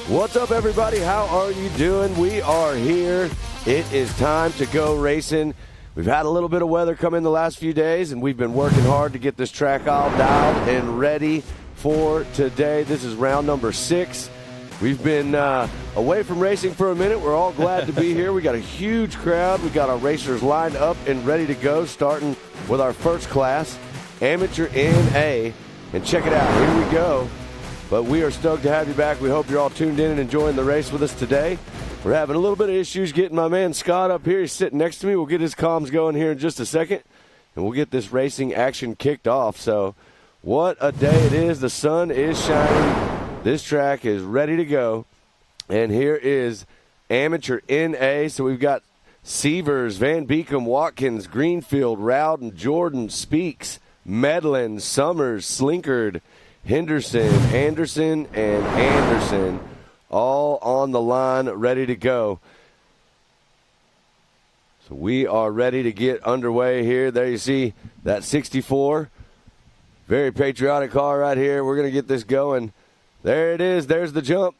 What's up, everybody? How are you doing? We are here. It is time to go racing. We've had a little bit of weather come in the last few days, and we've been working hard to get this track all dialed and ready for today. This is round number 6. We've been away from racing for a minute. We're all glad to be here. We got a huge crowd. We got our racers lined up and ready to go, starting with our first class, Amateur NA. And check it out. Here we go. But we are stoked to have you back. We hope you're all tuned in and enjoying the race with us today. We're having a little bit of issues getting my man Scott up here. He's sitting next to me. We'll get his comms going here in just a second, and we'll get this racing action kicked off. So what a day it is. The sun is shining. This track is ready to go. And here is Amateur NA. So we've got Sievers, Van Beekem, Watkins, Greenfield, Rowden, Jordan, Speaks, Medlin, Summers, Slinkard, Henderson, Anderson, and Anderson, all on the line, ready to go. So we are ready to get underway here. There you see that 64. Very patriotic car right here. We're going to get this going. There it is. There's the jump.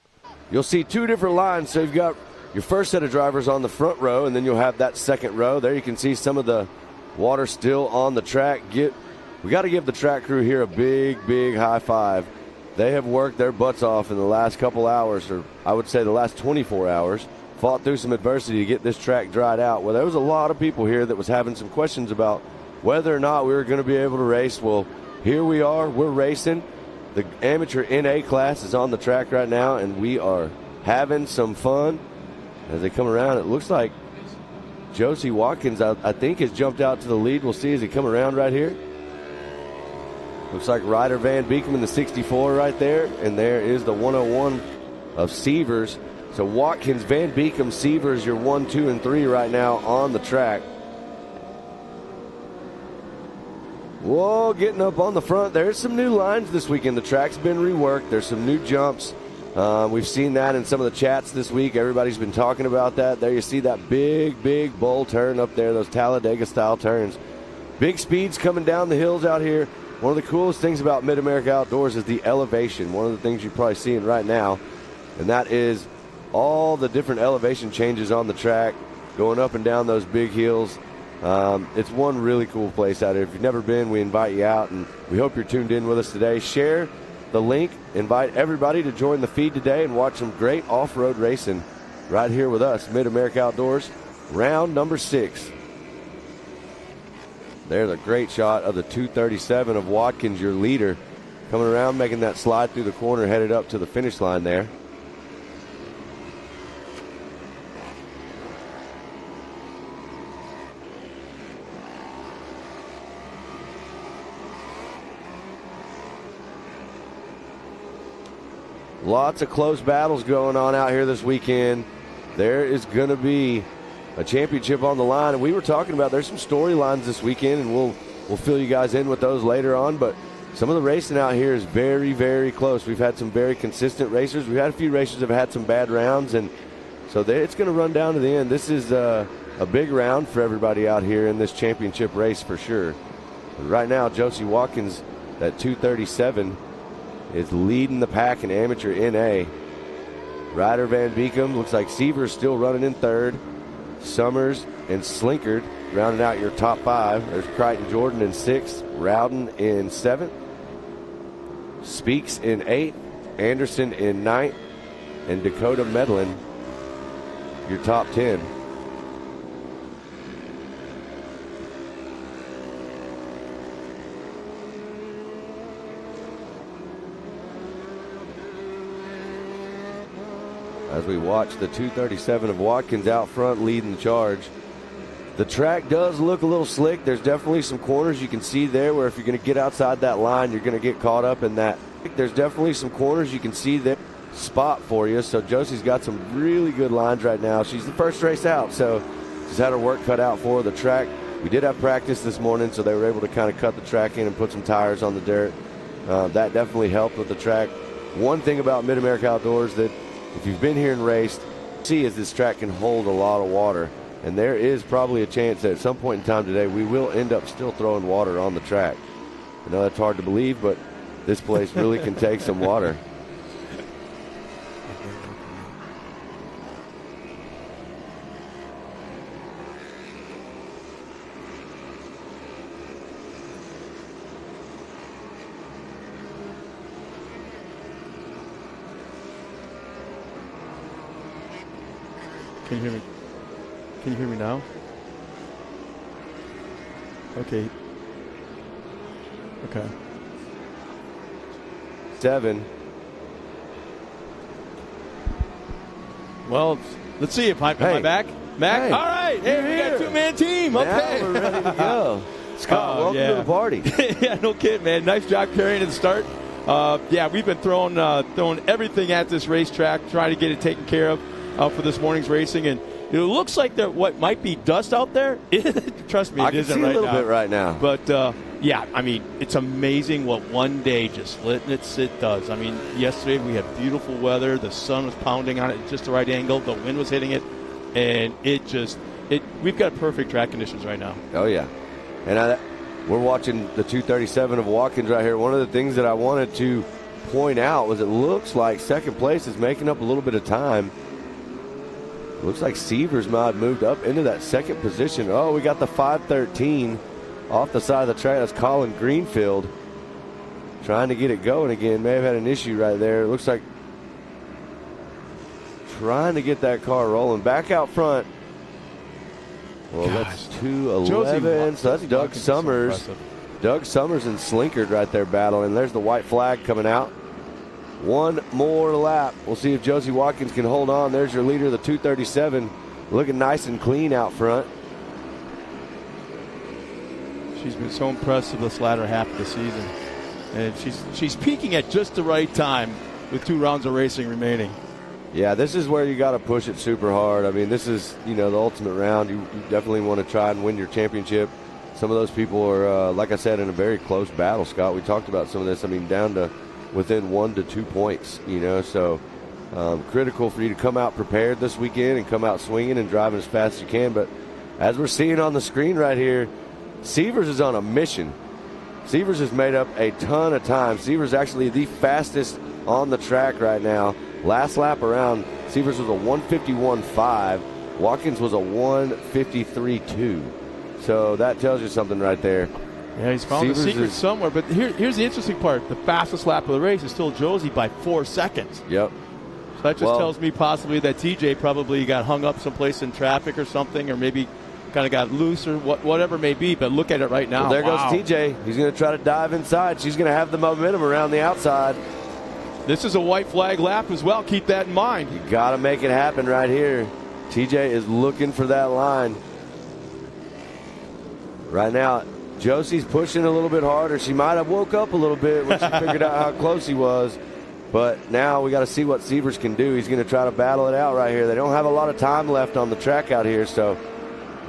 You'll see two different lines. So you've got your first set of drivers on the front row, and then you'll have that second row. There you can see some of the water still on the track. We got to give the track crew here a big, big high five. They have worked their butts off in the last couple hours, or I would say the last 24 hours, fought through some adversity to get this track dried out. Well, there was a lot of people here that was having some questions about whether or not we were going to be able to race. Well, here we are. We're racing. The Amateur NA class is on the track right now, and we are having some fun as they come around. It looks like Josie Watkins, I think, has jumped out to the lead. We'll see as he come around right here. Looks like Ryder Van Beekem in the 64 right there, and there is the 101 of Sievers. So Watkins, Van Beekem, Sievers, your 1, 2, and 3 right now on the track. Whoa, getting up on the front. There's some new lines this weekend. The track's been reworked. There's some new jumps. We've seen that in some of the chats this week. Everybody's been talking about that. There you see that big, big bull turn up there, those Talladega-style turns. Big speeds coming down the hills out here. One of the coolest things about Mid-America Outdoors is the elevation. One of the things you're probably seeing right now, and that is all the different elevation changes on the track, going up and down those big hills. It's one really cool place out here. If you've never been, we invite you out, and we hope you're tuned in with us today. Share the link. Invite everybody to join the feed today and watch some great off-road racing right here with us, Mid-America Outdoors, round number 6. There's a great shot of the 237 of Watkins, your leader, coming around, making that slide through the corner, headed up to the finish line there. Lots of close battles going on out here this weekend. There is going to be a championship on the line, and we were talking about there's some storylines this weekend, and we'll fill you guys in with those later on, but some of the racing out here is very, very close. We've had some very consistent racers. We've had a few racers that have had some bad rounds, and so it's going to run down to the end. This is a big round for everybody out here in this championship race for sure. But right now, Josie Watkins, that 237, is leading the pack in Amateur NA. Ryder Van Beekem, looks like Sievers still running in third. Summers and Slinkard rounding out your top 5. There's Crichton Jordan in 6th, Rowden in 7th, Speaks in 8th, Anderson in 9th, and Dakota Medlin, your top 10. As we watch the 237 of Watkins out front leading the charge. The track does look a little slick. There's definitely some corners you can see there where if you're going to get outside that line, you're going to get caught up in that. There's definitely some corners you can see there spot for you. So Josie's got some really good lines right now. She's the first race out, so she's had her work cut out for her. The track, we did have practice this morning, so they were able to kind of cut the track in and put some tires on the dirt. That definitely helped with the track. One thing about Mid-America Outdoors that if you've been here and raced, see is this track can hold a lot of water. And there is probably a chance that at some point in time today we will end up still throwing water on the track. I know that's hard to believe, but this place really can take some water. Can you hear me? Can you hear me now? Okay. Okay. 7. Well, let's see. Am I back? Mac? Hey. All right. Hey, we got a two-man team. Okay. Now we're ready to go. Scott, welcome to the party. Yeah, no kid, man. Nice job carrying at the start. We've been throwing everything at this racetrack, trying to get it taken care of for this morning's racing. And it looks like there what might be dust out there. Trust me, it isn't right now. I can see a little bit right now. But, it's amazing what one day just letting it sit does. I mean, yesterday we had beautiful weather. The sun was pounding on it at just the right angle. The wind was hitting it. And we've got perfect track conditions right now. Oh, yeah. And we're watching the 237 of Watkins right here. One of the things that I wanted to point out was it looks like second place is making up a little bit of time. It looks like Severs might have moved up into that second position. Oh, we got the 513 off the side of the track. That's Colin Greenfield trying to get it going again. May have had an issue right there. It looks like trying to get that car rolling. Back out front. Well, that's 211. So that's Doug Summers. So Doug Summers and Slinkard right there battling. There's the white flag coming out. One more lap. We'll see if Josie Watkins can hold on. There's your leader, the 237, looking nice and clean out front. She's been so impressive this latter half of the season. And she's peaking at just the right time with 2 rounds of racing remaining. Yeah, this is where you got to push it super hard. I mean, this is, the ultimate round. You definitely want to try and win your championship. Some of those people are, like I said, in a very close battle, Scott. We talked about some of this. I mean, down to within 1 to 2 points, so critical for you to come out prepared this weekend and come out swinging and driving as fast as you can. But as we're seeing on the screen right here, Severs is on a mission. Severs has made up a ton of time. Severs actually the fastest on the track right now. Last lap around, Severs was a 151.5. Watkins was a 153.2. So that tells you something right there. Yeah, he's found the secret somewhere. But here's the interesting part. The fastest lap of the race is still Josie by 4 seconds. Yep. So that just tells me possibly that TJ probably got hung up someplace in traffic or something, or maybe kind of got loose or whatever it may be. But look at it right now. Well, there goes TJ. He's going to try to dive inside. She's going to have the momentum around the outside. This is a white flag lap as well. Keep that in mind. You got to make it happen right here. TJ is looking for that line. Right now, Josie's pushing a little bit harder. She might have woke up a little bit when she figured out how close he was. But now we got to see what Severs can do. He's going to try to battle it out right here. They don't have a lot of time left on the track out here, so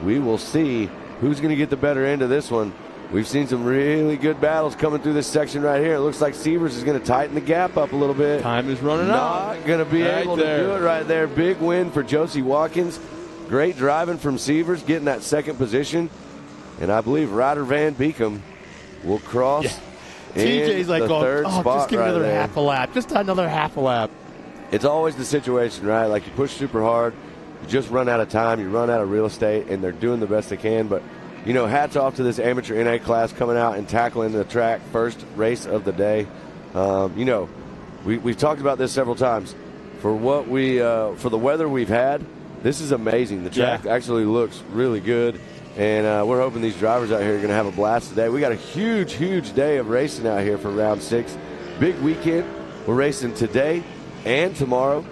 we will see who's going to get the better end of this one. We've seen some really good battles coming through this section right here. It looks like Severs is going to tighten the gap up a little bit. Time is running out. Not going to be able to do it right there. Big win for Josie Watkins. Great driving from Severs, getting that second position. And I believe Ryder Van Beekem will cross. Yeah. TJ's like, third spot just give me another there. half a lap. Just another half a lap. It's always the situation, right? Like you push super hard, you just run out of time, you run out of real estate, and they're doing the best they can. But, hats off to this amateur NA class coming out and tackling the track first race of the day. We've talked about this several times. For for the weather we've had, this is amazing. The track actually looks really good. And we're hoping these drivers out here are going to have a blast today. We got a huge, huge day of racing out here for round 6. Big weekend. We're racing today and tomorrow.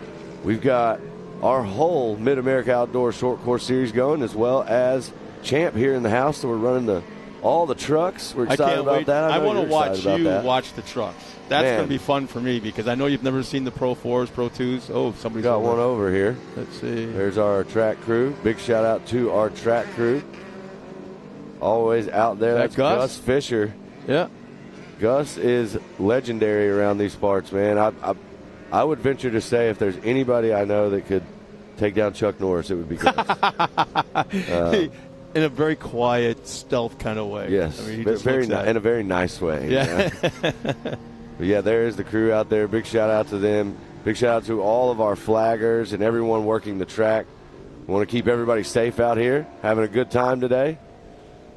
We've got our whole Mid-America Outdoor Short Course Series going, as well as Champ here in the house. So we're running all the trucks. We're excited about that. I want to watch you watch the trucks. That's going to be fun for me because I know you've never seen the Pro 4s, Pro 2s. Oh, somebody's got one over here. Let's see. There's our track crew. Big shout out to our track crew. Always out there. That's Gus Fisher. Yeah. Gus is legendary around these parts, man. I would venture to say if there's anybody I know that could take down Chuck Norris, it would be Gus. In a very quiet, stealth kind of way. Yes. I mean, he just in a very nice way. Yeah. But yeah, there is the crew out there. Big shout out to them. Big shout out to all of our flaggers and everyone working the track. We want to keep everybody safe out here, having a good time today.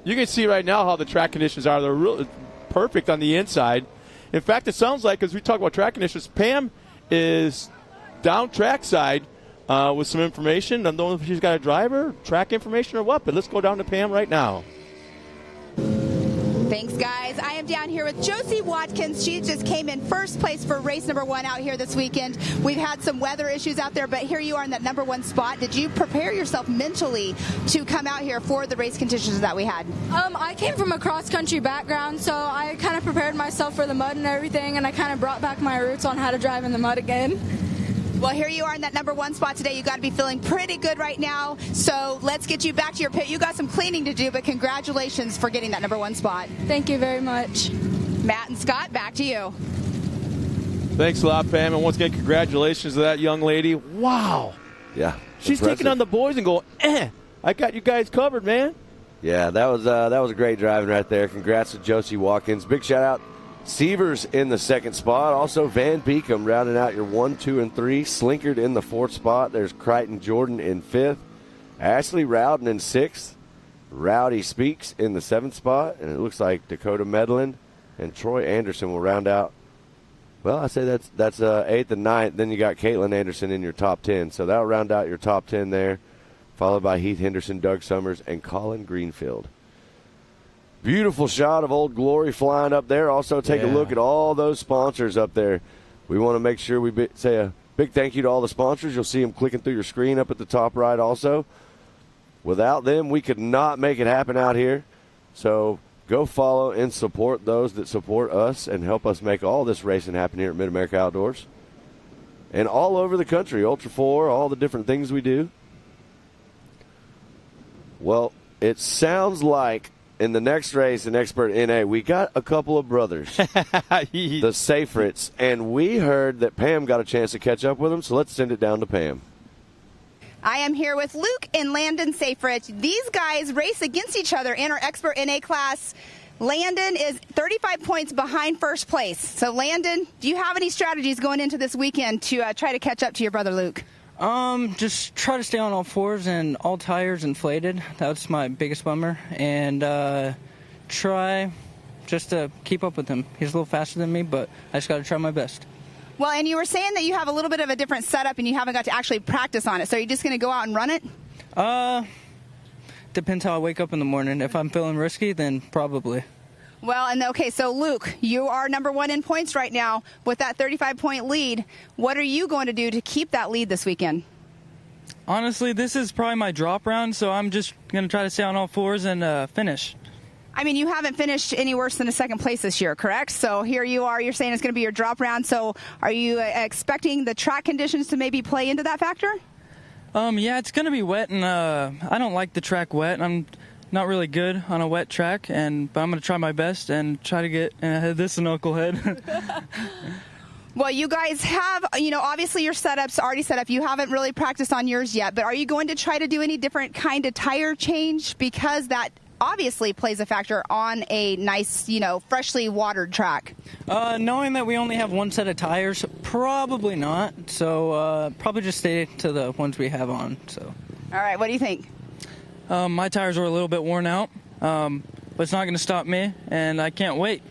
You can see right now how the track conditions are. They're really perfect on the inside. In fact, it sounds like, as we talk about track conditions, Pam is down track side, with some information. I don't know if she's got a driver, track information, or what, but let's go down to Pam right now. Thanks, guys. I am down here with Josie Watkins. She just came in first place for race number 1 out here this weekend. We've had some weather issues out there, but here you are in that number 1 spot. Did you prepare yourself mentally to come out here for the race conditions that we had? I came from a cross-country background, so I kind of prepared myself for the mud and everything, and I kind of brought back my roots on how to drive in the mud again. Well, here you are in that number 1 spot today. You got to be feeling pretty good right now. So let's get you back to your pit. You got some cleaning to do, but congratulations for getting that number 1 spot. Thank you very much. Matt and Scott, back to you. Thanks a lot, Pam. And once again, congratulations to that young lady. Wow. Yeah. She's taking on the boys and going, I got you guys covered, man. Yeah, that was a great driving right there. Congrats to Josie Watkins. Big shout out. Sievers in the 2nd spot. Also, Van Beekham rounding out your 1, 2, and 3. Slinkard in the 4th spot. There's Crichton Jordan in 5th. Ashley Rowden in 6th. Rowdy Speaks in the 7th spot. And it looks like Dakota Medlin and Troy Anderson will round out. Well, I say that's 8th and 9th. Then you got Caitlin Anderson in your top 10. So that'll round out your top 10 there. Followed by Heath Henderson, Doug Summers, and Colin Greenfield. Beautiful shot of Old Glory flying up there. Also, take a look at all those sponsors up there. We want to make sure we say a big thank you to all the sponsors. You'll see them clicking through your screen up at the top right also. Without them, we could not make it happen out here. So go follow and support those that support us and help us make all this racing happen here at Mid-America Outdoors. And all over the country, Ultra 4, all the different things we do. Well, it sounds like in the next race in Expert NA, we got a couple of brothers, the Seyfrieds, and we heard that Pam got a chance to catch up with them, so let's send it down to Pam. I am here with Luke and Landon Seyfried. These guys race against each other in our Expert NA class. Landon is 35 points behind first place. So, Landon, do you have any strategies going into this weekend to try to catch up to your brother Luke? Just try to stay on all fours and all tires inflated. That's my biggest bummer. And try just to keep up with him. He's a little faster than me, but I just got to try my best. Well, and you were saying that you have a little bit of a different setup and you haven't got to actually practice on it. So are you just going to go out and run it? Depends how I wake up in the morning. If I'm feeling risky, then probably. Well, and okay, so Luke, you are number 1 in points right now with that 35-point lead. What are you going to do to keep that lead this weekend? Honestly, this is probably my drop round, so I'm just going to try to stay on all fours and finish. I mean, you haven't finished any worse than a 2nd place this year, correct? So here you are, you're saying it's going to be your drop round. So are you expecting the track conditions to maybe play into that factor? Yeah, it's going to be wet, and I don't like the track wet. I'm not really good on a wet track, but I'm going to try my best and try to get this knucklehead. Well, you guys have, obviously your setup's already set up. You haven't really practiced on yours yet, but are you going to try to do any different kind of tire change? Because that obviously plays a factor on a nice, freshly watered track. Knowing that we only have 1 set of tires, probably not. So probably just stay to the ones we have on. So. All right, what do you think? My tires are a little bit worn out, but it's not going to stop me, and I can't wait.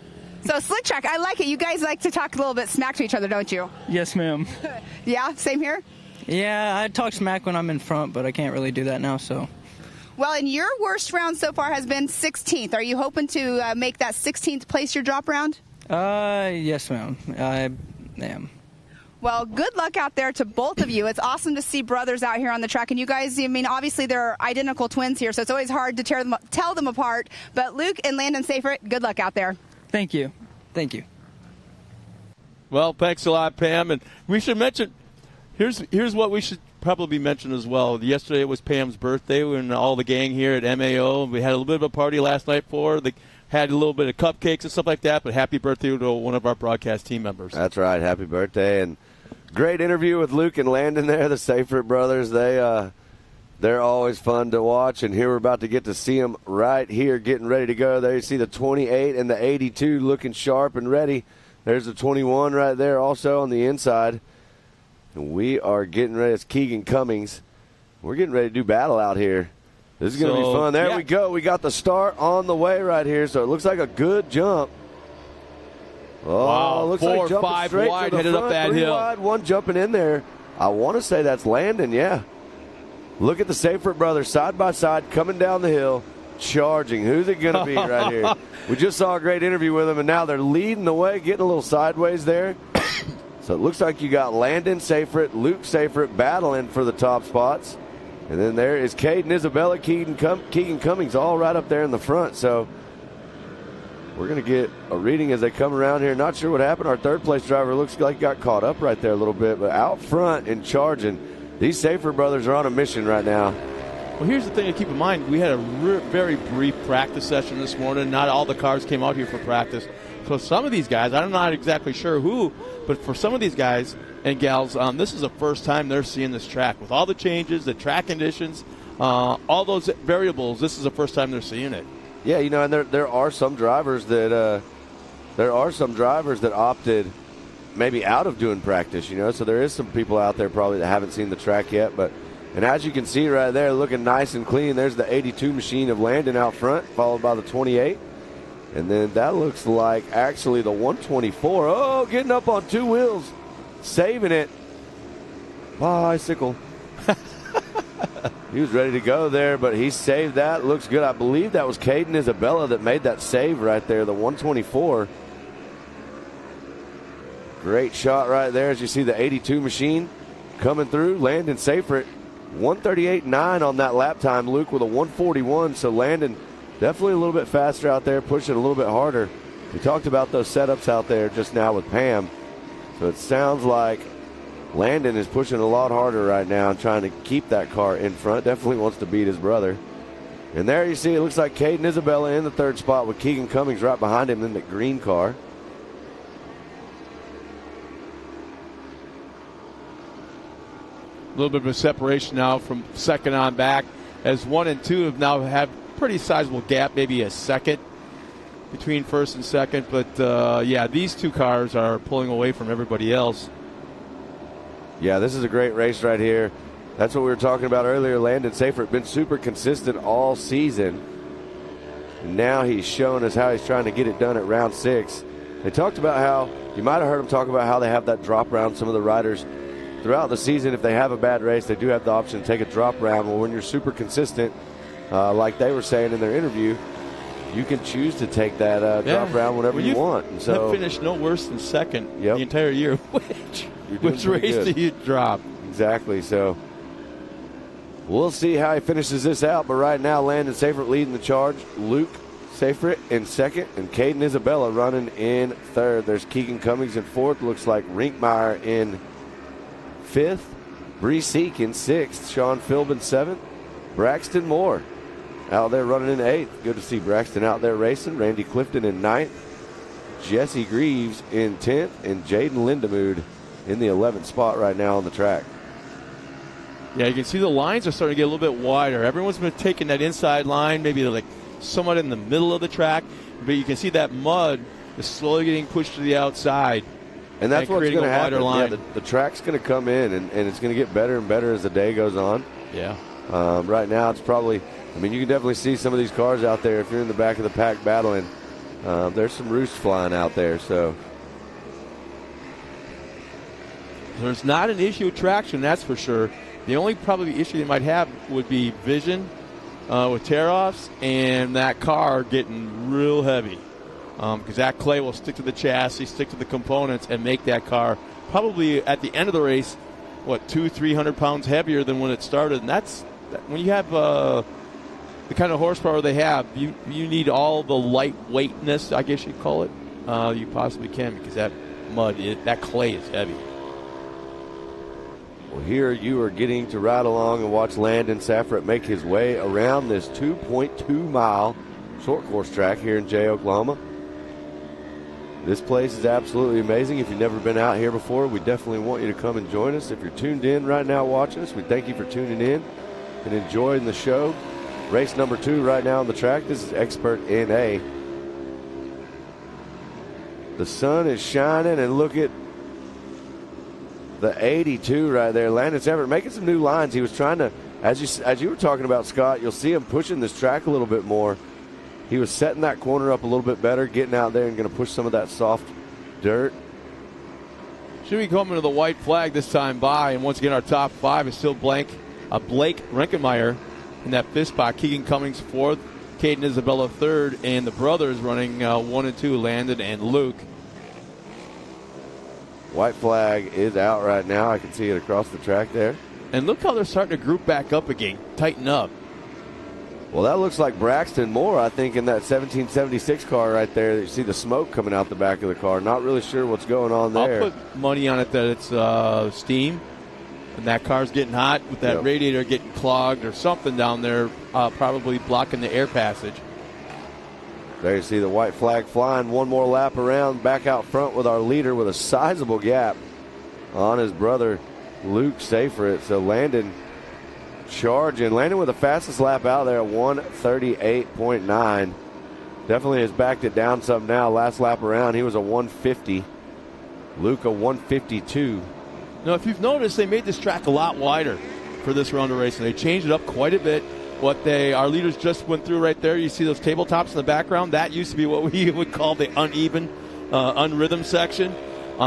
So slick track, I like it. You guys like to talk a little bit smack to each other, don't you? Yes, ma'am. Yeah, same here? Yeah, I talk smack when I'm in front, but I can't really do that now, so. Well, and your worst round so far has been 16th. Are you hoping to make that 16th place your drop round? Yes, ma'am. I am. Well, good luck out there to both of you. It's awesome to see brothers out here on the track. And you guys, obviously they're identical twins here, so it's always hard to tell them apart. But Luke and Landon Seyfried, good luck out there. Thank you. Thank you. Well, thanks a lot, Pam. And we should mention, here's what we should probably mention as well. Yesterday was Pam's birthday, and all the gang here at MAO. We had a little bit of a party last night for her. They had a little bit of cupcakes and stuff like that, but happy birthday to one of our broadcast team members. That's right. Happy birthday. And great interview with Luke and Landon there, the Seyfried brothers. They're always fun to watch, and here we're about to get to see them right here getting ready to go. There you see the 28 and the 82 looking sharp and ready. There's the 21 right there also on the inside. And we are getting ready. It's Keegan Cummings. We're getting ready to do battle out here. This is going to be fun. There we go. We got the start on the way right here, so it looks like a good jump. Oh, wow, looks 4 like or 5 straight wide, to the headed front, up that 3 hill. Wide, 1 jumping in there. I want to say that's Landon, yeah. Look at the Seyfert brothers side by side coming down the hill, charging. Who's it going to be right here? We just saw a great interview with them, and now they're leading the way, getting a little sideways there. So it looks like you got Landon Seyfert, Luke Seyfert battling for the top spots. And then there is Caden Isabella, Keegan Cummings all right up there in the front. So we're going to get a reading as they come around here. Not sure what happened. Our third place driver looks like he got caught up right there a little bit. But out front and charging, these Seyfert brothers are on a mission right now. Well, here's the thing to keep in mind. We had a very brief practice session this morning. Not all the cars came out here for practice. So some of these guys, I'm not exactly sure who, but for some of these guys and gals, this is the first time they're seeing this track. With all the changes, the track conditions, all those variables, this is the first time they're seeing it. Yeah, you know, and there are some drivers that opted maybe out of doing practice, you know. So there is some people out there probably that haven't seen the track yet. And as you can see right there, looking nice and clean, there's the 82 machine of Landon out front, followed by the 28. And then that looks like actually the 124. Oh, getting up on two wheels. Saving it. Bicycle. He was ready to go there, but he saved that. Looks good. I believe that was Caden Isabella that made that save right there, the 124. Great shot right there as you see the 82 machine coming through. Landon Seyfert, 138.9 on that lap time. Luke with a 141, so Landon definitely a little bit faster out there, pushing a little bit harder. We talked about those setups out there just now with Pam. So it sounds like Landon is pushing a lot harder right now and trying to keep that car in front. Definitely wants to beat his brother. And there you see it looks like Caden Isabella in the third spot with Keegan Cummings right behind him in the green car. A little bit of a separation now from second on back, as 1 and 2 have now had pretty sizable gap, maybe a second between first and second. But, yeah, these two cars are pulling away from everybody else. Yeah, this is a great race right here. That's what we were talking about earlier. Landon Seyfert been super consistent all season. And now he's showing us how he's trying to get it done at round 6. They talked about how, you might have heard them talk about how they have that drop round. Some of the riders throughout the season, if they have a bad race, they do have the option to take a drop round. Well, when you're super consistent, like they were saying in their interview, you can choose to take that drop round whenever you want. And so finished no worse than second the entire year. Which race do you drop? Exactly. So we'll see how he finishes this out. But right now, Landon Seyfert leading the charge. Luke Seyfert in second, and Caden Isabella running in third. There's Keegan Cummings in fourth. Looks like Rinkmeyer in fifth. Bree Seek in sixth. Sean Philbin seventh. Braxton Moore out there running in eighth. Good to see Braxton out there racing. Randy Clifton in ninth. Jesse Greaves in 10th. And Jaden Lindemood in the 11th spot right now on the track. Yeah, you can see the lines are starting to get a little bit wider. Everyone's been taking that inside line, maybe like somewhat in the middle of the track. But you can see that mud is slowly getting pushed to the outside. And that's what's going to happen. Yeah, the track's going to come in, and it's going to get better and better as the day goes on. Yeah. Right now it's probably, I mean, you can definitely see some of these cars out there. If you're in the back of the pack battling, there's some roosts flying out there. So there's not an issue with traction, that's for sure. The only probably issue they might have would be vision with tear-offs and that car getting real heavy. Because that clay will stick to the chassis, stick to the components, and make that car probably at the end of the race, 200-300 pounds heavier than when it started. And that's when you have the kind of horsepower they have, you need all the lightweightness, I guess you'd call it, you possibly can, because that mud, that clay is heavy. Well, here you are getting to ride along and watch Landon Seyfert make his way around this 2.2-mile short course track here in Jay, Oklahoma. This place is absolutely amazing. If you've never been out here before, we definitely want you to come and join us. If you're tuned in right now watching us, we thank you for tuning in and enjoying the show. Race number 2 right now on the track. This is Expert NA. The sun is shining, and look at the 82 right there. Landon Seyfert making some new lines. He was trying to, as you were talking about, Scott, you'll see him pushing this track a little bit more. He was setting that corner up a little bit better, getting out there and going to push some of that soft dirt. Should be coming to the white flag this time by. And once again, our top 5 is still Blake Rinkenmeyer in that 5th spot. Keegan Cummings 4th. Caden Isabella 3rd. And the brothers running 1 and 2, Landon and Luke. White flag is out right now. I can see it across the track there. And look how they're starting to group back up again, tighten up. Well, that looks like Braxton Moore, I think, in that 1776 car right there. You see the smoke coming out the back of the car. Not really sure what's going on there. I'll put money on it that it's steam, and that car's getting hot with that radiator getting clogged or something down there, probably blocking the air passage. There you see the white flag flying. One more lap around, back out front with our leader with a sizable gap on his brother, Luke Seyfried. So Landon charging. Landon with the fastest lap out there at 138.9. Definitely has backed it down some now. Last lap around, he was a 150. Luke a 152. Now, if you've noticed, they made this track a lot wider for this round of racing. They changed it up quite a bit. Our leaders just went through right there. You see those tabletops in the background? That used to be what we would call the uneven, unrhythm section.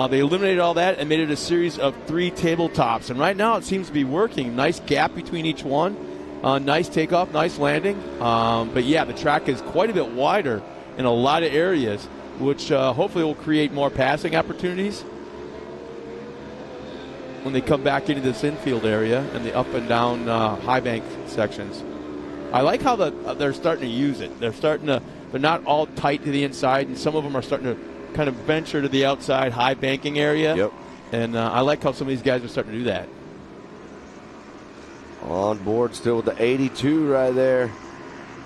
They eliminated all that and made it a series of 3 tabletops. And right now it seems to be working. Nice gap between each one. Nice takeoff, nice landing. But yeah, the track is quite a bit wider in a lot of areas, which hopefully will create more passing opportunities when they come back into this infield area and the up and down high bank sections. I like how they're starting to use it. They're not all tight to the inside, and some of them are starting to kind of venture to the outside high banking area. Yep. And I like how some of these guys are starting to do that. On board still with the 82 right there.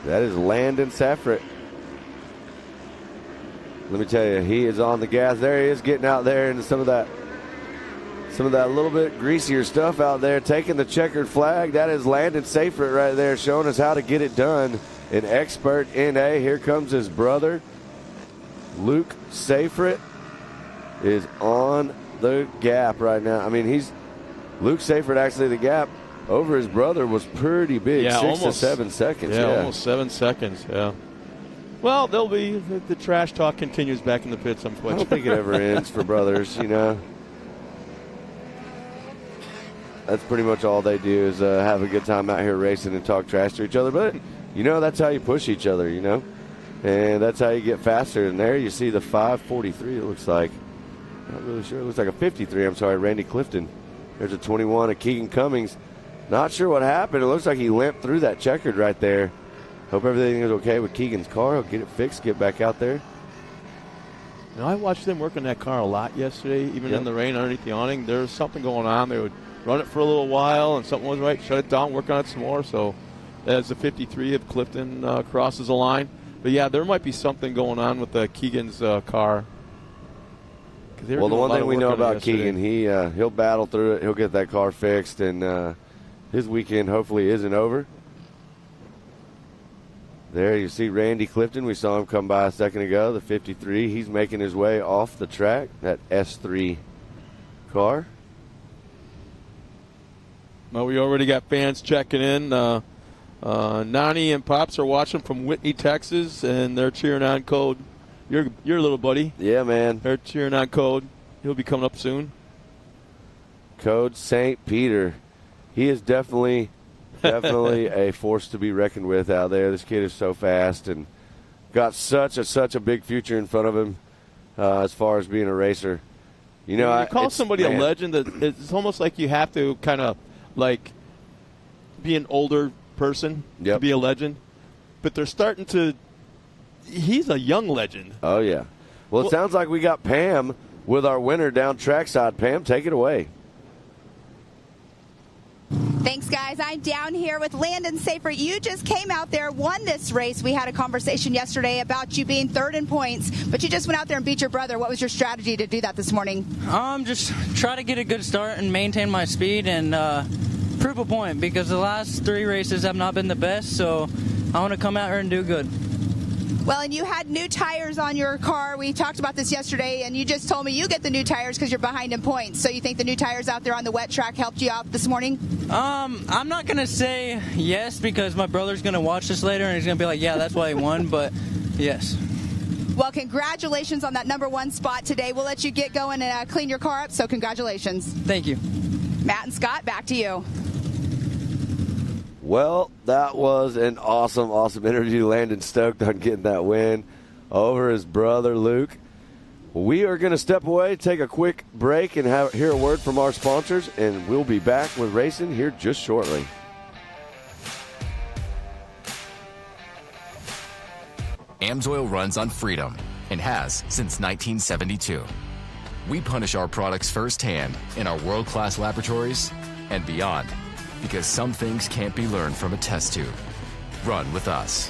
That is Landon Seyfried. Let me tell you, he is on the gas. There he is, getting out there into some of that little bit greasier stuff out there, taking the checkered flag. That is Landon Seyfried right there, showing us how to get it done. An expert NA. Here comes his brother, Luke Seyfried, is on the gap right now. I mean, Luke Seyfried, actually, the gap over his brother was pretty big, 6 to 7 seconds. Yeah, almost 7 seconds, yeah. Well, the trash talk continues back in the pits, I don't think it ever ends for brothers, you know. That's pretty much all they do is have a good time out here racing and talk trash to each other. But, you know, that's how you push each other, you know. And that's how you get faster. And there you see the 543, it looks like. Not really sure. It looks like a 53. I'm sorry, Randy Clifton. There's a 21 of Keegan Cummings. Not sure what happened. It looks like he limped through that checkered right there. Hope everything is okay with Keegan's car. He'll get it fixed, get back out there. You know, I watched them work on that car a lot yesterday, even in the rain underneath the awning. There was something going on. They would run it for a little while, and something wasn't right, shut it down, work on it some more. So as the 53 of Clifton crosses the line. But, yeah, there might be something going on with Keegan's car. Well, the one thing we know about Keegan, he'll battle through it. He'll get that car fixed, and his weekend hopefully isn't over. There you see Randy Clifton. We saw him come by a second ago, the 53. He's making his way off the track, that S3 car. Well, we already got fans checking in. Nani and Pops are watching from Whitney, Texas, and they're cheering on Code. Your little buddy. Yeah, man. They're cheering on Code. He'll be coming up soon. Code St. Peter. He is definitely a force to be reckoned with out there. This kid is so fast and got such a big future in front of him as far as being a racer. You know, you call somebody a legend, it's almost like you have to kind of like be an older person to be a legend. But they're starting to – he's a young legend. Oh, yeah. Well, it sounds like we got Pam with our winner down trackside. Pam, take it away. Thanks, guys. I'm down here with Landon Seyfried. You just came out there, won this race. We had a conversation yesterday about you being third in points, but you just went out there and beat your brother. What was your strategy to do that this morning? Just try to get a good start and maintain my speed and prove a point, because the last 3 races have not been the best, so I want to come out here and do good. Well, and you had new tires on your car. We talked about this yesterday, and you just told me you get the new tires because you're behind in points. So you think the new tires out there on the wet track helped you out this morning? I'm not going to say yes, because my brother's going to watch this later, and he's going to be like, yeah, that's why he won, but yes. Well, congratulations on that #1 spot today. We'll let you get going and clean your car up, so congratulations. Thank you. Matt and Scott, back to you. Well, that was an awesome interview. Landon stoked on getting that win over his brother, Luke. We are going to step away, take a quick break, and hear a word from our sponsors, and we'll be back with racing here just shortly. AMSOIL runs on freedom and has since 1972. We punish our products firsthand in our world-class laboratories and beyond, because some things can't be learned from a test tube. Run with us.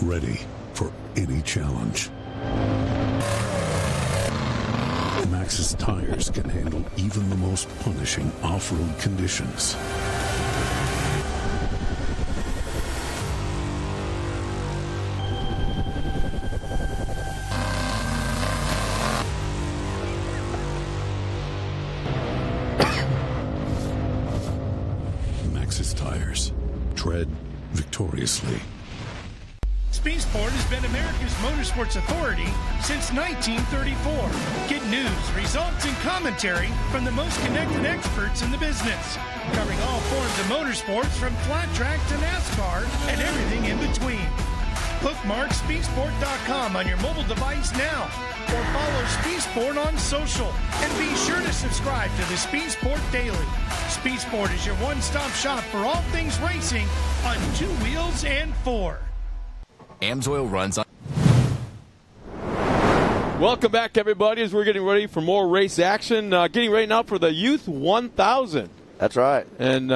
Ready for any challenge. Maxxis tires can handle even the most punishing off-road conditions. Maxxis tires. Tread victoriously. Speed Sport has been America's motorsports authority since 1934. Get news, results, and commentary from the most connected experts in the business, covering all forms of motorsports from flat track to NASCAR and everything in between. Bookmark speedsport.com on your mobile device now, or follow Speed Sport on social, and be sure to subscribe to the Speed Sport Daily. Speed Sport is your one-stop shop for all things racing on 2 wheels and 4. AMSOIL runs on. Welcome back, everybody, as we're getting ready for more race action. Getting ready now for the Youth 1000. That's right. And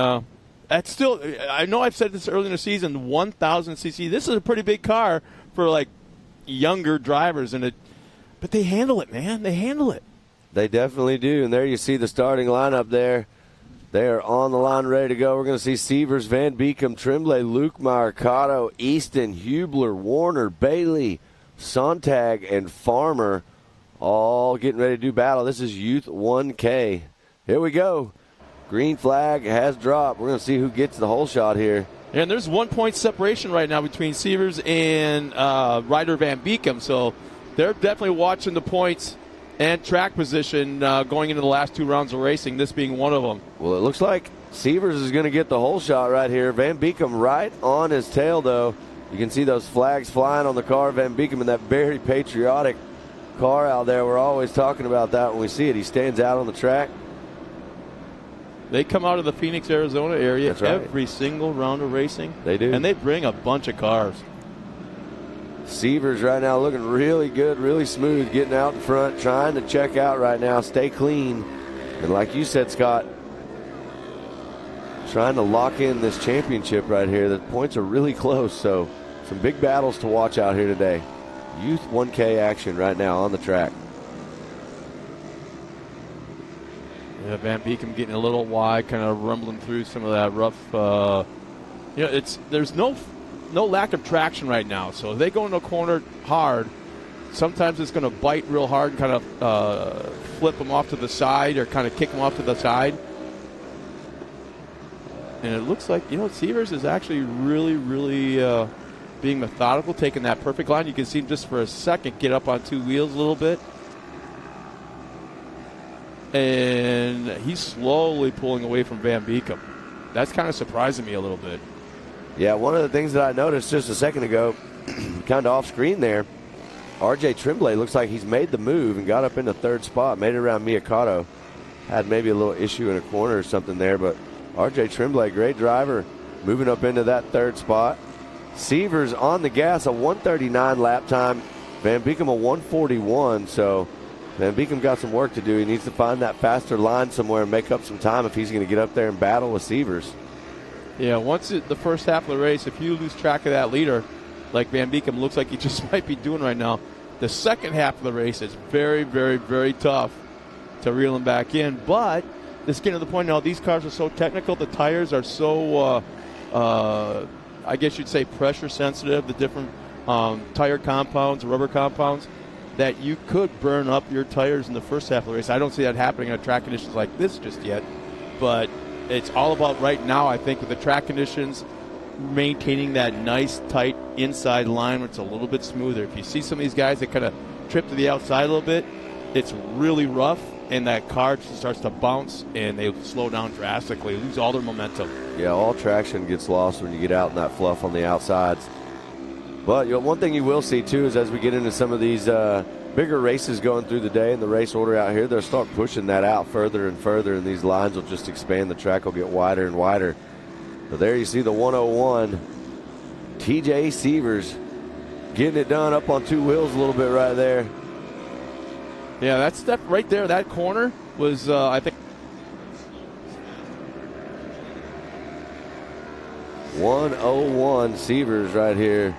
that's still, I know I've said this early in the season, 1000cc. This is a pretty big car for, like, younger drivers. But they handle it, man. They handle it. They definitely do. And there you see the starting lineup there. They are on the line, ready to go. We're going to see Sievers, Van Beekem, Tremblay, Lukemire, Cotto, Easton, Hubler, Warner, Bailey, Sontag, and Farmer all getting ready to do battle. This is Youth 1K. Here we go. Green flag has dropped. We're going to see who gets the whole shot here. And there's 1 point separation right now between Sievers and Ryder Van Beekem. So they're definitely watching the points and track position going into the last 2 rounds of racing, this being one of them. Well, it looks like Sievers is going to get the whole shot right here. Van Beekem right on his tail, though. You can see those flags flying on the car. Van Beekem in that very patriotic car out there. We're always talking about that when we see it. He stands out on the track. They come out of the Phoenix, Arizona area That's right. every single round of racing. They do. And they bring a bunch of cars. Sievers right now looking really good, really smooth, getting out in front, trying to check out right now, stay clean. And like you said, Scott, trying to lock in this championship right here. The points are really close, so some big battles to watch out here today. Youth 1K action right now on the track. Yeah, Van Beekem getting a little wide, kind of rumbling through some of that rough. There's no lack of traction right now. So if they go into a corner hard, sometimes it's going to bite real hard and kind of flip them off to the side or kind of kick them off to the side. And it looks like, Sievers is actually really, really being methodical, taking that perfect line. You can see him just for a second get up on 2 wheels a little bit. And he's slowly pulling away from Van Beekem. That's kind of surprising me a little bit. Yeah, one of the things that I noticed just a second ago, kind of off screen there, R.J. Tremblay looks like he's made the move and got up in the third spot, made it around Miyakato. Had maybe a little issue in a corner or something there, but R.J. Tremblay, great driver, moving up into that third spot. Sievers on the gas, a 139 lap time. Van Beekem a 141, so Van Beekem got some work to do. He needs to find that faster line somewhere and make up some time if he's going to get up there and battle with Sievers. Yeah, the first half of the race, if you lose track of that leader, like Van Beekem looks like he just might be doing right now, the second half of the race is very, very, very tough to reel him back in. But it's getting to the point now, these cars are so technical, the tires are so, I guess you'd say, pressure sensitive, the different tire compounds, rubber compounds, that you could burn up your tires in the first half of the race. I don't see that happening on track conditions like this just yet, but it's all about right now, I think, with the track conditions, maintaining that nice, tight inside line where it's a little bit smoother. If you see some of these guys that kind of trip to the outside a little bit, it's really rough, and that car just starts to bounce, and they slow down drastically, lose all their momentum. Yeah, all traction gets lost when you get out in that fluff on the outsides. But one thing you will see, too, is as we get into some of these bigger races going through the day and the race order out here, they'll start pushing that out further and further, and these lines will just expand. The track will get wider and wider. So there you see the 101. TJ Sievers getting it done up on two wheels a little bit right there. Yeah, that step right there, that corner was, I think. 101 Sievers right here.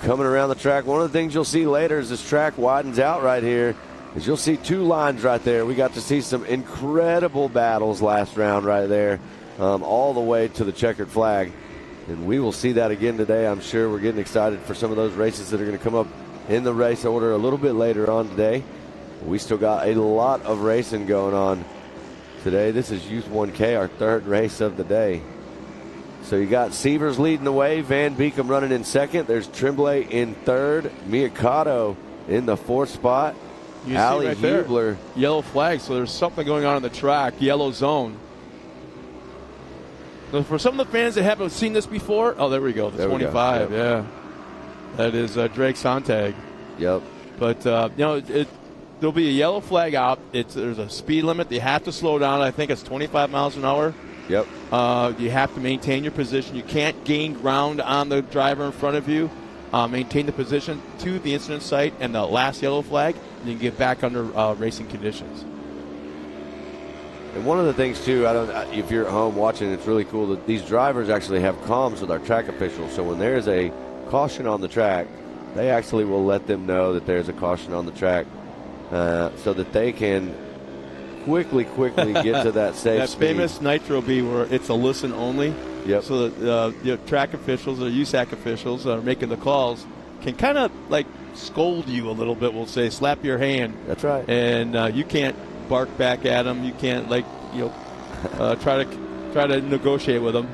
Coming around the track. One of the things you'll see later as this track widens out right here is you'll see two lines right there. We got to see some incredible battles last round right there, all the way to the checkered flag. And we will see that again today. I'm sure we're getting excited for some of those races that are going to come up in the race order a little bit later on today. We still got a lot of racing going on today. This is Youth 1K, our third race of the day. So you got Sievers leading the way, Van Beekem running in second. There's Tremblay in third, Miyakato in the fourth spot. You Allie see right Hubler. There, yellow flag, so there's something going on in the track, yellow zone. So for some of the fans that haven't seen this before, oh, there we go, the 25, yep. Yeah. That is Drake Sontag. Yep. But, there'll be a yellow flag out. There's a speed limit. You have to slow down. I think it's 25 miles an hour. Yep. You have to maintain your position. You can't gain ground on the driver in front of you. Maintain the position to the incident site and the last yellow flag, and you can get back under racing conditions. And one of the things, too, if you're at home watching, it's really cool that these drivers actually have comms with our track officials. So when there's a caution on the track, they actually will let them know that there's a caution on the track so that they can quickly get to that safe that speed. Famous Nitro B where it's a listen only. Yep. So that the track officials or USAC officials that are making the calls can kind of like scold you a little bit, we'll say, slap your hand. That's right. And you can't bark back at them. You can't try to negotiate with them.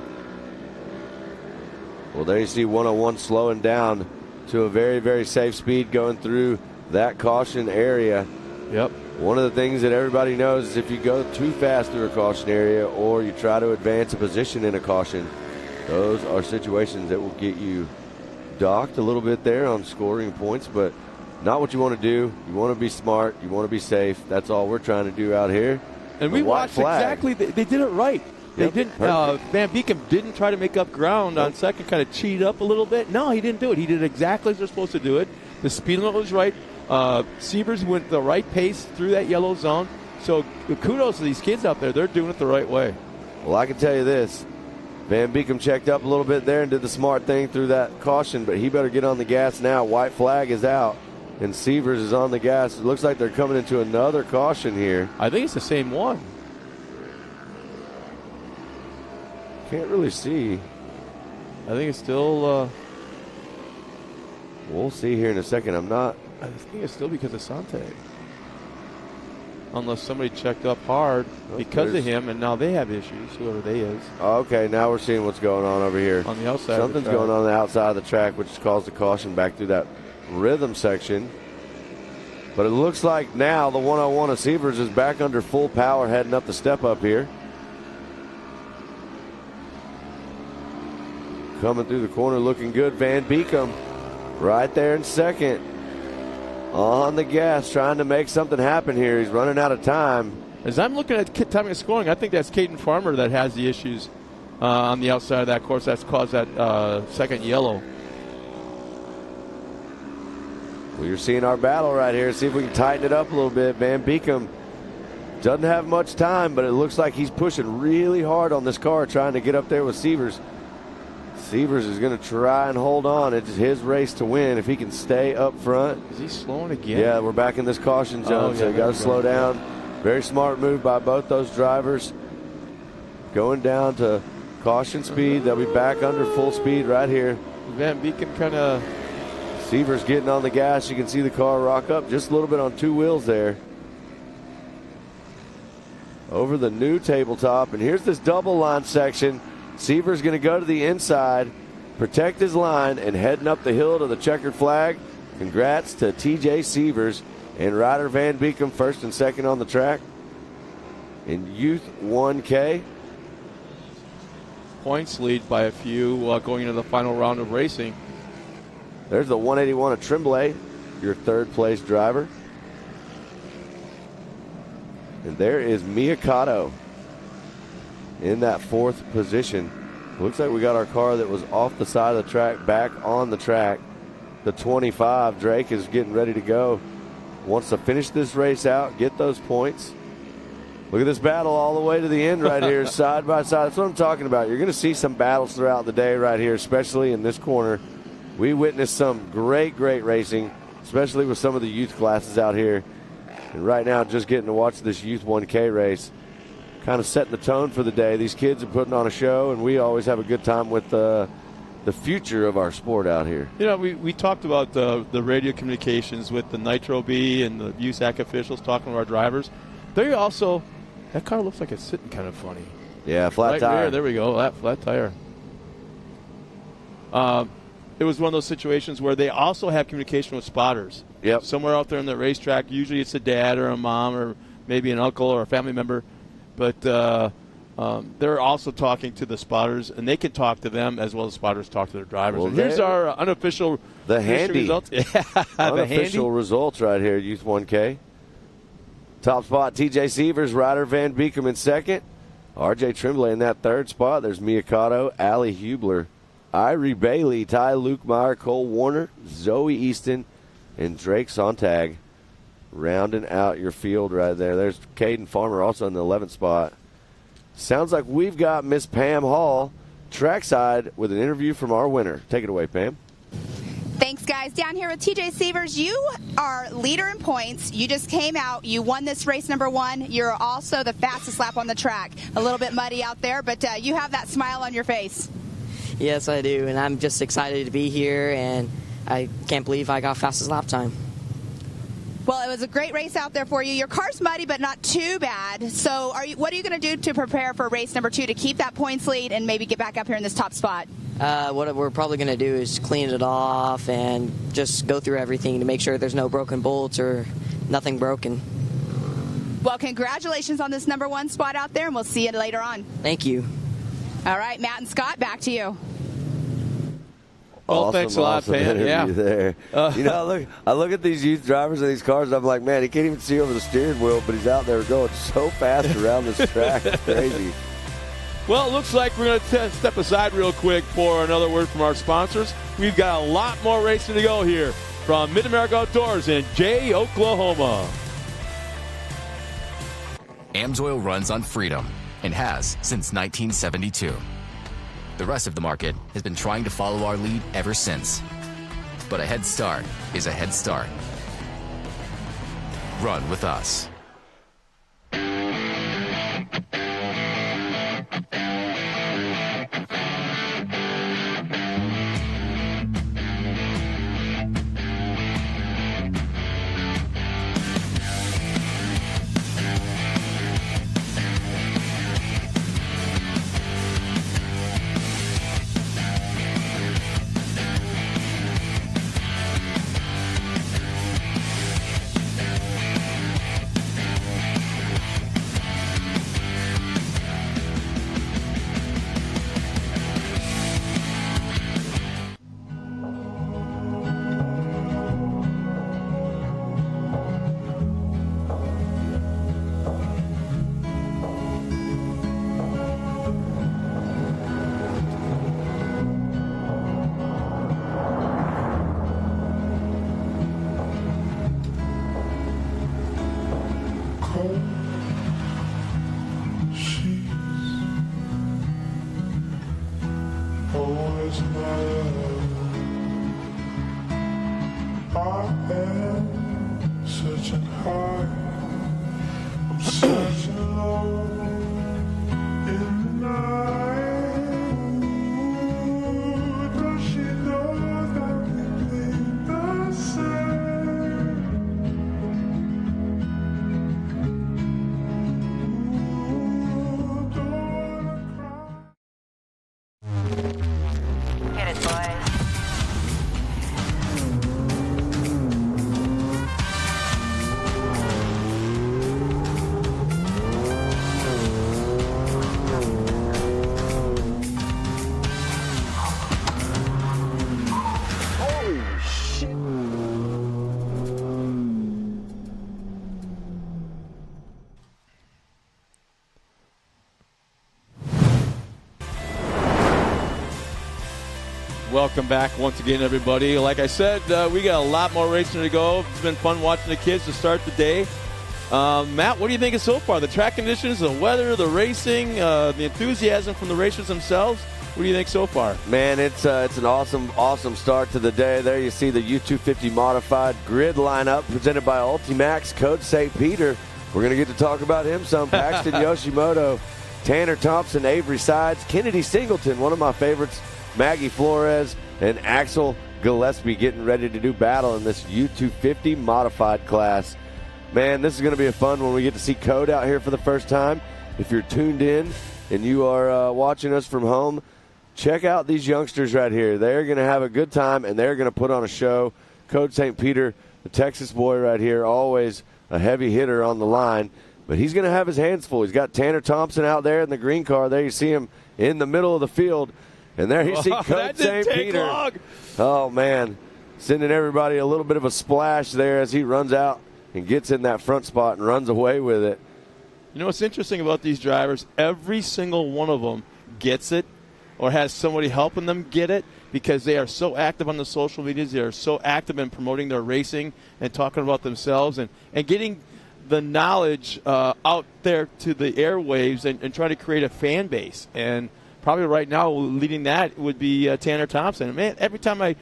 Well, there you see 101 slowing down to a very, very safe speed going through that caution area. Yep. One of the things that everybody knows is if you go too fast through a caution area or you try to advance a position in a caution, those are situations that will get you docked a little bit there on scoring points, but not what you want to do. You want to be smart. You want to be safe. That's all we're trying to do out here. And we watched exactly. They did it right. They didn't. Van Beekem didn't try to make up ground on second, kind of cheat up a little bit. No, he didn't do it. He did exactly as they're supposed to do it. The speed limit was right. Sievers went the right pace through that yellow zone. So kudos to these kids out there. They're doing it the right way. Well, I can tell you this. Van Beekem checked up a little bit there and did the smart thing through that caution, but he better get on the gas now. White flag is out, and Sievers is on the gas. It looks like they're coming into another caution here. I think it's the same one. Can't really see. I think it's still... We'll see here in a second. I think it's still because of Sante. Unless somebody checked up hard because of him, and now they have issues, whoever they is. Okay, now we're seeing what's going on over here. On the outside Something's going on the outside of the track, which caused the caution back through that rhythm section. But it looks like now the 101 of Sievers is back under full power heading up the step up here. coming through the corner looking good. Van Beekum right there in second. On the gas, trying to make something happen here. He's running out of time. As I'm looking at timing of scoring, I think that's Caden Farmer that has the issues on the outside of that course. That's caused that second yellow. Well, you're seeing our battle right here. See if we can tighten it up a little bit. Van Beekum doesn't have much time, but it looks like he's pushing really hard on this car, trying to get up there with Sievers. Sievers is going to try and hold on. It's his race to win if he can stay up front. Is he slowing again? Yeah, we're back in this caution zone, so you got to slow down. Very smart move by both those drivers. Going down to caution speed. They'll be back under full speed right here. Van Beekum kind of... Sievers getting on the gas. You can see the car rock up just a little bit on two wheels there. Over the new tabletop. And here's this double line section. Sievers going to go to the inside, protect his line, and heading up the hill to the checkered flag. Congrats to TJ Sievers and Ryder Van Beekum, first and second on the track in Youth 1K. Points lead by a few going into the final round of racing. There's the 181 of Tremblay, your third place driver. And there is Miyakato in that fourth position. Looks like we got our car that was off the side of the track back on the track. The 25, Drake, is getting ready to go. Wants to finish this race out, get those points. Look at this battle all the way to the end right here, side by side. That's what I'm talking about. You're going to see some battles throughout the day right here, especially in this corner. We witnessed some great racing, especially with some of the youth classes out here. And right now, just getting to watch this Youth 1K race, kind of setting the tone for the day. These kids are putting on a show, and we always have a good time with the future of our sport out here. You know, we talked about the radio communications with the Nitro B and the USAC officials talking to our drivers. They also, that car looks like it's sitting kind of funny. Yeah, flat tire. There we go, that flat tire. It was one of those situations where they also have communication with spotters. Yep. Somewhere out there in the racetrack, usually it's a dad or a mom or maybe an uncle or a family member. But they're also talking to the spotters, and they can talk to them as well as spotters talk to their drivers. Well, here's our unofficial results. Unofficial results right here, Youth 1K. Top spot, TJ Sievers, Ryder Van Beekum in second. RJ Tremblay in that third spot. There's Miyakato, Allie Hubler, Irie Bailey, Ty Lukemeyer, Cole Warner, Zoe Easton, and Drake Sontag rounding out your field right there. There's Caden Farmer also in the 11th spot. Sounds like we've got Miss Pam Hall trackside with an interview from our winner. Take it away, Pam. Thanks, guys. Down here with TJ Sievers, you are leader in points. You just came out. You won this race number one. You're also the fastest lap on the track. A little bit muddy out there, but you have that smile on your face. Yes, I do, and I'm just excited to be here, and I can't believe I got fastest lap time. Well, it was a great race out there for you. Your car's muddy, but not too bad. So what are you going to do to prepare for race number 2 to keep that points lead and maybe get back up here in this top spot? What we're probably going to do is clean it off and just go through everything to make sure there's no broken bolts or nothing broken. Well, congratulations on this number 1 spot out there, and we'll see you later on. Thank you. All right, Matt and Scott, back to you. Well, thanks a lot, Pam. Yeah. There. I look at these youth drivers and these cars, and I'm like, man, he can't even see over the steering wheel, but he's out there going so fast around this track. It's crazy. Well, it looks like we're going to step aside real quick for another word from our sponsors. We've got a lot more racing to go here from Mid-America Outdoors in Jay, Oklahoma. AMSOIL runs on freedom and has since 1972. The rest of the market has been trying to follow our lead ever since. But a head start is a head start. Run with us. Always my love. I am searching high, I'm searching low in the night. Ooh, does she know that we bleed the same? Ooh, don't wanna cry. Get it, boys. Welcome back once again, everybody. Like I said, we got a lot more racing to go. It's been fun watching the kids to start the day. Matt, what do you think of so far? The track conditions, the weather, the racing, the enthusiasm from the racers themselves. What do you think so far? Man, it's an awesome start to the day. There you see the U250 modified grid lineup presented by Ultimax, Code St. Peter. We're going to get to talk about him some. Paxton Yoshimoto, Tanner Thompson, Avery Sides, Kennedy Singleton, one of my favorites, Maggie Flores, and Axel Gillespie getting ready to do battle in this U250 modified class. Man, this is going to be a fun when we get to see Code out here for the first time. If you're tuned in and you are watching us from home, check out these youngsters right here. They're going to have a good time, and they're going to put on a show. Code St. Peter, the Texas boy right here, always a heavy hitter on the line, but he's going to have his hands full. He's got Tanner Thompson out there in the green car. There you see him in the middle of the field. And there you see Code St. Peter. Long. Oh, man. Sending everybody a little bit of a splash there as he runs out and gets in that front spot and runs away with it. You know what's interesting about these drivers? Every single one of them gets it or has somebody helping them get it because they are so active on the social medias. They are so active in promoting their racing and talking about themselves and getting the knowledge out there to the airwaves and trying to create a fan base. And probably right now leading that would be Tanner Thompson. Man, every time I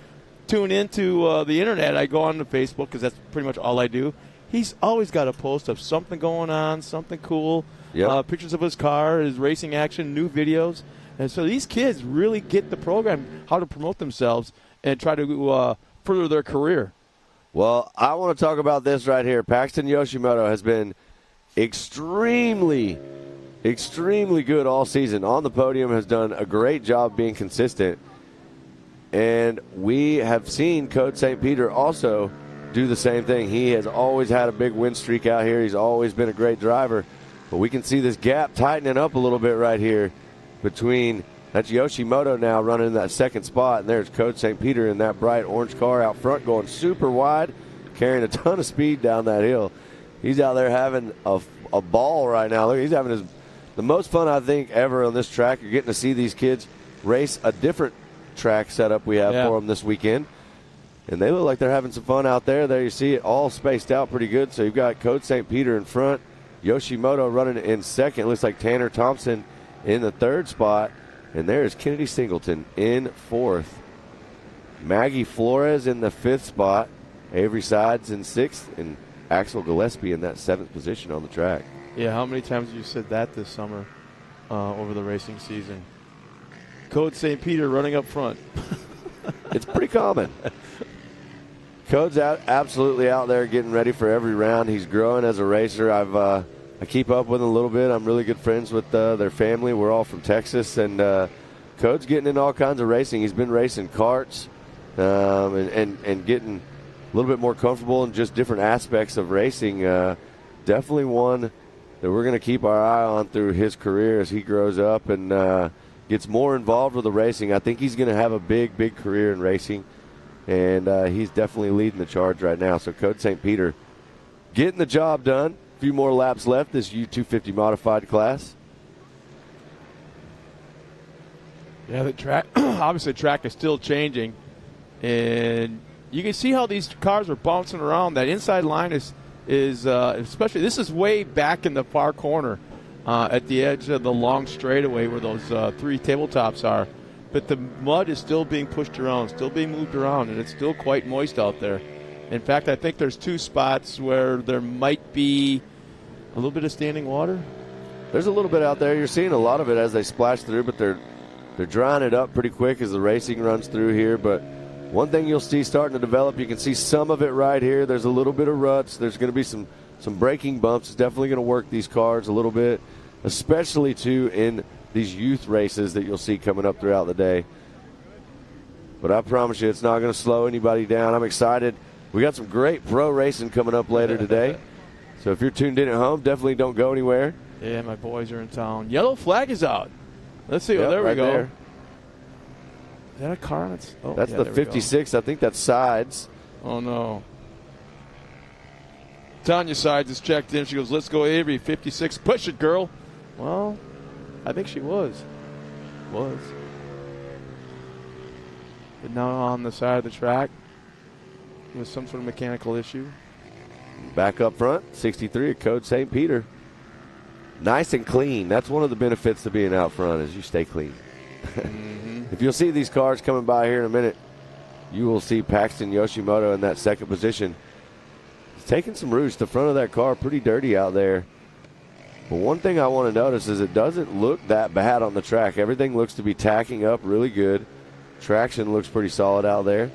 tune into the internet, I go on to Facebook because that's pretty much all I do. He's always got a post of something going on, something cool, pictures of his car, his racing action, new videos. And so these kids really get the program, how to promote themselves and try to further their career. Well, I want to talk about this right here. Paxton Yoshimoto has been extremely good all season. On the podium, has done a great job being consistent. And we have seen Code St. Peter also do the same thing. He has always had a big win streak out here. He's always been a great driver. But we can see this gap tightening up a little bit right here between, that's Yoshimoto now running in that second spot, and there's Code St. Peter in that bright orange car out front going super wide, carrying a ton of speed down that hill. He's out there having a ball right now. Look, he's having the most fun, I think, ever on this track. You're getting to see these kids race a different track setup we have for them this weekend. And they look like they're having some fun out there. There you see it all spaced out pretty good. So you've got Code St. Peter in front, Yoshimoto running in second. Looks like Tanner Thompson in the third spot. And there's Kennedy Singleton in fourth. Maggie Flores in the fifth spot. Avery Sides in sixth. And Axel Gillespie in that seventh position on the track. Yeah, how many times have you said that this summer over the racing season? Code St. Peter running up front. It's pretty common. Code's absolutely out there getting ready for every round. He's growing as a racer. I keep up with him a little bit. I'm really good friends with their family. We're all from Texas, and Code's getting in all kinds of racing. He's been racing karts and getting a little bit more comfortable in just different aspects of racing. Definitely one that we're going to keep our eye on through his career as he grows up and gets more involved with the racing. I think he's going to have a big career in racing, and he's definitely leading the charge right now. So Code St. Peter getting the job done. A few more laps left, this U250 modified class. Yeah, the track, obviously the track is still changing, and you can see how these cars are bouncing around. That inside line is is, especially this is way back in the far corner at the edge of the long straightaway where those 3 tabletops are. But the mud is still being pushed around, still being moved around, and it's still quite moist out there. In fact, I think there's 2 spots where there might be a little bit of standing water. There's a little bit out there. You're seeing a lot of it as they splash through, but they're drying it up pretty quick as the racing runs through here. But one thing you'll see starting to develop, you can see some of it right here. There's a little bit of ruts. There's going to be some braking bumps. It's definitely going to work these cars a little bit, especially, too, in these youth races that you'll see coming up throughout the day. But I promise you, it's not going to slow anybody down. I'm excited. We got some great pro racing coming up later today. So if you're tuned in at home, definitely don't go anywhere. Yeah, my boys are in town. Yellow flag is out. Let's see. Yep, there right we go. There. Is that a car? That's the 56. I think that's Sides. Oh, no. Tanya Sides is checked in. She goes, let's go, Avery. 56. Push it, girl. Well, I think she was. But now on the side of the track with some sort of mechanical issue. Back up front, 63 at Code St. Peter. Nice and clean. That's one of the benefits to being out front is you stay clean. Mm-hmm. If you'll see these cars coming by here in a minute, you will see Paxton Yoshimoto in that second position. He's taking some roots. The front of that car pretty dirty out there. But one thing I want to notice is it doesn't look that bad on the track. Everything looks to be tacking up really good. Traction looks pretty solid out there.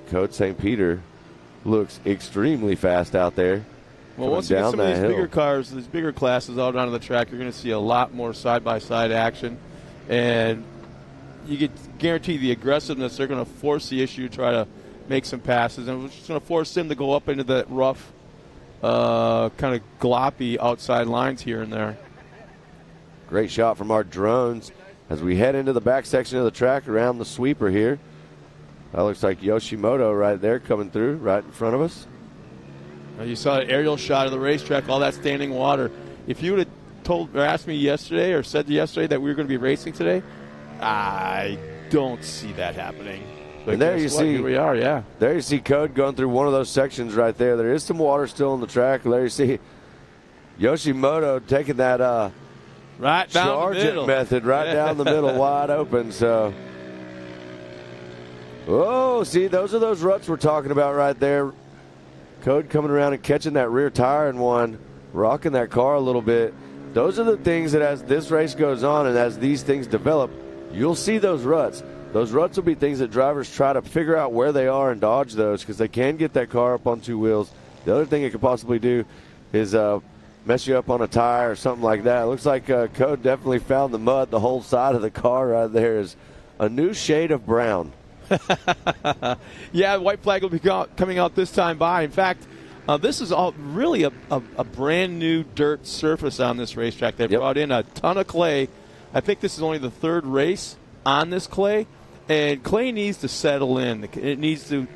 Code St. Peter looks extremely fast out there. Well, once you get some of these bigger cars, these bigger classes out onto the track, you're going to see a lot more side-by-side action. And you get guarantee the aggressiveness. They're going to force the issue to try to make some passes. And it's going to force them to go up into that rough, kind of gloppy outside lines here and there. Great shot from our drones as we head into the back section of the track around the sweeper here. That looks like Yoshimoto right there coming through right in front of us. You saw an aerial shot of the racetrack, all that standing water. If you would have told or asked me yesterday or said yesterday that we were going to be racing today, I don't see that happening. But and there you see, here we are, yeah. There you see Code going through one of those sections right there. There is some water still on the track. There you see Yoshimoto taking that right down the middle method right down the middle, wide open. So, oh, see, those are those ruts we're talking about right there. Code coming around and catching that rear tire in one, rocking that car a little bit. Those are the things that as this race goes on and as these things develop, you'll see those ruts. Those ruts will be things that drivers try to figure out where they are and dodge those because they can get that car up on 2 wheels. The other thing it could possibly do is mess you up on a tire or something like that. It looks like Code definitely found the mud. The whole side of the car right there is a new shade of brown. Yeah, white flag will be coming out this time by. In fact, this is all really a brand new dirt surface on this racetrack. They brought in a ton of clay. I think this is only the 3rd race on this clay, and clay needs to settle in. It needs to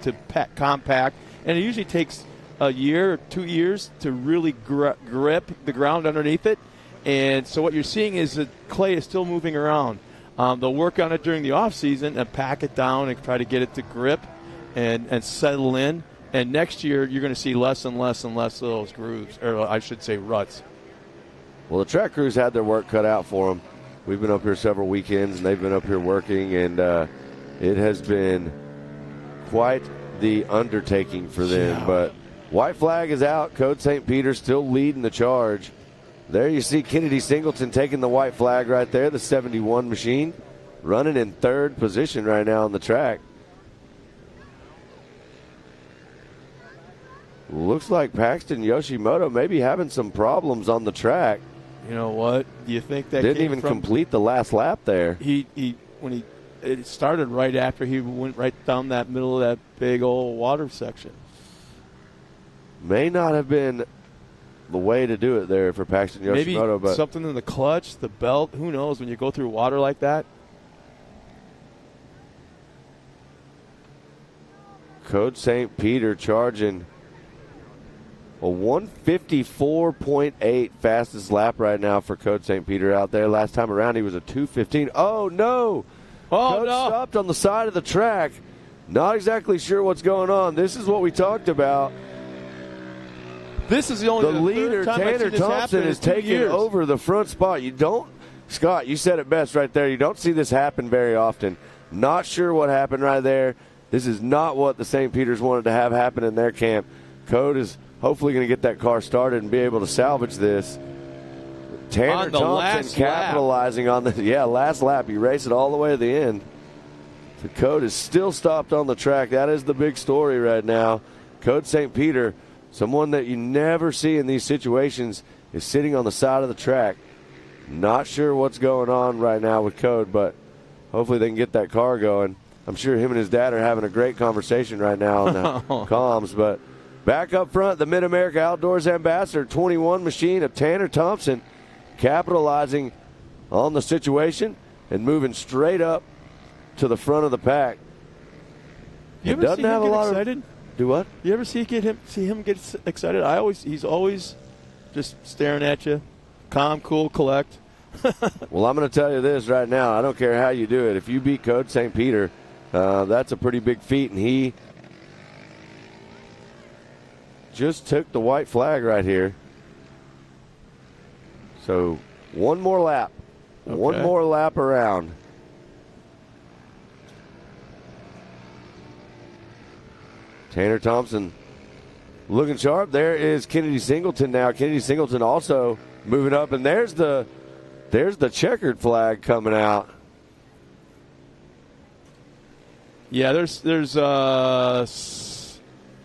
compact, and it usually takes a year or 2 years to really grip the ground underneath it. And so what you're seeing is that clay is still moving around. They'll work on it during the off season and pack it down and try to get it to grip and settle in. And next year, you're going to see less and less and less of those grooves, or I should say ruts. Well, the track crews had their work cut out for them. We've been up here several weekends, and they've been up here working, and it has been quite the undertaking for them. Yeah. But white flag is out. Code St. Peter still leading the charge. There you see Kennedy Singleton taking the white flag right there, the 71 machine, running in 3rd position right now on the track. Looks like Paxton Yoshimoto may be having some problems on the track. You know what? Do you think that didn't even complete the last lap there? It started right after he went right down that middle of that big old water section. May not have been the way to do it there for Paxton Yoshimoto. Maybe but something in the clutch, the belt, who knows when you go through water like that. Code St. Peter charging a 154.8 fastest lap right now for Code St. Peter out there. Last time around he was a 2:15. Oh, no. Oh, Code no. stopped on the side of the track. Not exactly sure what's going on. This is what we talked about. This is the only The leader, Tanner Thompson, is taking over the front spot. You don't, Scott, you said it best right there. You don't see this happen very often. Not sure what happened right there. This is not what the St. Peter's wanted to have happen in their camp. Code is hopefully going to get that car started and be able to salvage this. Tanner Thompson capitalizing on the last lap. He raced it all the way to the end. The Code is still stopped on the track. That is the big story right now. Code St. Peter, someone that you never see in these situations, is sitting on the side of the track. Not sure what's going on right now with Code, but hopefully they can get that car going. I'm sure him and his dad are having a great conversation right now on the comms. But back up front, the Mid-America Outdoors Ambassador 21 machine of Tanner Thompson, capitalizing on the situation and moving straight up to the front of the pack. You ever see him get excited? Do what? You ever see him get excited? He's always just staring at you, calm, cool, collect. Well, I'm going to tell you this right now. I don't care how you do it. If you beat Code St. Peter, that's a pretty big feat, and he just took the white flag right here. So one more lap. Okay. One more lap around. Tanner Thompson looking sharp. There is Kennedy Singleton now. Kennedy Singleton also moving up, and there's the checkered flag coming out. Yeah, there's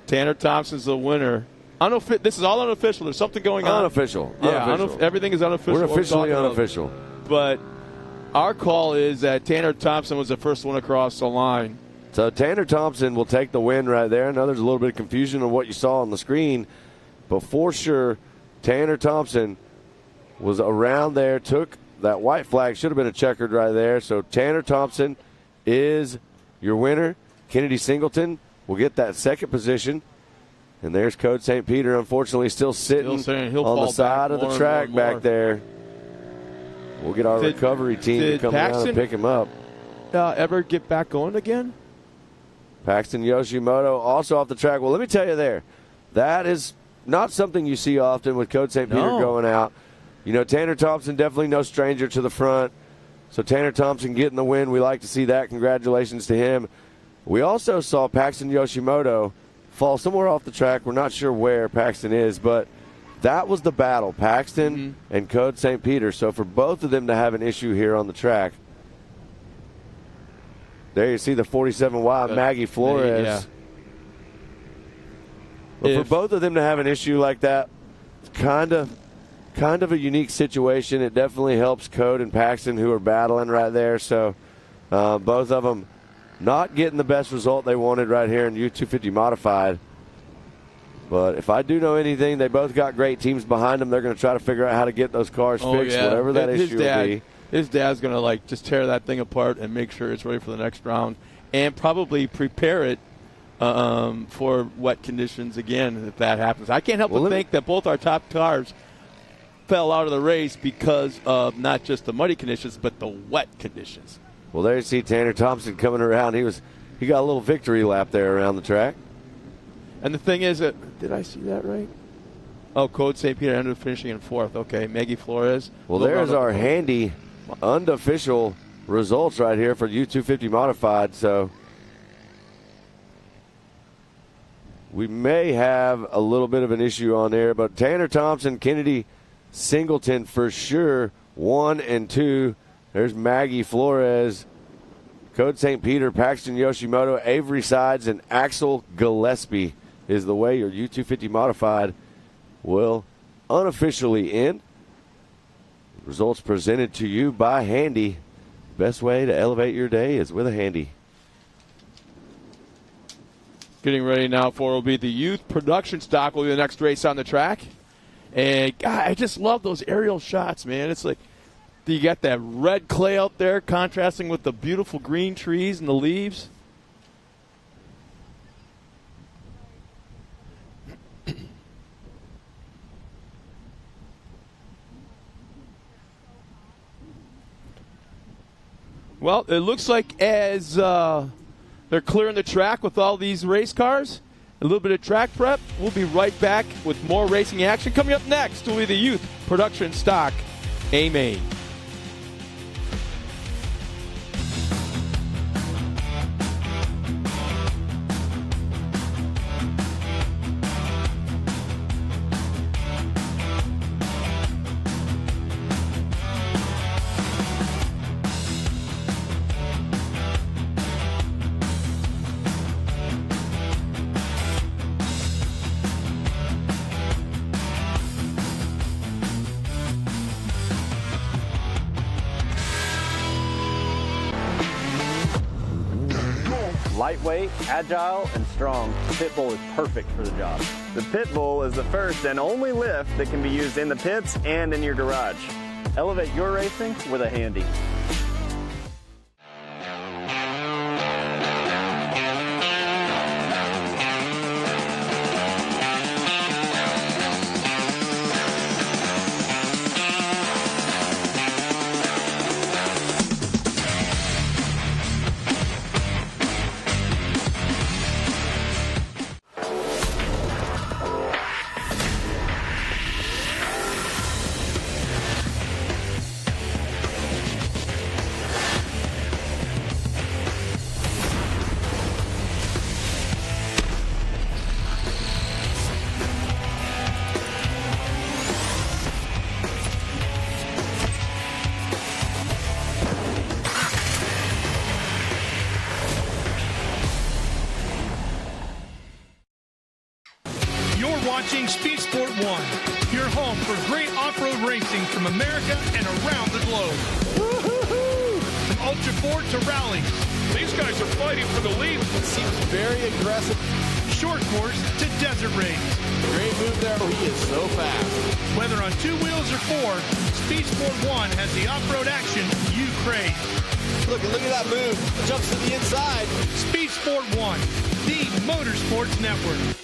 Tanner Thompson's the winner. This is all unofficial. There's something going on. Unofficial. Yeah, everything is unofficial. We're officially unofficial. But our call is that Tanner Thompson was the first one across the line. So Tanner Thompson will take the win right there. I know there's a little bit of confusion on what you saw on the screen, but for sure, Tanner Thompson was around there, took that white flag. Should have been a checkered right there. So Tanner Thompson is your winner. Kennedy Singleton will get that second position. And there's Code St. Peter, unfortunately, still sitting on the side of the track back there. We'll get our recovery team to come around and pick him up. Ever get back going again? Paxton Yoshimoto also off the track. Well, let me tell you that is not something you see often with Code St. Peter going out. You know, Tanner Thompson definitely no stranger to the front. So Tanner Thompson getting the win. We like to see that. Congratulations to him. We also saw Paxton Yoshimoto fall somewhere off the track. We're not sure where Paxton is, but that was the battle, Paxton and Code St. Peter. So for both of them to have an issue here on the track, there you see the 47Y Maggie Flores. Yeah. But for both of them to have an issue like that, it's kind of a unique situation. It definitely helps Code and Paxton, who are battling right there. So both of them not getting the best result they wanted right here in U250 Modified. But if I do know anything, they both got great teams behind them. They're going to try to figure out how to get those cars fixed, whatever that issue will be. His dad's going to just tear that thing apart and make sure it's ready for the next round and probably prepare it for wet conditions again if that happens. I can't help but think that both our top cars fell out of the race because of not just the muddy conditions but the wet conditions. Well, there you see Tanner Thompson coming around. He got a little victory lap there around the track. And the thing is, did I see that right? Oh, Code St. Peter ended up finishing in fourth. Okay, Maggie Flores. Well, there's our handy unofficial results right here for U250 Modified. So we may have a little bit of an issue on there, but Tanner Thompson, Kennedy Singleton for sure, 1 and 2. There's Maggie Flores, Code St. Peter, Paxton Yoshimoto, Avery Sides, and Axel Gillespie is the way your U250 Modified will unofficially end. Results presented to you by Handy. Best way to elevate your day is with a Handy. Getting ready now for will be the youth production stock will be the next race on the track. And God, I just love those aerial shots, man. It's like you got that red clay out there contrasting with the beautiful green trees and the leaves. Well, it looks like as They're clearing the track with all these race cars. A little bit of track prep. We'll be right back with more racing action. Coming up next will be the Youth Production Stock A-Main. Lightweight, agile, and strong, the Pit Bull is perfect for the job. The Pit Bull is the first and only lift that can be used in the pits and in your garage. Elevate your racing with a Handy. Watching Speed Sport 1, your home for great off-road racing from America and around the globe. Woo-hoo-hoo! From Ultra 4 to rallies. These guys are fighting for the lead. It seems very aggressive. Short course to desert race. Great move there. He is so fast. Whether on two wheels or four, Speed Sport 1 has the off-road action you crave. Look at that move. Jumps to the inside. Speed Sport 1, the Motorsports Network.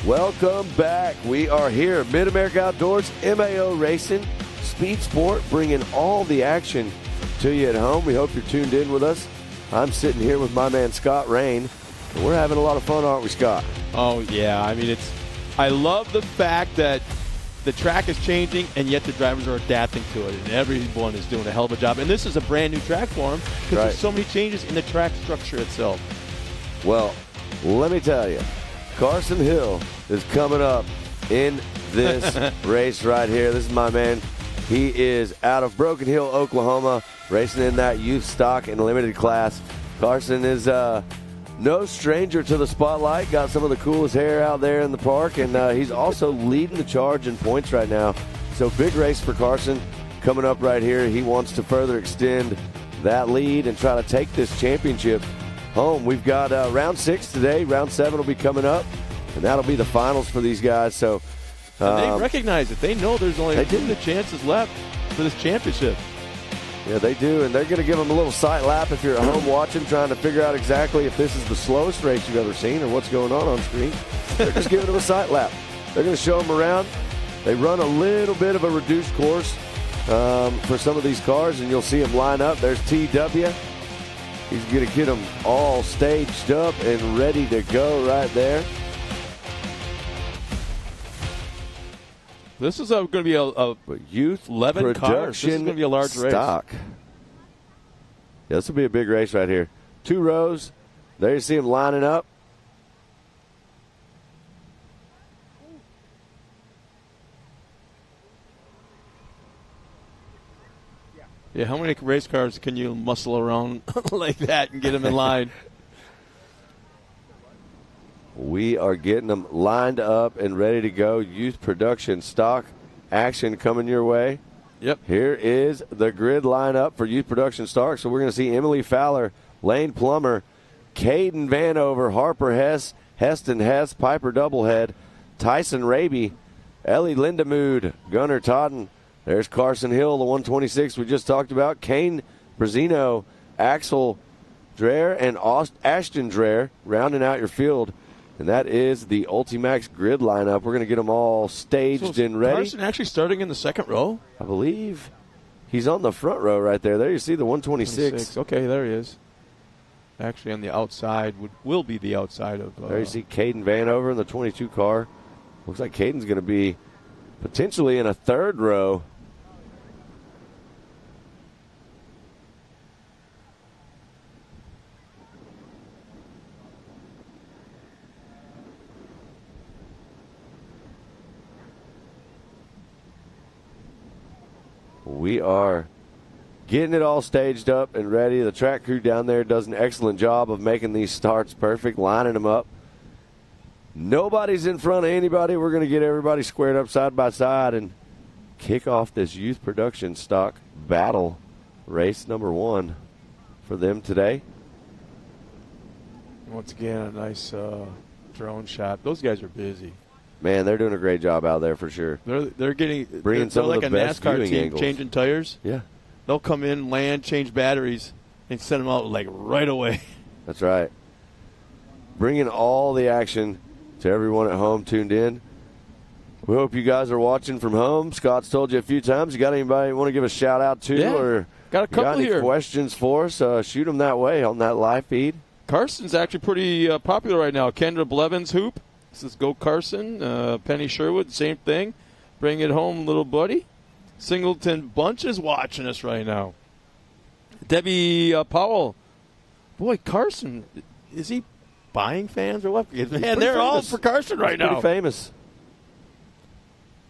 Welcome back. We are here at Mid-America Outdoors, MAO Racing, Speed Sport, bringing all the action to you at home. We hope you're tuned in with us. I'm sitting here with my man Scott Rain, and we're having a lot of fun, aren't we, Scott? Oh, yeah. I mean, I love the fact that the track is changing, and yet the drivers are adapting to it, and everyone is doing a hell of a job. And this is a brand new track for them because there's so many changes in the track structure itself. Well, let me tell you, Carson Hill is coming up in this race right here. This is my man. He is out of Broken Hill, Oklahoma, racing in that youth stock and limited class. Carson is no stranger to the spotlight. Got some of the coolest hair out there in the park, and he's also leading the charge in points right now. So big race for Carson coming up right here. He wants to further extend that lead and try to take this championship home. We've got round 6 today. Round 7 will be coming up, and that'll be the finals for these guys. So and they recognize it. They know there's only limited chances left for this championship. Yeah, they do, and they're going to give them a little sight lap if you're at home watching, trying to figure out exactly if this is the slowest race you've ever seen or what's going on screen. They're just giving them a sight lap. They're going to show them around. They run a little bit of a reduced course for some of these cars, and you'll see them line up. There's TW. He's going to get them all staged up and ready to go right there. This is going to be a youth 11 cars. This is going to be a large stock race. Yeah, this will be a big race right here. 2 rows. There you see them lining up. Yeah, how many race cars can you muscle around like that and get them in line? We are getting them lined up and ready to go. Youth production stock action coming your way. Yep. Here is the grid lineup for youth production stock. So we're going to see Emily Fowler, Lane Plummer, Caden Vanover, Harper Hess, Heston Hess, Piper Doublehead, Tyson Raby, Ellie Lindemood, Gunnar Totten. There's Carson Hill, the 126 we just talked about. Kane Brazino, Axel Dreher, and Ashton Dreher rounding out your field. And that is the Ultimax grid lineup. We're going to get them all staged and ready. Carson actually starting in the second row? I believe He's on the front row right there. There you see the 126. Okay, there he is. Actually on the outside, will be the outside of. There you see Caden Vanover in the 22 car. Looks like Caden's going to be potentially in a third row. We are getting it all staged up and ready. The track crew down there does an excellent job of making these starts perfect, lining them up. Nobody's in front of anybody. We're going to get everybody squared up side by side and kick off this youth production stock battle, race number 1 for them today. Once again, a nice drone shot. Those guys are busy. Man, they're doing a great job out there for sure. They're getting bringing some like of the a best NASCAR viewing team angles. changing tires. Yeah, they'll come in, land, change batteries, and send them out like right away. That's right. Bringing all the action to everyone at home tuned in. We hope you guys are watching from home. Scott's told you a few times. You got anybody you want to give a shout out to, Yeah, or got a couple any here. questions for us? Shoot them that way on that live feed. Carson's actually pretty popular right now. Kendra Blevins hoop. This is Go Carson. Penny Sherwood, same thing. Bring it home, little buddy. Singleton Bunch is watching us right now. Debbie Powell. Boy, Carson, is he buying fans or what? Because, man, they're all for Carson right now. Pretty famous.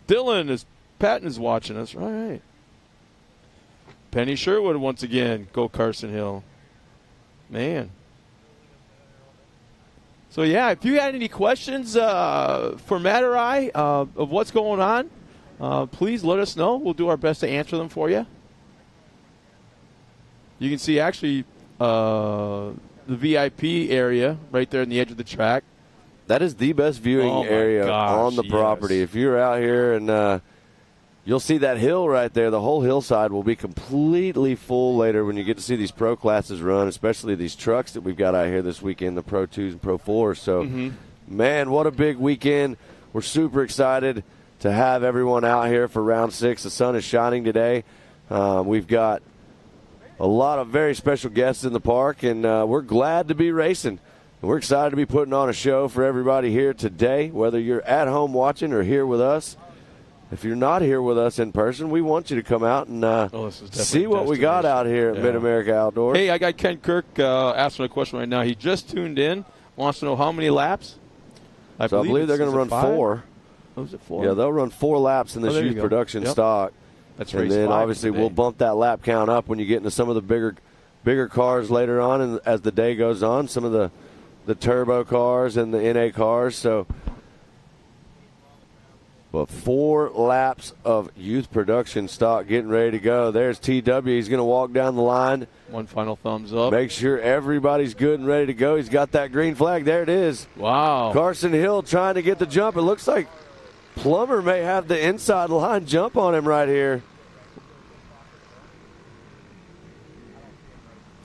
Patton is watching us. All right. Penny Sherwood once again. Go Carson Hill. Man. So, yeah, if you had any questions for Matt or I of what's going on, please let us know. We'll do our best to answer them for you. You can see actually the VIP area right there in the edge of the track. That is the best viewing area on the property. Yes. If you're out here and you'll see that hill right there, the whole hillside will be completely full later when you get to see these pro classes run, especially these trucks that we've got out here this weekend, the Pro 2s and Pro 4s. So, man, what a big weekend. We're super excited to have everyone out here for round 6. The sun is shining today. We've got a lot of very special guests in the park, and we're glad to be racing. We're excited to be putting on a show for everybody here today, whether you're at home watching or here with us. If you're not here with us in person, we want you to come out and see what we got out here at Mid-America Outdoors. Hey, I got Ken Kirk asking a question right now. He just tuned in, wants to know how many laps. I believe they're going to run 4. Oh, is it 4? Yeah, they'll run 4 laps in this youth production stock. That's and then obviously we'll bump that lap count up when you get into some of the bigger cars later on, and as the day goes on, some of the turbo cars and the NA cars. So, but 4 laps of youth production stock getting ready to go. There's TW. He's going to walk down the line. One final thumbs up. Make sure everybody's good and ready to go. He's got that green flag. There it is. Wow. Carson Hill trying to get the jump. It looks like Plummer may have the inside line jump on him right here.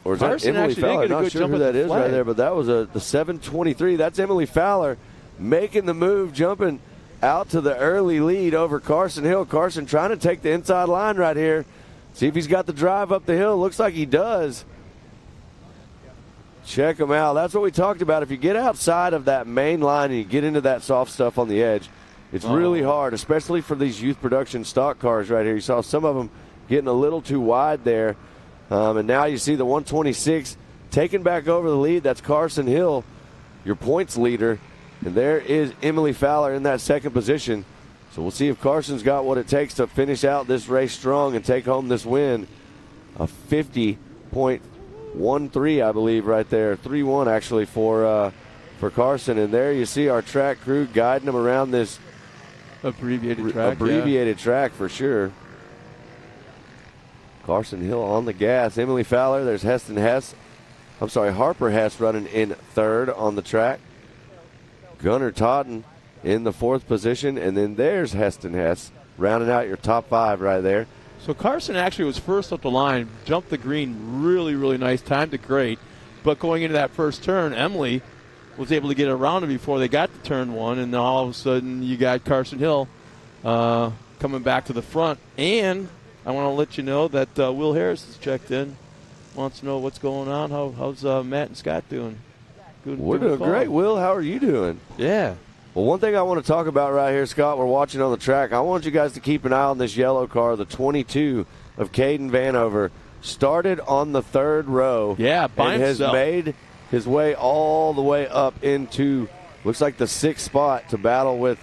Or is Carson that Emily Fowler? I'm not sure who that is right there, but that was the 7:23. That's Emily Fowler making the move, jumping out to the early lead over Carson Hill. Carson trying to take the inside line right here. See if he's got the drive up the hill. Looks like he does. Check him out. That's what we talked about. If you get outside of that main line and you get into that soft stuff on the edge, it's really hard, especially for these youth production stock cars right here. You saw some of them getting a little too wide there. And now you see the 126 taking back over the lead. That's Carson Hill, your points leader. And there is Emily Fowler in that second position. So we'll see if Carson's got what it takes to finish out this race strong and take home this win. A 50.13, I believe, right there. 3-1, actually, for Carson. And there you see our track crew guiding them around this abbreviated track for sure. Carson Hill on the gas. Emily Fowler, there's Harper Hess running in third on the track. Gunnar Totten in the 4th position. And then there's Heston Hess rounding out your top 5 right there. So Carson actually was first up the line, jumped the green really, really nice, timed it great. But going into that first turn, Emily was able to get around him before they got to turn 1. And then all of a sudden you got Carson Hill coming back to the front. And I want to let you know that Will Harris has checked in. Wants to know what's going on. How's Matt and Scott doing? Good, we're doing great. Will, how are you doing? Yeah. Well, one thing I want to talk about right here, Scott, we're watching on the track. I want you guys to keep an eye on this yellow car, the 22 of Caden Vanover. Started on the third row. Yeah, by and himself. has made his way all the way up into, looks like the 6th spot to battle with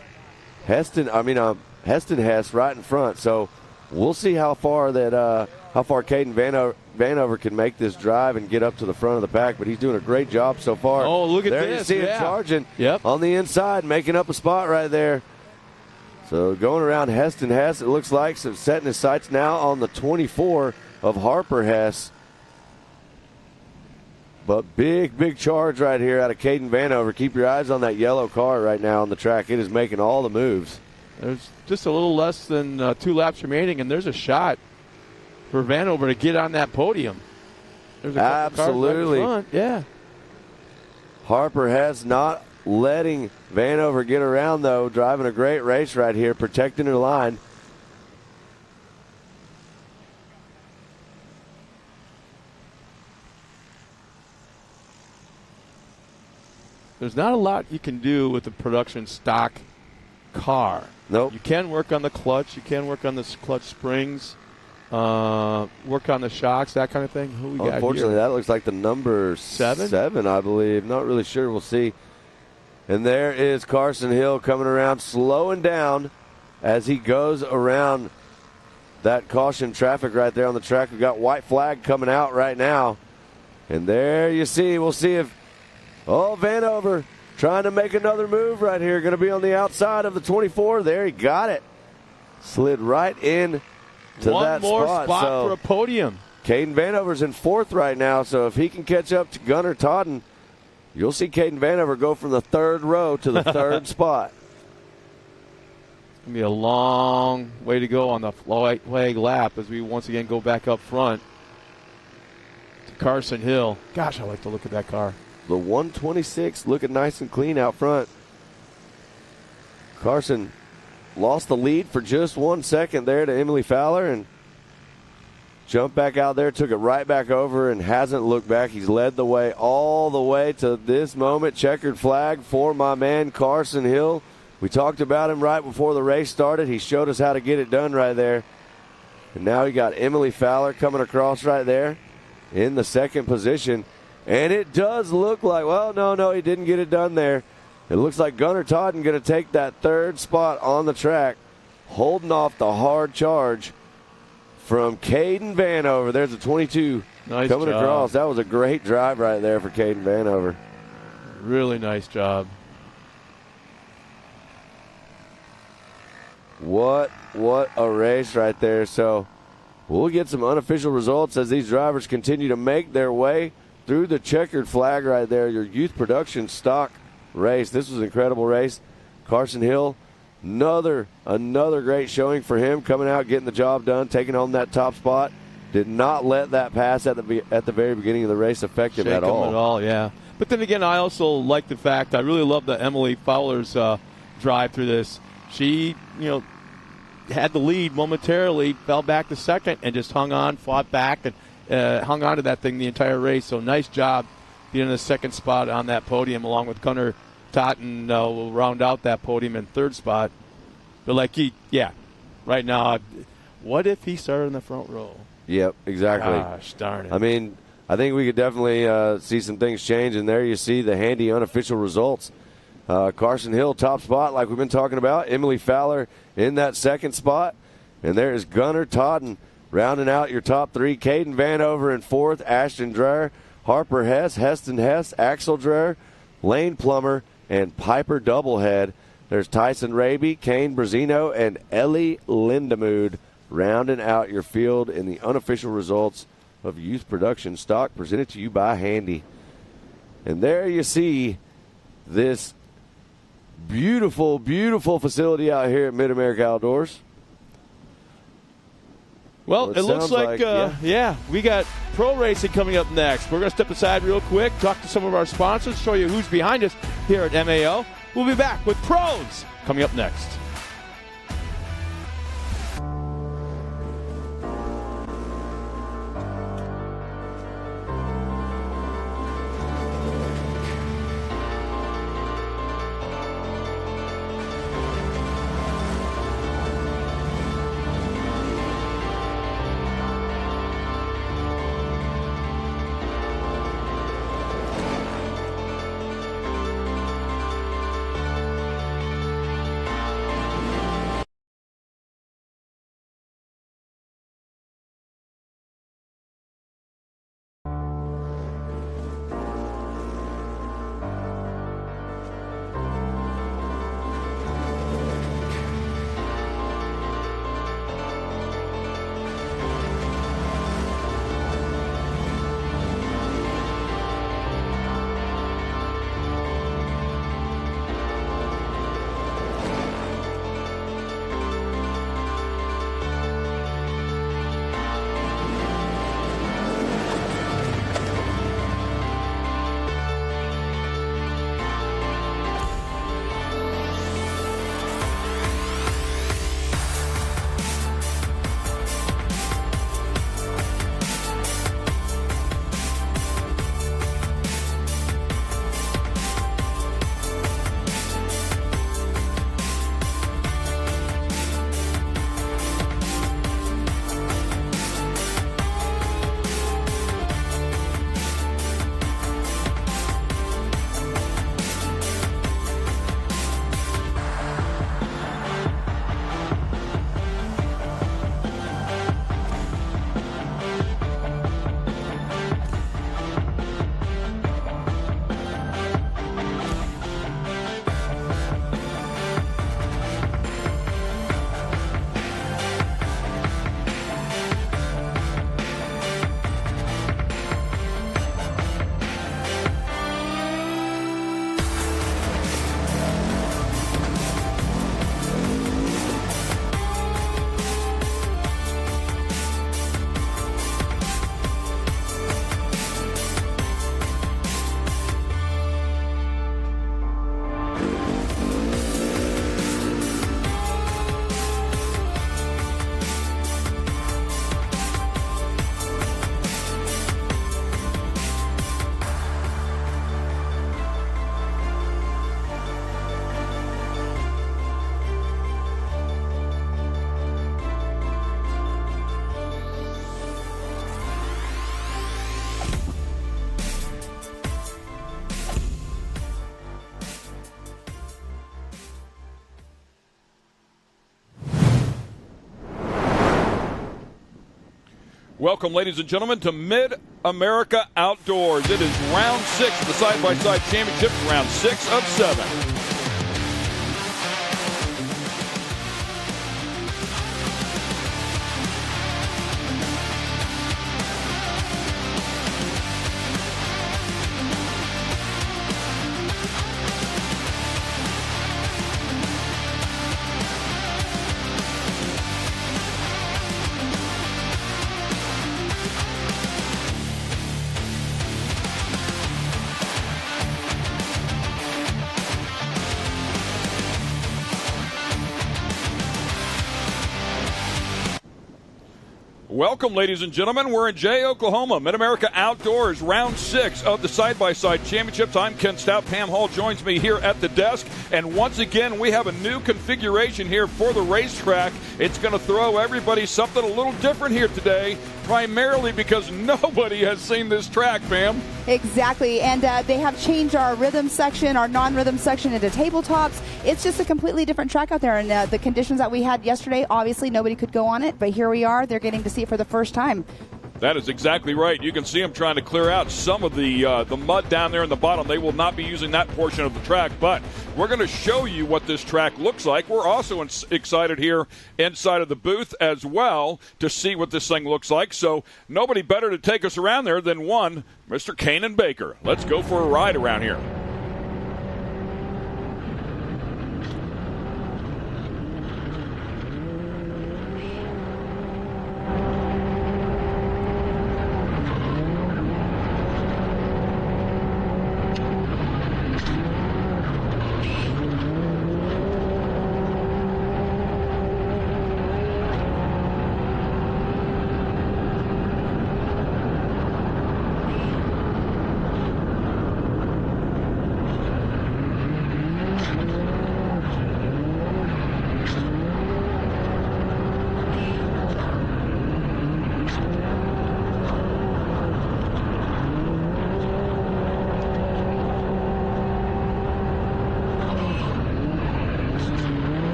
Heston Hess right in front. So we'll see how far Caden Vanover can make this drive and get up to the front of the pack, but he's doing a great job so far. Oh, look at there this. There you see him charging Yep. on the inside, making up a spot right there. So going around Heston Hess, it looks like, so setting his sights now on the 24 of Harper Hess. But big charge right here out of Caden Vanover. Keep your eyes on that yellow car right now on the track. It is making all the moves. There's just a little less than 2 laps remaining, and there's a shot for Vanover to get on that podium. There's a couple Absolutely. cars right in front. Yeah. Harper Hess not letting Vanover get around, though. Driving a great race right here, protecting her line. There's not a lot you can do with a production stock car. Nope. You can work on the clutch. You can work on the clutch springs, work on the shocks, that kind of thing. Who we got Unfortunately, here? that looks like the number 7, I believe. Not really sure. We'll see. And there is Carson Hill coming around, slowing down as he goes around that caution traffic right there on the track. We've got white flag coming out right now. And there you see, we'll see if, Vanover trying to make another move right here. Going to be on the outside of the 24. There, he got it. Slid right in to that One more spot. spot for a podium. Caden Vanover's in 4th right now, so if he can catch up to Gunnar Totten, you'll see Caden Vanover go from the 3rd row to the 3rd spot. It's going to be a long way to go on the white flag lap as we once again go back up front to Carson Hill. Gosh, I like to look at that car. The 126 looking nice and clean out front. Carson lost the lead for just 1 second there to Emily Fowler and jumped back out there, took it right back over and hasn't looked back. He's led the way all the way to this moment. Checkered flag for my man Carson Hill. We talked about him right before the race started. He showed us how to get it done right there. And now we got Emily Fowler coming across right there in the 2nd position. And it does look like, no, he didn't get it done there. It looks like Gunnar Totten going to take that 3rd spot on the track, holding off the hard charge from Caden Vanover. There's a 22 nice coming job. across. That was a great drive right there for Caden Vanover. Really nice job. What a race right there. So we'll get some unofficial results as these drivers continue to make their way through the checkered flag right there, your youth production stock race. This was an incredible race. Carson Hill, another great showing for him, coming out, getting the job done, taking home that top spot. Did not let that pass at the very beginning of the race affect him at all. Yeah. But then again, I also like the fact, I really love the Emily Fowler's drive through this. She, had the lead momentarily, fell back to 2nd, and just hung on, fought back, and hung on to that thing the entire race. So nice job being in the 2nd spot on that podium, along with Gunnar Totten will round out that podium in 3rd spot. But right now, what if he started in the front row? Yep, exactly. Gosh darn it. I mean, I think we could definitely see some things change, and there you see the handy unofficial results. Carson Hill, top spot, like we've been talking about. Emily Fowler in that 2nd spot. And there is Gunnar Totten rounding out your top 3. Caden Vanover in 4th. Ashton Dreher, Harper Hess, Heston Hess, Axel Dreher, Lane Plummer, and Piper Doublehead. There's Tyson Raby, Kane Brazino, and Ellie Lindemood rounding out your field in the unofficial results of youth production stock presented to you by Handy. And there you see this beautiful, beautiful facility out here at Mid-America Outdoors. Well, it looks like, we got pro racing coming up next. We're going to step aside real quick, talk to some of our sponsors, show you who's behind us here at MAO. We'll be back with pros coming up next. Welcome, ladies and gentlemen, to Mid-America Outdoors. It is round 6 of the side-by-side championships, round 6 of 7. Welcome, ladies and gentlemen. We're in Jay, Oklahoma. Mid-America Outdoors, round 6 of the side-by-side championships. I'm Ken Stout. Pam Hall joins me here at the desk. And once again, we have a new configuration here for the racetrack. It's going to throw everybody something a little different here today, primarily because nobody has seen this track, Pam. Exactly, and they have changed our rhythm section, our non-rhythm section into tabletops. It's just a completely different track out there, and the conditions that we had yesterday, obviously nobody could go on it, but here we are. They're getting to see it for the first time. That is exactly right. You can see them trying to clear out some of the mud down there in the bottom. They will not be using that portion of the track, but we're going to show you what this track looks like. We're also excited here inside of the booth as well to see what this thing looks like. So nobody better to take us around there than one, Mr. Kanan Baker. Let's go for a ride around here.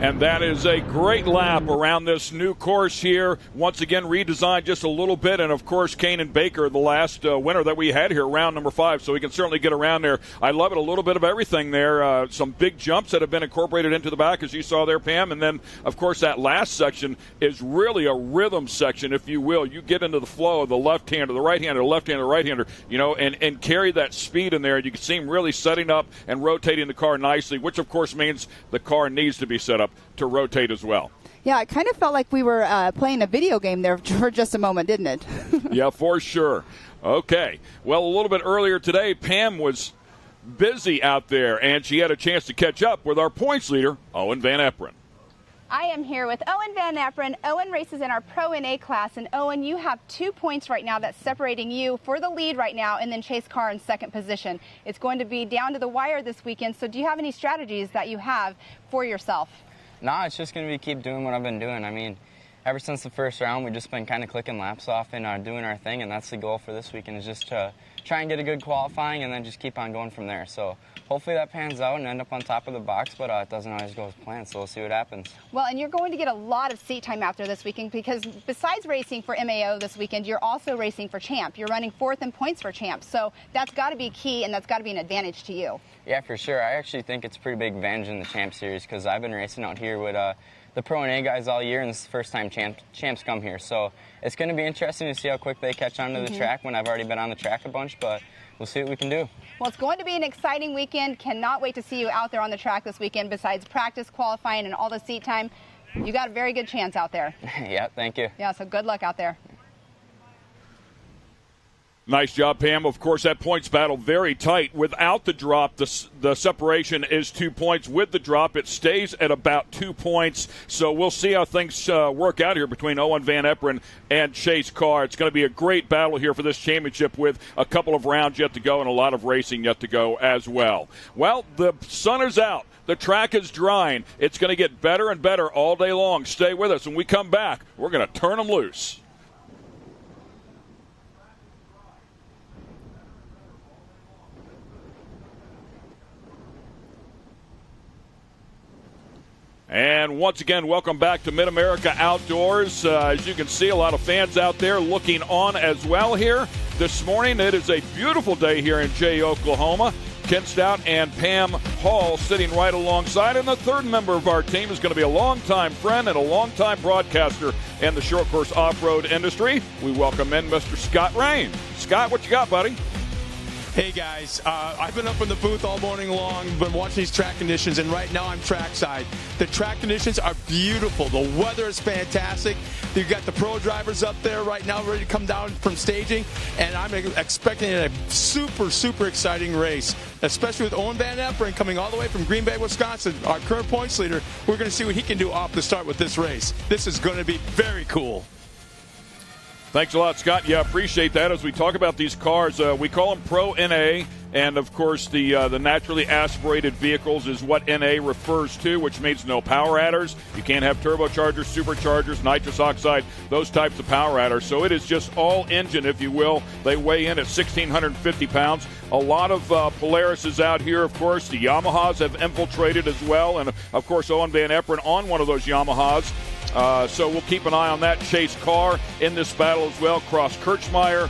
And that is a great lap around this new course here. Once again, redesigned just a little bit. And, of course, Kanan Baker, the last winner that we had here, round number 5. So we can certainly get around there. I love it. A little bit of everything there. Some big jumps that have been incorporated into the back, as you saw there, Pam. And then, of course, that last section is really a rhythm section, if you will. You get into the flow of the left-hander, the right-hander, the left-hander, the right-hander, you know, and carry that speed in there. And you can see him really setting up and rotating the car nicely, which, of course, means the car needs to be set up to rotate as well. Yeah, it kind of felt like we were playing a video game there for just a moment, didn't it? Yeah, for sure. Okay. Well, a little bit earlier today, Pam was busy out there, and she had a chance to catch up with our points leader, Owen Van Eperen. I am here with Owen Van Eperen. Owen races in our Pro NA class, and Owen, you have 2 points right now that's separating you for the lead right now, and then Chase Carr in second position. It's going to be down to the wire this weekend, so do you have any strategies that you have for yourself? No, it's just going to be keep doing what I've been doing. I mean, ever since the first round, we've just been kind of clicking laps off and doing our thing, and that's the goal for this weekend, is just to try and get a good qualifying and then just keep on going from there. So hopefully that pans out and end up on top of the box, but it doesn't always go as planned, so we'll see what happens. Well, and you're going to get a lot of seat time out there this weekend, because besides racing for MAO this weekend, you're also racing for Champ. You're running 4th in points for Champ, so that's got to be key, and that's got to be an advantage to you. Yeah, for sure. I actually think it's a pretty big advantage in the Champ Series, because I've been racing out here with the Pro and A guys all year, and this is the first time champs come here. So it's going to be interesting to see how quick they catch on to the track when I've already been on the track a bunch, but we'll see what we can do. Well, it's going to be an exciting weekend. Cannot wait to see you out there on the track this weekend. Besides practice, qualifying, and all the seat time, you got a very good chance out there. Yeah, thank you. Yeah, so good luck out there. Nice job, Pam. Of course, that points battle very tight. Without the drop, the separation is 2 points. With the drop, it stays at about 2 points. So we'll see how things work out here between Owen Van Eperen and Chase Carr. It's going to be a great battle here for this championship with a couple of rounds yet to go and a lot of racing yet to go as well. Well, the sun is out. The track is drying. It's going to get better and better all day long. Stay with us. When we come back, we're going to turn them loose. And once again, welcome back to Mid-America Outdoors. As you can see, a lot of fans out there looking on as well here this morning. It is a beautiful day here in Jay, Oklahoma. Ken Stout and Pam Hall sitting right alongside. And the third member of our team is going to be a longtime friend and a longtime broadcaster in the short course off-road industry. We welcome in Mr. Scott Rain. Scott, what you got, buddy? Hey guys, I've been up in the booth all morning long, been watching these track conditions, and right now I'm trackside. The track conditions are beautiful. The weather is fantastic. You've got the pro drivers up there right now ready to come down from staging, and I'm expecting a super, super exciting race, especially with Owen Van Eperen coming all the way from Green Bay, Wisconsin, our current points leader. We're going to see what he can do off the start with this race. This is going to be very cool. Thanks a lot, Scott. Yeah, appreciate that. As we talk about these cars, we call them Pro NA, and of course the naturally aspirated vehicles is what NA refers to, which means no power adders. You can't have turbochargers, superchargers, nitrous oxide, those types of power adders. So it is just all engine, if you will. They weigh in at 1,650 pounds. A lot of Polaris out here, of course. The Yamahas have infiltrated as well, and of course Owen Van Eperen on one of those Yamahas. So we'll keep an eye on that. Chase Carr in this battle as well. Cross Kirchmeier,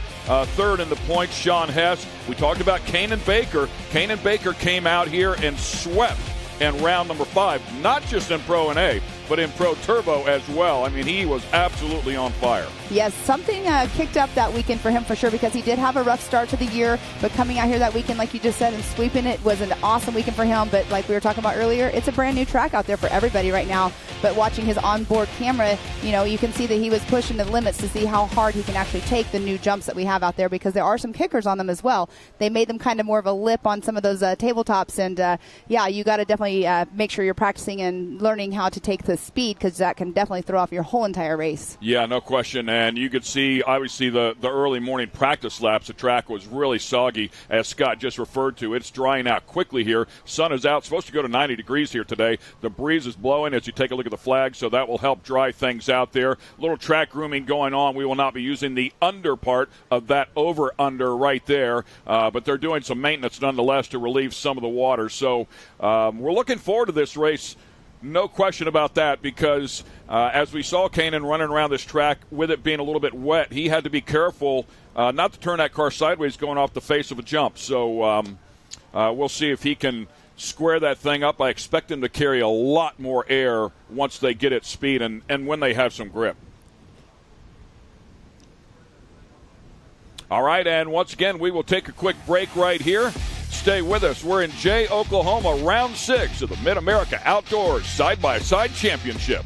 third in the points. Sean Hess. We talked about Kanan Baker. Kanan Baker came out here and swept in round number 5, not just in Pro and A, but in Pro Turbo as well. I mean, he was absolutely on fire. Yes, something kicked up that weekend for him for sure, because he did have a rough start to the year, but coming out here that weekend, like you just said, and sweeping it was an awesome weekend for him. But like we were talking about earlier, it's a brand new track out there for everybody right now. But watching his onboard camera, you know, you can see that he was pushing the limits to see how hard he can actually take the new jumps that we have out there, because there are some kickers on them as well. They made them kind of more of a lip on some of those tabletops, and yeah, you got to definitely make sure you're practicing and learning how to take the speed, because that can definitely throw off your whole entire race. Yeah, no question. And you could see, obviously, the early morning practice laps. The track was really soggy, as Scott just referred to. It's drying out quickly here. Sun is out. Supposed to go to 90 degrees here today. The breeze is blowing as you take a look at the flag, so that will help dry things out there. A little track grooming going on. We will not be using the under part of that over-under right there, but they're doing some maintenance nonetheless to relieve some of the water. So we're looking forward to this race. No question about that, because as we saw Kanan running around this track with it being a little bit wet, he had to be careful not to turn that car sideways going off the face of a jump. So we'll see if he can square that thing up. I expect him to carry a lot more air once they get at speed and when they have some grip. All right, and once again, we will take a quick break right here. Stay with us. We're in Jay, Oklahoma, round 6 of the Mid-America Outdoors Side-by-Side Championship.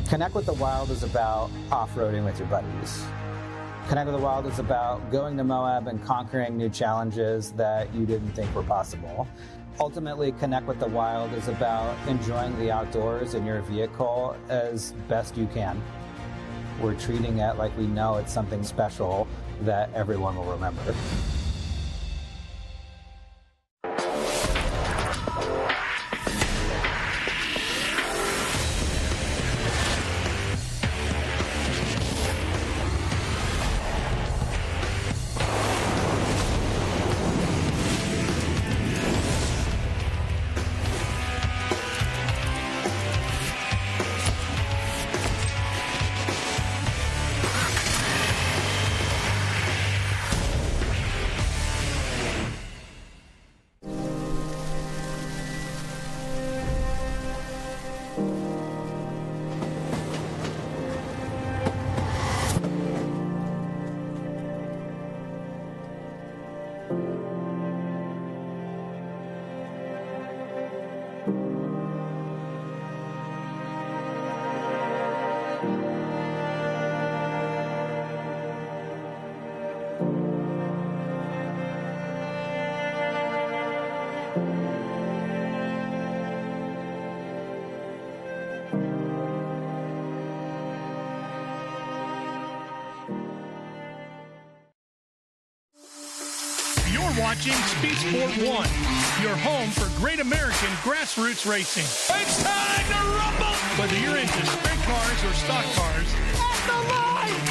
Connect with the Wild is about off-roading with your buddies. Connect with the Wild is about going to Moab and conquering new challenges that you didn't think were possible. Ultimately, Connect with the Wild is about enjoying the outdoors in your vehicle as best you can. We're treating it like we know it's something special that everyone will remember. Watching Speed Sport 1, your home for great American grassroots racing. It's time to rumble! Whether you're into sprint cars or stock cars, off the line!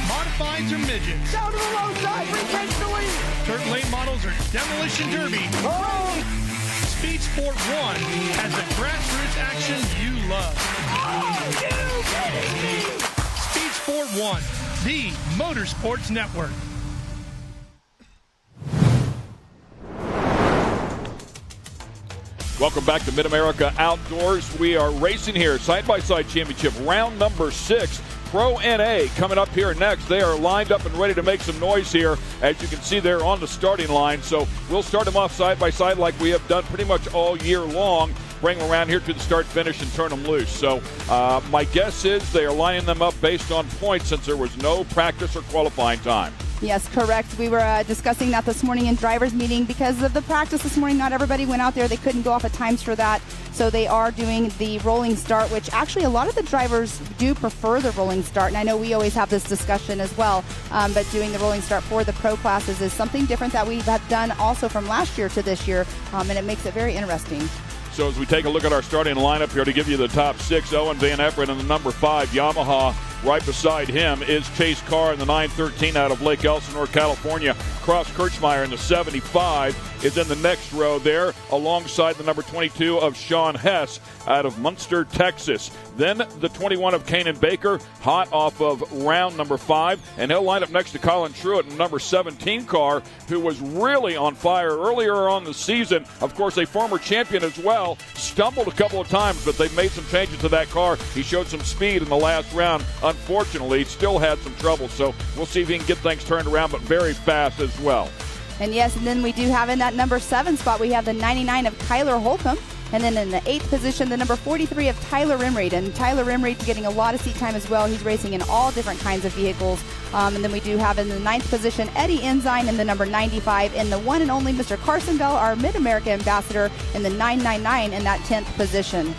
Modifieds or midgets, down to the low side, retake the lead! Dirt lane models or demolition derby. Oh! Speed Sport 1 has the grassroots action you love. Oh, you kidding me? Speed Sport 1, the Motorsports Network. Welcome back to Mid-America Outdoors. We are racing here, side-by-side championship, round number 6. Pro NA coming up here next. They are lined up and ready to make some noise here. As you can see, they're on the starting line. So we'll start them off side-by-side like we have done pretty much all year long. Bring them around here to the start-finish and turn them loose. So my guess is they are lining them up based on points since there was no practice or qualifying time. Yes, correct. We were discussing that this morning in drivers' meeting. Because of the practice this morning, not everybody went out there. They couldn't go off of times for that. So they are doing the rolling start, which actually a lot of the drivers do prefer the rolling start. And I know we always have this discussion as well. But doing the rolling start for the pro classes is something different that we have done also from last year to this year. And it makes it very interesting. So as we take a look at our starting lineup here to give you the top 6, Owen Van Efferen in the number 5, Yamaha. Right beside him is Chase Carr in the 913 out of Lake Elsinore, California. Cross Kirchmeier in the 75 is in the next row there, alongside the number 22 of Sean Hess out of Munster, Texas. Then the 21 of Kanan Baker, hot off of round number 5, and he'll line up next to Colin Truitt in number 17 car, who was really on fire earlier on the season. Of course, a former champion as well, stumbled a couple of times, but they've made some changes to that car. He showed some speed in the last round. Unfortunately, still had some trouble, so we'll see if he can get things turned around, but very fast as well. And yes, and then we do have in that number 7 spot, we have the 99 of Tyler Holcomb. And then in the 8th position, the number 43 of Tyler Rimreed. And Tyler Rimreed's getting a lot of seat time as well. He's racing in all different kinds of vehicles. And then we do have in the 9th position, Eddie Ensign in the number 95. And the one and only Mr. Carson Bell, our Mid-America ambassador, in the 999 in that 10th position.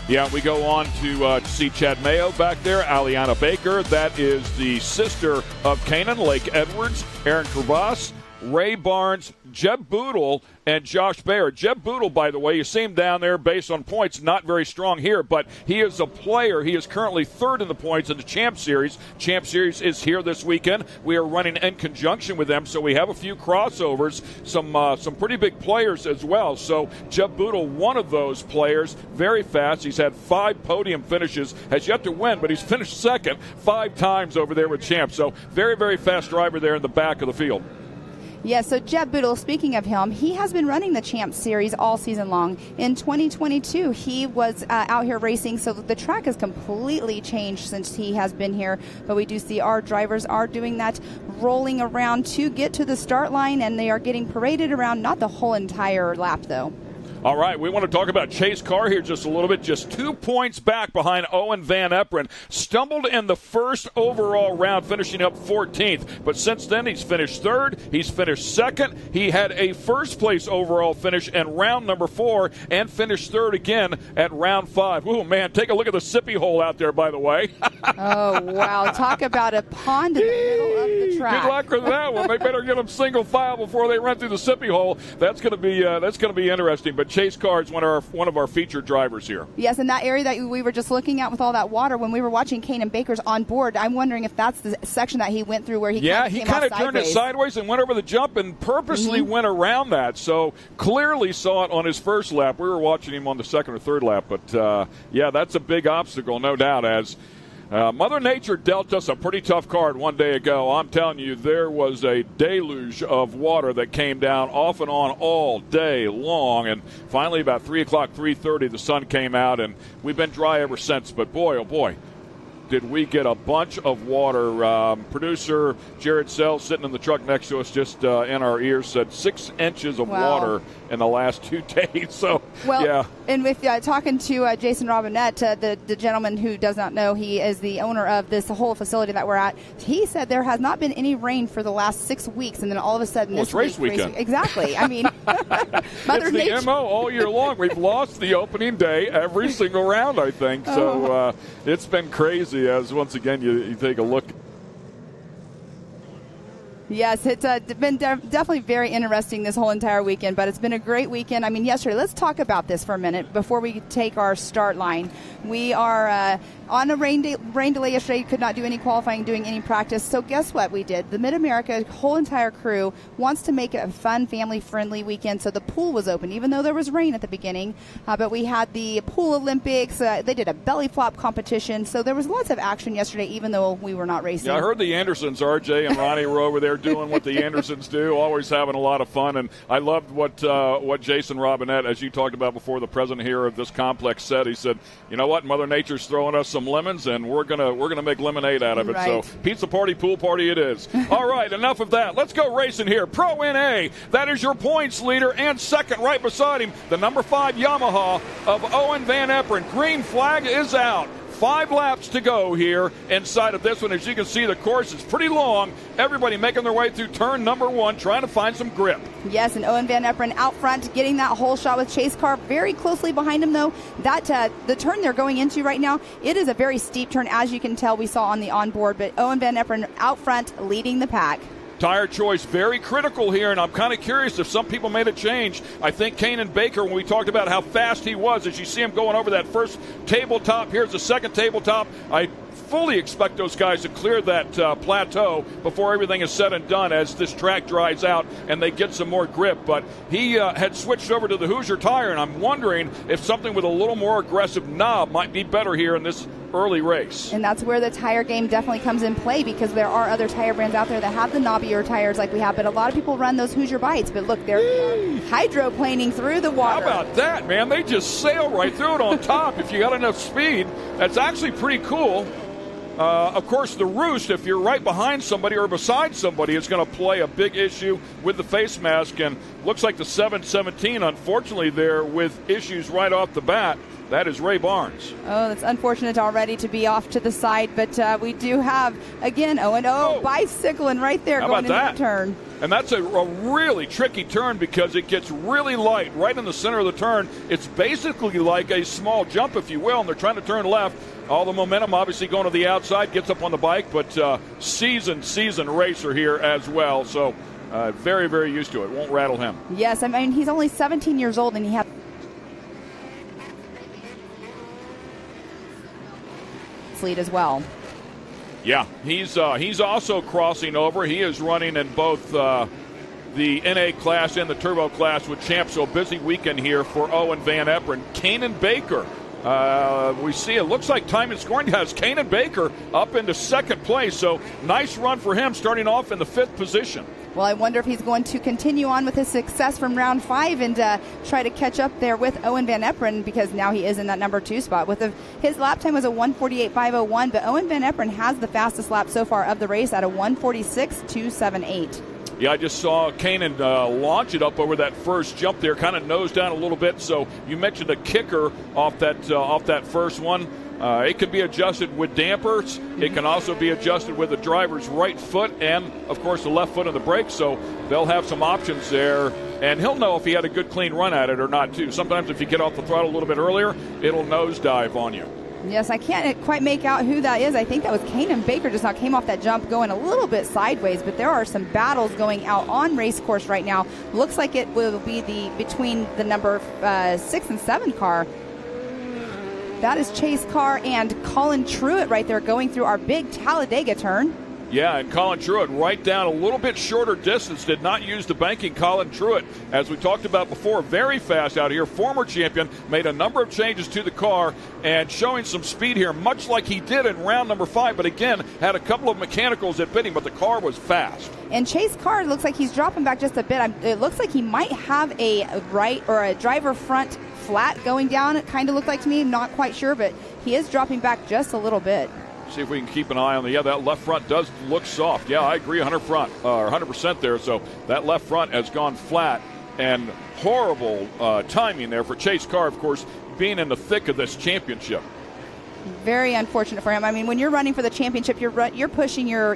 Yeah, we go on to see Chad Mayo back there, Aliana Baker. That is the sister of Kanan, Lake Edwards, Aaron Crevasse, Ray Barnes, Jeb Boodle, and Josh Bayer. Jeb Boodle, by the way, you see him down there based on points, not very strong here, but he is a player. He is currently 3rd in the points in the Champ Series. Champ Series is here this weekend. We are running in conjunction with them, so we have a few crossovers, some pretty big players as well. So Jeb Boodle, one of those players, very fast. He's had 5 podium finishes, has yet to win, but he's finished 2nd 5 times over there with Champ. So very, very fast driver there in the back of the field. Yeah, so Jeb Boodle, speaking of him, he has been running the Champ Series all season long. In 2022, he was out here racing, so the track has completely changed since he has been here. But we do see our drivers are doing that rolling around to get to the start line, and they are getting paraded around, not the whole entire lap, though. All right, we want to talk about Chase Carr here just a little bit. Just 2 points back behind Owen Van Eperen. Stumbled in the first overall round, finishing up 14th. But since then, he's finished third. He's finished second. He had a first-place overall finish in round number 4 and finished third again at round 5. Oh, man, take a look at the sippy hole out there, by the way. Oh, wow. Talk about a pond in the middle of the track. Good luck with that one. They better get them single file before they run through the sippy hole. That's going to be interesting. But Chase Carr is one of our featured drivers here. Yes, and that area that we were just looking at with all that water, when we were watching Kanan Baker's on board, I'm wondering if that's the section that he went through where he kind of turned it sideways and went over the jump and purposely went around that. So clearly saw it on his first lap. We were watching him on the second or third lap. But, that's a big obstacle, no doubt, as Mother Nature dealt us a pretty tough card one day ago. I'm telling you, there was a deluge of water that came down off and on all day long. And finally, about 3 o'clock, 3:30, the sun came out, and we've been dry ever since. But boy, oh boy, did we get a bunch of water. Producer Jared Sells, sitting in the truck next to us, just in our ears, said 6 inches of water in the last 2 days. So, and with talking to Jason Robinette, the gentleman who does not know, he is the owner of this whole facility that we're at. He said there has not been any rain for the last 6 weeks, and then all of a sudden it's race weekend. Exactly. I mean, Mother Nature. It's the MO all year long. We've lost the opening day every single round, I think. So it's been crazy as, once again, you take a look. Yes, it's been definitely very interesting this whole entire weekend, but it's been a great weekend. I mean, yesterday, let's talk about this for a minute before we take our start line. We are on a rain delay yesterday, could not do any qualifying, doing any practice. So guess what we did? The Mid-America whole entire crew wants to make it a fun, family-friendly weekend, so the pool was open, even though there was rain at the beginning. But we had the Pool Olympics. They did a belly flop competition, so there was lots of action yesterday, even though we were not racing. Yeah, I heard the Andersons, RJ and Ronnie, were over there doing what the Andersons do, always having a lot of fun. And I loved what Jason Robinette, as you talked about before, the president here of this complex, said. He said, you know what, Mother Nature's throwing us some lemons, and we're gonna make lemonade out of it. Right. So pizza party, pool party it is. All right, enough of that. Let's go racing here. Pro NA, that is your points leader, and second right beside him, the number 5 Yamaha of Owen Van Eperen. Green flag is out. 5 laps to go here inside of this one. As you can see, the course is pretty long. Everybody making their way through turn number 1, trying to find some grip. Yes, and Owen Van Eperen out front, getting that whole shot with Chase Carr very closely behind him, though. That the turn they're going into right now, it is a very steep turn, as you can tell we saw on the onboard. But Owen Van Eperen out front, leading the pack. Tire choice very critical here, and I'm kind of curious if some people made a change. I think Kanan Baker, when we talked about how fast he was, as you see him going over that first tabletop, here's the second tabletop. I fully expect those guys to clear that plateau before everything is said and done, as this track dries out and they get some more grip. But he had switched over to the Hoosier tire, and I'm wondering if something with a little more aggressive knob might be better here in this early race. And that's where the tire game definitely comes in play, because there are other tire brands out there that have the knobbier tires like we have, but a lot of people run those Hoosier Bites. But look, they're hydroplaning through the water. How about that, man? They just sail right through it on top if you got enough speed. That's actually pretty cool. Of course, the roost, if you're right behind somebody or beside somebody, is going to play a big issue with the face mask. And looks like the 717, unfortunately, there with issues right off the bat. That is Ray Barnes. Oh, that's unfortunate already to be off to the side. But we do have, again, bicycling right there going into the turn. And that's a really tricky turn because it gets really light right in the center of the turn. It's basically like a small jump, if you will, and they're trying to turn left. All the momentum obviously going to the outside, gets up on the bike, but seasoned racer here as well. So very, very used to it. Won't rattle him. Yes, I mean, he's only 17 years old, and he has lead as well. Yeah, he's also crossing over. He is running in both the NA class and the Turbo class with Champ. So busy weekend here for Owen Van Eperen. Kanan Baker. We see it looks like time and scoring has Kanan Baker up into second place. So nice run for him, starting off in the 5th position. Well, I wonder if he's going to continue on with his success from round 5 and try to catch up there with Owen Van Eperen, because now he is in that number 2 spot. His lap time was a 1:48.501, but Owen Van Eperen has the fastest lap so far of the race at a 1:46.278. Yeah, I just saw Kanan launch it up over that first jump there, kind of nose down a little bit. So you mentioned a kicker off that first one. It can be adjusted with dampers. It can also be adjusted with the driver's right foot and, of course, the left foot on the brake. So they'll have some options there. And he'll know if he had a good, clean run at it or not, too. Sometimes if you get off the throttle a little bit earlier, it'll nosedive on you. Yes, I can't quite make out who that is. I think that was Kanan Baker just now came off that jump going a little bit sideways, but there are some battles going out on race course right now. Looks like it will be between the number 6 and 7 car. That is Chase Carr and Colin Truitt right there going through our big Talladega turn. Yeah, and Colin Truitt right down a little bit shorter distance, did not use the banking. Colin Truitt, as we talked about before, very fast out here. Former champion, made a number of changes to the car and showing some speed here, much like he did in round number 5. But again, had a couple of mechanicals that bit him, but the car was fast. And Chase Carr looks like he's dropping back just a bit. It looks like he might have a right or a driver front flat going down. It kind of looked like to me, not quite sure, but he is dropping back just a little bit. See if we can keep an eye on that left front does look soft. Yeah, I agree 100% there. So that left front has gone flat, and horrible timing there for Chase Carr, of course, being in the thick of this championship. Very unfortunate for him. I mean, when you're running for the championship, you're pushing your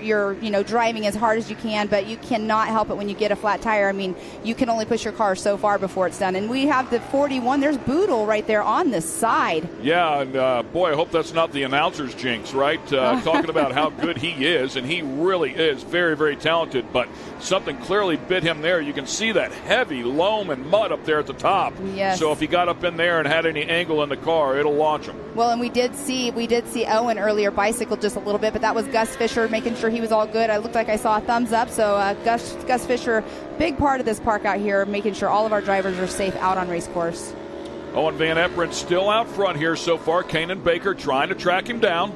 driving as hard as you can, but you cannot help it when you get a flat tire. I mean, you can only push your car so far before it's done. And we have the 41. There's Boodle right there on the side. Yeah, and boy, I hope that's not the announcer's jinx, right? Talking about how good he is, and he really is very, very talented, but something clearly bit him there. You can see that heavy loam and mud up there at the top. Yes. So if he got up in there and had any angle in the car, it'll launch him. Well, and we did see Owen earlier bicycle just a little bit, but that was Gus Fisher making sure he was all good. I looked like I saw a thumbs up, so Gus Fisher, big part of this park out here, making sure all of our drivers are safe out on race course. Owen Van Eperen still out front here so far. Kanan Baker trying to track him down.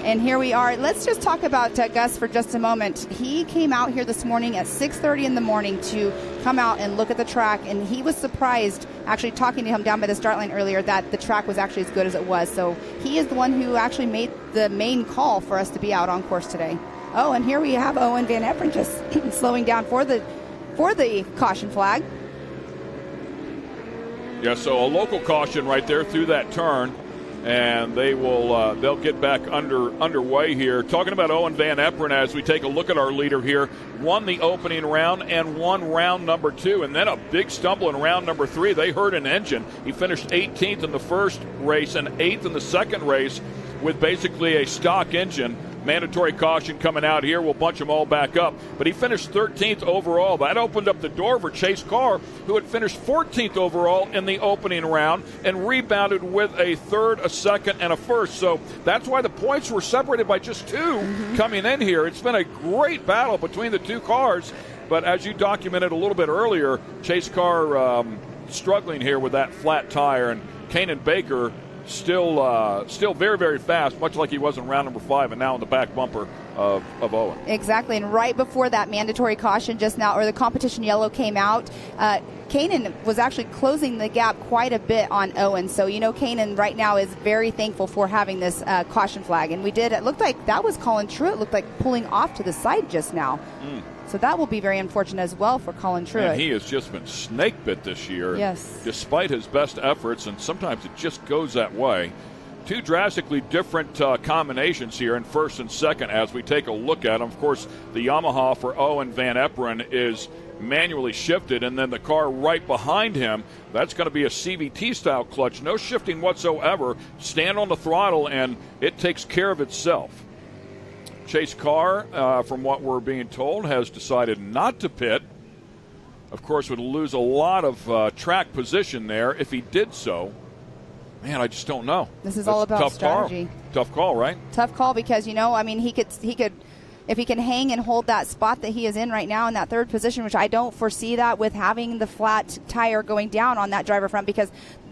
And here we are. Let's just talk about Gus for just a moment. He came out here this morning at 6:30 in the morning to come out and look at the track, and he was surprised, actually talking to him down by the start line earlier, that the track was actually as good as it was. So he is the one who actually made the main call for us to be out on course today. Oh, and here we have Owen Van Eperen just slowing down for the caution flag. Yeah, so a local caution right there through that turn. And they'll get back underway here. Talking about Owen Van Eperen, as we take a look at our leader here, won the opening round and won round number 2, and then a big stumble in round number 3. They hurt an engine. He finished 18th in the first race and 8th in the second race with basically a stock engine. Mandatory caution coming out here. We'll bunch them all back up. But he finished 13th overall. That opened up the door for Chase Carr, who had finished 14th overall in the opening round and rebounded with a third, a second, and a first. So that's why the points were separated by just 2 coming in here. It's been a great battle between the 2 cars. But as you documented a little bit earlier, Chase Carr struggling here with that flat tire. And Kanan Baker still very, very fast, much like he was in round number 5 and now in the back bumper of Owen. Exactly, and right before that mandatory caution just now, or the competition yellow came out, Kanan was actually closing the gap quite a bit on Owen. So, Kanan right now is very thankful for having this caution flag. And it looked like that was Colin Truitt, looked like pulling off to the side just now. So that will be very unfortunate as well for Colin Truitt. And he has just been snake bit this year. Yes. Despite his best efforts, and sometimes it just goes that way. 2 drastically different combinations here in first and second as we take a look at them. Of course, the Yamaha for Owen Van Eperen is manually shifted, and then the car right behind him, that's going to be a CVT-style clutch. No shifting whatsoever. Stand on the throttle, and it takes care of itself. Chase Carr, from what we're being told, has decided not to pit. Of course, would lose a lot of track position there if he did so. Man, I just don't know. This is all about strategy. Tough call, right? Tough call because, he could, if he can hang and hold that spot that he is in right now in that third position, which I don't foresee that with having the flat tire going down on that driver front, because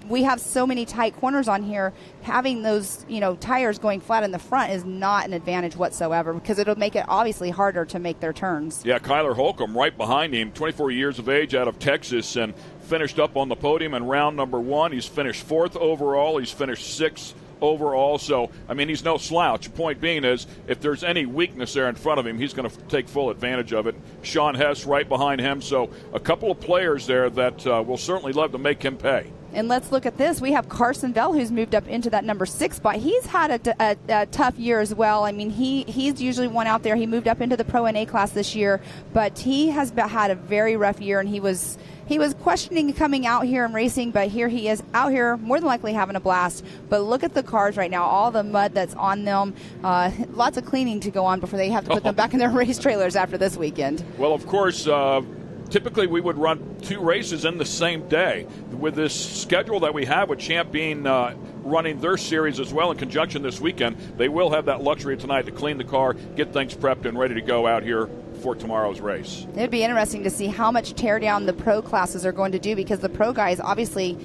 we have so many tight corners on here. Having those, tires going flat in the front is not an advantage whatsoever, because it'll make it obviously harder to make their turns. Yeah, Kyler Holcomb right behind him, 24 years of age, out of Texas, and finished up on the podium in round number 1. He's finished 4th overall. He's finished 6th overall. So, I mean, he's no slouch. Point being is, if there's any weakness there in front of him, he's going to take full advantage of it. Sean Hess right behind him. So a couple of players there that will certainly love to make him pay. And let's look at this. We have Carson Bell, who's moved up into that number 6 spot. He's had a tough year as well. I mean, he's usually one out there. He moved up into the Pro NA class this year, but he has had a very rough year, and he was questioning coming out here and racing, but here he is out here more than likely having a blast. But look at the cars right now, all the mud that's on them. Lots of cleaning to go on before they have to put them back in their race trailers after this weekend. Well, of course, typically we would run 2 races in the same day. With this schedule that we have with Champ being running their series as well in conjunction this weekend, they will have that luxury tonight to clean the car, get things prepped and ready to go out here for tomorrow's race. It'd be interesting to see how much teardown the pro classes are going to do, because the pro guys, obviously,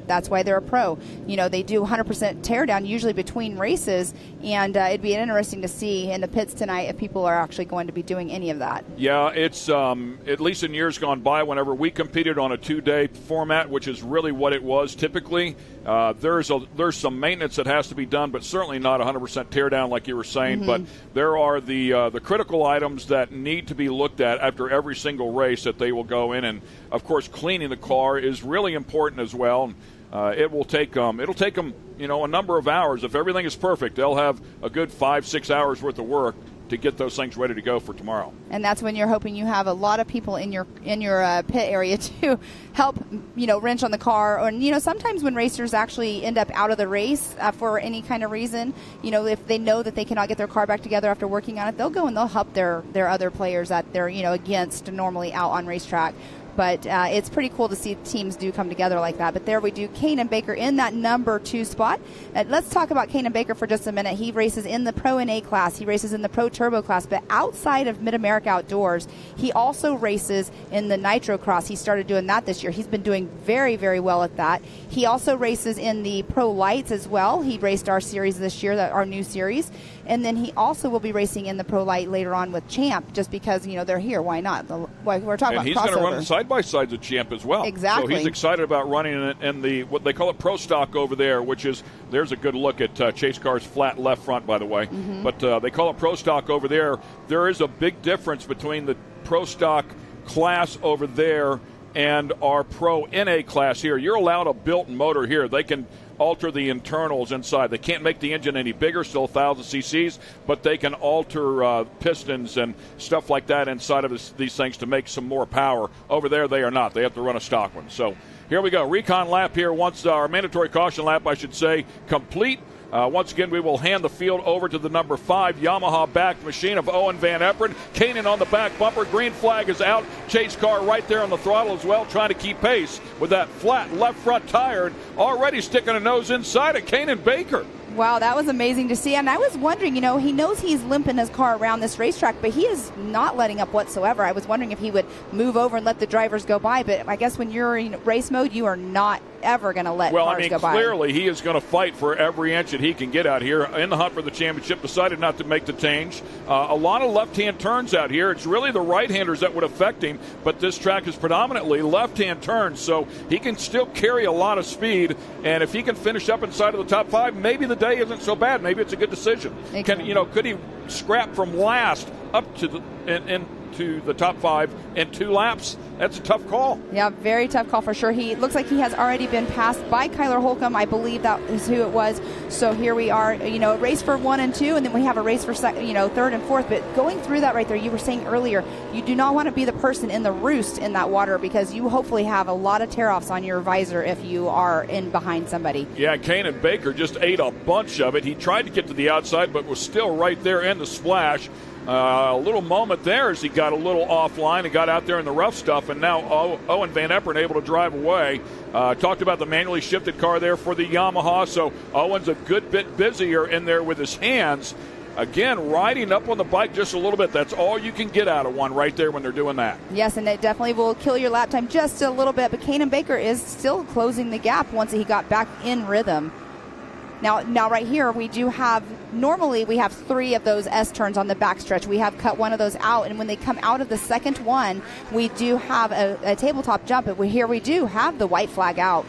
that's why they're a pro. They do 100% teardown usually between races, and it'd be interesting to see in the pits tonight if people are actually going to be doing any of that. Yeah, it's at least in years gone by, whenever we competed on a 2-day format, which is really what it was typically, there's some maintenance that has to be done, but certainly not 100% teardown like you were saying. Mm-hmm. But there are the critical items that need to be looked at after every single race that they will go in, and of course cleaning the car is really important as well. It'll take them a number of hours. If everything is perfect, they'll have a good 5-6 hours worth of work to get those things ready to go for tomorrow. And that's when you're hoping you have a lot of people in your pit area to help wrench on the car. Or sometimes when racers actually end up out of the race for any kind of reason, if they know that they cannot get their car back together after working on it, they'll go and they'll help their other players that they're against normally out on racetrack. But it's pretty cool to see teams do come together like that. But there we do, Kanan Baker in that number 2 spot. Let's talk about Kanan Baker for just a minute. He races in the Pro NA class. He races in the Pro Turbo class. But outside of Mid-America Outdoors, he also races in the Nitro Cross. He started doing that this year. He's been doing very, very well at that. He also races in the Pro Lights as well. He raced our series this year, our new series. And then he also will be racing in the Pro Light later on with Champ, just because, they're here. Why not? We're talking about crossover. And he's going to run side-by-sides with Champ as well. Exactly. So he's excited about running in the what they call it Pro Stock over there, which is, there's a good look at Chase Carr's flat left front, by the way. Mm-hmm. But they call it Pro Stock over there. There is a big difference between the Pro Stock class over there and our Pro NA class here. You're allowed a built-in motor here. They can alter the internals inside. They can't make the engine any bigger, still 1,000 cc's, but they can alter pistons and stuff like that inside of these things to make some more power. Over there, they are not. They have to run a stock one. So here we go. Recon lap here, once our mandatory caution lap, I should say, complete. Once again, we will hand the field over to the number 5 Yamaha-backed machine of Owen Van Epperen. Kanan on the back bumper. Green flag is out. Chase Carr right there on the throttle as well, trying to keep pace with that flat left front tire, and already sticking a nose inside of Kanan Baker. Wow, that was amazing to see. And I was wondering, he knows he's limping his car around this racetrack, but he is not letting up whatsoever. I was wondering if he would move over and let the drivers go by, but I guess when you're in race mode, you are not ever going to let cars go by. Clearly he is going to fight for every inch that he can get out here in the hunt for the championship. Decided not to make the change. A lot of left-hand turns out here. It's really the right-handers that would affect him, but this track is predominantly left-hand turns, so he can still carry a lot of speed, and if he can finish up inside of the top 5, maybe the day isn't so bad. Maybe it's a good decision. Could he scrap from last up to into the top 5 in 2 laps? That's a tough call. Yeah, very tough call for sure. He looks like he has already been passed by Kyler Holcomb. I believe that is who it was. So here we are, a race for 1 and 2, and then we have a race for 3rd and 4th. But going through that right there, you were saying earlier, you do not want to be the person in the roost in that water, because you hopefully have a lot of tear-offs on your visor if you are in behind somebody. Yeah, Kanan Baker just ate a bunch of it. He tried to get to the outside, but was still right there in the splash. A little moment there as he got a little offline and got out there in the rough stuff, and now Owen Van Epperen able to drive away. Talked about the manually shifted car there for the Yamaha, so Owen's a good bit busier in there with his hands. Again, riding up on the bike just a little bit. That's all you can get out of one right there when they're doing that. Yes, and it definitely will kill your lap time just a little bit, but Kanan Baker is still closing the gap once he got back in rhythm. Now right here, normally we have 3 of those S-turns on the backstretch. We have cut one of those out, and when they come out of the second one, we do have a tabletop jump, but here we do have the white flag out.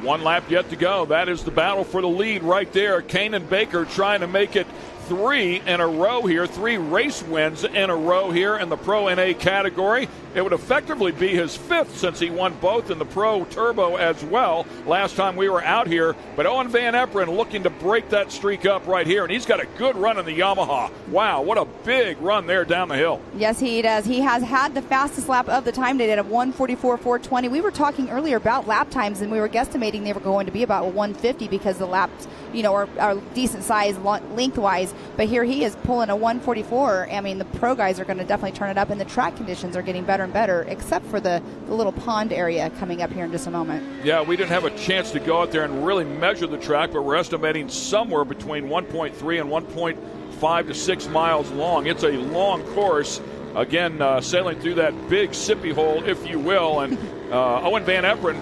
1 lap yet to go. That is the battle for the lead right there. Kanan Baker trying to make it 3 in a row here, 3 race wins in a row here in the Pro NA category. It would effectively be his 5th since he won both in the Pro Turbo as well last time we were out here. But Owen Van Eperen looking to break that streak up right here, and he's got a good run in the Yamaha. Wow, what a big run there down the hill. Yes, he does. He has had the fastest lap of the time today at 1:44.420. We were talking earlier about lap times, and we were guesstimating they were going to be about 150 because the laps, are decent size lengthwise. But here he is pulling a 1:44. I mean, the pro guys are going to definitely turn it up, and the track conditions are getting better and better, except for the little pond area coming up here in just a moment. Yeah, we didn't have a chance to go out there and really measure the track, but we're estimating somewhere between 1.3 and 1.5 to 6 miles long. It's a long course. Again, sailing through that big sippy hole, if you will, and Owen Van Eperen,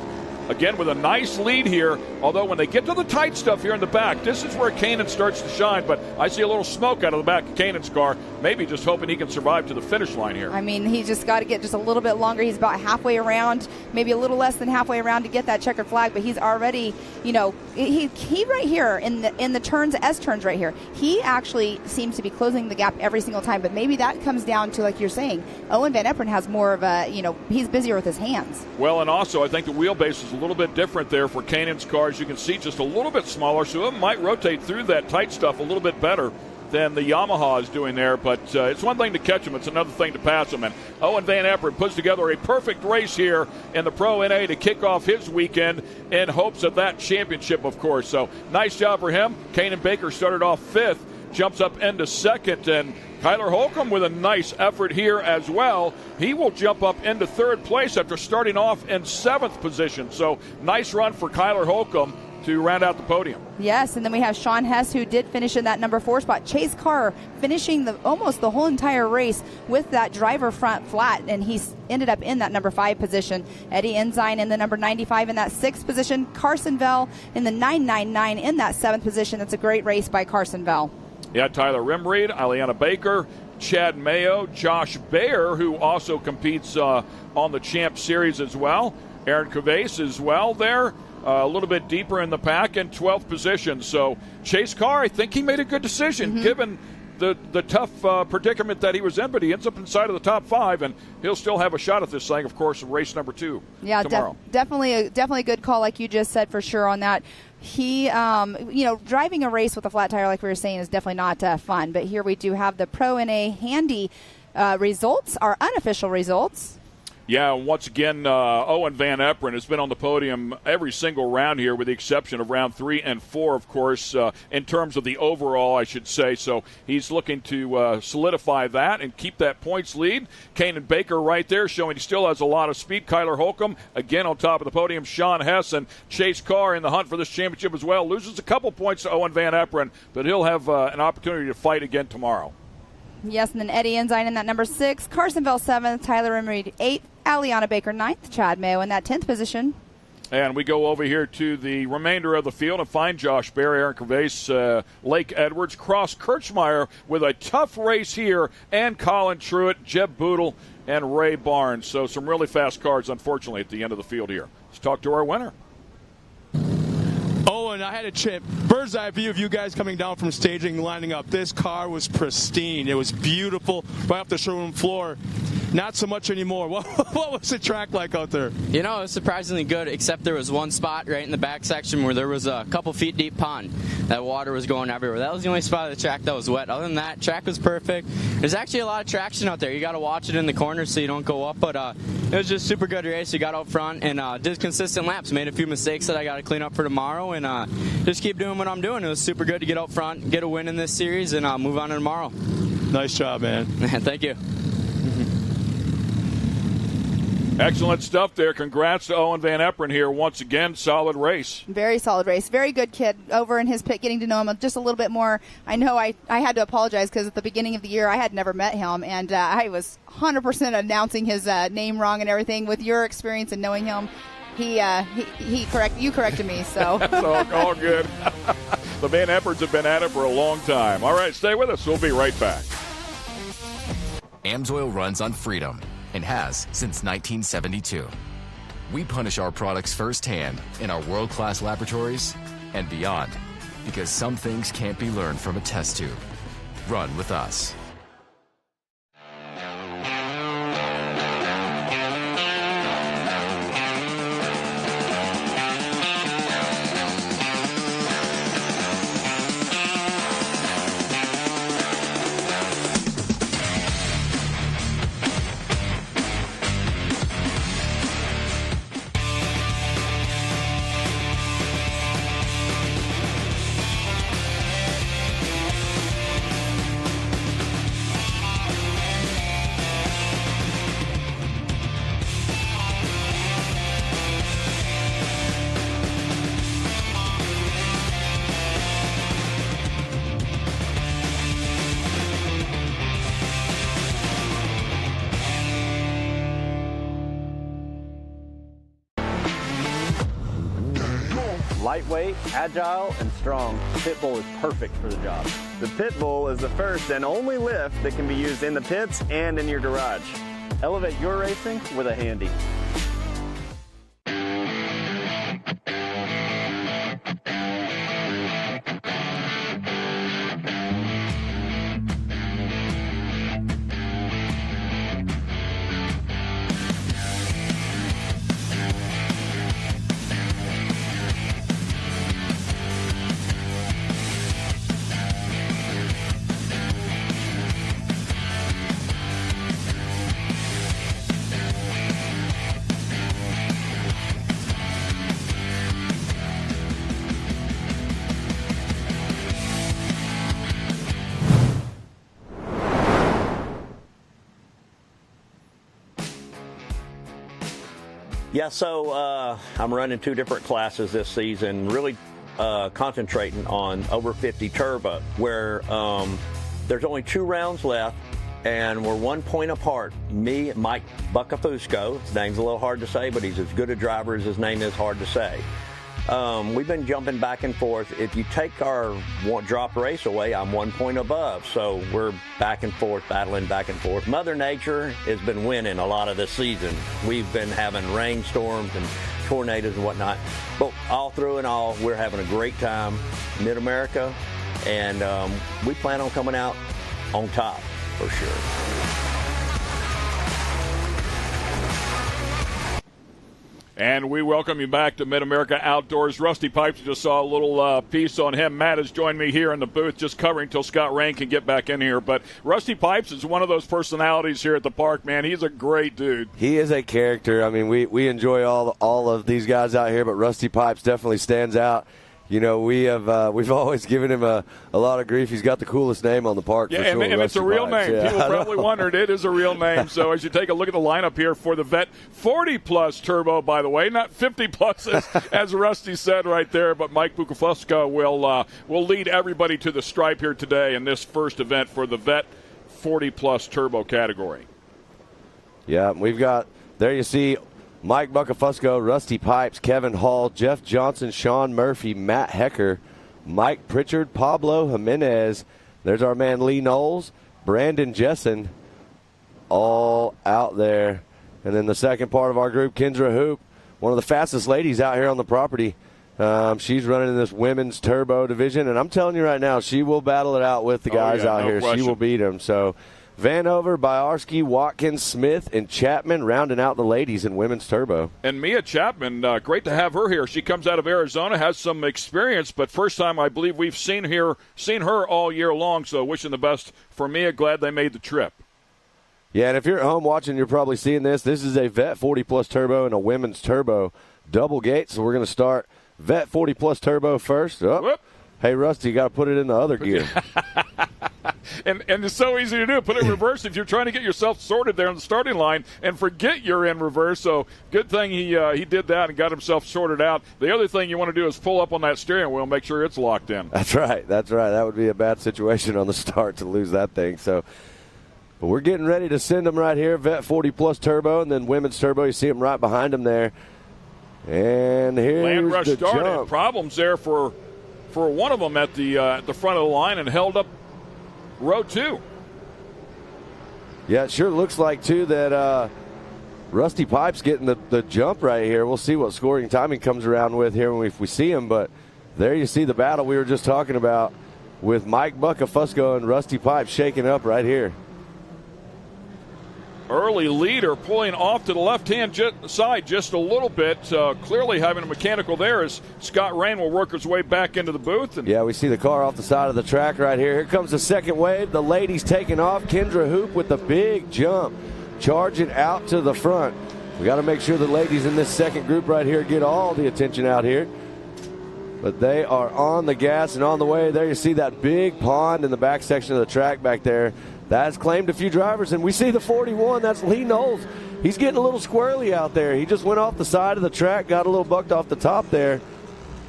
again, with a nice lead here, although when they get to the tight stuff here in the back, this is where Kanan starts to shine, but I see a little smoke out of the back of Kanan's car, maybe just hoping he can survive to the finish line here. I mean, he's just got to get just a little bit longer. He's about halfway around, maybe a little less than halfway around to get that checkered flag, but he's already, he right here in the turns, S-turns right here, he actually seems to be closing the gap every single time, but maybe that comes down to, like you're saying, Owen Van Eperen has more of a, he's busier with his hands. Well, and also I think the wheelbase is a little bit different there for Kanan's car. As you can see, just a little bit smaller, so it might rotate through that tight stuff a little bit better than the Yamaha is doing there, but it's one thing to catch him, it's another thing to pass him. And Owen Van Eperen puts together a perfect race here in the Pro NA to kick off his weekend in hopes of that championship, of course. So nice job for him. Kanan Baker started off 5th, jumps up into 2nd, and Kyler Holcomb with a nice effort here as well. He will jump up into 3rd place after starting off in 7th position. So nice run for Kyler Holcomb to round out the podium. Yes, and then we have Sean Hess, who did finish in that number 4 spot. Chase Carr finishing almost the whole entire race with that driver front flat, and he's ended up in that number 5 position. Eddie Ensign in the number 95 in that 6th position. Carson Vell in the 999 in that 7th position. That's a great race by Carson Vell. Yeah, Tyler Rimreed, Ileana Baker, Chad Mayo, Josh Baer, who also competes on the Champ Series as well. Aaron Cavase as well there, a little bit deeper in the pack in 12th position. So Chase Carr, I think he made a good decision given the tough predicament that he was in, but he ends up inside of the top 5, and he'll still have a shot at this thing, of course, in race number 2 tomorrow. Definitely a good call, like you just said, for sure on that. He, driving a race with a flat tire, like we were saying, is definitely not fun. But here we do have the Pro NA handy results, our unofficial results. Yeah, once again, Owen Van Eperen has been on the podium every single round here with the exception of round 3 and 4, of course, in terms of the overall, I should say. So he's looking to solidify that and keep that points lead. Kanan Baker right there showing he still has a lot of speed. Kyler Holcomb, again on top of the podium. Sean Hess and Chase Carr in the hunt for this championship as well. Loses a couple points to Owen Van Eperen, but he'll have an opportunity to fight again tomorrow. Yes, and then Eddie Ensign in that number 6, Carson Vell 7th, Tyler Rimreed 8th, Aliana Baker 9th, Chad Mayo in that 10th position. And we go over here to the remainder of the field and find Josh Baer, Aaron Cavase, Lake Edwards, Cross Kirchmeyer with a tough race here, and Colin Truitt, Jeb Boodle, and Ray Barnes. So some really fast cars, unfortunately, at the end of the field here. Let's talk to our winner. Oh, and I had a bird's eye view of you guys coming down from staging, lining up. This car was pristine. It was beautiful right off the showroom floor. Not so much anymore. What was the track like out there? It was surprisingly good, except there was one spot right in the back section where there was a couple feet deep pond. That water was going everywhere. That was the only spot of the track that was wet. Other than that, track was perfect. There's actually a lot of traction out there. You got to watch it in the corners so you don't go up, but it was just super good race. You got out front and did consistent laps. Made a few mistakes that I got to clean up for tomorrow, and just keep doing what I'm doing. It was super good to get out front, get a win in this series, and move on to tomorrow. Nice job, man. Thank you. Excellent stuff there. Congrats to Owen Van Eperen here once again. Solid race. Very solid race. Very good kid. Over in his pit, getting to know him just a little bit more. I know I had to apologize because at the beginning of the year I had never met him, and I was 100% announcing his name wrong and everything. With your experience and knowing him, you corrected me. So that's all good. The Van Eperens have been at it for a long time. All right, stay with us. We'll be right back. AMSOIL runs on freedom and has since 1972. We punish our products firsthand in our world-class laboratories and beyond, because some things can't be learned from a test tube. Run with us. Lightweight, agile, and strong, the Pitbull is perfect for the job. The Pitbull is the first and only lift that can be used in the pits and in your garage. Elevate your racing with a Handy. Yeah, so I'm running 2 different classes this season, really concentrating on over 50 turbo, where there's only 2 rounds left, and we're 1 point apart. Me and Mike Buckafusco, his name's a little hard to say, but he's as good a driver as his name is hard to say. We've been jumping back and forth. If you take our drop race away, I'm 1 point above. So we're back and forth, battling back and forth. Mother Nature has been winning a lot of this season. We've been having rainstorms and tornadoes and whatnot. But all through and all, we're having a great time, Mid-America. And we plan on coming out on top for sure. And we welcome you back to Mid-America Outdoors. Rusty Pipes, just saw a little piece on him. Matt has joined me here in the booth, just covering until Scott Rain can get back in here. But Rusty Pipes is one of those personalities here at the park, man. He's a great dude. He is a character. I mean, we enjoy all of these guys out here, but Rusty Pipes definitely stands out. You know, we've always given him a lot of grief. He's got the coolest name on the park. Yeah, for sure, and it's a real Pipes. name. Yeah, People probably wondered it is a real name. So as you take a look at the lineup here for the Vet 40-plus turbo, by the way, not 50-plus as Rusty said right there, but Mike Bucafusco will lead everybody to the stripe here today in this first event for the Vet 40-plus turbo category. Yeah, we've got, there you see Mike Bucafusco, Rusty Pipes, Kevin Hall, Jeff Johnson, Sean Murphy, Matt Hecker, Mike Pritchard, Pablo Jimenez. There's our man Lee Knowles, Brandon Jessen, all out there. And then the second part of our group, Kendra Hoop, one of the fastest ladies out here on the property. She's running in this women's turbo division, and I'm telling you right now, she will battle it out with the guys out here. Question. She will beat them. So Vanover, Biarski, Watkins, Smith, and Chapman rounding out the ladies in women's turbo. And Mia Chapman, great to have her here. She comes out of Arizona, has some experience, but first time I believe we've seen her all year long, so wishing the best for Mia. Glad they made the trip. Yeah, and if you're at home watching, you're probably seeing this. This is a Vet 40-plus turbo and a women's turbo double gate, so we're going to start Vet 40-plus turbo first. Oh. Hey, Rusty, you got to put it in the other gear. And it's so easy to do. Put it in reverse if you're trying to get yourself sorted there on the starting line and forget you're in reverse. So good thing he did that and got himself sorted out. The other thing you want to do is pull up on that steering wheel, make sure it's locked in. That's right. That would be a bad situation on the start to lose that thing. So, but we're getting ready to send them right here, Vet 40-plus turbo, and then women's turbo. You see them right behind them there. And here's Land rush the started. jump. Problems there for one of them at the front of the line and held up row 2. Yeah, it sure looks like, too, that Rusty Pipes getting the jump right here. We'll see what scoring timing comes around with here if we see him. But there you see the battle we were just talking about with Mike Buckafusco and Rusty Pipes shaking up right here. Early leader pulling off to the left-hand side just a little bit. Clearly having a mechanical there as Scott Rain will work his way back into the booth. Yeah, we see the car off the side of the track right here. Here comes the second wave. The ladies taking off. Kendra Hoop with the big jump, charging out to the front. We got to make sure the ladies in this second group right here get all the attention out here. But they are on the gas and on the way. There you see that big pond in the back section of the track back there. That's claimed a few drivers, and we see the 41. That's Lee Knowles. He's getting a little squirrely out there. He just went off the side of the track, got a little bucked off the top there,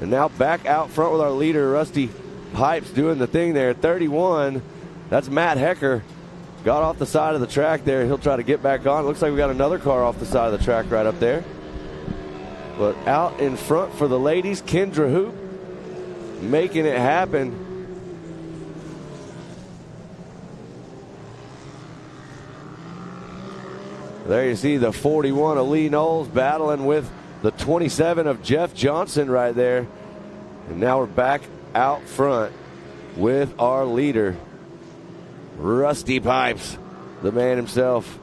and now back out front with our leader, Rusty Pipes, doing the thing there. 31, that's Matt Hecker. Got off the side of the track there. He'll try to get back on. Looks like we got another car off the side of the track right up there. But out in front for the ladies, Kendra Hoop making it happen. There you see the 41 of Lee Knowles battling with the 27 of Jeff Johnson right there. And now we're back out front with our leader, Rusty Pipes, the man himself.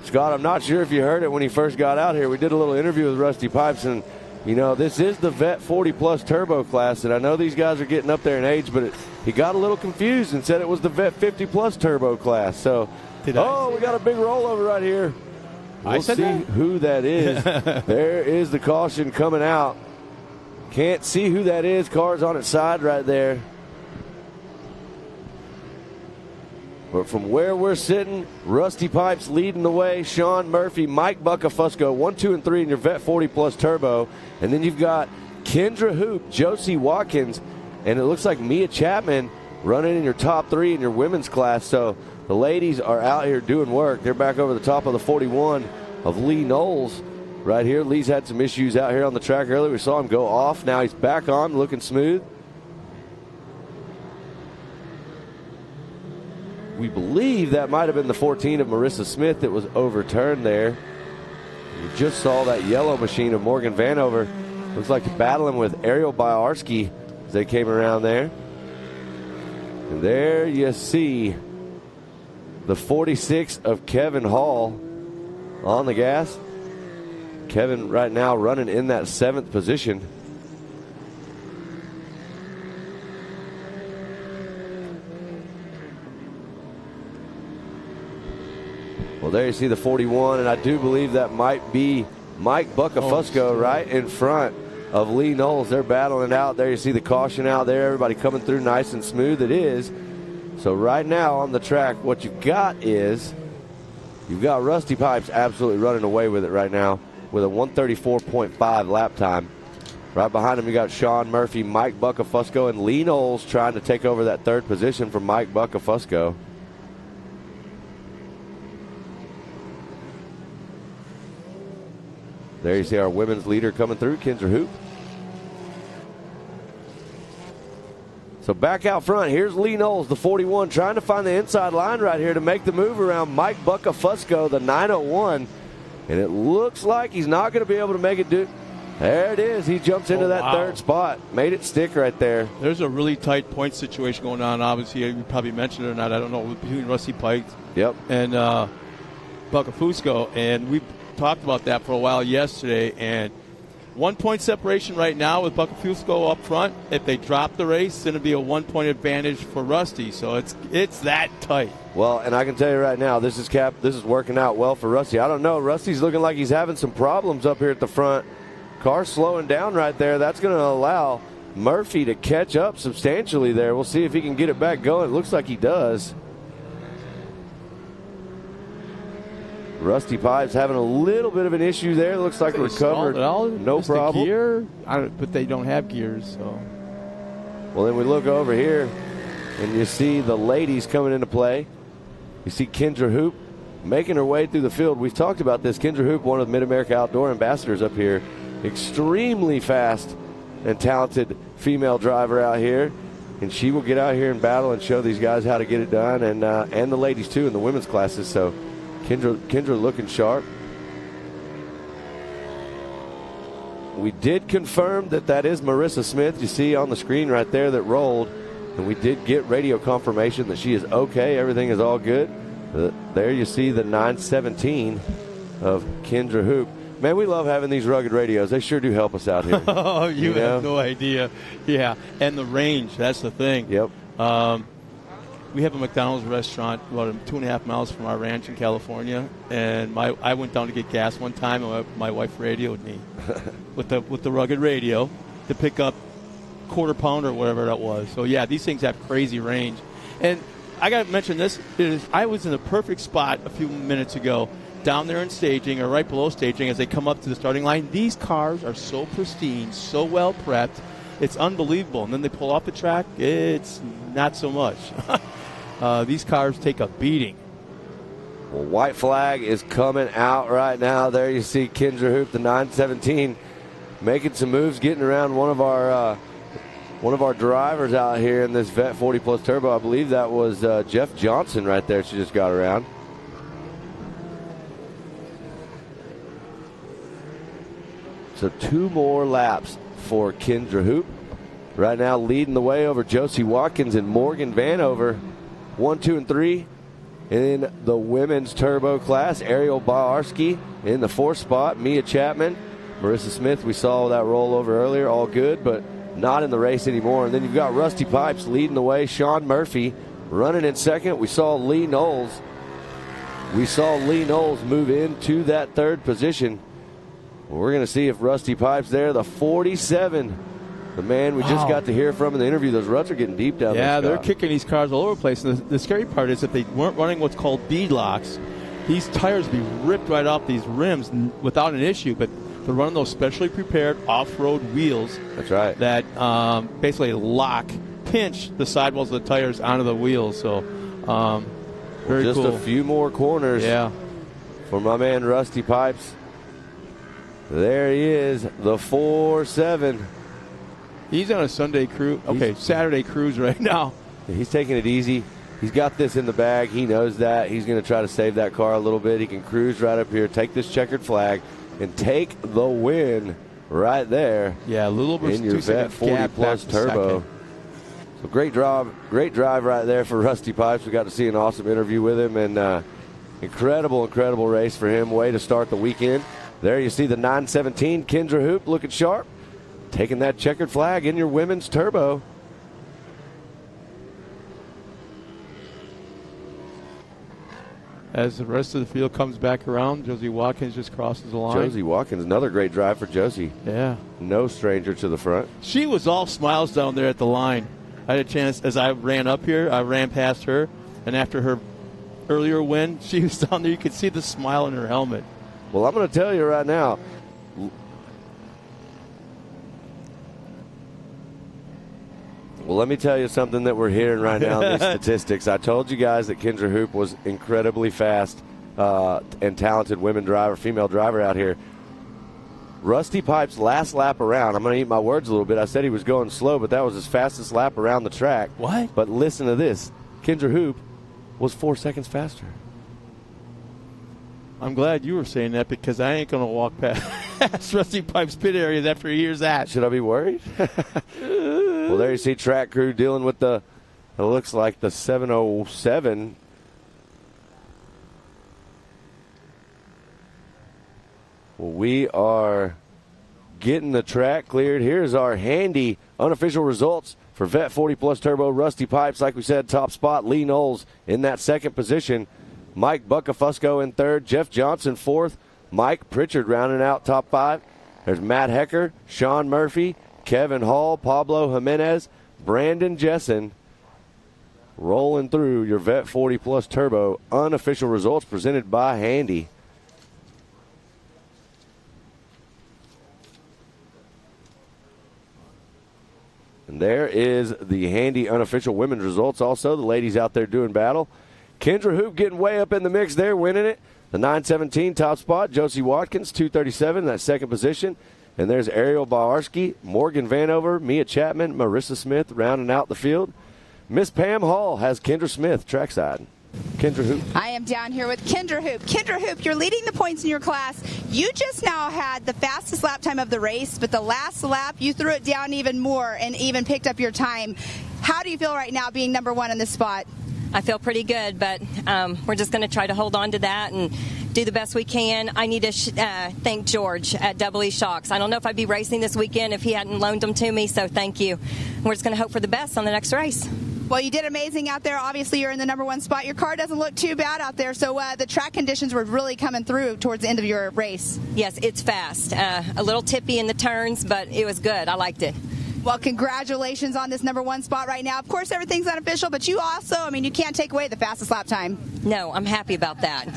Scott, I'm not sure if you heard it when he first got out here. We did a little interview with Rusty Pipes, and you know, this is the Vet 40 Plus Turbo class, and I know these guys are getting up there in age, but he got a little confused and said it was the Vet 50 Plus Turbo class. So, we got a big rollover right here. We'll see who that is. There is the caution coming out. Can't see who that is. Car's on its side right there. But from where we're sitting, Rusty Pipes leading the way. Sean Murphy, Mike Buckafusco, 1, 2, and 3 in your Vet 40 Plus Turbo. And then you've got Kendra Hoop, Josie Watkins, and it looks like Mia Chapman running in your top 3 in your women's class. So the ladies are out here doing work. They're back over the top of the 41 of Lee Knowles right here. Lee's had some issues out here on the track earlier. We saw him go off. Now he's back on, looking smooth. We believe that might have been the 14 of Marissa Smith that was overturned there. We just saw that yellow machine of Morgan Vanover. Looks like battling with Ariel Biarski as they came around there. And there you see the 46 of Kevin Hall on the gas. Kevin right now running in that 7th position. Well, there you see the 41, and I do believe that might be Mike Buckafusco right in front of Lee Knowles. They're battling out. There you see the caution out there. Everybody coming through nice and smooth. It is. So right now on the track, what you've got is you've got Rusty Pipes absolutely running away with it right now with a 134.5 lap time. Right behind him, you got Sean Murphy, Mike Buckafusco, and Lee Knowles trying to take over that 3rd position from Mike Buckafusco. There you see our women's leader coming through, Kendra Hoop. So back out front, here's Lee Knowles, the 41, trying to find the inside line right here to make the move around Mike Buckafusco, the 901. And it looks like he's not going to be able to make it do. There it is. He jumps into that 3rd spot. Made it stick right there. There's a really tight point situation going on. Obviously, you probably mentioned it or not. I don't know, between Rusty Pipes and Buckafusco. And we talked about that for a while yesterday, and 1 point separation right now with Buckafusco up front. If they drop the race, it's going to be a 1 point advantage for Rusty. So it's that tight. Well, and I can tell you right now, this is working out well for Rusty. I don't know, Rusty's looking like he's having some problems up here at the front. Car's slowing down right there. That's going to allow Murphy to catch up substantially there. We'll see if he can get it back going. It looks like he does. Rusty Pipes having a little bit of an issue there. Looks like recovered. No problem. Gear, but they don't have gears. So. Well, then we look over here, and you see the ladies coming into play. You see Kendra Hoop making her way through the field. We've talked about this. Kendra Hoop, one of the Mid-America Outdoor ambassadors up here. Extremely fast and talented female driver out here. and she will get out here and battle and show these guys how to get it done, and the ladies too in the women's classes. So Kendra looking sharp. We did confirm that is Marissa Smith. You see on the screen right there that rolled, and we did get radio confirmation that she is okay. Everything is all good. There you see the 917 of Kendra Hoop. Man, we love having these rugged radios. They sure do help us out here. Oh, you have no idea. Yeah, and the range, that's the thing. Yep. We have a McDonald's restaurant about 2.5 miles from our ranch in California, and I went down to get gas one time, and my wife radioed me with the rugged radio to pick up quarter pound or whatever that was. So, yeah, these things have crazy range. And I got to mention this. I was in a perfect spot a few minutes ago down there in staging or right below staging as they come up to the starting line. These cars are so pristine, so well prepped. It's unbelievable. And then they pull off the track. It's not so much. These cars take a beating. Well, white flag is coming out right now. There you see Kendra Hoop, the 917, making some moves, getting around one of our drivers out here in this Vet 40 Plus Turbo. I believe that was Jeff Johnson right there. She just got around. So 2 more laps for Kendra Hoop. Right now leading the way over Josie Watkins and Morgan Vanover. 1, 2, and 3 in the women's turbo class. Ariel Baarski in the 4th spot. Mia Chapman, Marissa Smith, we saw that rollover earlier. All good, but not in the race anymore. And then you've got Rusty Pipes leading the way. Sean Murphy running in 2nd. We saw Lee Knowles. Move into that 3rd position. We're going to see if Rusty Pipes there, the 47. The man we just got to hear from in the interview, those ruts are getting deep down there. Yeah, they're kicking these cars all over the place. And the scary part is if they weren't running what's called bead locks, these tires would be ripped right off these rims without an issue. But they're running those specially prepared off-road wheels. That's right. That basically pinch the sidewalls of the tires onto the wheels. So very just cool. A few more corners. Yeah. For my man Rusty Pipes. There he is, the 4-7. He's on a Saturday cruise right now. He's taking it easy. He's got this in the bag. He knows that. He's going to try to save that car a little bit. He can cruise right up here, take this checkered flag, and take the win right there. Yeah, a little bit in your Vet 40 Plus Turbo. So great drive right there for Rusty Pipes. We got to see an awesome interview with him, and incredible race for him. Way to start the weekend. There you see the 917 Kendra Hoop looking sharp, taking that checkered flag in your women's turbo. As the rest of the field comes back around, Josie Watkins just crosses the line. Josie Watkins, another great drive for Josie. Yeah. No stranger to the front. She was all smiles down there at the line. I had a chance, as I ran up here, I ran past her, and after her earlier win, she was down there. You could see the smile in her helmet. Well, I'm going to tell you right now, well, let me tell you something that we're hearing right now in these statistics. I told you guys that Kendra Hoop was incredibly fast and talented female driver out here. Rusty Pipes' last lap around, I'm going to eat my words a little bit. I said he was going slow, but that was his fastest lap around the track. What? But listen to this. Kendra Hoop was 4 seconds faster. I'm glad you were saying that because I ain't going to walk past Rusty Pipes pit areas after he hears that. Should I be worried? Well, there you see track crew dealing with it looks like the 707. Well, we are getting the track cleared. Here's our handy unofficial results for Vet 40 Plus Turbo. Rusty Pipes, like we said, top spot. Lee Knowles in that 2nd position. Mike Buckafusco in 3rd. Jeff Johnson 4th. Mike Pritchard rounding out top 5. There's Matt Hecker, Sean Murphy, Kevin Hall, Pablo Jimenez, Brandon Jessen. Rolling through your Vet 40 Plus Turbo unofficial results presented by Handy. And there is the Handy unofficial women's results. Also, the ladies out there doing battle. Kendra Hoop getting way up in the mix there, winning it. The 917 top spot, Josie Watkins, 237, that 2nd position. And there's Ariel Bawarski, Morgan Vanover, Mia Chapman, Marissa Smith rounding out the field. Miss Pam Hall has Kendra Smith trackside. Kendra Hoop. I am down here with Kendra Hoop. Kendra Hoop, you're leading the points in your class. You just now had the fastest lap time of the race, but the last lap you threw it down even more and even picked up your time. How do you feel right now being number one in this spot? I feel pretty good, but we're just going to try to hold on to that and do the best we can. I need to thank George at Double E Shocks. I don't know if I'd be racing this weekend if he hadn't loaned them to me, so thank you. We're just going to hope for the best on the next race. Well, you did amazing out there. Obviously, you're in the number one spot. Your car doesn't look too bad out there, so the track conditions were really coming through towards the end of your race. Yes, it's fast. A little tippy in the turns, but it was good. I liked it. Well, congratulations on this number one spot right now. Of course, everything's unofficial, but you also, I mean, you can't take away the fastest lap time. No, I'm happy about that.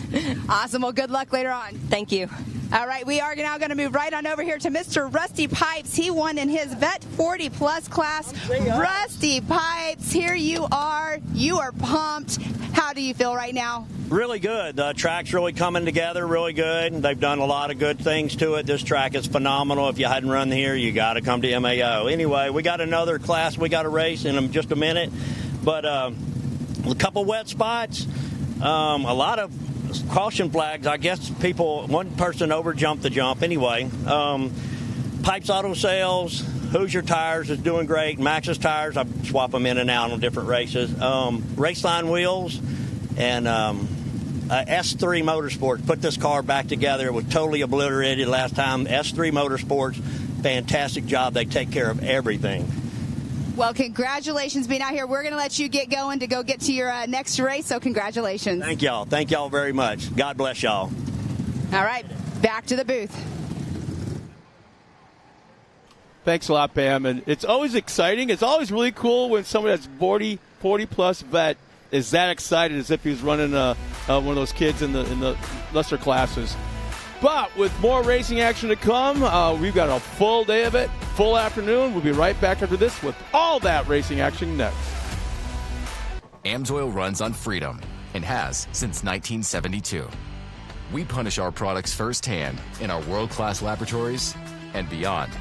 Awesome. Well, good luck later on. Thank you. All right, we are now going to move right on over here to Mr. Rusty Pipes. He won in his Vet 40-plus class. Rusty Pipes, here you are. You are pumped. How do you feel right now? Really good. The track's really coming together really good. They've done a lot of good things to it. This track is phenomenal. If you hadn't run here, you got to come to MAO. Anyway, we got another class we got to race in just a minute. But a couple wet spots, a lot of caution flags. I guess one person overjumped the jump. Anyway, Pipes Auto Sales, Hoosier Tires is doing great. Maxxis Tires, I swap them in and out on different races. Raceline Wheels and S3 Motorsports put this car back together. It was totally obliterated last time. S3 Motorsports, fantastic job. They take care of everything. Well, congratulations being out here. We're going to let you get going to go get to your next race, so congratulations. Thank y'all. Thank y'all very much. God bless y'all. All right, back to the booth. Thanks a lot, Pam. And it's always exciting. It's always really cool when somebody that's 40-plus vet is that excited as if he was running one of those kids in the lesser classes. But with more racing action to come, we've got a full day of it, full afternoon. We'll be right back after this with all that racing action next. AMSOIL runs on freedom and has since 1972. We punish our products firsthand in our world-class laboratories and beyond,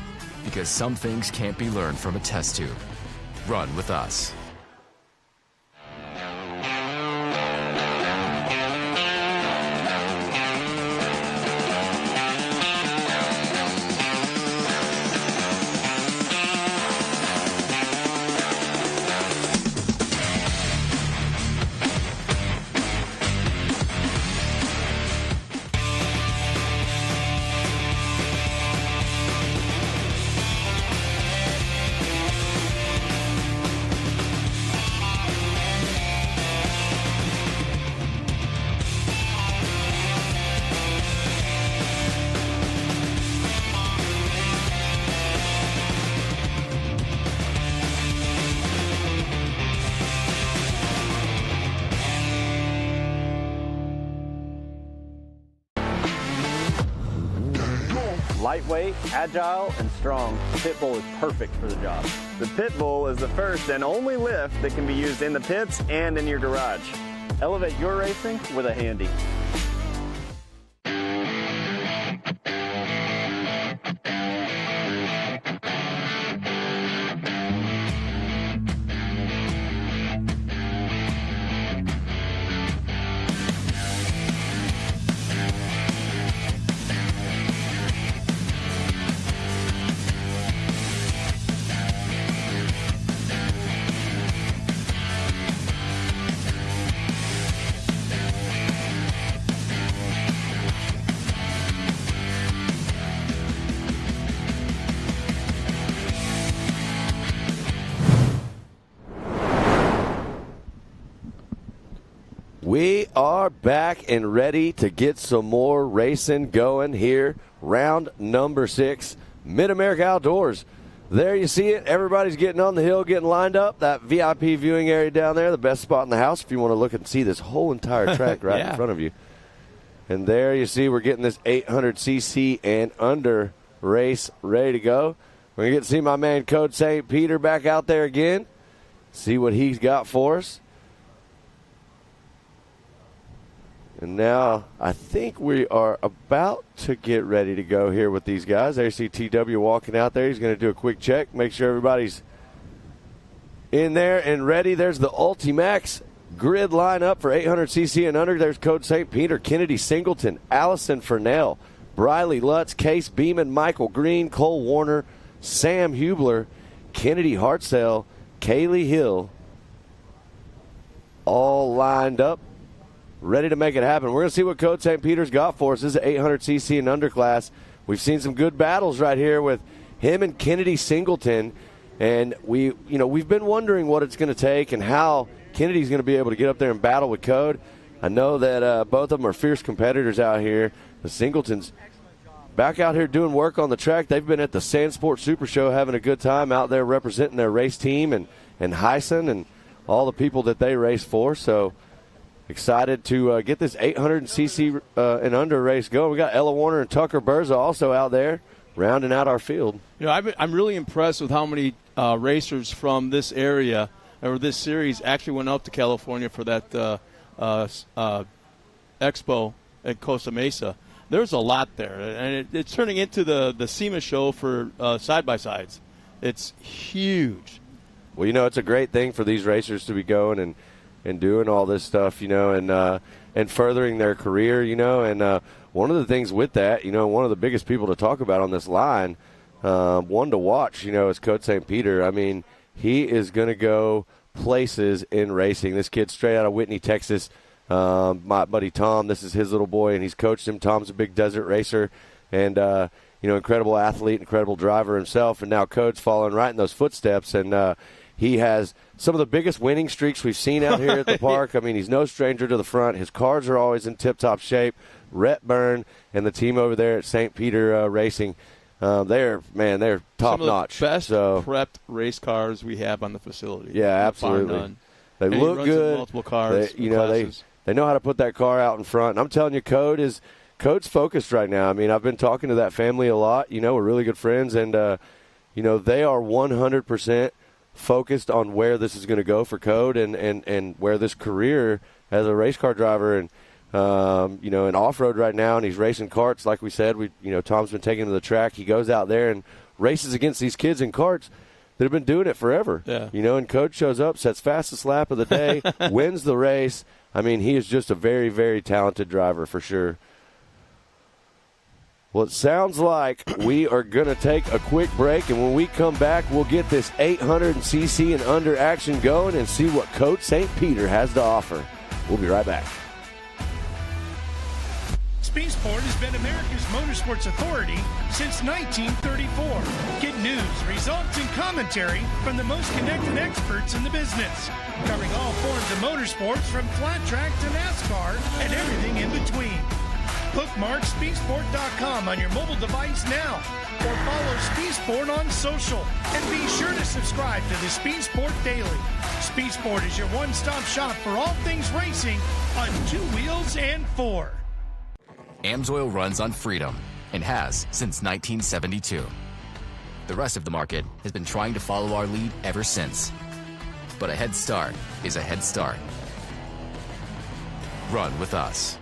because some things can't be learned from a test tube. Run with us. Lightweight, agile, and strong, the Pitbull is perfect for the job. The Pitbull is the first and only lift that can be used in the pits and in your garage. Elevate your racing with a Handy. We are back and ready to get some more racing going here. Round number 6, Mid-America Outdoors. There you see it. Everybody's getting on the hill, getting lined up. That VIP viewing area down there, the best spot in the house if you want to look and see this whole entire track right in front of you. And there you see we're getting this 800cc and under race ready to go. We're going to get to see my man Coach St. Peter back out there again, see what he's got for us. And now I think we are about to get ready to go here with these guys. There you see TW walking out there. He's going to do a quick check, make sure everybody's in there and ready. There's the Ultimax grid lineup for 800cc and under. There's Code St. Peter, Kennedy Singleton, Allison Furnell, Briley Lutz, Case Beeman, Michael Green, Cole Warner, Sam Hubler, Kennedy Hartzell, Kaylee Hill, all lined up, ready to make it happen. We're going to see what Code St. Peter's got for us. This is an 800cc and under class. We've seen some good battles right here with him and Kennedy Singleton, and we've been wondering what it's going to take and how Kennedy's going to be able to get up there and battle with Code. I know that both of them are fierce competitors out here. The Singletons back out here doing work on the track. They've been at the Sand Sport Super Show having a good time out there representing their race team and Heisen and all the people that they race for. So excited to get this 800cc and under race going. We got Ella Warner and Tucker Berza also out there rounding out our field. I'm really impressed with how many racers from this area or this series actually went up to California for that expo at Costa Mesa. There's a lot there, and it's turning into the SEMA show for side-by-sides. It's huge. Well, it's a great thing for these racers to be going and doing all this stuff, and furthering their career, and one of the things with that, one of the biggest people to talk about on this line, one to watch, is Code St. Peter. I mean, he is going to go places in racing. This kid's straight out of Whitney, Texas. My buddy Tom, this is his little boy, and he's coached him. Tom's a big desert racer and, incredible athlete, incredible driver himself, and now Code's following right in those footsteps, and he has some of the biggest winning streaks we've seen out here at the park. I mean, he's no stranger to the front. His cars are always in tip-top shape. Rhett Byrne and the team over there at St. Peter Racing, they're top-notch. Some of the best prepped race cars we have on the facility. Yeah, absolutely. They look good. Multiple cars. They know how to put that car out in front. And I'm telling you, Code's focused right now. I mean, I've been talking to that family a lot. We're really good friends, and they are 100% focused on where this is going to go for Code and where this career as a race car driver and in off-road right now, and he's racing karts. Like we said, Tom's been taking him to the track. He goes out there and races against these kids in karts that have been doing it forever. Yeah. And Code shows up, sets fastest lap of the day, wins the race. I mean, he is just a very, very talented driver for sure. Well, it sounds like we are going to take a quick break, and when we come back, we'll get this 800cc and under action going and see what Code St. Peter has to offer. We'll be right back. Sport has been America's motorsports authority since 1934. Get news, results, and commentary from the most connected experts in the business, covering all forms of motorsports from flat track to NASCAR and everything in between. Bookmark SpeedSport.com on your mobile device now, or follow SpeedSport on social, and be sure to subscribe to the SpeedSport Daily. SpeedSport is your one-stop shop for all things racing on two wheels and four. AMSOIL runs on freedom and has since 1972. The rest of the market has been trying to follow our lead ever since. But a head start is a head start. Run with us.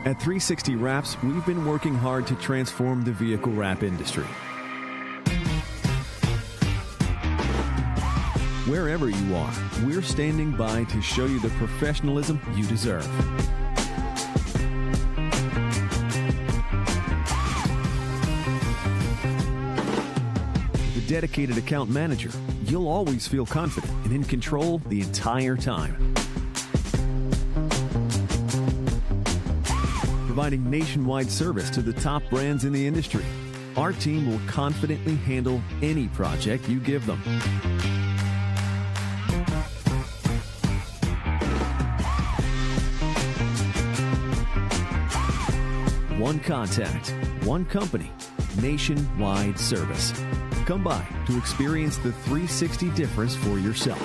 At 360 Wraps, we've been working hard to transform the vehicle wrap industry. Wherever you are, we're standing by to show you the professionalism you deserve. dedicated account manager, you'll always feel confident and in control the entire time. Providing nationwide service to the top brands in the industry, our team will confidently handle any project you give them. One contact, one company, nationwide service. Come by to experience the 360 difference for yourself.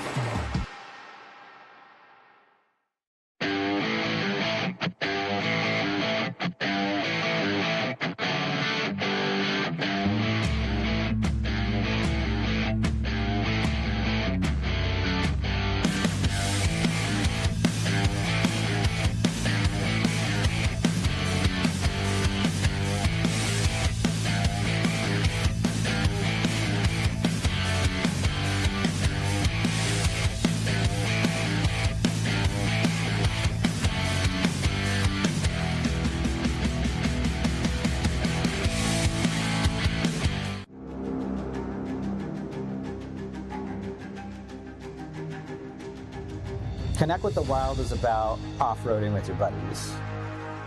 Connect with the Wild is about off-roading with your buddies.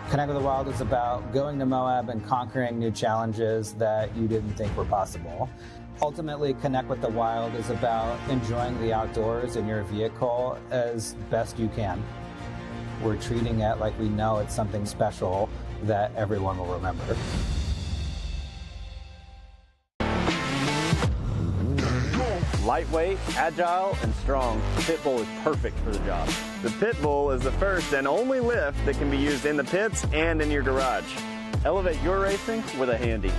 Connect with the Wild is about going to Moab and conquering new challenges that you didn't think were possible. Ultimately, Connect with the Wild is about enjoying the outdoors in your vehicle as best you can. We're treating it like we know it's something special that everyone will remember. Lightweight, agile, and strong, the Pit Bull is perfect for the job. The Pit Bull is the first and only lift that can be used in the pits and in your garage. Elevate your racing with a Handy.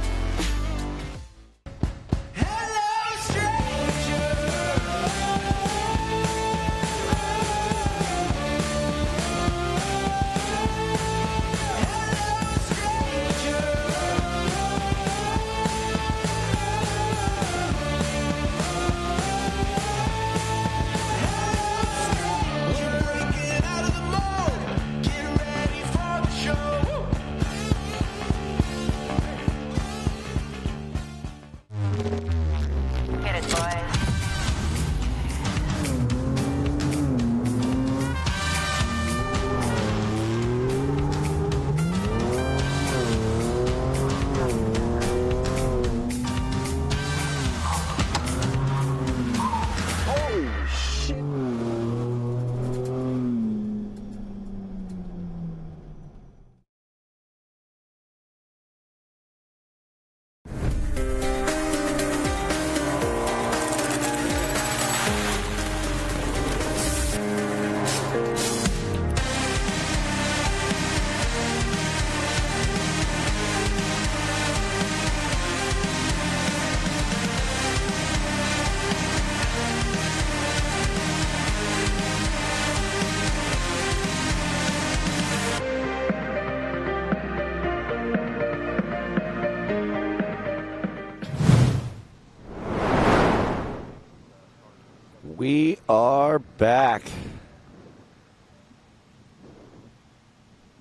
We are back.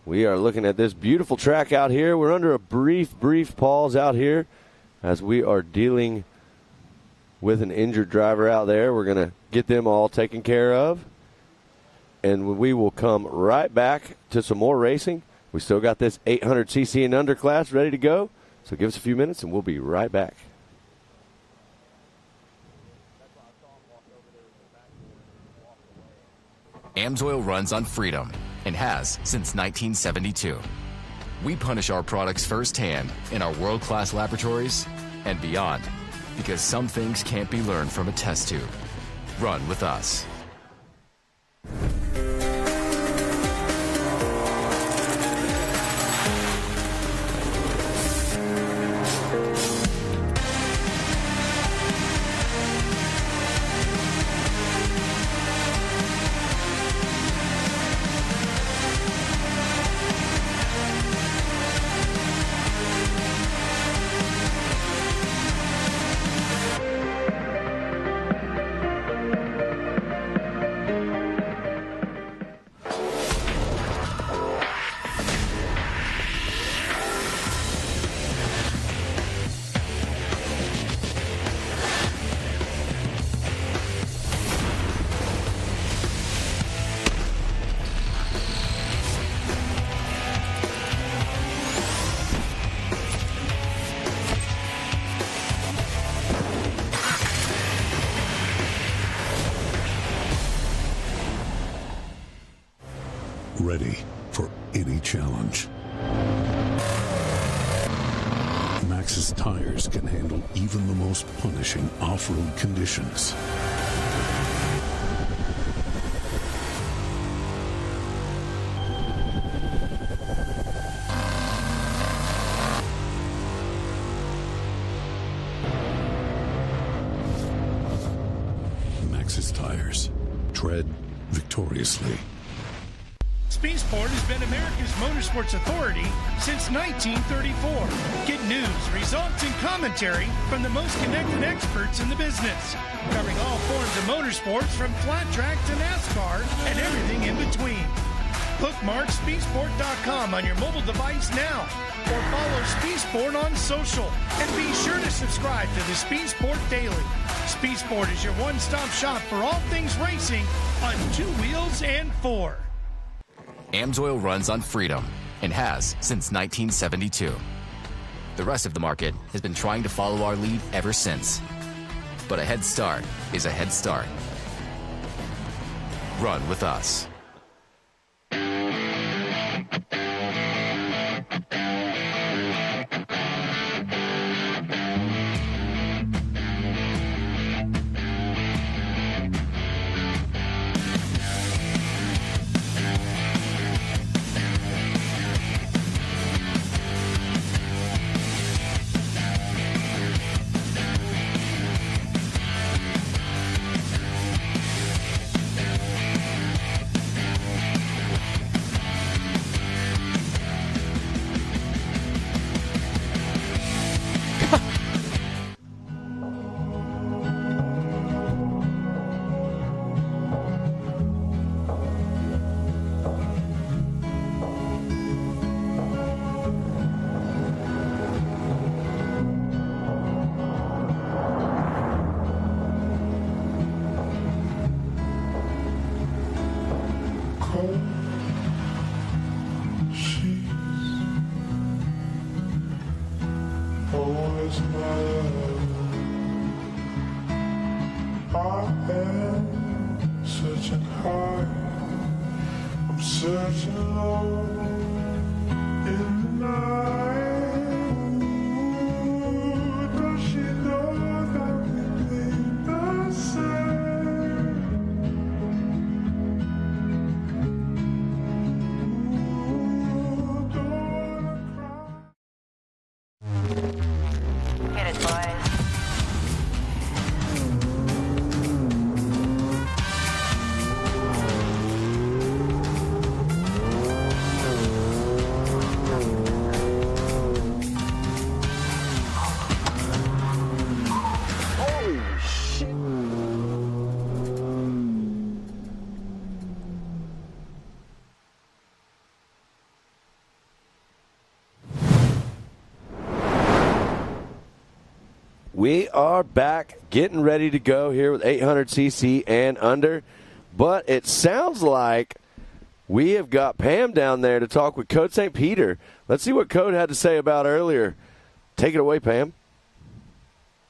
We are looking at this beautiful track out here. We're under a brief pause out here as we are dealing with an injured driver out there. We're going to get them all taken care of, and we will come right back to some more racing. We still got this 800cc and under class ready to go, so give us a few minutes and we'll be right back. AMSOIL runs on freedom and has since 1972. We punish our products firsthand in our world-class laboratories and beyond, because some things can't be learned from a test tube. Run with us. ready for any challenge. Maxxis tires can handle even the most punishing off-road conditions. Maxxis tires. Tread victoriously. Speedsport has been America's motorsports authority since 1934. Get news, results, and commentary from the most connected experts in the business, covering all forms of motorsports from flat track to NASCAR and everything in between. Bookmark speedsport.com on your mobile device now, or follow Speedsport on social, and be sure to subscribe to the Speedsport Daily. Speedsport is your one-stop shop for all things racing on 2 wheels and 4. AMSOIL runs on freedom and has since 1972. The rest of the market has been trying to follow our lead ever since. But a head start is a head start. Run with us. Always my love. I am searching high, I'm searching low in the night. Ooh, does she know that we think the same? Ooh, don't cry. Get it, boys. Holy shit. We are back, getting ready to go here with 800cc and under. But it sounds like we have got Pam down there to talk with Code St. Peter. Let's see what Code had to say about earlier. Take it away, Pam.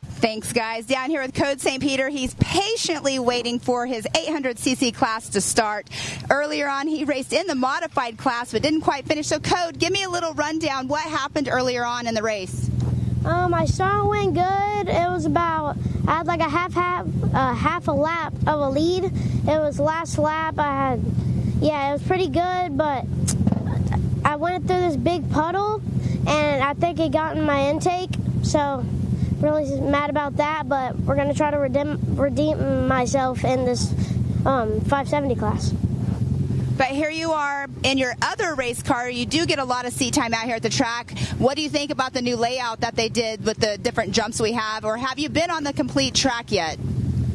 Thanks, guys. Down here with Code St. Peter, he's patiently waiting for his 800cc class to start. Earlier on, he raced in the modified class but didn't quite finish. So, Code, give me a little rundown. What happened earlier on in the race? My start went good. It was about, I had like a half a lap of a lead. It was last lap. It was pretty good, but I went through this big puddle, and I think it got in my intake. So, really mad about that, but we're going to try to redeem myself in this 570 class. But here you are in your other race car. You do get a lot of seat time out here at the track. What do you think about the new layout that they did with the different jumps we have? Or have you been on the complete track yet?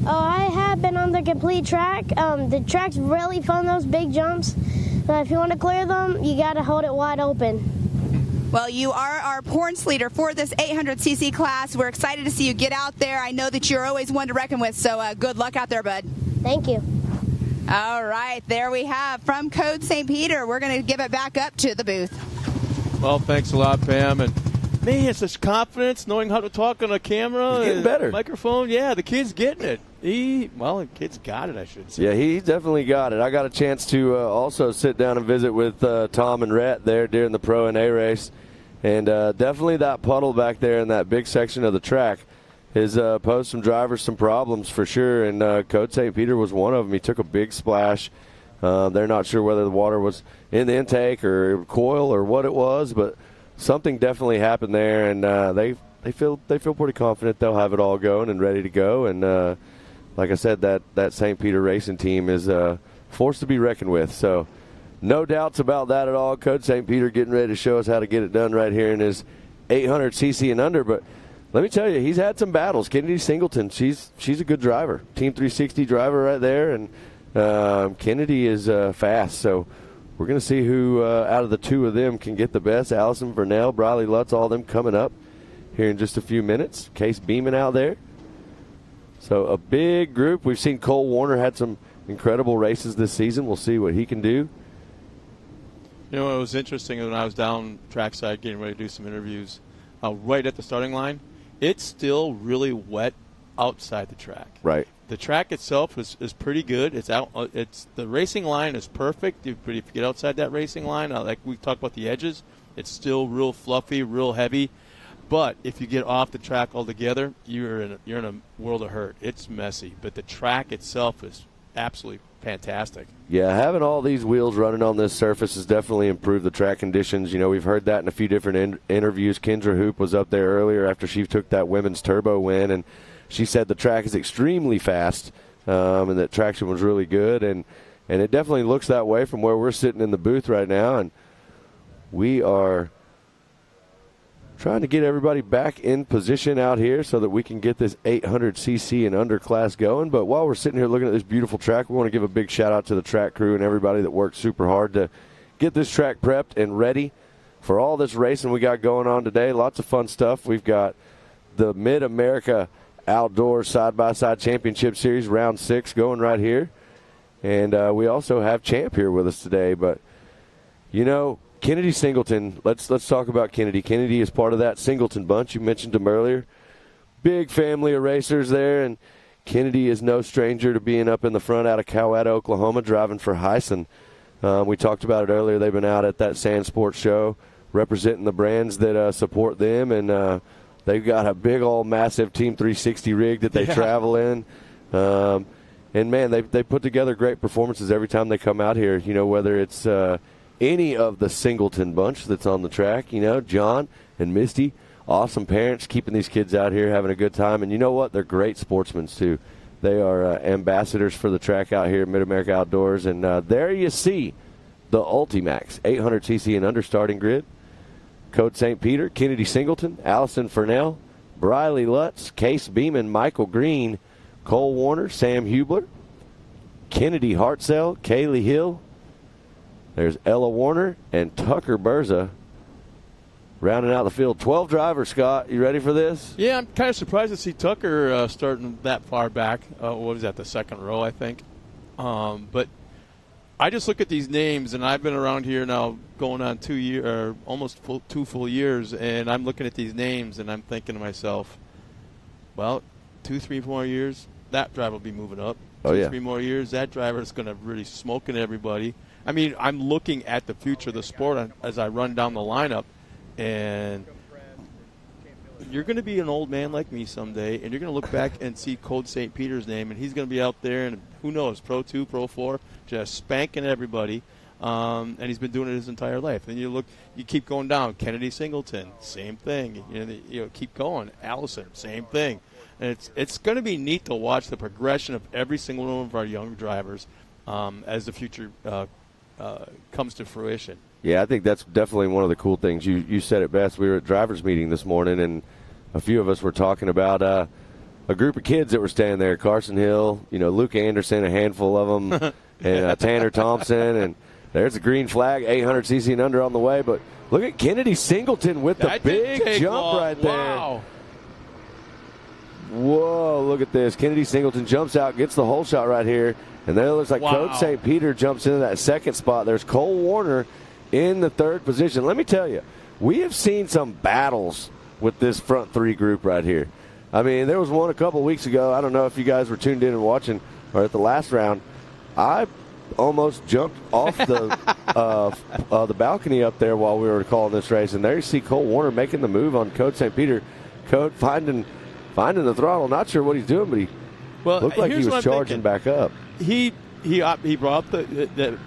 Oh, I have been on the complete track. The track's really fun, those big jumps. But if you want to clear them, you got to hold it wide open. Well, you are our points leader for this 800cc class. We're excited to see you get out there. I know that you're always one to reckon with, so good luck out there, bud. Thank you. All right, there we have from Code St. Peter. We're going to give it back up to the booth. Well, thanks a lot, Pam. And man, it's this confidence, knowing how to talk on a camera, He's getting better. Microphone. Yeah, the kid's getting it. The kid's got it, I should say. Yeah, he definitely got it. I got a chance to also sit down and visit with Tom and Rhett there during the Pro and A race. And definitely that puddle back there in that big section of the track has posed some drivers some problems for sure. And Code St. Peter was one of them. He took a big splash. They're not sure whether the water was in the intake or coil or what it was, but something definitely happened there. And they feel pretty confident they'll have it all going and ready to go. And like I said, that St. Peter racing team is forced to be reckoned with. So no doubts about that at all. Code St. Peter getting ready to show us how to get it done right here in his 800cc and under. But let me tell you, he's had some battles. Kennedy Singleton, she's a good driver. Team 360 driver right there. And Kennedy is fast. So we're going to see who out of the two of them can get the best. Allison Vernell, Briley Lutz, all of them coming up here in just a few minutes. Case Beeman out there. So a big group. We've seen Cole Warner had some incredible races this season. We'll see what he can do. You know, it was interesting when I was down trackside getting ready to do some interviews, right at the starting line, it's still really wet outside the track. Right. The track itself is pretty good. It's out. The racing line is perfect. But if you get outside that racing line, like we talked about the edges, it's still real fluffy, real heavy. But if you get off the track altogether, you're in a world of hurt. It's messy, but the track itself is absolutely fantastic. Yeah, having all these wheels running on this surface has definitely improved the track conditions. You know, we've heard that in a few different interviews. Kendra Hoop was up there earlier after she took that women's turbo win, and she said the track is extremely fast and that traction was really good. And it definitely looks that way from where we're sitting in the booth right now. And we are trying to get everybody back in position out here so that we can get this 800cc and under class going. But while we're sitting here looking at this beautiful track, we want to give a big shout out to the track crew and everybody that worked super hard to get this track prepped and ready for all this racing we got going on today. Lots of fun stuff. We've got the Mid-America Outdoor Side-by-Side Championship Series Round 6 going right here. And we also have Champ here with us today. But, you know, Kennedy Singleton, let's talk about Kennedy. Kennedy is part of that Singleton bunch. You mentioned him earlier. Big family of racers there, and Kennedy is no stranger to being up in the front out of Coweta, Oklahoma, driving for Hyson. We talked about it earlier. They've been out at that Sand Sports show representing the brands that support them, and they've got a big old massive Team 360 rig that they travel in. And, man, they put together great performances every time they come out here, you know, whether it's any of the Singleton bunch that's on the track, you know, John and Misty, awesome parents keeping these kids out here having a good time. And you know what? They're great sportsmen, too. They are ambassadors for the track out here at Mid-America Outdoors. And there you see the Ultimax 800cc and under starting grid. Code St. Peter, Kennedy Singleton, Allison Furnell, Briley Lutz, Case Beeman, Michael Green, Cole Warner, Sam Hubler, Kennedy Hartzell, Kaylee Hill. There's Ella Warner and Tucker Berza rounding out the field. 12 drivers, Scott. You ready for this? Yeah, I'm kind of surprised to see Tucker starting that far back. What was that, the second row, I think? But I just look at these names, and I've been around here now going on 2 years, or almost 2 full years, and I'm looking at these names, and I'm thinking to myself, well, 2, 3 more years, that driver will be moving up. 2, 3 more years, that driver is going to really smoking everybody. I mean, I'm looking at the future of the sport as I run down the lineup, and you're going to be an old man like me someday, and you're going to look back and see Code St. Peter's name, and he's going to be out there, and who knows, Pro 2, Pro 4, just spanking everybody, and he's been doing it his entire life. And you keep going down. Kennedy Singleton, same thing. You know, keep going. Allison, same thing. And it's going to be neat to watch the progression of every single one of our young drivers as the future comes to fruition. Yeah, I think that's definitely one of the cool things. You said it best. We were at drivers' meeting this morning, and a few of us were talking about a group of kids that were standing there. Carson Hill, you know, Luke Anderson, a handful of them, and Tanner Thompson, and there's a green flag, 800cc and under on the way. But look at Kennedy Singleton with the big jump right there. Wow. Whoa, look at this. Kennedy Singleton jumps out, gets the whole shot right here. And then it looks like Code St. Peter jumps into that second spot. There's Cole Warner in the third position. Let me tell you, we have seen some battles with this front three group right here. I mean, there was one a couple weeks ago. I don't know if you guys were tuned in and watching, or at the last round. I almost jumped off the balcony up there while we were calling this race, and there you see Cole Warner making the move on Code St. Peter. Code finding the throttle. Not sure what he's doing, but he looked like he was charging back up. He brought up the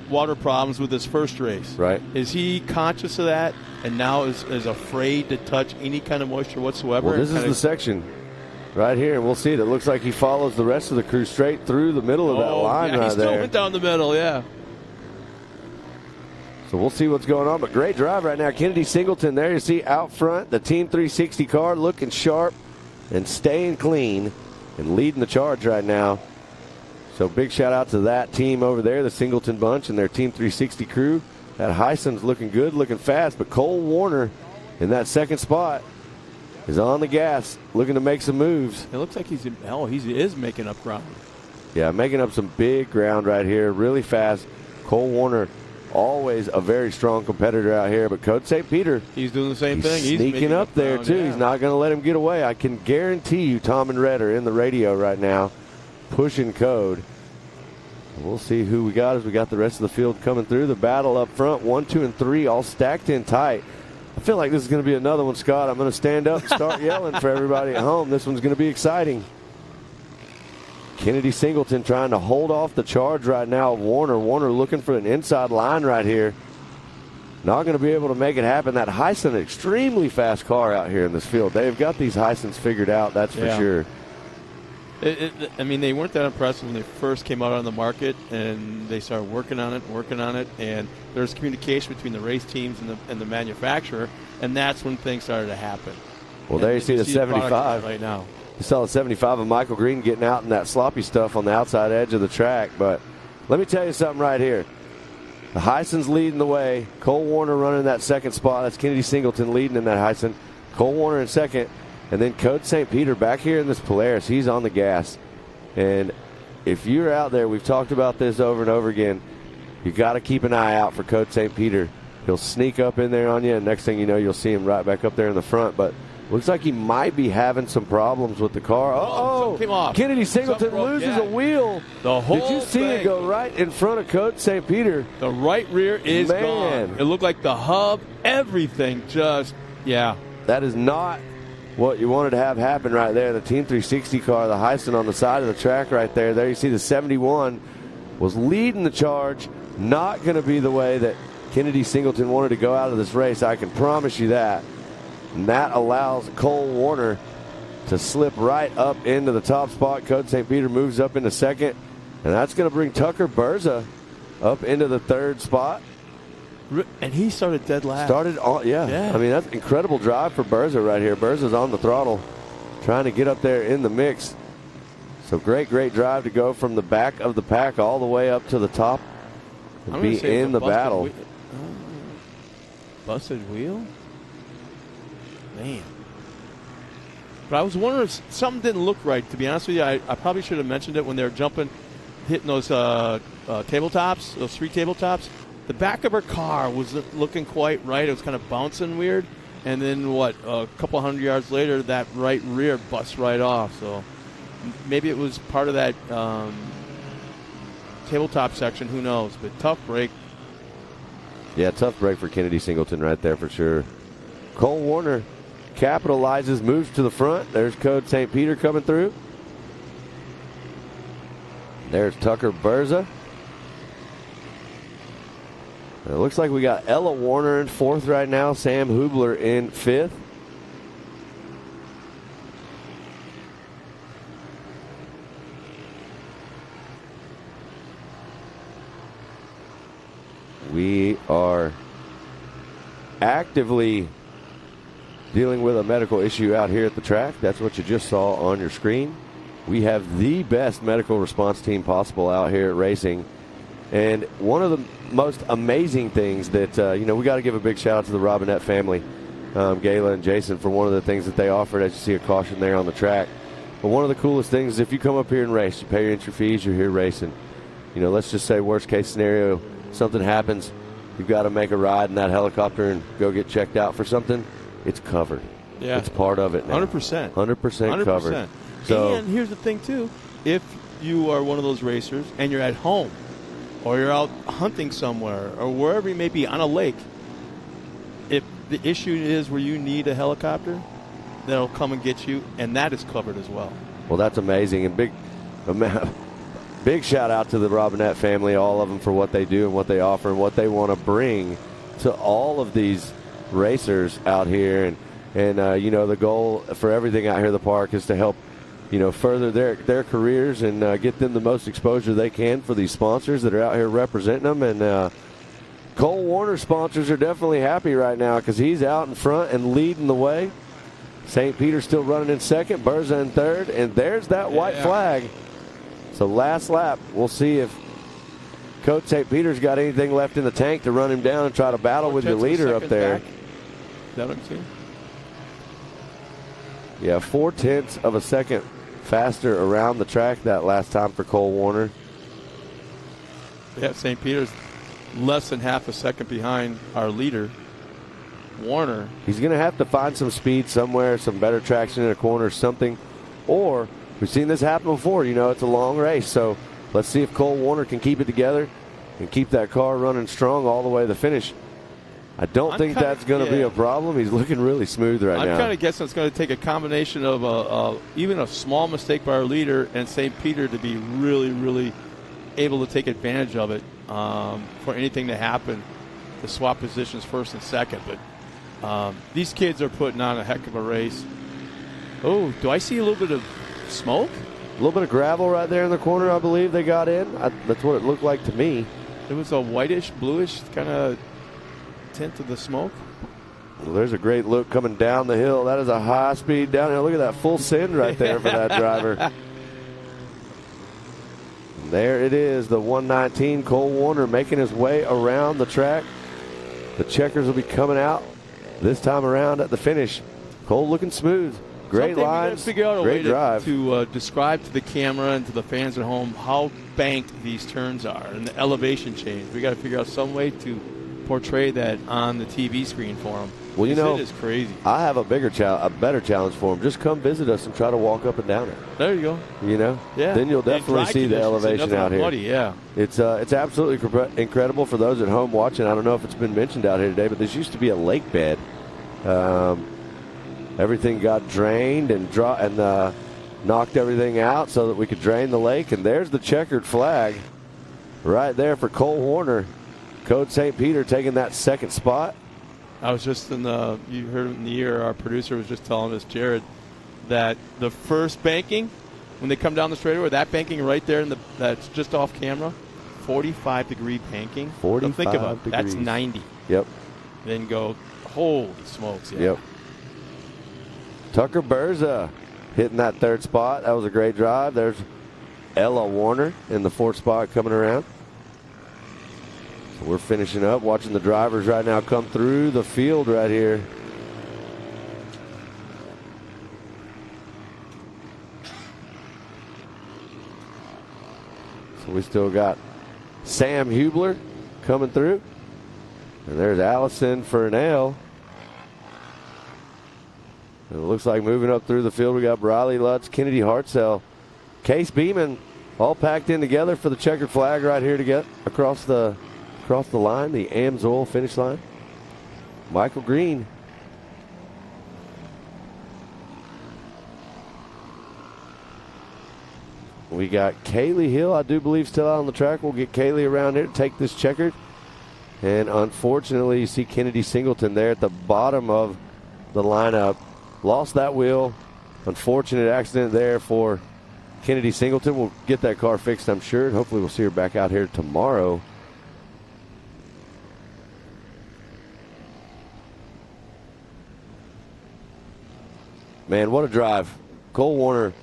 water problems with his first race. Right. Is he conscious of that and now is afraid to touch any kind of moisture whatsoever? Well, this is the section right here, and we'll see it. It looks like he follows the rest of the crew straight through the middle of that line right there. He still went down the middle, yeah. So we'll see what's going on, but great drive right now. Kennedy Singleton there you see out front, the Team 360 car looking sharp and staying clean and leading the charge right now. So big shout out to that team over there, the Singleton bunch and their Team 360 crew. That Heison's looking good, looking fast, but Cole Warner in that second spot is on the gas, looking to make some moves. It looks like he is making up ground. Yeah, making up some big ground right here, really fast. Cole Warner, always a very strong competitor out here, but Code St. Peter, he's doing the same thing. He's sneaking up there, ground, too. Yeah. He's not going to let him get away. I can guarantee you Tom and Red are in the radio right now pushing Code. We'll see who we got as we got the rest of the field coming through. The battle up front, 1, 2, and 3, all stacked in tight. I feel like this is going to be another one, Scott. I'm going to stand up and start yelling for everybody at home. This one's going to be exciting. Kennedy Singleton trying to hold off the charge right now of Warner. Warner looking for an inside line right here. Not going to be able to make it happen. That Heisen, extremely fast car out here in this field. They've got these Heisens figured out, that's for sure. I mean, they weren't that impressive when they first came out on the market, and they started working on it, and there's communication between the race teams and the manufacturer, and that's when things started to happen. Well, there you see the 75 right now. You saw the 75 of Michael Green getting out in that sloppy stuff on the outside edge of the track, but let me tell you something right here. The Heisen's leading the way. Cole Warner running that second spot. That's Kennedy Singleton leading in that Heisen. Cole Warner in second. And then Code St. Peter back here in this Polaris. He's on the gas. And if you're out there, we've talked about this over and over again, you got to keep an eye out for Code St. Peter. He'll sneak up in there on you, and next thing you know, you'll see him right back up there in the front. But looks like he might be having some problems with the car. Came off. Kennedy Singleton loses a wheel. The whole Did you see it go right in front of Code St. Peter? The right rear is gone. It looked like the hub, everything just, That is not what you wanted to have happen right there. The Team 360 car, the Heisen on the side of the track right there. There you see the 71 was leading the charge. Not going to be the way that Kennedy Singleton wanted to go out of this race. I can promise you that. And that allows Cole Warner to slip right up into the top spot. Code St. Peter moves up into second. And that's going to bring Tucker Berza up into the third spot. And he started dead last. I mean, that's an incredible drive for Berza right here. Berza's on the throttle, trying to get up there in the mix. So great drive to go from the back of the pack all the way up to the top and be in the battle. Busted wheel? Man. But I was wondering if something didn't look right, to be honest with you. I probably should have mentioned it when they were hitting those tabletops, those 3 tabletops. The back of her car wasn't looking quite right. It was kind of bouncing weird. And then, a couple hundred yards later, that right rear busts right off. So maybe it was part of that tabletop section. Who knows? But tough break. Yeah, tough break for Kennedy Singleton right there for sure. Cole Warner capitalizes, moves to the front. There's Code St. Peter coming through. There's Tucker Berza. It looks like we got Ella Warner in fourth right now. Sam Hubler in fifth. We are actively dealing with a medical issue out here at the track. That's what you just saw on your screen. We have the best medical response team possible out here at racing. And one of the most amazing things that, we got to give a big shout out to the Robinette family, Gayla and Jason, for one of the things that they offered. As you see a caution there on the track. But one of the coolest things is if you come up here and race, you pay your entry fees, you're here racing. Let's just say worst case scenario, something happens, you've got to make a ride in that helicopter and go get checked out for something. It's covered. Yeah. It's part of it now. 100%. 100% covered. So, and here's the thing, too. If you are one of those racers and you're at home or you're out hunting somewhere or wherever you may be on a lake, if the issue is where you need a helicopter, they'll come and get you, and that is covered as well. well, that's amazing. And big shout out to the Robinette family, all of them, for what they do and what they offer and what they want to bring to all of these racers out here. And you know, the goal for everything out here at the park is to help, you know, further their careers and get them the most exposure they can for these sponsors that are out here representing them. And Cole Warner sponsors are definitely happy right now because he's out in front and leading the way. St. Peter's still running in second, Berza in third, and there's that white flag. So last lap, we'll see if Coach St. Peter's got anything left in the tank to run him down and try to battle with your leader up there. Back. Is that what I'm seeing? Yeah, 0.4 of a second faster around the track that last time for Cole Warner. Yeah, St. Peter's less than half a second behind our leader, Warner. He's going to have to find some speed somewhere, some better traction in a corner, something. Or we've seen this happen before. You know, it's a long race. So let's see if Cole Warner can keep it together and keep that car running strong all the way to the finish. I don't think that's going to be a problem. He's looking really smooth right now. I'm kind of guessing it's going to take a combination of even a small mistake by our leader and St. Peter to be really, really able to take advantage of it for anything to happen to swap positions first and second. But these kids are putting on a heck of a race. Oh, do I see a little bit of smoke? A little bit of gravel right there in the corner, I believe they got in. That's what it looked like to me. It was a whitish, bluish kind of tint of the smoke. Well, there's a great look coming down the hill. That is a high-speed downhill. Look at that full send right there for that driver. There it is, the 119, Cole Warner making his way around the track. The checkers will be coming out this time around at the finish. Cole looking smooth. Great lines, figure out a great way drive. to describe to the camera and to the fans at home how banked these turns are and the elevation change. We got to figure out some way to portray that on the TV screen for them. Well, you know, it is crazy. I have a better challenge for him. Just come visit us and try to walk up and down it. There you go. You know, yeah. Then you'll definitely see the elevation out here. Muddy, yeah, it's absolutely incredible for those at home watching. I don't know if it's been mentioned out here today, but this used to be a lake bed. Everything got drained and knocked everything out so that we could drain the lake. And there's the checkered flag right there for Cole Warner. Coach St. Peter taking that second spot. I was just you heard in the ear, our producer was just telling us, Jared, that the first banking, when they come down the straightaway, that banking right there, that's just off camera, 45-degree banking. 45 think about it, degrees. that's 90. Yep. Then go, holy smokes. Yeah. Yep. Tucker Berza hitting that third spot. That was a great drive. There's Ella Warner in the fourth spot coming around. So we're finishing up, watching the drivers right now come through the field right here. So we still got Sam Hubler coming through. And there's Allison Fernell. And it looks like moving up through the field, we got Briley Lutz, Kennedy Hartzell, Case Beeman, all packed in together for the checkered flag right here to get across the line, the AMSOIL finish line. Michael Green. We got Kaylee Hill, I do believe, still out on the track. We'll get Kaylee around here to take this checkered. And unfortunately, you see Kennedy Singleton there at the bottom of the lineup. Lost that wheel. Unfortunate accident there for Kennedy Singleton. We'll get that car fixed, I'm sure. Hopefully we'll see her back out here tomorrow. Man, what a drive. Cole Warner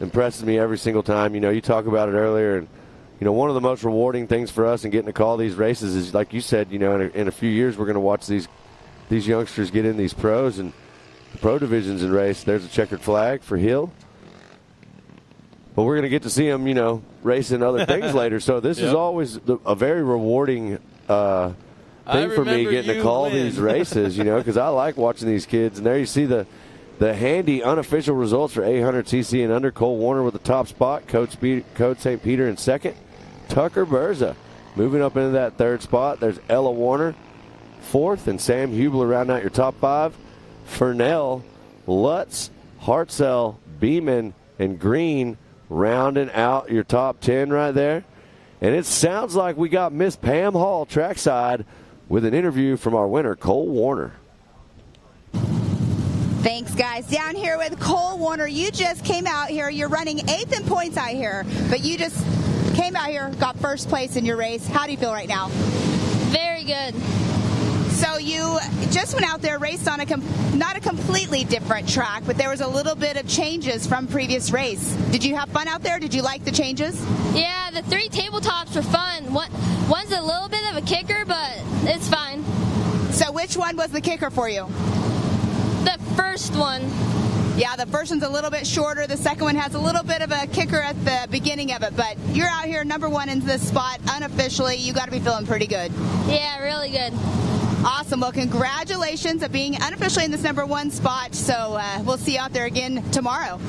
impresses me every single time. You know, you talk about it earlier, and, you know, one of the most rewarding things for us in getting to call these races is, like you said, you know, in a few years we're going to watch these youngsters get in these pros and the pro divisions and race. There's a checkered flag for Hill. But we're going to get to see them, you know, racing other things later. So this is always a very rewarding thing for me, getting to call these races, you know, because I like watching these kids. And there you see the the handy unofficial results for 800cc and under. Cole Warner with the top spot. Code St. Peter in second. Tucker Berza moving up into that third spot. There's Ella Warner fourth, and Sam Hubler rounding out your top five. Fernell, Lutz, Hartzell, Beeman, and Green rounding out your top 10 right there. And it sounds like we got Miss Pam Hall trackside with an interview from our winner, Cole Warner. Thanks, guys. Down here with Cole Warner. You just came out here. You're running 8th in points out here, but you just came out here, got first place in your race. How do you feel right now? Very good. So you just went out there, raced on not a completely different track, but there was a little bit of changes from previous race. Did you have fun out there? Did you like the changes? Yeah, the 3 tabletops were fun. One's a little bit of a kicker, but it's fine. So which one was the kicker for you? The first one. Yeah, the first one's a little bit shorter. The second one has a little bit of a kicker at the beginning of it. But you're out here number 1 in this spot unofficially. You got to be feeling pretty good. Yeah, really good. Awesome. Well, congratulations on being unofficially in this number 1 spot. So we'll see you out there again tomorrow.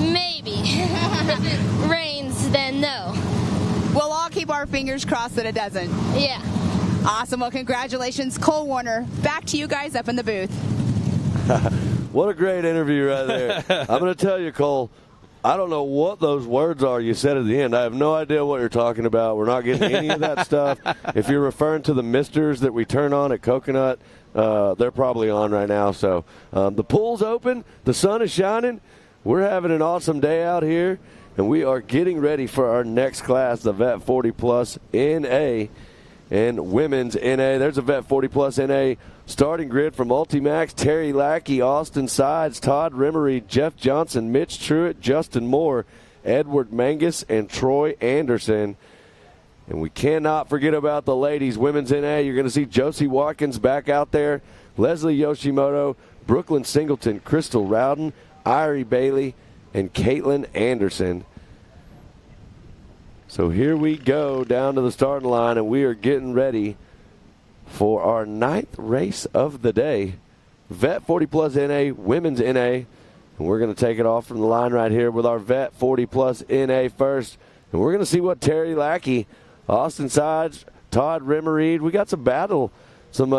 Maybe. If it rains, then no. We'll all keep our fingers crossed that it doesn't. Yeah. Awesome. Well, congratulations, Cole Warner. Back to you guys up in the booth. What a great interview right there. I'm going to tell you, Cole, I don't know what those words are you said at the end. I have no idea what you're talking about. We're not getting any of that stuff. If you're referring to the misters that we turn on at Coconut, they're probably on right now. So the pool's open. The sun is shining. We're having an awesome day out here, and we are getting ready for our next class, the Vet 40 Plus NA and Women's NA. There's a Vet 40 Plus NA starting grid from Ultimax: Terry Lackey, Austin Sides, Todd Rimmery, Jeff Johnson, Mitch Truitt, Justin Moore, Edward Mangus, and Troy Anderson. And we cannot forget about the ladies. Women's NA, you're going to see Josie Watkins back out there, Leslie Yoshimoto, Brooklyn Singleton, Crystal Rowden, Irie Bailey, and Caitlin Anderson. So here we go down to the starting line, and we are getting ready for our 9th race of the day. Vet 40 Plus NA, Women's NA. And we're going to take it off from the line right here with our Vet 40 Plus NA first. And we're going to see what Terry Lackey, Austin Sides, Todd Rimmereed. We got some battle, some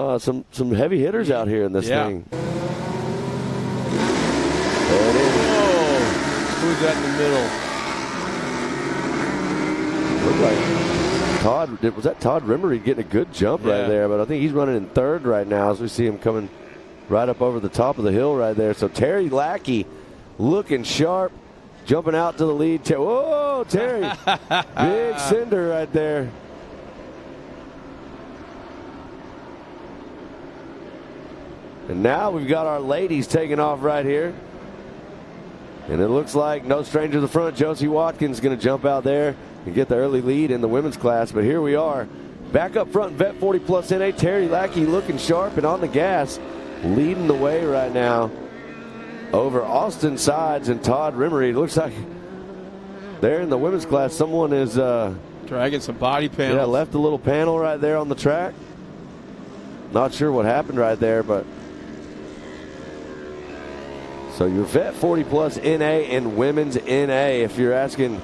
heavy hitters out here in this thing. There it is. Whoa. Who's that in the middle? Looked like was that Todd Rimmery getting a good jump right there, but I think he's running in third right now as we see him coming right up over the top of the hill right there. So Terry Lackey looking sharp, jumping out to the lead. Whoa, Terry. Big cinder right there. And now we've got our ladies taking off right here. And it looks like no stranger to the front. Josie Watkins going to jump out there and get the early lead in the women's class. But here we are. Back up front, Vet 40 Plus NA. Terry Lackey looking sharp and on the gas, leading the way right now over Austin Sides and Todd Rimmery. It looks like there in the women's class, someone is dragging some body panels. Yeah, left a little panel right there on the track. Not sure what happened right there, but so your Vet 40 Plus NA and Women's NA. If you're asking,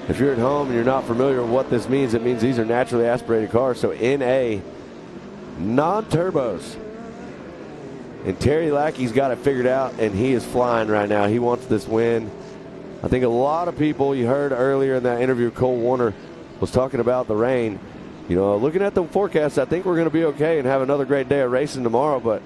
if you're at home and you're not familiar with what this means, it means these are naturally aspirated cars. So NA, non-turbos. And Terry Lackey's got it figured out, and he is flying right now. He wants this win. I think a lot of people, you heard earlier in that interview, Cole Warner was talking about the rain. You know, looking at the forecast, I think we're going to be okay and have another great day of racing tomorrow. But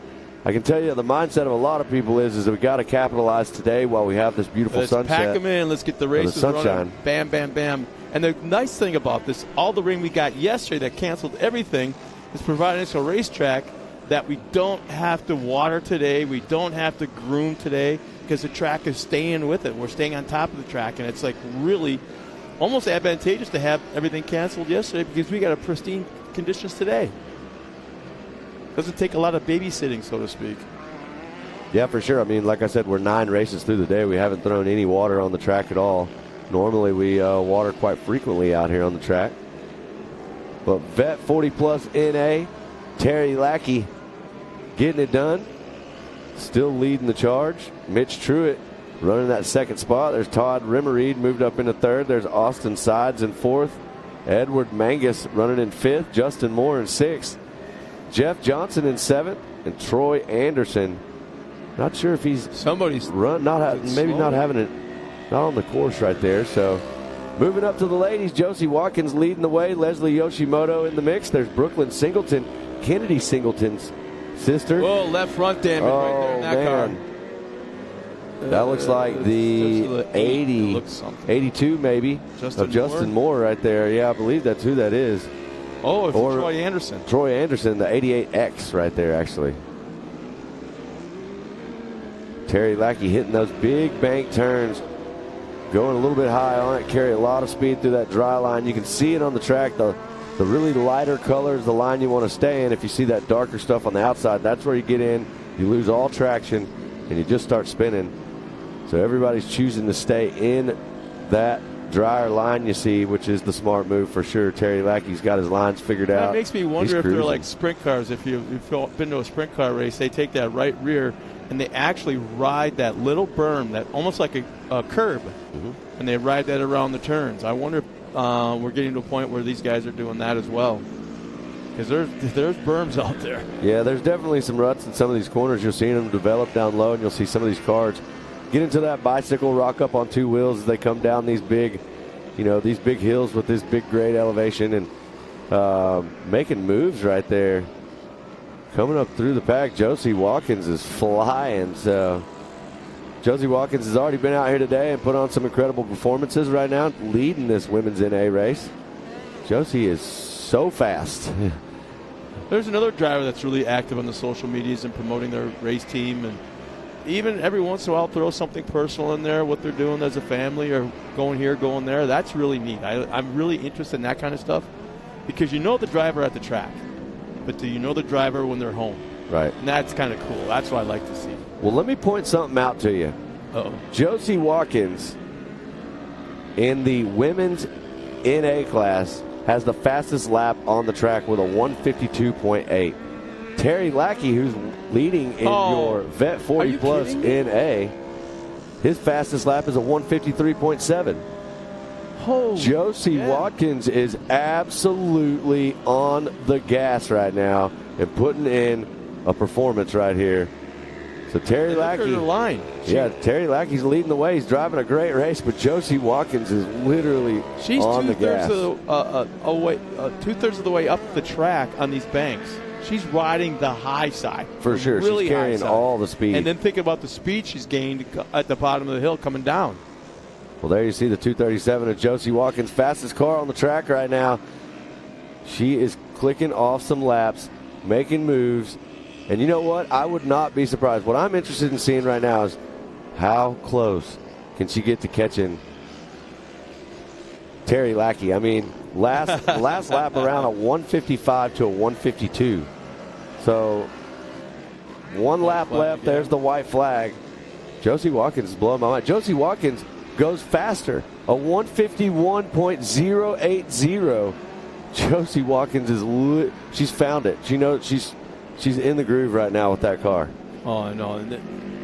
I can tell you the mindset of a lot of people is that we got to capitalize today while we have this beautiful sunset. Let's pack them in. Let's get the races running. Bam, bam, bam. And the nice thing about this, all the rain we got yesterday that canceled everything is providing us a racetrack that we don't have to water today. We don't have to groom today because the track is staying with it. We're staying on top of the track, and it's like really almost advantageous to have everything canceled yesterday because we got a pristine conditions today. Doesn't take a lot of babysitting, so to speak. Yeah, for sure. I mean, like I said, we're 9 races through the day. We haven't thrown any water on the track at all. Normally, we water quite frequently out here on the track. But Vet 40 Plus NA, Terry Lackey getting it done. still leading the charge. Mitch Truitt running that second spot. There's Todd Rimmereed moved up into third. There's Austin Sides in fourth. Edward Mangus running in fifth. Justin Moore in sixth. Jeff Johnson in seventh. And Troy Anderson. Not sure if he's somebody's maybe not having it, not on the course right there. So moving up to the ladies, Josie Watkins leading the way. Leslie Yoshimoto in the mix. There's Brooklyn Singleton, Kennedy Singleton's sister. Oh, left front damage right there in that car. That looks like the 80, 82 maybe, Justin of Justin Moore right there. Yeah, I believe that's who that is. Oh, it's Troy Anderson. Troy Anderson, the 88X right there, actually. Terry Lackey hitting those big bank turns, going a little bit high on it, carry a lot of speed through that dry line. You can see it on the track. The really lighter color is the line you want to stay in. If you see that darker stuff on the outside, that's where you get in. You lose all traction, and you just start spinning. So everybody's choosing to stay in that drier line you see, which is the smart move for sure. Terry Lackey's got his lines figured out. It makes me wonder if they're like sprint cars. If you've been to a sprint car race, they take that right rear and they actually ride that little berm, that almost like a curb, and they ride that around the turns. I wonder if we're getting to a point where these guys are doing that as well. Because there's berms out there. Yeah, there's definitely some ruts in some of these corners. You're seeing them develop down low, and you'll see some of these cars get into that bicycle, rock up on two wheels as they come down these big hills with this big grade elevation, and making moves right there. Coming up through the pack, Josie Watkins is flying. So Josie Watkins has already been out here today and put on some incredible performances right now, leading this women's NA race. Josie is so fast. There's another driver that's really active on the social medias and promoting their race team, and even every once in a while throw something personal in there, what they're doing as a family or going here, going there. That's really neat. I'm really interested in that kind of stuff because you know the driver at the track, but do you know the driver when they're home? Right. And that's kind of cool. That's what I like to see. Well, let me point something out to you. Uh-oh. Josie Watkins in the women's NA class has the fastest lap on the track with a 152.8. Terry Lackey, who's leading in your Vet 40 Plus NA, his fastest lap is a 153.7. Josie Watkins is absolutely on the gas right now and putting in a performance right here. So Terry Lackey, Terry Lackey's leading the way. He's driving a great race, but Josie Watkins is literally on the gas. Two-thirds of the way up the track on these banks. She's riding the high side. For sure. Really she's carrying all the speed. And then think about the speed she's gained at the bottom of the hill coming down. Well, there you see the 237 of Josie Watkins, fastest car on the track right now. She is clicking off some laps, making moves. And you know what? I would not be surprised. What I'm interested in seeing right now is how close can she get to catching Terry Lackey. I mean, last lap around a 155 to a 152. So one lap left. Again. There's the white flag. Josie Watkins is blowing my mind. Josie Watkins goes faster. A 151.080. Josie Watkins is she's found it. She knows she's in the groove right now with that car. Oh, I know.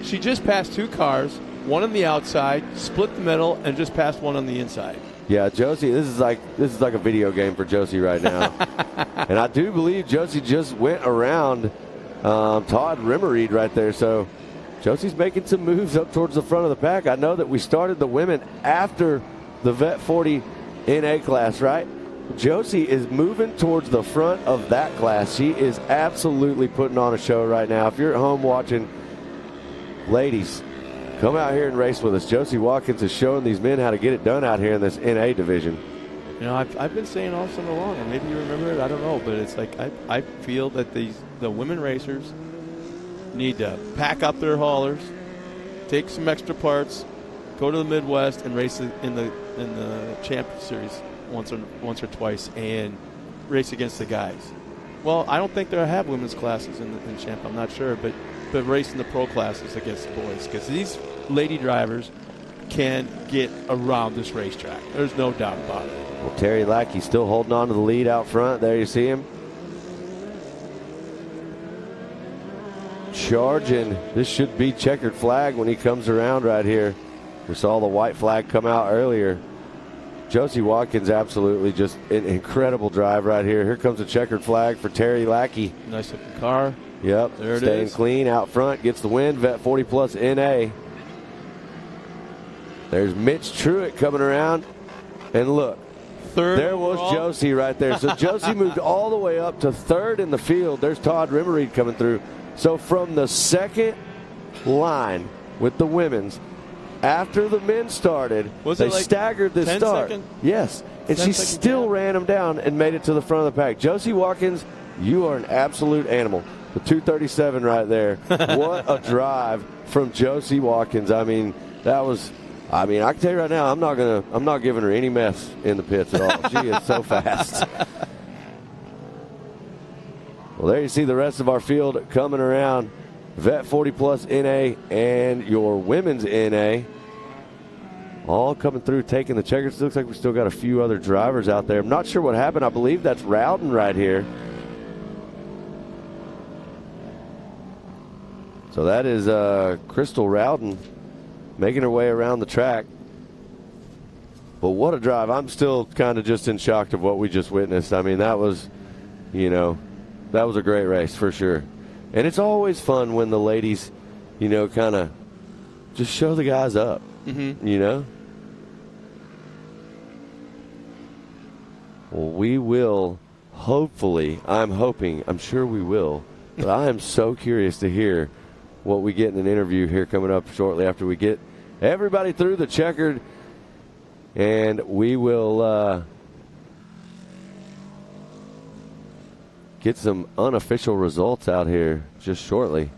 She just passed two cars, one on the outside, split the middle, and just passed one on the inside. Yeah, Josie, this is like a video game for Josie right now. And I do believe Josie just went around Todd Rimmereed right there. So Josie's making some moves up towards the front of the pack. I know that we started the women after the Vet 40 NA class, right? Josie is moving towards the front of that class. She is absolutely putting on a show right now. If you're at home watching, ladies, come out here and race with us. Josie Watkins is showing these men how to get it done out here in this NA division. You know, I've been saying all summer long, and maybe you remember it, I don't know, but it's like I feel that the women racers need to pack up their haulers, take some extra parts, go to the Midwest and race in the Champion Series once or twice and race against the guys. Well, I don't think they'll have women's classes in Champ. I'm not sure, but racing the pro classes against the boys, because these lady drivers can get around this racetrack. There's no doubt about it. Well, Terry Lackey still holding on to the lead out front. There you see him. charging. This should be checkered flag when he comes around right here. We saw the white flag come out earlier. Josie Watkins, absolutely just an incredible drive right here. Here comes a checkered flag for Terry Lackey. Nice looking car. Yep, there it staying is. clean out front, gets the win. Vet 40 plus NA. There's Mitch Truitt coming around. And look, there was Josie right there. So Josie moved all the way up to third in the field. There's Todd Rimmereed coming through. So from the second line with the women's, after the men started, they staggered this start. Yes, and she still ran them down and made it to the front of the pack. Josie Watkins, you are an absolute animal. The 237 right there. What a drive from Josie Watkins. I mean, that was. I mean, I can tell you right now, I'm not giving her any mess in the pits at all. She is so fast. Well, there you see the rest of our field coming around. Vet 40 plus NA and your women's NA all coming through, taking the checkers. It looks like we still got a few other drivers out there. I'm not sure what happened. I believe that's Rowden right here. So that is Crystal Rowden making her way around the track. But what a drive. I'm still kind of just in shock of what we just witnessed. I mean, that was, that was a great race for sure. And it's always fun when the ladies, kind of just show the guys up, Well, we will, hopefully, I'm sure we will, but I am so curious to hear what we get in an interview here coming up shortly after we get everybody through the checkered, and we will get some unofficial results out here just shortly.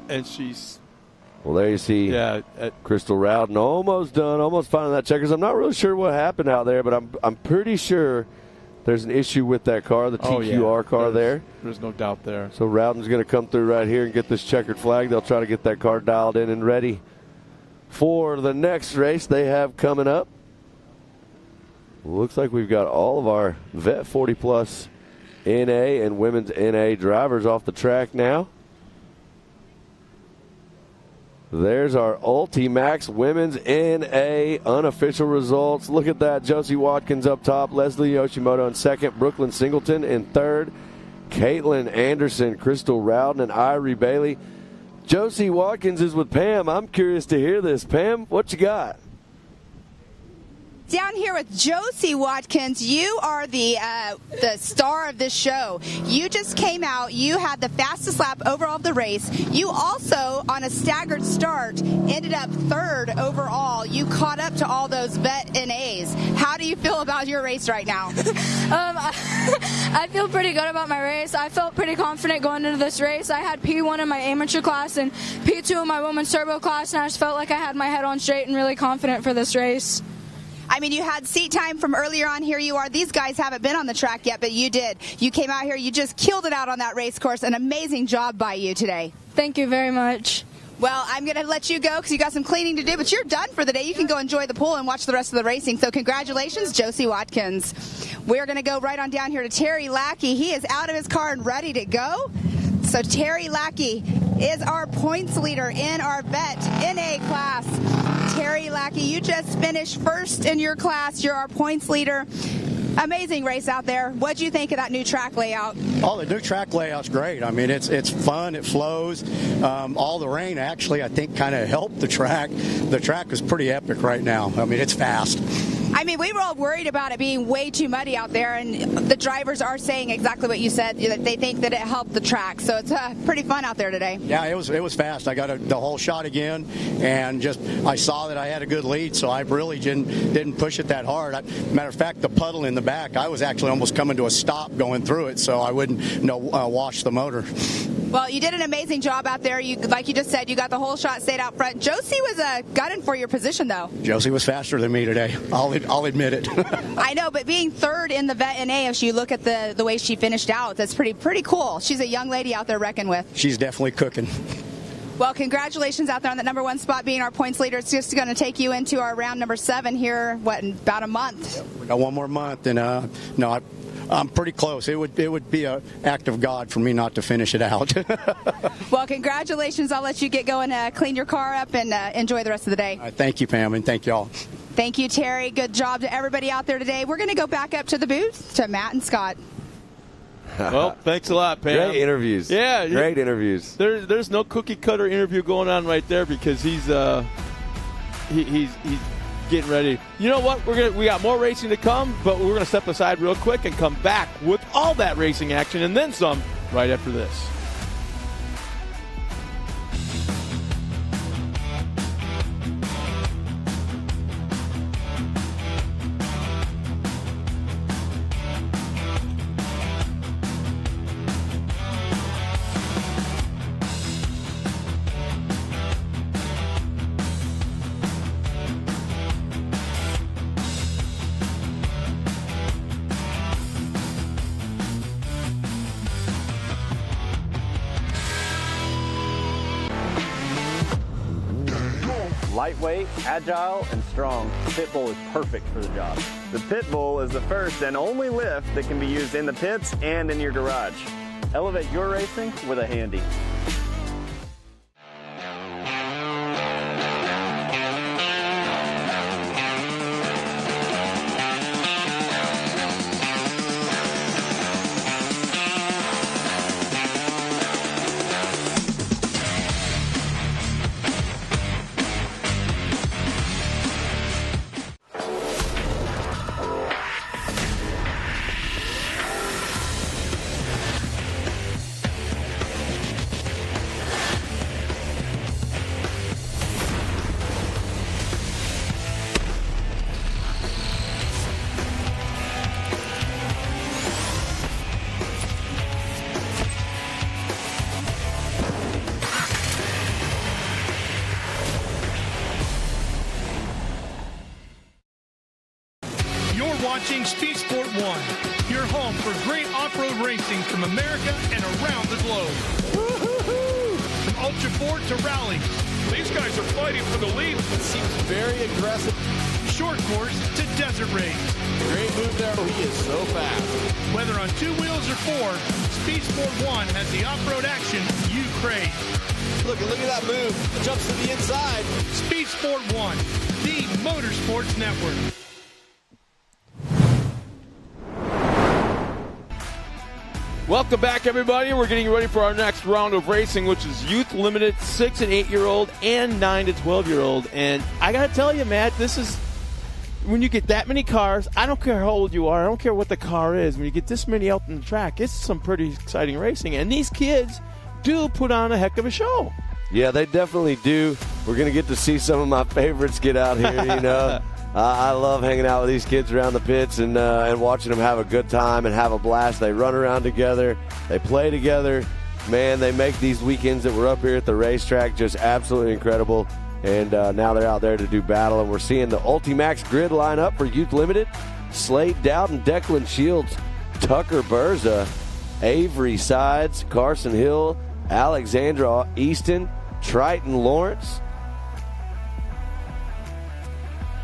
And she's... Well, there you see Crystal Rowden almost done, almost finding that checkers. I'm not really sure what happened out there, but I'm pretty sure there's an issue with that car, the TQR car there. There's no doubt there. So Rowden's going to come through right here and get this checkered flag. They'll try to get that car dialed in and ready for the next race they have coming up. Looks like we've got all of our Vet 40 Plus NA and women's NA drivers off the track now. There's our Ultimax Women's NA unofficial results. Look at that. Josie Watkins up top. Leslie Yoshimoto in second. Brooklyn Singleton in third. Caitlin Anderson, Crystal Rowden, and Irie Bailey. Josie Watkins is with Pam. I'm curious to hear this. Pam, what you got? Down here with Josie Watkins, you are the star of this show. You just came out. You had the fastest lap overall of the race. You also, on a staggered start, ended up third overall. You caught up to all those vet NAs. How do you feel about your race right now? I feel pretty good about my race. I felt pretty confident going into this race. I had P1 in my amateur class and P2 in my women's turbo class, and I just felt like I had my head on straight and really confident for this race. I mean, you had seat time from earlier on. Here you are. These guys haven't been on the track yet, but you did. You came out here. You just killed it out on that race course. An amazing job by you today. Thank you very much. Well, I'm going to let you go because you got some cleaning to do, but you're done for the day. You can go enjoy the pool and watch the rest of the racing. So congratulations, Josie Watkins. We're going to go right on down here to Terry Lackey. He is out of his car and ready to go. So Terry Lackey is our points leader in our vet NA class. Terry Lackey, you just finished first in your class. You're our points leader. Amazing race out there. What'd you think of that new track layout? Oh, the new track layout's great. I mean, it's fun. It flows. All the rain, actually, I think kind of helped the track. The track is pretty epic right now. I mean, it's fast. I mean, we were all worried about it being way too muddy out there, and the drivers are saying exactly what you said. They think that it helped the track, so it's pretty fun out there today. Yeah, it was fast. I got the whole shot again, and I saw that I had a good lead, so I really didn't push it that hard. Matter of fact, the puddle in the back, I was actually almost coming to a stop going through it, so I wouldn't wash the motor. Well, you did an amazing job out there. Like you just said, you got the whole shot, stayed out front. Josie was gunning for your position, though. Josie was faster than me today. I'll admit it. I know, but being third in the vet NA, if you look at the way she finished out, that's pretty cool. She's a young lady out there reckoning with. She's definitely cooking. Well, congratulations out there on that number 1 spot, being our points leader. It's just going to take you into our round number 7 here, in about a month? We got one more month, and I'm pretty close. It would be an act of God for me not to finish it out. Well, congratulations. I'll let you get going, clean your car up, and enjoy the rest of the day. Thank you, Pam, and thank you all. Thank you, Terry. Good job to everybody out there today. We're going to go back up to the booth to Matt and Scott. Well, thanks a lot, Pam. Great interviews. Yeah, great interviews. There's no cookie cutter interview going on right there because he's getting ready. You know what? We got more racing to come, but we're gonna step aside real quick and come back with all that racing action and then some right after this. Lightweight, agile, and strong, the Pit Bull is perfect for the job. The Pit Bull is the first and only lift that can be used in the pits and in your garage. Elevate your racing with a Handy. Watching Speed Sport 1, your home for great off-road racing from America and around the globe. Woo-hoo-hoo! From Ultra 4 to rallies. These guys are fighting for the lead. It seems very aggressive. Short course to desert race. Great move there. He is so fast. Whether on 2 wheels or 4, Speed Sport 1 has the off-road action you crave. Look at that move. It jumps to the inside. Speed Sport 1, the Motorsports Network. Welcome back, everybody. We're getting ready for our next round of racing, which is youth limited 6 and 8-year-old and 9 to 12-year-old. And I got to tell you, Matt, this is when you get that many cars. I don't care how old you are. I don't care what the car is. When you get this many out on the track, it's some pretty exciting racing. And these kids do put on a heck of a show. Yeah, they definitely do. We're going to get to see some of my favorites get out here, you know. I love hanging out with these kids around the pits and watching them have a good time and have a blast. They run around together. They play together. Man, they make these weekends that we're up here at the racetrack just absolutely incredible. And now they're out there to do battle. And we're seeing the Ultimax grid line up for Youth Limited. Slade Dowden, Declan Shields, Tucker Berza, Avery Sides, Carson Hill, Alexandra Easton, Triton Lawrence.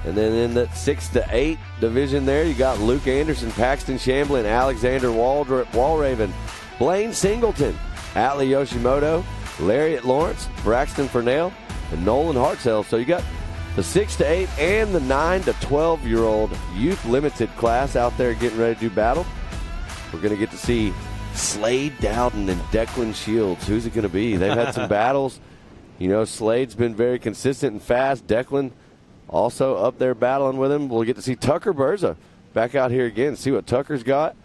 And then in the 6 to 8 division there, you got Luke Anderson, Paxton Shamblin, Alexander Walraven, Blaine Singleton, Atlee Yoshimoto, Lariat Lawrence, Braxton Fernell, and Nolan Hartzell. So you got the 6 to 8 and the 9 to 12-year-old youth limited class out there getting ready to do battle. We're going to get to see Slade Dowden and Declan Shields. Who's it going to be? They've had some battles. You know, Slade's been very consistent and fast. Declan also up there battling with him. We'll get to see Tucker Berza back out here again, see what Tucker's got.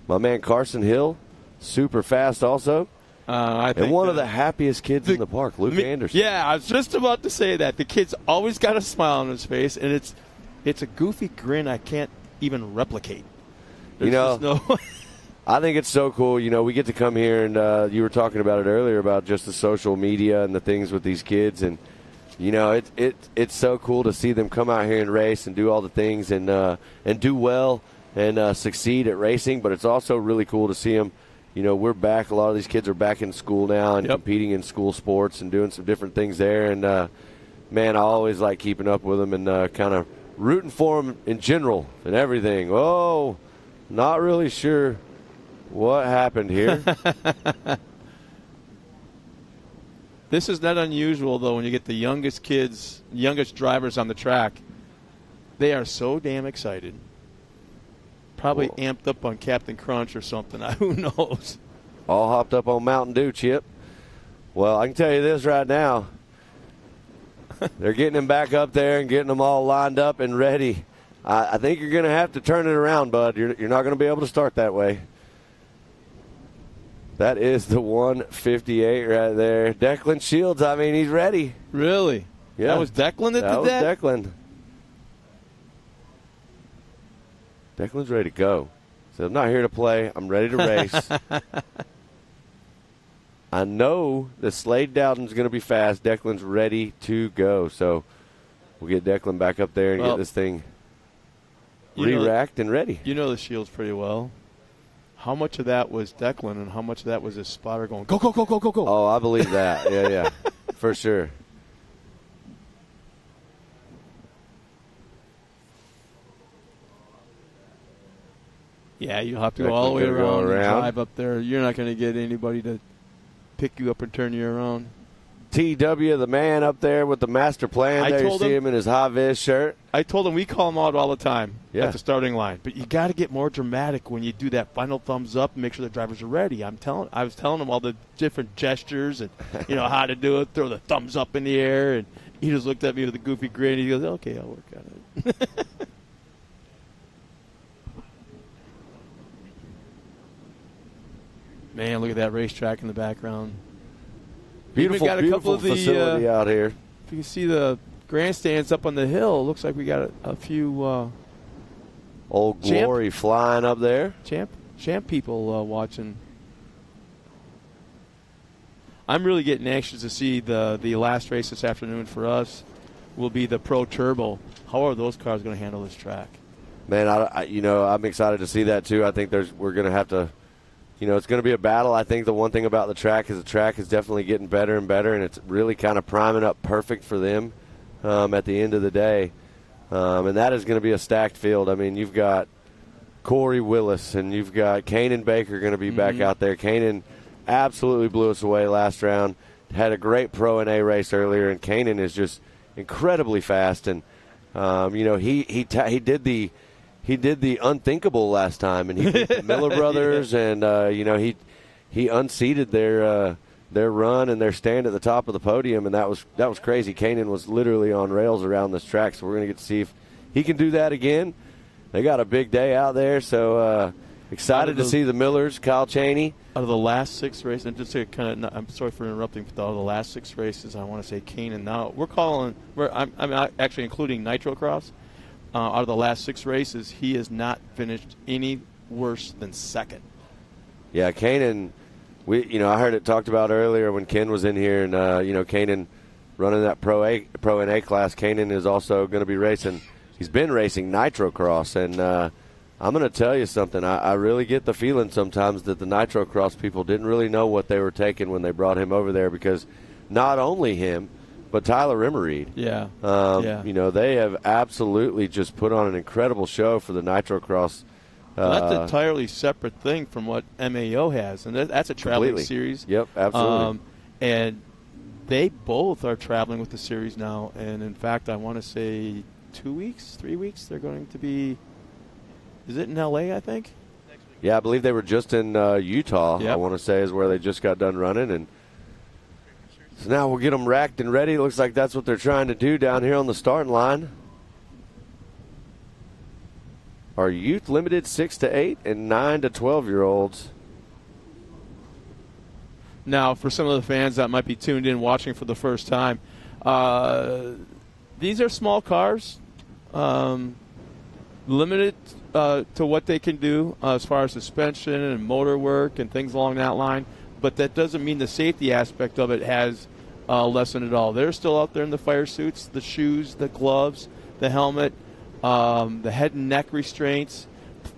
My man Carson Hill, super fast also. And one of the happiest kids in the park, Luke Anderson. Yeah, I was just about to say that. The kid's always got a smile on his face, and it's a goofy grin I can't even replicate. There's I think it's so cool. You know, we get to come here, and you were talking about it earlier about just the social media and the things with these kids, and you know, it's so cool to see them come out here and race and do all the things and do well and succeed at racing. But it's also really cool to see them, we're back. A lot of these kids are back in school now and competing in school sports and doing some different things there. And, man, I always like keeping up with them and kind of rooting for them in general and everything. Oh, not really sure what happened here. This is not unusual, though, when you get the youngest drivers on the track. They are so damn excited. Probably amped up on Captain Crunch or something. Who knows? All hopped up on Mountain Dew, Chip. Well, I can tell you this right now. They're getting them back up there and getting them all lined up and ready. I think you're going to have to turn it around, bud. You're not going to be able to start that way. That is the 158 right there. Declan Shields, I mean, he's ready. Really? Yeah. That was Declan that did that? That was Declan. Declan's ready to go. So I'm not here to play. I'm ready to race. I know that Slade Dowden's going to be fast. Declan's ready to go. So we'll get Declan back up there and get this thing re-racked and ready. You know the Shields pretty well. How much of that was Declan and how much of that was his spotter going, go, go, go, go, go, go? Oh, I believe that. Yeah, for sure. Yeah, you'll have to go all the way around and drive up there. You're not going to get anybody to pick you up and turn you around. TW, the man up there with the master plan. There you see him in his high-vis shirt. I told him we call him out all the time at the starting line. But you got to get more dramatic when you do that final thumbs up and make sure the drivers are ready. I was telling him all the different gestures and how to do it. Throw the thumbs up in the air, and he just looked at me with a goofy grin. And he goes, "Okay, I'll work on it." Man, look at that racetrack in the background. Beautiful, got a beautiful couple of the, facility out here. If you can see the grandstands up on the hill, it looks like we got a few Old Glory flying up there. Champ people watching. I'm really getting anxious to see the last race this afternoon for us will be the Pro Turbo. How are those cars going to handle this track? Man, I'm excited to see that too. I think we're going to have to. It's going to be a battle. I think the one thing about the track is definitely getting better and better, and it's really kind of priming up perfect for them at the end of the day. And that is going to be a stacked field. I mean, you've got Corey Willis and you've got Kanan Baker going to be back out there. Kanan absolutely blew us away last round. Had a great Pro NA race earlier, and Kanan is just incredibly fast. And he did the unthinkable last time, and he beat the Miller brothers, and he unseated their run and their stand at the top of the podium, and that was crazy. Kanan was literally on rails around this track, so we're going to get to see if he can do that again. They got a big day out there, so excited to see the Millers, Kyle Chaney. Out of the last 6 races, and just to I'm sorry for interrupting, but out of the last 6 races, I want to say Kanan. Now I'm actually including Nitro Cross. Out of the last 6 races, he has not finished any worse than second. Yeah, Kanan, I heard it talked about earlier when Ken was in here, and Kanan running that Pro NA class. Kanan is also going to be racing. He's been racing Nitro Cross, and I'm going to tell you something. I really get the feeling sometimes that the Nitro Cross people didn't really know what they were taking when they brought him over there, because not only him, but Tyler Rimmereed. Yeah. They have absolutely just put on an incredible show for the Nitro Cross. That's an entirely separate thing from what MAO has, and that's a traveling series. Yep, absolutely. And they both are traveling with the series now, and in fact, I want to say 2 weeks, 3 weeks, they're going to be. Is it in LA? I think. Yeah, I believe they were just in Utah. Yep. I want to say is where they just got done running, and. So now we'll get them racked and ready. Looks like that's what they're trying to do down here on the starting line. Our youth limited 6 to 8 and 9 to 12-year-olds. Now, for some of the fans that might be tuned in watching for the first time, these are small cars, limited to what they can do as far as suspension and motor work and things along that line. But that doesn't mean the safety aspect of it has lessened at all. They're still out there in the fire suits, the shoes, the gloves, the helmet, the head and neck restraints,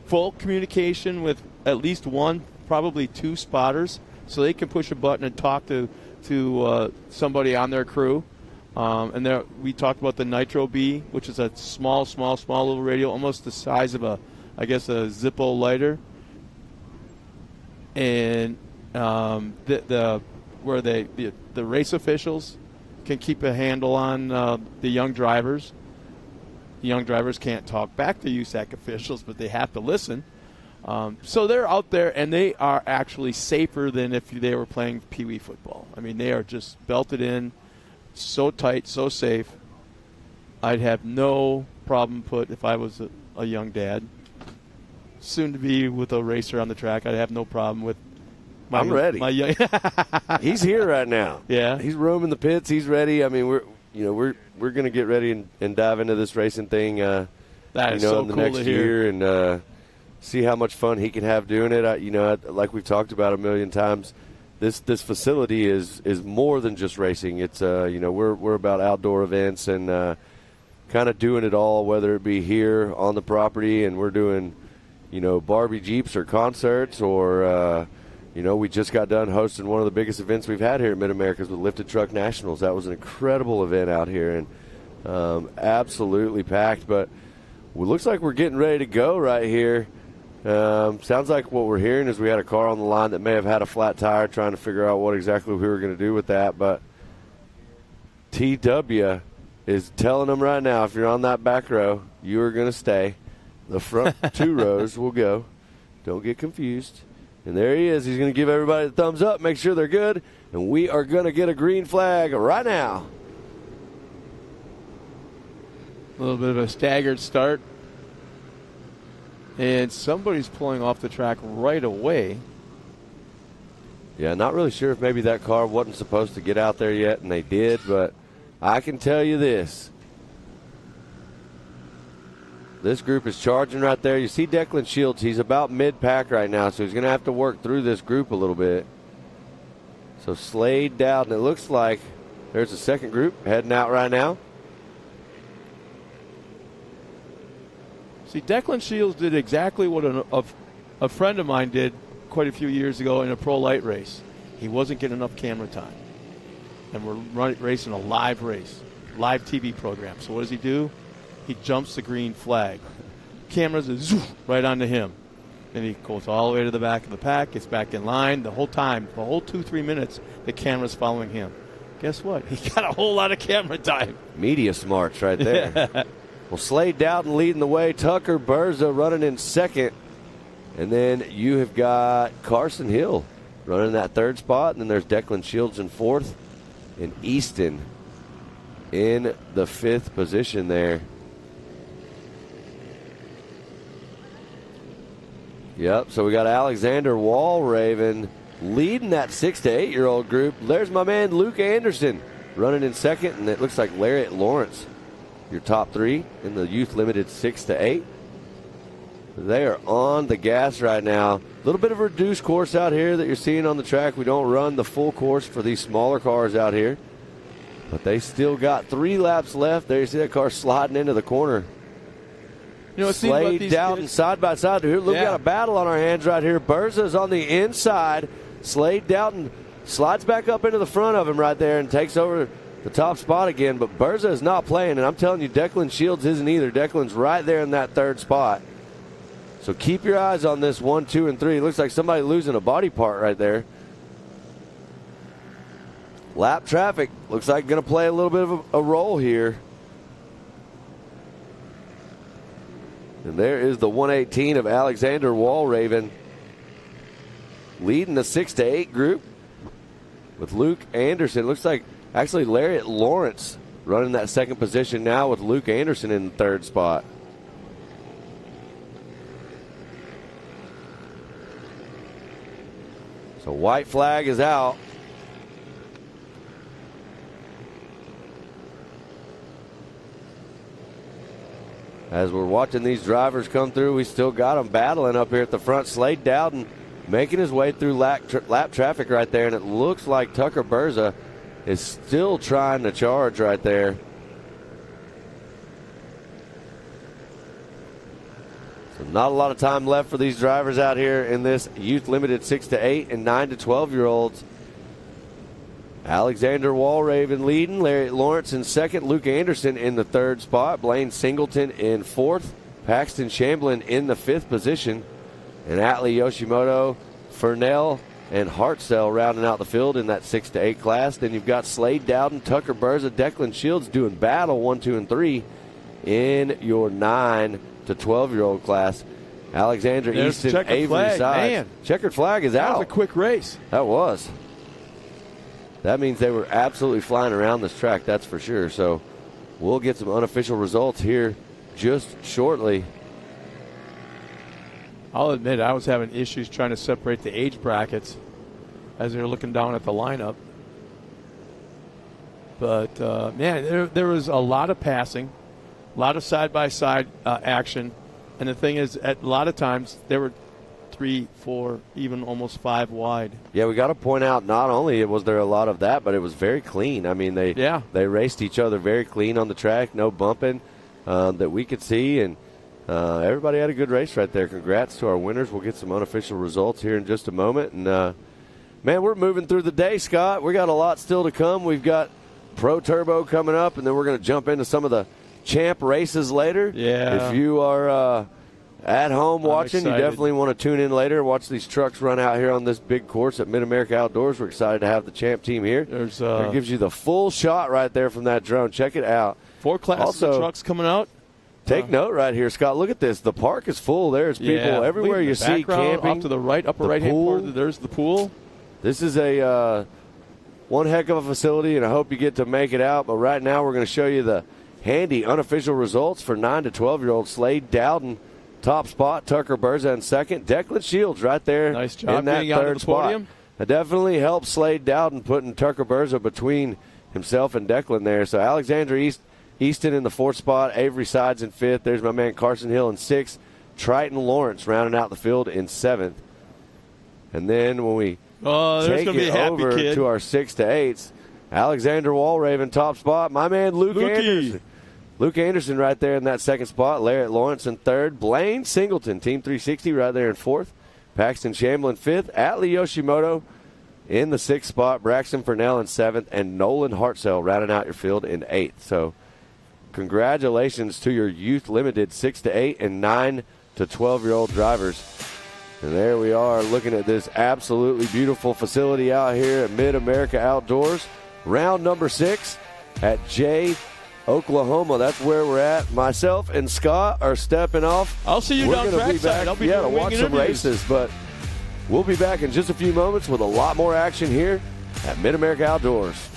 full communication with at least one probably 2 spotters, so they can push a button and talk to somebody on their crew. And there, we talked about the Nitro B, which is a small little radio, almost the size of a Zippo lighter. And where the race officials can keep a handle on the young drivers. The young drivers can't talk back to USAC officials, but they have to listen. So they're out there, and they are actually safer than if they were playing Pee Wee football. I mean, they are just belted in, so tight, so safe. I'd have no problem if I was a young dad, soon to be with a racer on the track. I'd have no problem with. I'm ready. He's here right now. Yeah, he's roaming the pits. He's ready. I mean, we're going to get ready and dive into this racing thing. That is so in the cool next to hear. year and see how much fun he can have doing it. Like we've talked about a million times, this facility is more than just racing. It's we're about outdoor events and kind of doing it all, whether it be here on the property and we're doing Barbie Jeeps or concerts or. We just got done hosting one of the biggest events we've had here at Mid-Americas with Lifted Truck Nationals. That was an incredible event out here and absolutely packed. But it looks like we're getting ready to go right here. Sounds like what we're hearing is we had a car on the line that may have had a flat tire, trying to figure out what exactly we were going to do with that. But TW is telling them right now, if you're on that back row, you are going to stay. The front 2 rows will go. Don't get confused. And there he is. He's going to give everybody the thumbs up, make sure they're good. And we are going to get a green flag right now. A little bit of a staggered start. And somebody's pulling off the track right away. Yeah, not really sure if maybe that car wasn't supposed to get out there yet, and they did. But I can tell you this. This group is charging right there. You see Declan Shields. He's about mid-pack right now, so he's going to have to work through this group a little bit. So Slade Dowden, it looks like there's a second group heading out right now. See, Declan Shields did exactly what a friend of mine did quite a few years ago in a pro light race. He wasn't getting enough camera time. And we're racing a live race, live TV program. So what does he do? He jumps the green flag. Cameras is right onto him. Then he goes all the way to the back of the pack, gets back in line. The whole time, the whole 2-3 minutes, the camera's following him. Guess what? He got a whole lot of camera time. Media smarts right there. Well, Slade Dowden leading the way. Tucker Berza running in second. And then you have got Carson Hill running that 3rd spot. And then there's Declan Shields in 4th. And Easton in the 5th position there. Yep, so we got Alexander Walraven leading that 6 to 8 year old group. There's my man Luke Anderson running in second, and it looks like Lariat Lawrence, your top 3 in the youth limited 6 to 8. They are on the gas right now. A little bit of a reduced course out here that you're seeing on the track. We don't run the full course for these smaller cars out here, but they still got 3 laps left. There you see that car sliding into the corner. Slade Dowden side by side. Here, look, we got a battle on our hands right here. Berza's on the inside. Slade Dowden slides back up into the front of him right there and takes over the top spot again. But Berza is not playing, and I'm telling you, Declan Shields isn't either. Declan's right there in that 3rd spot. So keep your eyes on this 1, 2, and 3. It looks like somebody losing a body part right there. Lap traffic looks like going to play a little bit of a role here. And there is the 118 of Alexander Walraven leading the 6 to 8 group with Luke Anderson. Looks like actually Lariat Lawrence running that 2nd position now with Luke Anderson in the 3rd spot. So white flag is out. As we're watching these drivers come through, we still got them battling up here at the front. Slade Dowden making his way through lap traffic right there, and it looks like Tucker Berza is still trying to charge right there. So Not a lot of time left for these drivers out here in this youth limited 6 to 8 and 9 to 12-year-olds. Alexander Walraven leading, Larry Lawrence in second, Luke Anderson in the third spot, Blaine Singleton in fourth, Paxton Shamblin in the fifth position, and Atlee Yoshimoto, Fernell, and Hartzell rounding out the field in that 6 to 8 class. Then you've got Slade Dowden, Tucker Berza, Declan Shields doing battle 1, 2, and 3 in your 9 to 12-year-old class. Alexander There's Easton, Avery Sides. Man. Checkered flag is out. That was a quick race. That was. That means they were absolutely flying around this track, that's for sure. So we'll get some unofficial results here just shortly. I'll admit I was having issues trying to separate the age brackets as they were looking down at the lineup. But, man, there was a lot of passing, a lot of side-by-side action. And the thing is, at a lot of times, they were 3, 4, even almost 5 wide. Yeah, we got to point out not only was there a lot of that, but it was very clean. I mean, they raced each other very clean on the track, no bumping that we could see, and everybody had a good race right there. Congrats to our winners. We'll get some unofficial results here in just a moment. And, man, we're moving through the day, Scott. We got a lot still to come. We've got Pro Turbo coming up, and then we're going to jump into some of the champ races later. Yeah. If you are at home watching, you definitely want to tune in later. Watch these trucks run out here on this big course at Mid-America Outdoors. We're excited to have the champ team here. It gives you the full shot right there from that drone. Check it out. 4 classes of trucks coming out. Take note right here, Scott. Look at this. The park is full. There's people everywhere you see camping. Off to the right, upper right-hand corner, there's the pool. This is a one heck of a facility, and I hope you get to make it out. But right now we're going to show you the handy unofficial results for 9 to 12-year-old Slade Dowden. Top spot, Tucker Berza in second. Declan Shields right there nice job in that third spot. Podium. It definitely helped Slade Dowden putting Tucker Berza between himself and Declan there. So Alexander Easton in the fourth spot, Avery Sides in fifth. There's my man Carson Hill in sixth. Triton Lawrence rounding out the field in seventh. And then when we take it over to our 6 to 8s, Alexander Walraven top spot. My man Luke Anderson. Luke Anderson right there in that second spot. Larry Lawrence in third. Blaine Singleton, Team 360, right there in fourth. Paxton Shamblin fifth. Atlee Yoshimoto in the sixth spot. Braxton Fernell in seventh. And Nolan Hartzell rounding out your field in eighth. So congratulations to your youth limited 6 to 8 and 9 to 12-year-old drivers. And there we are looking at this absolutely beautiful facility out here at Mid-America Outdoors. Round number 6 at J. Oklahoma. That's where we're at. Myself and Scott are stepping off. I'll see you down trackside. I'll be to doing watch some races, but we'll be back in just a few moments with a lot more action here at Mid-America Outdoors.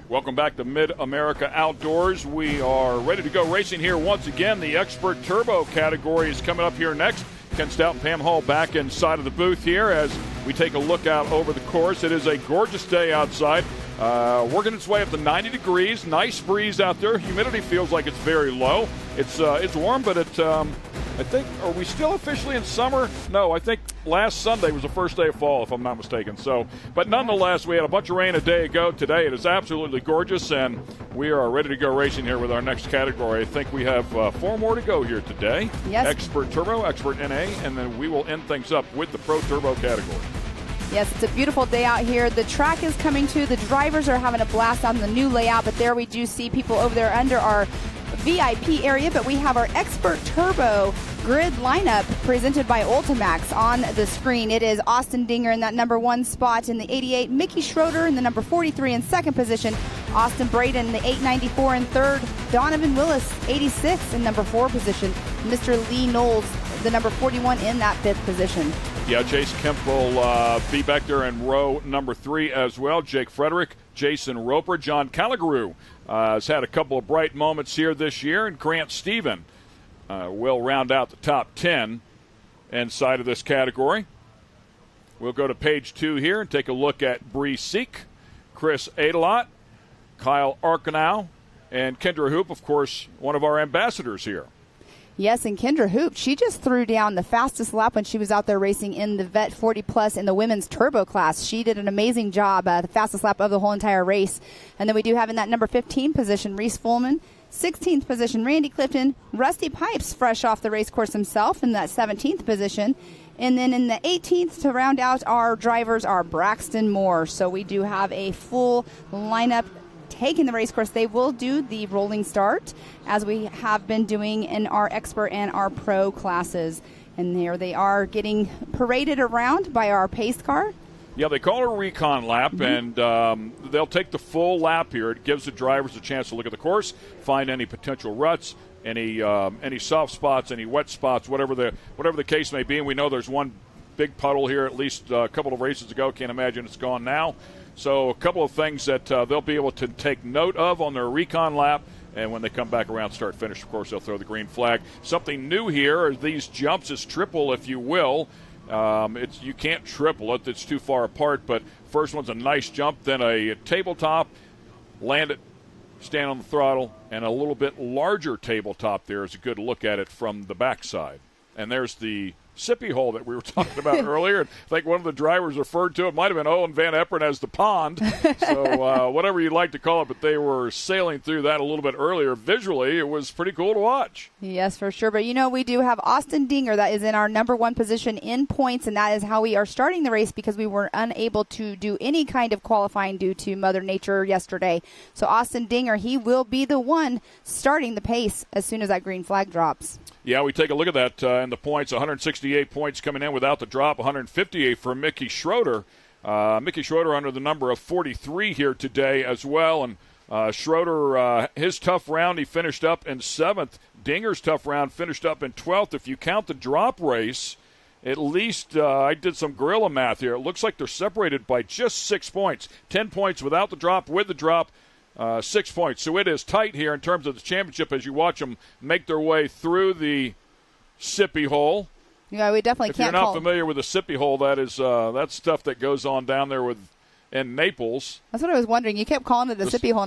Welcome back to Mid-America Outdoors. We are ready to go racing here once again. The Expert Turbo category is coming up here next. Ken Stout and Pam Hall back inside of the booth here as we take a look out over the course. It is a gorgeous day outside. Working its way up to 90 degrees. Nice breeze out there. Humidity feels like it's very low. It's warm, but I think, are we still officially in summer? No, I think last Sunday was the first day of fall, if I'm not mistaken. But nonetheless, we had a bunch of rain a day ago. Today it is absolutely gorgeous, and we are ready to go racing here with our next category. I think we have 4 more to go here today. Yes. Expert Turbo, Expert NA, and then we will end things up with the Pro Turbo category. Yes, it's a beautiful day out here. The track is coming to. The drivers are having a blast on the new layout, but there we do see people over there under our VIP area, but we have our Expert Turbo grid lineup presented by Ultimax on the screen. It is Austin Dinger in that number 1 spot in the 88, Mickey Schroeder in the number 43 in second position, Austin Braden in the 894 in third, Donovan Willis 86 in number 4 position, Mr. Lee Knowles the number 41 in that 5th position. Yeah, Chase Kemp will be back there in row number 3 as well. Jake Frederick, Jason Roper, John Caligaru has had a couple of bright moments here this year, and Grant Stephen will round out the top 10 inside of this category. We'll go to page 2 here and take a look at Bree Seek, Chris Adelot, Kyle Arkenau, and Kendra Hoop, of course, one of our ambassadors here. Yes, and Kendra Hoop, she just threw down the fastest lap when she was out there racing in the Vet 40 Plus in the women's turbo class. She did an amazing job, the fastest lap of the whole entire race. And then we do have in that number 15 position, Reese Fullman. 16th position, Randy Clifton. Rusty Pipes, fresh off the race course himself, in that 17th position. And then in the 18th to round out our drivers are Braxton Moore. So we do have a full lineup taking the race course. They will do the rolling start as we have been doing in our expert and our pro classes. And there they are getting paraded around by our pace car. Yeah, they call it a recon lap, and they'll take the full lap here. It gives the drivers a chance to look at the course, find any potential ruts, any soft spots, any wet spots, whatever the case may be. And we know there's one big puddle here at least a couple of races ago. Can't imagine it's gone now. So a couple of things that they'll be able to take note of on their recon lap. And when they come back around start finish, of course, they'll throw the green flag. Something new here are these jumps is triple, if you will. You can't triple it. It's too far apart. But first one's a nice jump, then a tabletop, land it, stand on the throttle, and a little bit larger tabletop there is a good look at it from the backside. And there's the sippy hole that we were talking about earlier. And I think one of the drivers referred to it, might have been Owen Van Epperen, as the pond. So whatever you'd like to call it, but they were sailing through that a little bit earlier. Visually, it was pretty cool to watch. Yes, for sure. But, we do have Austin Dinger that is in our number 1 position in points, and that is how we are starting the race because we were unable to do any kind of qualifying due to Mother Nature yesterday. So Austin Dinger, he will be the one starting the pace as soon as that green flag drops. Yeah, we take a look at that in the points. 168 points coming in without the drop, 158 for Mickey Schroeder. Mickey Schroeder under the number of 43 here today as well. And Schroeder, his tough round, he finished up in 7th. Dinger's tough round finished up in 12th. If you count the drop race, at least I did some guerrilla math here. It looks like they're separated by just 6 points. 10 points without the drop, with the drop. 6 points. So it is tight here in terms of the championship as you watch them make their way through the sippy hole. Yeah, we definitely can't. If you're not familiar with the sippy hole, that is that's stuff that goes on down there in Naples. That's what I was wondering. You kept calling it the sippy hole.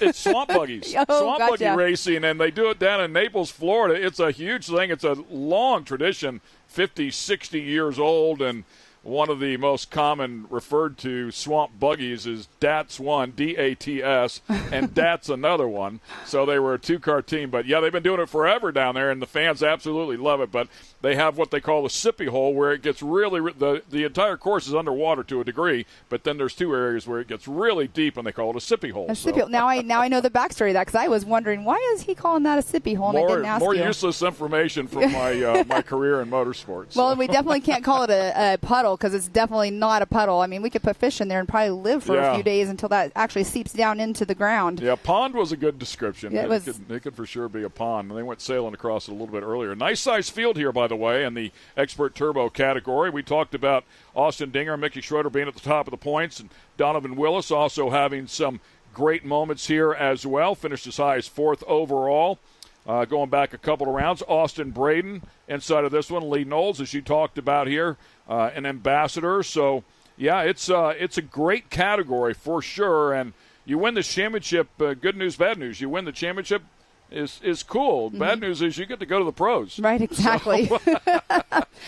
It's swamp buggies. Swamp buggy racing, and they do it down in Naples, Florida. It's a huge thing. It's a long tradition, 50, 60 years old, and one of the most common referred to swamp buggies is DATS 1, D-A-T-S, and DATS another one. So they were a 2-car team. But, yeah, they've been doing it forever down there, and the fans absolutely love it. But they have what they call the sippy hole, where it gets really the entire course is underwater to a degree, but then there's 2 areas where it gets really deep, and they call it a sippy hole. Now I know the backstory of that, because I was wondering, why is he calling that a sippy hole? And I didn't ask more you. Useless information from my my career in motorsports. Well, we definitely can't call it a puddle, because it's definitely not a puddle. I mean, we could put fish in there and probably live for a few days until that actually seeps down into the ground. Yeah, pond was a good description. Yeah, it could for sure be a pond. And they went sailing across it a little bit earlier. Nice size field here, by the way, in the Expert Turbo category. We talked about Austin Dinger and Mickey Schroeder being at the top of the points, and Donovan Willis also having some great moments here as well. Finished as high as 4th overall. Going back a couple of rounds, Austin Braden inside of this one. Lee Knowles, as you talked about here, an ambassador. So, yeah, it's a great category for sure. And you win the championship, good news, bad news. You win the championship is cool. Mm-hmm. Bad news is you get to go to the pros. Right, exactly. So,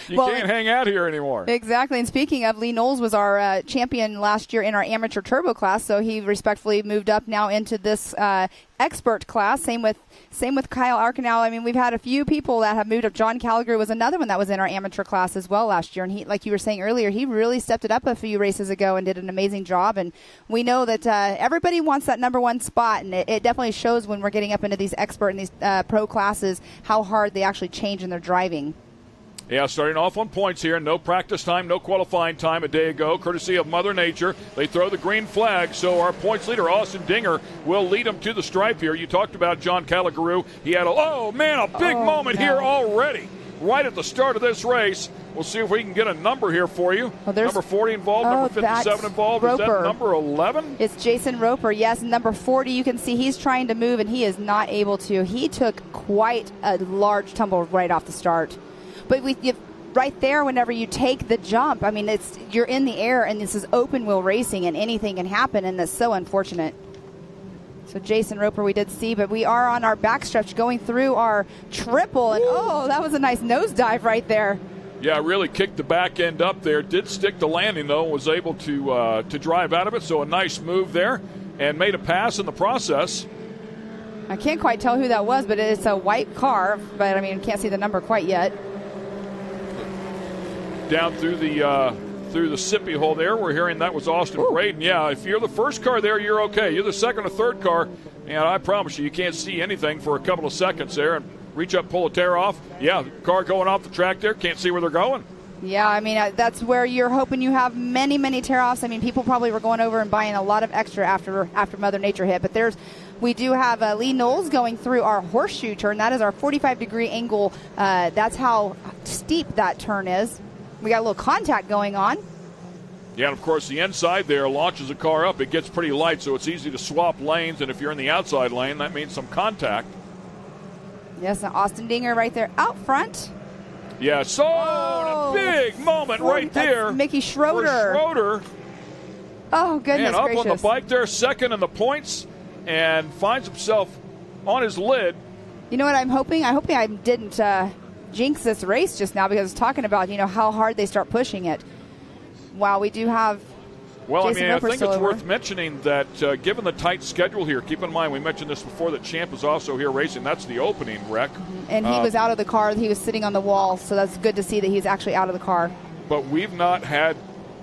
you can't hang out here anymore. Exactly. And speaking of, Lee Knowles was our champion last year in our amateur turbo class, so he respectfully moved up now into this expert class. Same with Kyle Arkenau. I mean, we've had a few people that have moved up. John Calgary was another one that was in our amateur class as well last year. And he, like you were saying earlier, he really stepped it up a few races ago and did an amazing job. And we know that everybody wants that number one spot. And it definitely shows when we're getting up into these expert and these pro classes how hard they actually change in their driving. Yeah, starting off on points here. No practice time, no qualifying time a day ago, courtesy of Mother Nature. They throw the green flag, so our points leader, Austin Dinger, will lead them to the stripe here. You talked about John Calligaroo. He had a big moment here already, right at the start of this race. We'll see if we can get a number here for you. Number 40 involved, number 57 involved. Roper. Is that number 11? It's Jason Roper, yes. Number 40, you can see he's trying to move, and he is not able to. He took quite a large tumble right off the start. But right there, whenever you take the jump, I mean, you're in the air, and this is open wheel racing, and anything can happen, and that's so unfortunate. So Jason Roper we did see, but we are on our backstretch going through our triple, and that was a nice nosedive right there. Yeah, really kicked the back end up there. Did stick the landing, though, was able to drive out of it, so a nice move there, and made a pass in the process. I can't quite tell who that was, but it's a white car, but, I mean, can't see the number quite yet. Down through the sippy hole there, we're hearing that was Austin Braden. Yeah, if you're the first car there, you're okay. You're the second or third car, and I promise you can't see anything for a couple of seconds there. And reach up, pull a tear off. Yeah, the car going off the track there, can't see where they're going. Yeah, I mean, that's where you're hoping you have many, many tear-offs. I mean, people probably were going over and buying a lot of extra after Mother Nature hit. But we do have Lee Knowles going through our horseshoe turn. That is our 45-degree angle. That's how steep that turn is. We got a little contact going on. Yeah, and of course the inside there launches the car up. It gets pretty light, so it's easy to swap lanes. And if you're in the outside lane, that means some contact. Yes, Austin Dinger right there out front. Yeah, so a big moment right there. Mickey Schroeder. Oh, goodness gracious. gracious. On the bike there, second in the points, and finds himself on his lid. You know what I'm hoping? I hope I didn't jinx this race just now, because I was talking about, how hard they start pushing it. Wow, we do have Jason Roper I think it's worth mentioning that given the tight schedule here, keep in mind, we mentioned this before, that Champ is also here racing. That's the opening wreck. And he was out of the car. He was sitting on the wall, so that's good to see that he's actually out of the car. But we've not had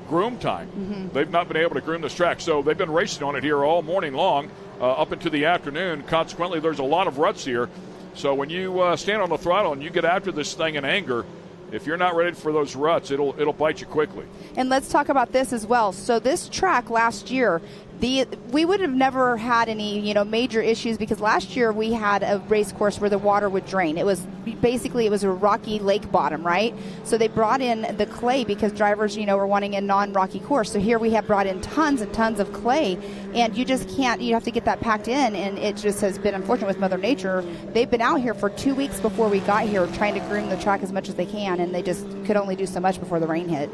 groom time. Mm-hmm. They've not been able to groom this track. So they've been racing on it here all morning long, up into the afternoon. Consequently, there's a lot of ruts here. So when you stand on the throttle and you get after this thing in anger, if you're not ready for those ruts, it'll bite you quickly. And let's talk about this as well. So this track last year, we would have never had any major issues, because last year we had a race course where the water would drain. It was a rocky lake bottom, right? So they brought in the clay because drivers were wanting a non-rocky course. So here we have brought in tons and tons of clay, and you just can't. You have to get that packed in, and it just has been unfortunate with Mother Nature. They've been out here for 2 weeks before we got here trying to groom the track as much as they can, and they just could only do so much before the rain hit.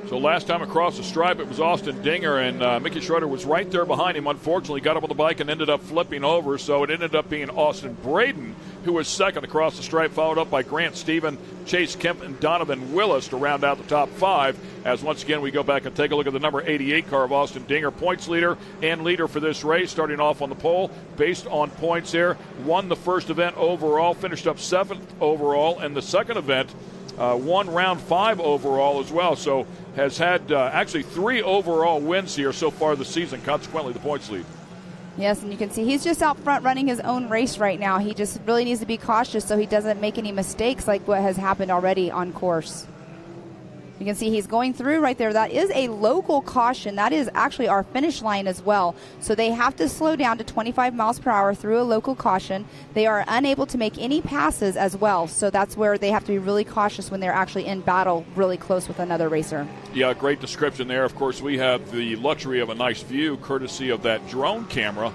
So last time across the stripe, it was Austin Dinger, and Mickey Schroeder was right there behind him. Unfortunately, got up on the bike and ended up flipping over, so it ended up being Austin Braden who was second across the stripe, followed up by Grant Stephen, Chase Kemp, and Donovan Willis to round out the top five. As once again we go back and take a look at the number 88 car of Austin Dinger, points leader and leader for this race, starting off on the pole based on points here. Won the first event overall, finished up 7th overall, and the second event won round 5 overall as well. So has had actually 3 overall wins here so far this season, consequently the points lead. Yes, and you can see he's just out front running his own race right now. He just really needs to be cautious so he doesn't make any mistakes like what has happened already on course. You can see he's going through right there. That is a local caution. That is actually our finish line as well. So they have to slow down to 25 miles per hour through a local caution. They are unable to make any passes as well. So that's where they have to be really cautious when they're actually in battle really close with another racer. Yeah, great description there. Of course, we have the luxury of a nice view courtesy of that drone camera.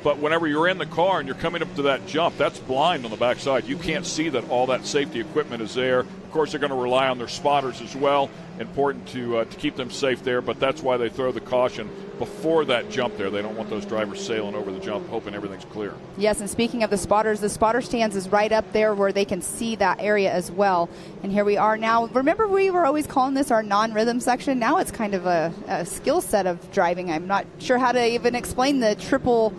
But whenever you're in the car and you're coming up to that jump, that's blind on the backside. You can't see that all that safety equipment is there. Of course, they're going to rely on their spotters as well. Important to keep them safe there, but that's why they throw the caution before that jump there. They don't want those drivers sailing over the jump, hoping everything's clear. Yes, and speaking of the spotter stands is right up there where they can see that area as well. And here we are now. Remember, we were always calling this our non-rhythm section. Now it's kind of a skill set of driving. I'm not sure how to even explain the triple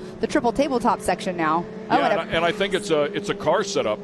tabletop section now. Yeah, and I think it's a car setup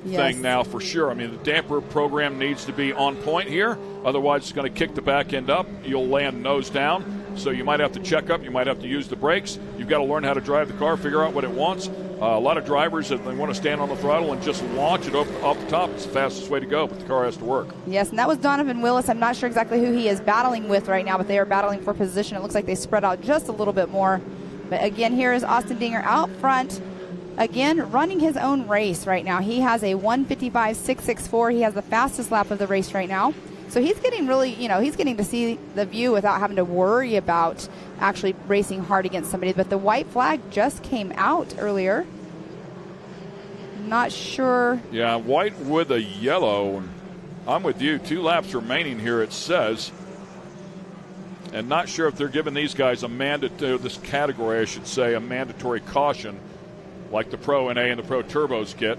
thing now for sure. I mean, the damper program needs to be on point here. Otherwise, it's going to kick the back end up. You'll land nose down. So you might have to check up. You might have to use the brakes. You've got to learn how to drive the car, figure out what it wants. A lot of drivers, if they want to stand on the throttle and just launch it off the top, it's the fastest way to go, but the car has to work. Yes, and that was Donovan Willis. I'm not sure exactly who he is battling with right now, but they are battling for position. It looks like they spread out just a little bit more. But again, here is Austin Dinger out front. Again, running his own race right now. He has a 1:55.664. He has the fastest lap of the race right now. So he's getting he's getting to see the view without having to worry about actually racing hard against somebody. But the white flag just came out earlier. Not sure. Yeah, white with a yellow. I'm with you. 2 laps remaining here, it says. And not sure if they're giving these guys this category, I should say, a mandatory caution like the Pro NA and the Pro Turbos get.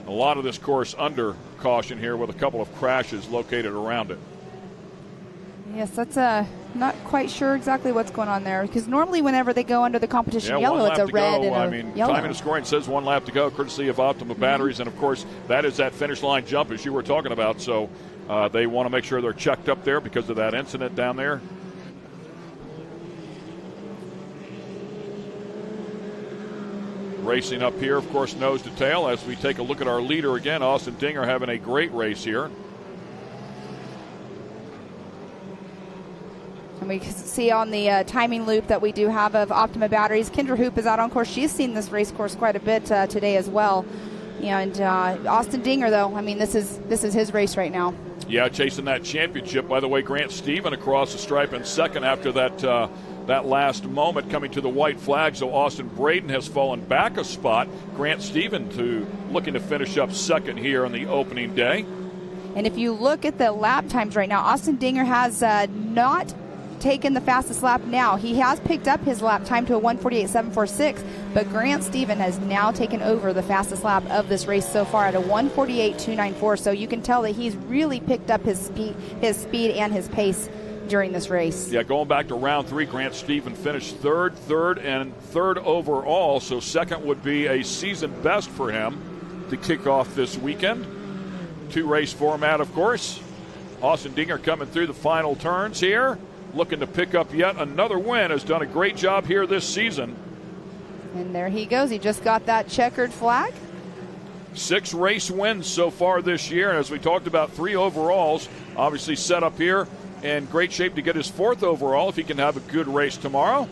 A lot of this course under caution here with a couple of crashes located around it. Yes, that's not quite sure exactly what's going on there, because normally whenever they go under the competition yellow, it's a red and a yellow. Timing and scoring says 1 lap to go, courtesy of Optima Batteries, and of course that is that finish line jump as you were talking about. So they want to make sure they're checked up there because of that incident down there. Racing up here, of course, nose to tail as we take a look at our leader again. Austin Dinger having a great race here. And we see on the timing loop that we do have of Optima Batteries, Kendra Hoop is out on course. She's seen this race course quite a bit today as well. And Austin Dinger, though, I mean, this is his race right now. Yeah, chasing that championship. By the way, Grant Stephen across the stripe in second after that last moment coming to the white flag. So Austin Braden has fallen back a spot. Grant Stephen looking to finish up second here on the opening day. And if you look at the lap times right now, Austin Dinger has not taken the fastest lap now. He has picked up his lap time to a 1:48.746, but Grant Stephen has now taken over the fastest lap of this race so far at a 1:48.294. So you can tell that he's really picked up his speed and his pace during this race. Yeah, going back to round 3, Grant Stephen finished third overall, so second would be a season best for him to kick off this weekend. 2-race format, of course. Austin Dinger coming through the final turns here, looking to pick up yet another win. Has done a great job here this season. And there he goes. He just got that checkered flag. 6 race wins so far this year, and as we talked about, 3 overalls. Obviously set up here in great shape to get his 4th overall if he can have a good race tomorrow.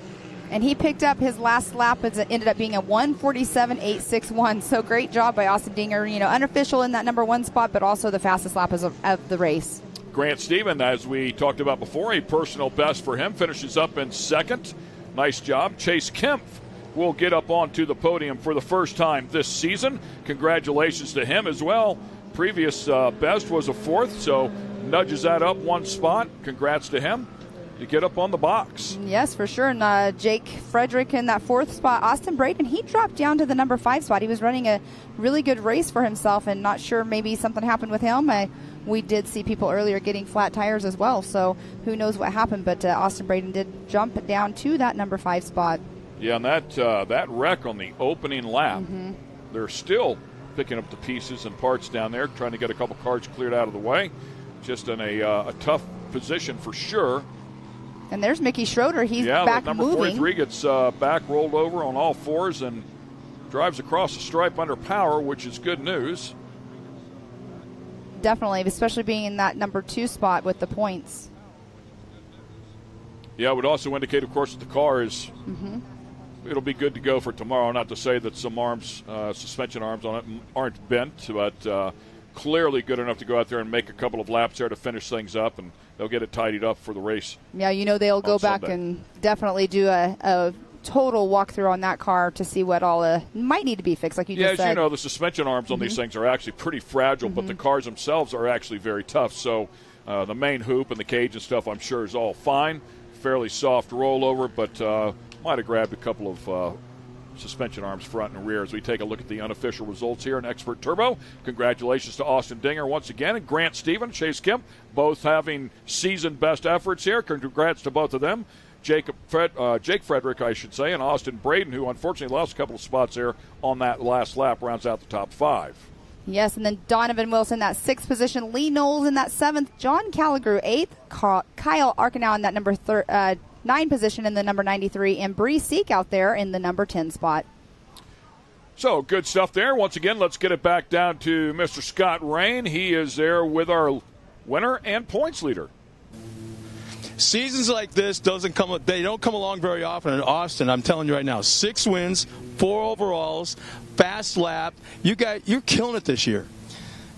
And he picked up his last lap. It ended up being a 1:47.861. So great job by Austin Dinger. Unofficial in that number 1 spot, but also the fastest lap of the race. Grant Stephen, as we talked about before, a personal best for him, finishes up in second. Nice job. Chase Kempf will get up onto the podium for the first time this season. Congratulations to him as well. Previous best was a 4th, so nudges that up 1 spot. Congrats to him to get up on the box. Yes, for sure. And Jake Frederick in that 4th spot. Austin Braden, he dropped down to the number 5 spot. He was running a really good race for himself, and not sure, maybe something happened with him. We did see people earlier getting flat tires as well, so who knows what happened, but Austin Braden did jump down to that number 5 spot. Yeah, and that wreck on the opening lap, they're still picking up the pieces and parts down there, trying to get a couple cars cleared out of the way. Just in a tough position for sure. And there's Mickey Schroeder. He's back number moving. 43 gets back rolled over on all 4s and drives across the stripe under power, which is good news. definitely, especially being in that number 2 spot with the points. Yeah, it would also indicate, of course, that the car is it'll be good to go for tomorrow. Not to say that some arms, suspension arms on it aren't bent, but clearly good enough to go out there and make a couple of laps there to finish things up, and they'll get it tidied up for the race. Yeah, they'll go back and definitely do a total walkthrough on that car to see what all might need to be fixed, like you just said. Yeah, as you know, the suspension arms on these things are actually pretty fragile, but the cars themselves are actually very tough. So the main hoop and the cage and stuff, I'm sure, is all fine. Fairly soft rollover, but might have grabbed a couple of suspension arms front and rear as we take a look at the unofficial results here in Expert Turbo. Congratulations to Austin Dinger once again, and Grant Stevens, Chase Kemp, both having season best efforts here. Congrats to both of them. Jake Frederick, I should say, and Austin Braden, who unfortunately lost a couple of spots there on that last lap, rounds out the top 5. Yes, and then Donovan Wilson, that 6th position. Lee Knowles in that 7th. John Calligrew, 8th. Kyle Arkenau in that number 9 position in the number 93. And Bree Seek out there in the number 10 spot. So, good stuff there. Once again, let's get it back down to Mr. Scott Rain. He is there with our winner and points leader. Seasons like this don't come along very often in Austin. I'm telling you right now, 6 wins, 4 overalls, fast lap. You're killing it this year.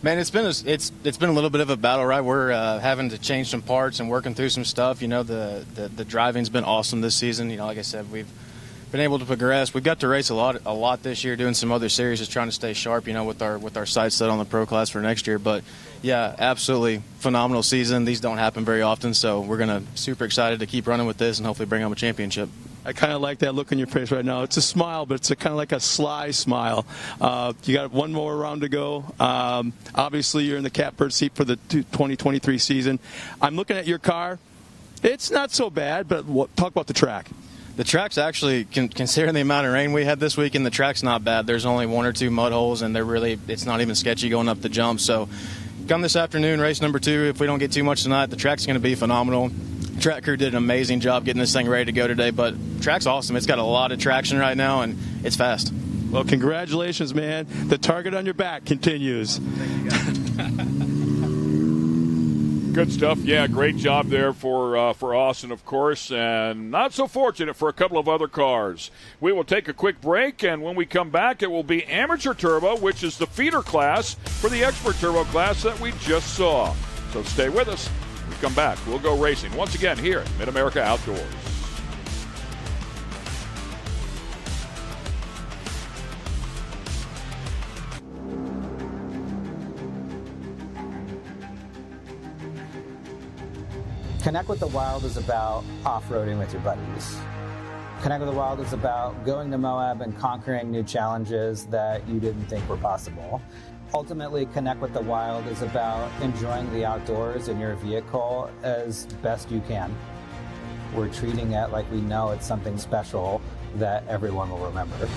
Man, it's been a little bit of a battle, right? We're having to change some parts and working through some stuff. The driving's been awesome this season. Like I said, we've been able to progress. We've got to race a lot this year, doing some other series, just trying to stay sharp, with our sights set on the pro class for next year. But yeah, absolutely phenomenal season. These don't happen very often, so we're gonna super excited to keep running with this and hopefully bring home a championship. I kind of like that look on your face right now. It's a smile, but it's kind of like a sly smile. You got one more round to go. Obviously, you're in the catbird seat for the 2023 season. I'm looking at your car. It's not so bad, but talk about the track. The track's actually, considering the amount of rain we had this weekend, the track's not bad. There's only 1 or 2 mud holes, and it's not even sketchy going up the jump. So come this afternoon, race number 2. If we don't get too much tonight, the track's going to be phenomenal. Track crew did an amazing job getting this thing ready to go today, but track's awesome. It's got a lot of traction right now, and it's fast. Well, congratulations, man. The target on your back continues. Good stuff. Yeah, great job there for Austin, of course, and not so fortunate for a couple of other cars. We will take a quick break, and when we come back, it will be Amateur Turbo, which is the feeder class for the Expert Turbo class that we just saw. So stay with us. When we come back, we'll go racing once again here at Mid-America Outdoors. Connect with the Wild is about off-roading with your buddies. Connect with the Wild is about going to Moab and conquering new challenges that you didn't think were possible. Ultimately, Connect with the Wild is about enjoying the outdoors in your vehicle as best you can. We're treating it like we know it's something special that everyone will remember.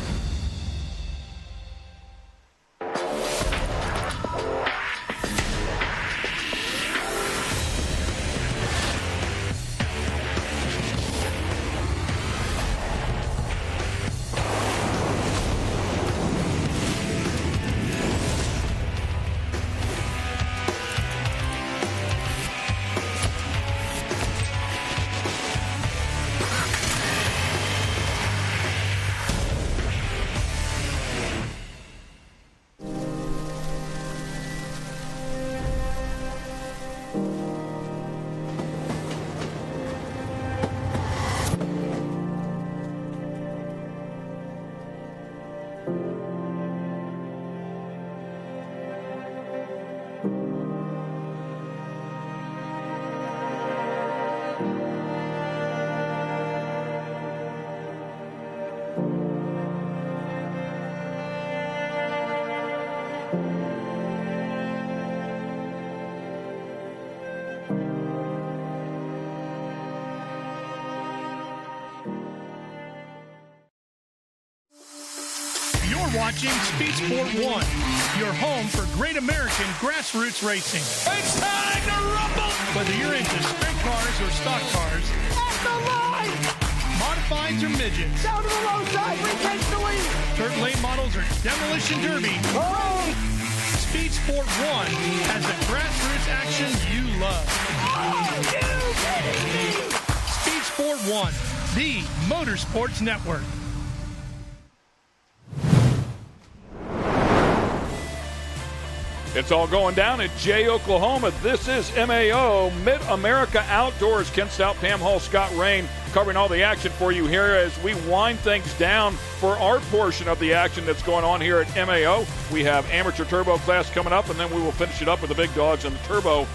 Watching Speed Sport 1, your home for great American grassroots racing. It's time to rumble! Whether you're into sprint cars or stock cars, at the line! Modifieds or midgets, down to the low side, retake the lead! Dirt lane models or demolition derby. Oh! Speed Sport 1 has the grassroots action you love. Speed Sport 1, the Motorsports Network. It's all going down at Jay, Oklahoma. This is MAO, Mid-America Outdoors. Ken Stout, Pam Hall, Scott Rain covering all the action for you here as we wind things down for our portion of the action that's going on here at MAO. We have amateur turbo class coming up, and then we will finish it up with the big dogs in the turbo,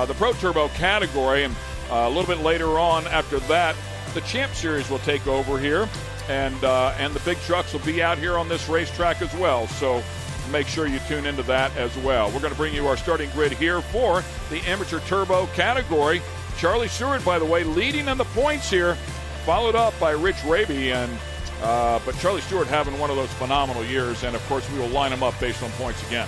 the pro turbo category. And a little bit later on after that, the Champ Series will take over here, and the big trucks will be out here on this racetrack as well. So make sure you tune into that as well. We're going to bring you our starting grid here for the amateur turbo category. Charlie Stewart, by the way, leading in the points here, followed up by Rich Raby, but Charlie Stewart having one of those phenomenal years, and of course we will line them up based on points again.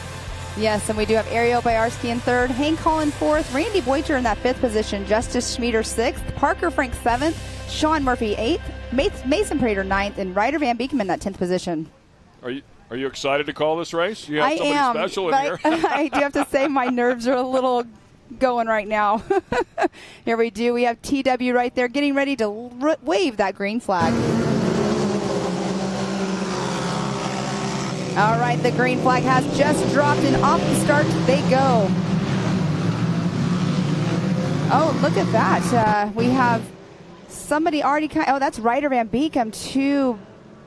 Yes, and we do have Ariel Bayarski in third, Hank Hall in fourth, Randy Boyter in that fifth position, Justice Schmieder sixth, Parker Frank seventh, Sean Murphy eighth, Mason Prater ninth, and Ryder Van Beekman in that 10th position. Are you excited to call this race? You have somebody special in here. I do have to say my nerves are a little going right now. Here we do. We have TW right there getting ready to wave that green flag. All right, the green flag has just dropped, and off the start they go. Oh, look at that. We have somebody already oh, that's Ryder Van Beekman. Too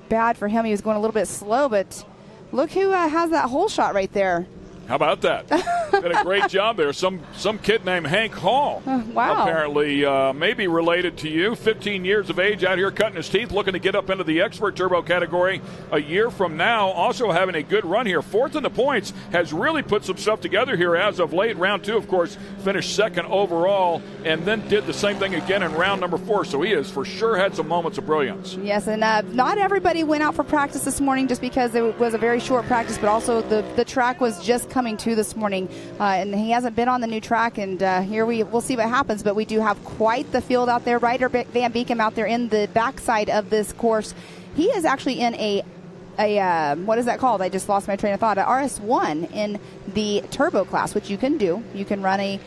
bad for him. He was going a little bit slow, but look who has that hole shot right there. How about that? Did a great job there. Some kid named Hank Hall. Wow. Apparently maybe related to you. 15 years of age out here cutting his teeth, looking to get up into the expert turbo category a year from now. Also having a good run here. Fourth in the points. Has really put some stuff together here as of late. Round 2, of course, finished second overall and then did the same thing again in round number 4. So he has for sure had some moments of brilliance. Yes, and not everybody went out for practice this morning just because it was a very short practice, but also the track was just coming to this morning, and he hasn't been on the new track, and here we'll see what happens, but we do have quite the field out there. Ryder Van Beekman out there in the backside of this course. He is actually in a what is that called? I just lost my train of thought. A RS1 in the turbo class, which you can do. You can run a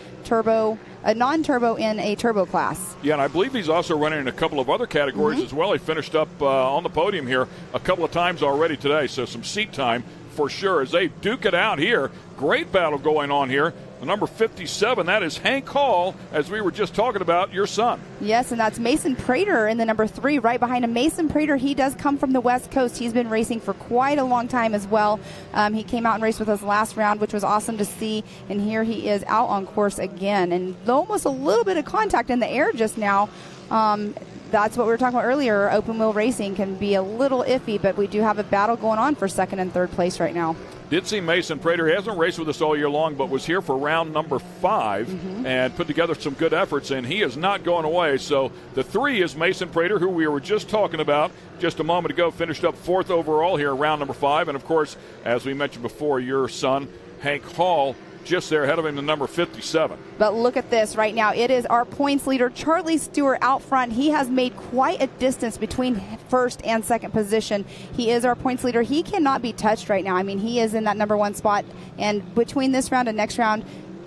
non-turbo in a turbo class. Yeah, and I believe he's also running in a couple of other categories as well. He finished up on the podium here a couple of times already today, so some seat time for sure as they duke it out here. Great battle going on here. The number 57, that is Hank Hall, as we were just talking about, your son. Yes, and that's Mason Prater in the number 3, right behind him. Mason Prater, he does come from the West Coast. He's been racing for quite a long time as well. He came out and raced with us last round, which was awesome to see. And here he is out on course again. And almost a little bit of contact in the air just now. That's what we were talking about earlier. Open wheel racing can be a little iffy, but we do have a battle going on for second and third place right now. Did see Mason Prater. He hasn't raced with us all year long, but was here for round number 5 and put together some good efforts, and he is not going away. So the 3 is Mason Prater, who we were just talking about just a moment ago, finished up 4th overall here in round number 5. And, of course, as we mentioned before, your son, Hank Hall, just there ahead of him, the number 57. But look at this right now. It is our points leader, Charlie Stewart, out front. He has made quite a distance between first and second position. He is our points leader. He cannot be touched right now. I mean, he is in that number 1 spot. And between this round and next round,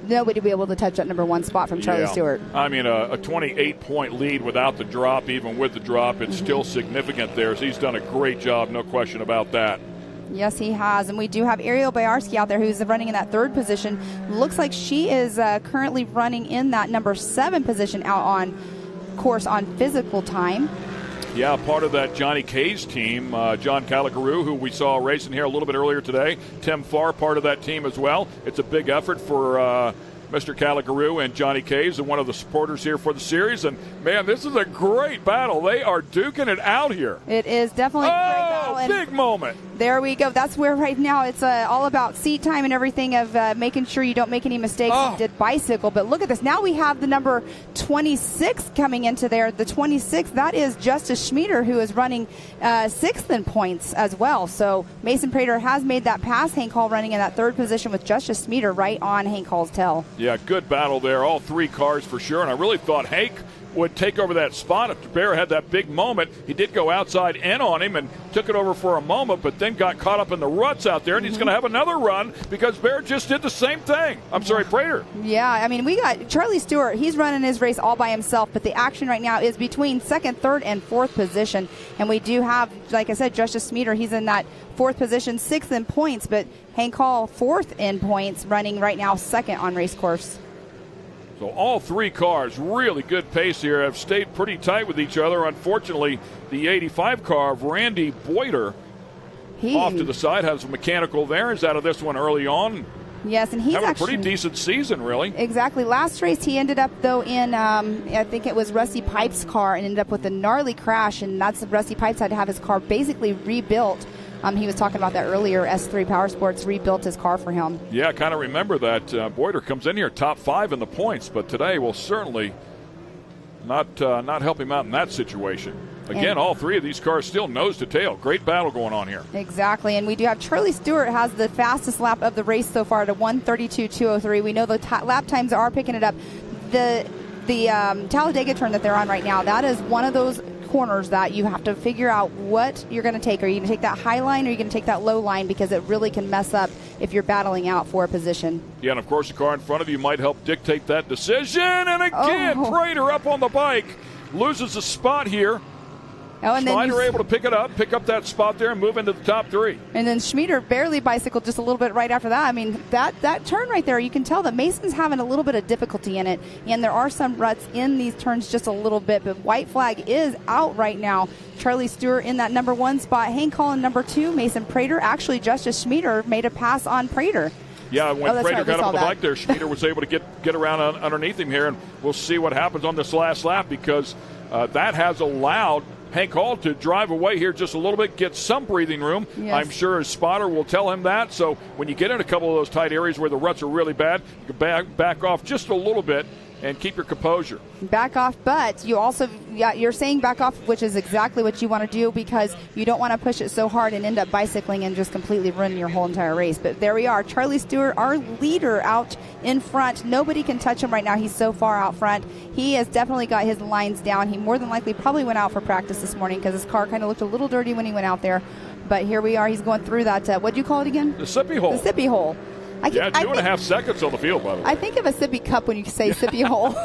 nobody will be able to touch that number 1 spot from Charlie Stewart. I mean, a 28-point lead without the drop. Even with the drop, it's still significant there. So he's done a great job, no question about that. Yes, he has. And we do have Ariel Bayarski out there who's running in that 3rd position. Looks like she is currently running in that number 7 position out on course on physical time. Yeah, part of that Johnny K's team, John Calicaroo, who we saw racing here a little bit earlier today. Tim Farr, part of that team as well. It's a big effort for Mr. Calicaroo and Johnny Caves, and one of the supporters here for the series. And, man, this is a great battle. They are duking it out here. It is definitely a great battle. And big moment. There we go. That's where right now it's all about seat time and everything of making sure you don't make any mistakes. You did bicycle. But look at this. Now we have the number 26 coming into there. The 26, that is Justice Schmieder, who is running 6th in points as well. So Mason Prater has made that pass. Hank Hall running in that 3rd position with Justice Schmieder right on Hank Hall's tail. Yeah, good battle there. All 3 cars for sure. And I really thought Hank would take over that spot. If Bear had that big moment, he did go outside in on him and took it over for a moment, but then got caught up in the ruts out there, and he's going to have another run because Bear just did the same thing. I'm sorry, Prater. Yeah, I mean, we got Charlie Stewart. He's running his race all by himself, but the action right now is between second, third, and fourth position. And we do have, like I said, Justice Smeater. He's in that fourth position, sixth in points, but Hank Hall fourth in points, running right now second on race course. So all three cars, really good pace here, have stayed pretty tight with each other. Unfortunately, the 85 car of Randy Boyder off to the side, has a mechanical there. He's out of this one early on. Yes, and he's having actually a pretty decent season, really. Exactly. Last race, he ended up, though, in, I think it was Rusty Pipes' car, and ended up with a gnarly crash, and that's Rusty Pipes had to have his car basically rebuilt. He was talking about that earlier. S3 Power Sports rebuilt his car for him. Yeah, I kind of remember that. Boyder comes in here top 5 in the points, but today will certainly not help him out in that situation. Again, all three of these cars still nose to tail. Great battle going on here. Exactly, and we do have Charlie Stewart has the fastest lap of the race so far at a 1:32.203. We know the lap times are picking it up. The Talladega turn that they're on right now, that is one of those corners that you have to figure out what you're going to take. Are you going to take that high line or are you going to take that low line, because it really can mess up if you're battling out for a position. Yeah, and of course the car in front of you might help dictate that decision. And again, Prater up on the bike, loses a spot here. And Schneider able to pick up that spot there and move into the top 3. And then Schmieder barely bicycled just a little bit right after that. I mean, that turn right there, you can tell that Mason's having a little bit of difficulty in it. And there are some ruts in these turns just a little bit. But white flag is out right now. Charlie Stewart in that number 1 spot. Hank Hall in number 2. Mason Prater. Actually, Justice Schmieder made a pass on Prater. Yeah, when Prater got up on the bike there, Schmieder was able to get around underneath him here. And we'll see what happens on this last lap, because that has allowed Hank Hall to drive away here just a little bit, get some breathing room. Yes. I'm sure his spotter will tell him that. So when you get in a couple of those tight areas where the ruts are really bad, you can back off just a little bit and keep your composure. Back off, but you also, you're saying back off, which is exactly what you want to do, because you don't want to push it so hard and end up bicycling and just completely ruin your whole entire race. But there we are. Charlie Stewart, our leader, out in front. Nobody can touch him right now. He's so far out front. He has definitely got his lines down. He more than likely probably went out for practice this morning, because his car kind of looked a little dirty when he went out there. But here we are. He's going through that, what do you call it again? The sippy hole. The sippy hole. 2.5 seconds on the field, by the way. I think of a sippy cup when you say sippy hole.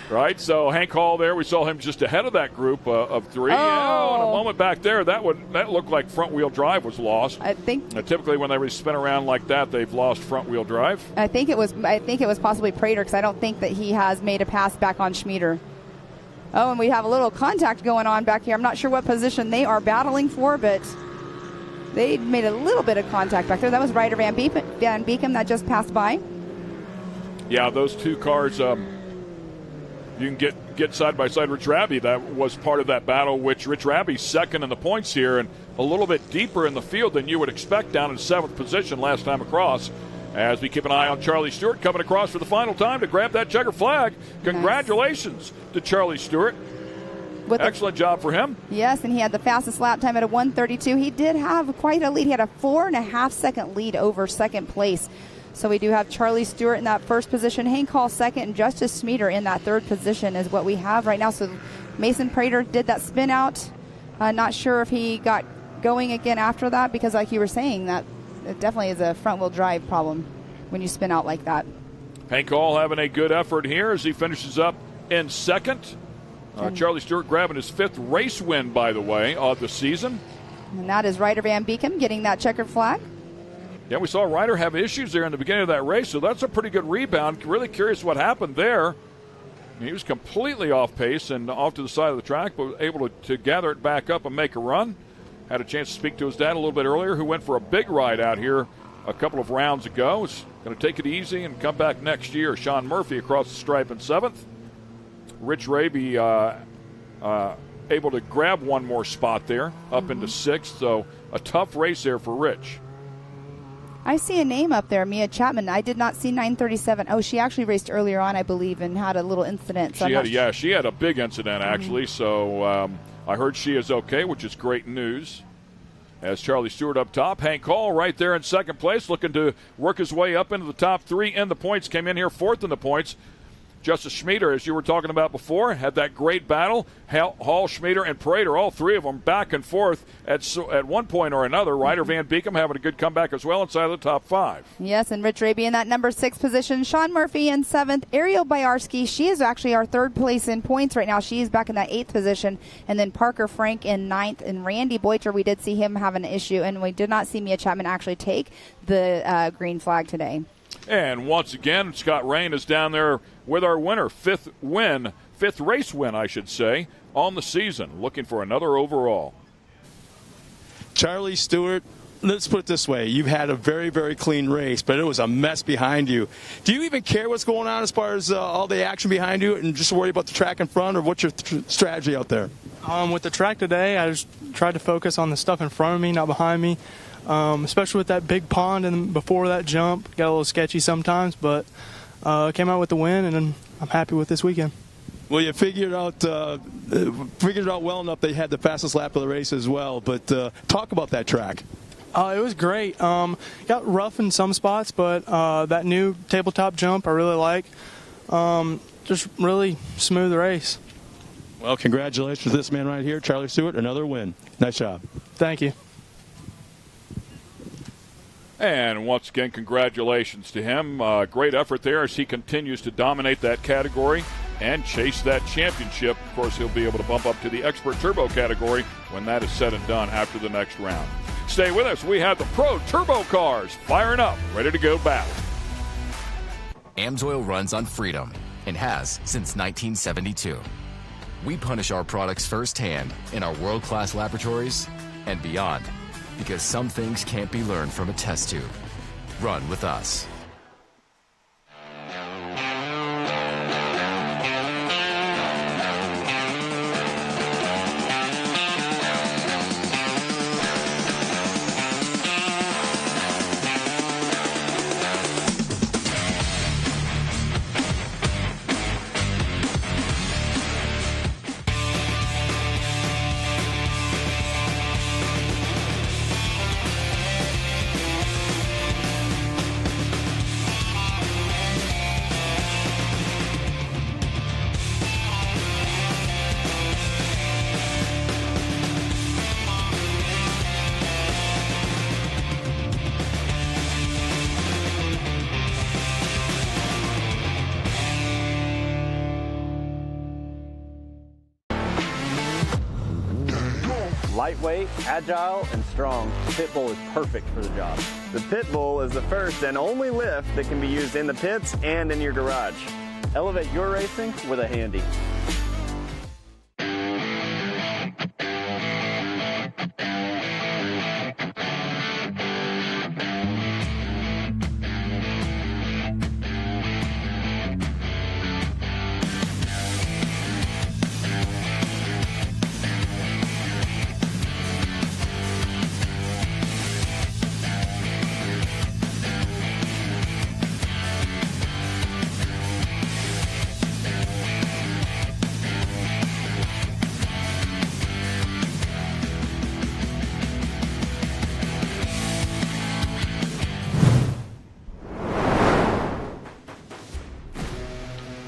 Right, so Hank Hall there, we saw him just ahead of that group of 3. Oh. Yeah, in a moment back there, that looked like front-wheel drive was lost. I think typically when they spin around like that, they've lost front-wheel drive. I think it was possibly Prater, because I don't think that he has made a pass back on Schmieder. Oh, and we have a little contact going on back here. I'm not sure what position they are battling for, but they made a little bit of contact back there. That was Ryder Van Beekem that just passed by. Yeah, those two cars, you can get side by side. Rich Raby, that was part of that battle, which Rich Raby's second in the points here and a little bit deeper in the field than you would expect, down in 7th position last time across. As we keep an eye on Charlie Stewart coming across for the final time to grab that checker flag. Congratulations to Charlie Stewart. Excellent job for him. Yes, and he had the fastest lap time at a 1:32. He did have quite a lead. He had a 4.5-second lead over second place. So we do have Charlie Stewart in that first position, Hank Hall second, and Justice Smeater in that third position is what we have right now. So Mason Prater did that spin out. Not sure if he got going again after that, because like you were saying, that it definitely is a front-wheel drive problem when you spin out like that. Hank Hall having a good effort here as he finishes up in second. Charlie Stewart grabbing his 5th race win, by the way, of the season. And that is Ryder Van Beekem getting that checkered flag. Yeah, we saw Ryder have issues there in the beginning of that race, so that's a pretty good rebound. Really curious what happened there. He was completely off pace and off to the side of the track, but was able to gather it back up and make a run. Had a chance to speak to his dad a little bit earlier, who went for a big ride out here a couple of rounds ago. Was going to take it easy and come back next year. Sean Murphy across the stripe in 7th. Rich Raby able to grab one more spot there, up into 6th. So a tough race there for Rich. I see a name up there, Mia Chapman. I did not see 937. Oh, she actually raced earlier on, I believe, and had a little incident. So she had a big incident, actually. So I heard she is okay, which is great news. As Charlie Stewart up top, Hank Hall right there in second place, looking to work his way up into the top 3 in the points. Came in here 4th in the points. Justice Schmieder, as you were talking about before, had that great battle. Hall, Schmieder, and Prater, all three of them back and forth at one point or another. Ryder Van Beekem having a good comeback as well inside of the top 5. Yes, and Rich Raby in that number 6 position. Sean Murphy in 7th. Ariel Bayarski, she is actually our 3rd place in points right now. She is back in that 8th position. And then Parker Frank in 9th. And Randy Boyter, we did see him have an issue, and we did not see Mia Chapman actually take the green flag today. And once again, Scott Rain is down there with our winner, fifth race win, I should say, on the season, looking for another overall. Charlie Stewart, let's put it this way. You've had a very, very clean race, but it was a mess behind you. Do you even care what's going on as far as all the action behind you and just worry about the track in front, or what's your strategy out there? With the track today, I just tried to focus on the stuff in front of me, not behind me. Especially with that big pond and before that jump. Got a little sketchy sometimes, but came out with the win, and I'm happy with this weekend. Well, you figured out well enough that you had the fastest lap of the race as well, but talk about that track. It was great. Got rough in some spots, but that new tabletop jump I really like. Just really smooth race. Well, congratulations to this man right here, Charlie Stewart, another win. Nice job. Thank you. And once again, congratulations to him. Great effort there as he continues to dominate that category and chase that championship. Of course, he'll be able to bump up to the Expert Turbo category when that is said and done after the next round. Stay with us. We have the Pro Turbo cars firing up, ready to go battle. AMSOIL runs on freedom and has since 1972. We punish our products firsthand in our world-class laboratories and beyond, because some things can't be learned from a test tube. Run with us. Lightweight, agile, and strong, the Pitbull is perfect for the job. The Pitbull is the first and only lift that can be used in the pits and in your garage. Elevate your racing with a Handy.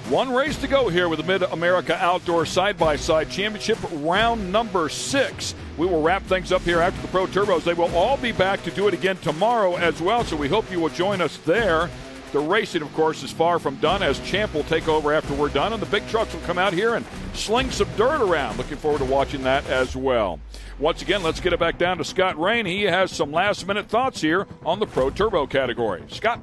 One race to go here with the Mid-America Outdoor Side-by-Side Championship, round number 6. We will wrap things up here after the Pro Turbos. They will all be back to do it again tomorrow as well, so we hope you will join us there. The racing, of course, is far from done, as Champ will take over after we're done, and the big trucks will come out here and sling some dirt around. Looking forward to watching that as well. Once again, let's get it back down to Scott Rain. He has some last-minute thoughts here on the Pro Turbo category. Scott?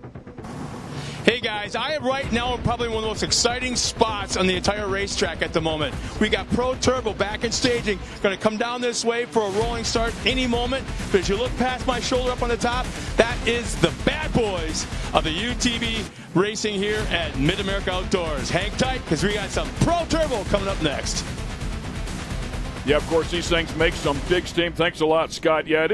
Hey guys, I am right now in probably one of the most exciting spots on the entire racetrack at the moment. We got Pro Turbo back in staging, going to come down this way for a rolling start any moment. But as you look past my shoulder up on the top, that is the bad boys of the UTV racing here at Mid-America Outdoors. Hang tight, because we got some Pro Turbo coming up next. Yeah, of course, these things make some big steam. Thanks a lot, Scott. Yeah, it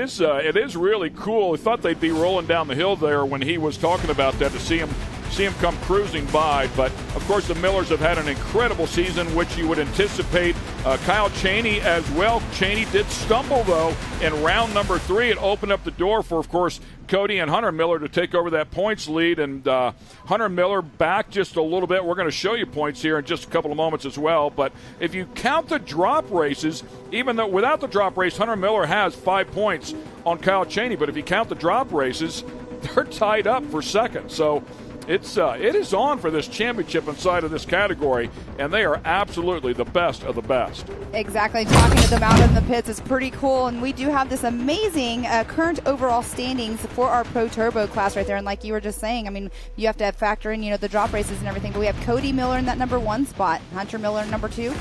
is really cool. I thought they'd be rolling down the hill there when he was talking about that, to see them see them come cruising by. But, of course, the Millers have had an incredible season, which you would anticipate. Kyle Cheney as well. Cheney did stumble, though, in round number 3. It opened up the door for, of course, Cody and Hunter Miller to take over that points lead. And Hunter Miller back just a little bit. We're going to show you points here in just a couple of moments as well. But if you count the drop races, even though without the drop race, Hunter Miller has 5 points on Kyle Cheney. But if you count the drop races, they're tied up for second. So it is on for this championship inside of this category, and they are absolutely the best of the best. Exactly. Talking to them out in the pits is pretty cool, and we do have this amazing current overall standings for our Pro Turbo class right there. And like you were just saying, I mean, you have to factor in, the drop races and everything, but we have Cody Miller in that number 1 spot, Hunter Miller in number 2,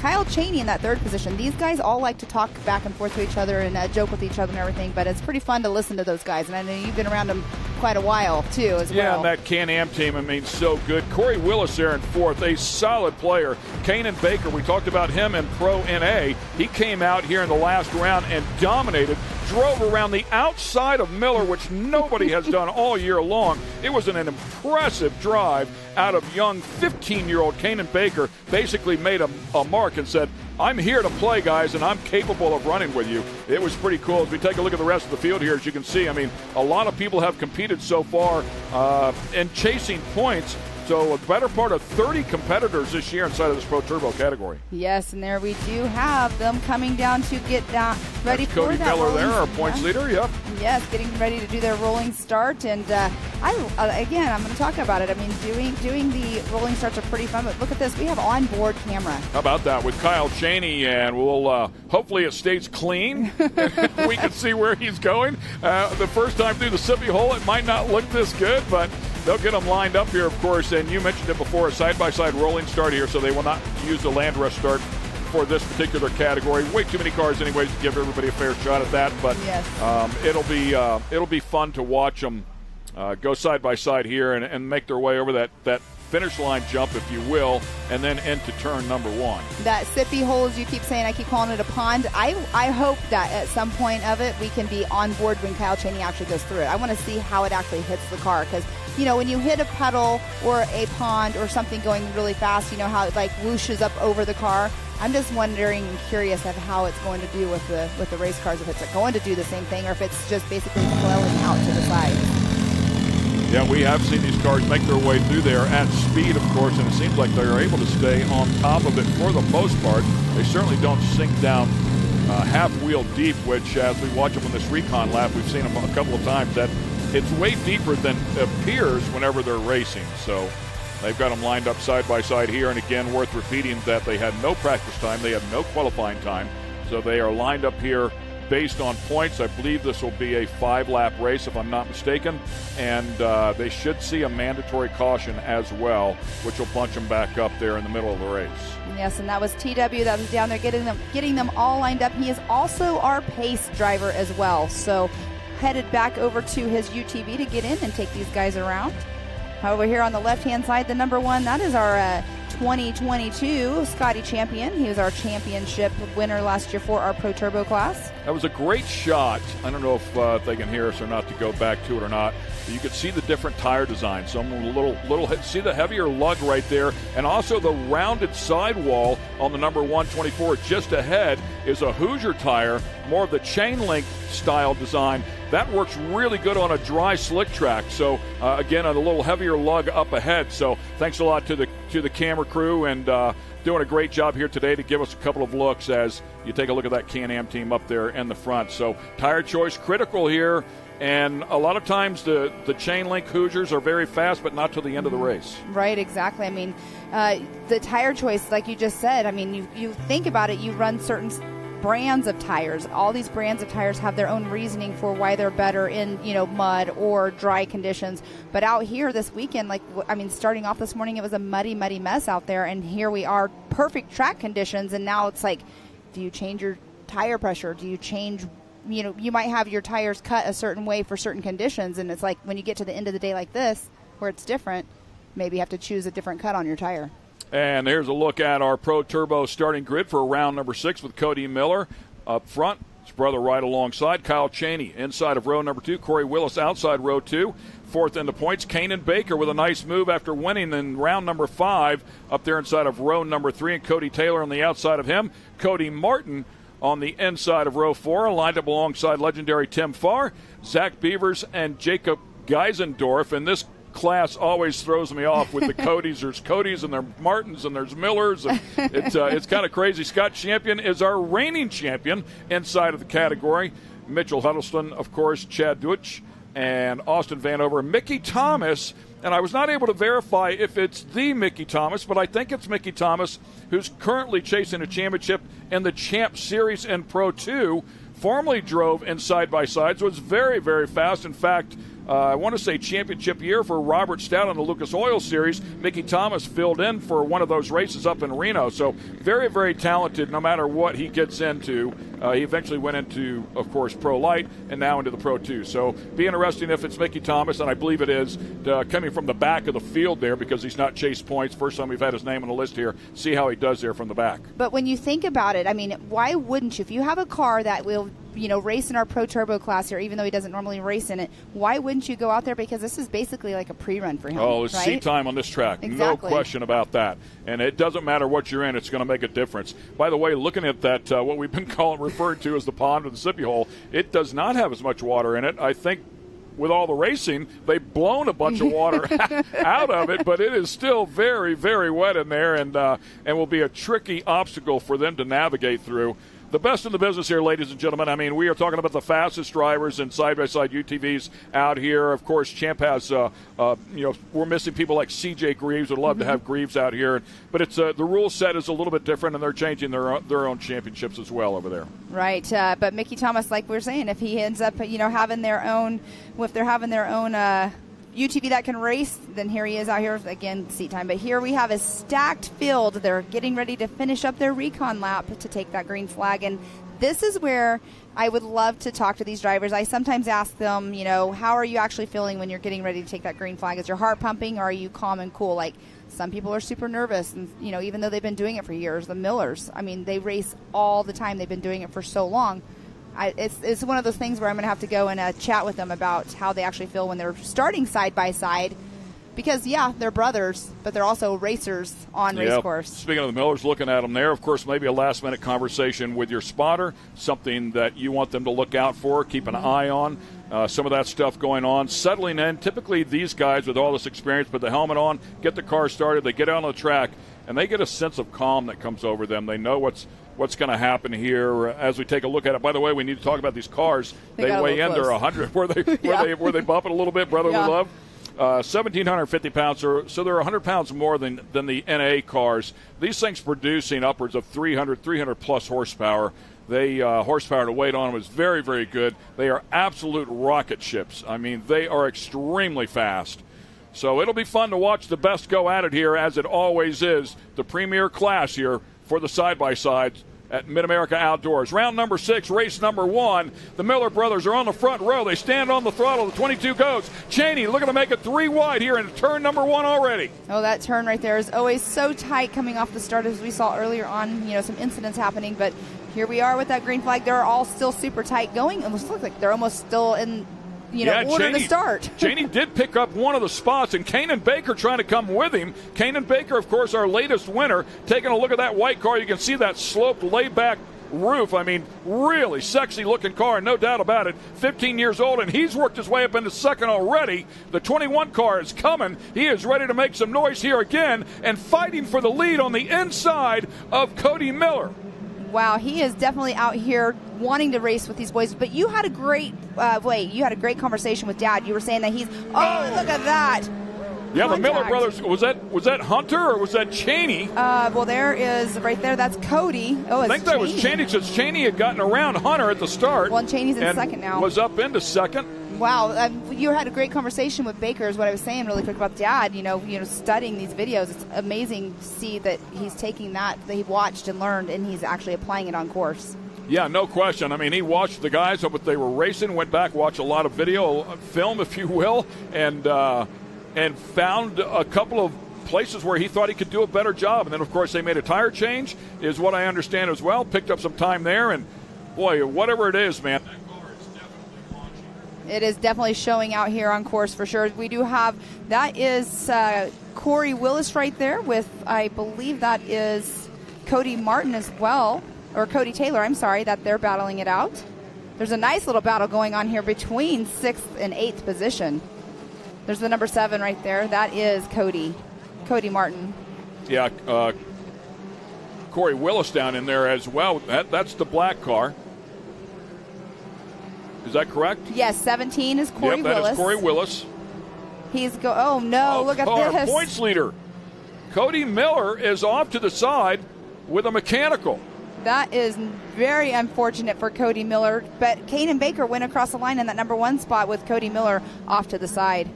Kyle Cheney in that 3rd position. These guys all like to talk back and forth to each other and joke with each other and everything, but it's pretty fun to listen to those guys. And I know you've been around them quite a while, too, as well. Yeah, and that Can-Am team, so good. Corey Willis there in 4th, a solid player. Kanan Baker, we talked about him in Pro NA. He came out here in the last round and dominated, drove around the outside of Miller, which nobody has done all year long. It was an impressive drive out of young 15-year-old Kanan Baker. Basically made a mark and said, I'm here to play, guys, and I'm capable of running with you. It was pretty cool. As we take a look at the rest of the field here, as you can see, a lot of people have competed so far in chasing points. So a better part of 30 competitors this year inside of this Pro Turbo category. Yes, and there we do have them coming down to get down ready That's for Cody that Miller there, our rolling, points leader, yep. Yes, getting ready to do their rolling start. And I'm going to talk about it. Doing the rolling starts are pretty fun, but look at this. We have onboard camera. How about that with Kyle Cheney, and we'll hopefully it stays clean. We can see where he's going. The first time through the sippy hole, it might not look this good, but they'll get them lined up here, of course, and you mentioned it before, a side-by-side rolling start here, so they will not use the land rush start for this particular category. Way too many cars anyways to give everybody a fair shot at that, but yes. It'll be fun to watch them go side-by-side here and make their way over that finish line jump, if you will, and then into turn number 1. That sippy hole, as you keep saying, I keep calling it a pond. I hope that at some point of it, we can be on board when Kyle Cheney actually goes through it. I want to see how it actually hits the car, because when you hit a puddle or a pond or something going really fast, how it like whooshes up over the car. I'm just wondering and curious of how it's going to do with the race cars, if it's going to do the same thing or if it's just basically flailing out to the side. Yeah, we have seen these cars make their way through there at speed, of course, and it seems like they're able to stay on top of it for the most part. They certainly don't sink down half-wheel deep, which, as we watch them on this recon lap, we've seen them a couple of times, that it's way deeper than appears whenever they're racing. So they've got them lined up side by side here, and again, worth repeating that they had no practice time, they had no qualifying time, so they are lined up here based on points. I believe this will be a 5-lap race, if I'm not mistaken, and they should see a mandatory caution as well, which will punch them back up there in the middle of the race. Yes, and that was TW that was down there getting them all lined up. He is also our pace driver as well, so headed back over to his UTV to get in and take these guys around. Over here on the left-hand side, the number 1, that is our 2022 Scotty Champion. He was our championship winner last year for our Pro Turbo class. That was a great shot. I don't know if they can hear us or not to go back to it or not. But you could see the different tire design. Some little see the heavier lug right there, and also the rounded sidewall on the number 124 just ahead is a Hoosier tire, more of the chain link style design. That works really good on a dry slick track. So again, a little heavier lug up ahead. So thanks a lot to the camera crew, and doing a great job here today to give us a couple of looks as you take a look at that Can-Am team up there in the front. So tire choice critical here, and a lot of times the chain link Hoosiers are very fast, but not to the end of the race. Right, exactly. The tire choice, like you just said, you think about it, you run certain brands of tires. All these brands of tires have their own reasoning for why they're better in, mud or dry conditions. But out here this weekend, starting off this morning, it was a muddy mess out there, and here we are, perfect track conditions, and now it's like, do you change your tire pressure? Do you change, you might have your tires cut a certain way for certain conditions, and it's like when you get to the end of the day like this, where it's different, maybe you have to choose a different cut on your tire. And here's a look at our Pro Turbo starting grid for round number 6 with Cody Miller up front. His brother right alongside. Kyle Cheney inside of row number 2. Corey Willis outside row 2. Fourth in the points, Kanan Baker with a nice move after winning in round number 5 up there inside of row number 3, and Cody Taylor on the outside of him. Cody Martin on the inside of row 4, lined up alongside legendary Tim Farr, Zach Beavers, and Jacob Geisendorf. And this class always throws me off with the Codys. There's Codys and there's Martins and there's Millers. And it's kind of crazy. Scott Champion is our reigning champion inside of the category. Mitchell Huddleston, of course, Chad Deutsch, and Austin Vanover. Mickey Thomas, and I was not able to verify if it's the Mickey Thomas, but I think it's Mickey Thomas, who's currently chasing a championship in the Champ Series in Pro 2, formerly drove in side-by-side, so it's very, very fast. In fact, I want to say championship year for Robert Stout on the Lucas Oil Series. Mickey Thomas filled in for one of those races up in Reno. So very, very talented no matter what he gets into. He eventually went into, of course, Pro Light and now into the Pro 2. So be interesting if it's Mickey Thomas, and I believe it is, coming from the back of the field there because he's not chased points. First time we've had his name on the list here. See how he does there from the back. But when you think about it, I mean, why wouldn't you? If you have a car that will race in our Pro Turbo class here, even though he doesn't normally race in it, why wouldn't you go out there? Because this is basically like a pre-run for him. Oh, it's seat time on this track. Exactly. No question about that. And it doesn't matter what you're in, it's going to make a difference. By the way, looking at that, what we've been referred to as the pond or the sippy hole, it does not have as much water in it. I think with all the racing, they've blown a bunch of water out of it, but it is still very, very wet in there and will be a tricky obstacle for them to navigate through. The best in the business here, ladies and gentlemen. I mean, we are talking about the fastest drivers in side-by-side UTVs out here. Of course, Champ has, we're missing people like C.J. Greaves. Would love to have Greaves out here. But it's the rule set is a little bit different, and they're changing their own championships as well over there. Right. But Mickey Thomas, like we were saying, if he ends up, having their own, if they're having their own UTV that can race, then here he is out here again, seat time. But here we have a stacked field. They're getting ready to finish up their recon lap to take that green flag, and this is where I would love to talk to these drivers. I sometimes ask them, how are you actually feeling when you're getting ready to take that green flag? Is your heart pumping, or are you calm and cool? Like, some people are super nervous, and even though they've been doing it for years. The Millers, I mean, they race all the time. They've been doing it for so long. It's one of those things where I'm going to have to go and chat with them about how they actually feel when they're starting side by side, because they're brothers, but they're also racers on race course. Speaking of the Millers, looking at them there, of course, maybe a last minute conversation with your spotter, something that you want them to look out for, keep an eye on. Some of that stuff going on, settling in. Typically, these guys with all this experience put the helmet on, get the car started, they get out on the track, and they get a sense of calm that comes over them. They know what's going to happen here as we take a look at it. By the way, we need to talk about these cars. They weigh in. They're 100. Were they bumping a little bit, brotherly love? 1,750 pounds, so they're 100 pounds more than the NA cars. These things producing upwards of 300 plus horsepower. They horsepower to weight on them is very, very good. They are absolute rocket ships. I mean, they are extremely fast. So it'll be fun to watch the best go at it here, as it always is. The premier class here for the side-by-sides at Mid-America Outdoors. Round number 6, race number 1. The Miller brothers are on the front row. They stand on the throttle. The 22 goes. Cheney looking to make it 3 wide here in turn number 1 already. Oh, that turn right there is always so tight coming off the start, as we saw earlier on, some incidents happening. But here we are with that green flag. They're all still super tight going. It looks like they're almost still in order to start. Cheney did pick up one of the spots, and Kanan Baker trying to come with him. Kanan Baker, of course, our latest winner. Taking a look at that white car, you can see that sloped, laid-back roof. I mean, really sexy-looking car, no doubt about it. 15 years old, and he's worked his way up into second already. The 21 car is coming. He is ready to make some noise here again and fighting for the lead on the inside of Cody Miller. Wow, he is definitely out here wanting to race with these boys. But you had a great conversation with Dad. You were saying that look at that. Yeah, the Miller brothers, was that Hunter or was that Cheney? Well, there is right there. That's Cody. Oh, it's I think that was Cheney, because Cheney had gotten around Hunter at the start. Well, Cheney's in second now. Was up into second. Wow, you had a great conversation with Baker, is what I was saying really quick about Dad. Studying these videos, it's amazing to see that he's taking that he watched and learned, and he's actually applying it on course. Yeah, no question. I mean, he watched the guys what they were racing, went back, watched a lot of film, if you will, and found a couple of places where he thought he could do a better job. And then, of course, they made a tire change, is what I understand as well. Picked up some time there, and boy, whatever it is, man. It is definitely showing out here on course for sure. We do have, that is Corey Willis right there with, I believe that is Cody Martin as well, or Cody Taylor, I'm sorry, that they're battling it out. There's a nice little battle going on here between 6th and 8th position. There's the number 7 right there. That is Cody Martin. Yeah, Corey Willis down in there as well. That's the black car. Is that correct? Yes, 17 is Corey Willis. That is Corey Willis. Oh no, look at this. Our points leader, Cody Miller, is off to the side with a mechanical. That is very unfortunate for Cody Miller, but Kanan Baker went across the line in that number 1 spot with Cody Miller off to the side.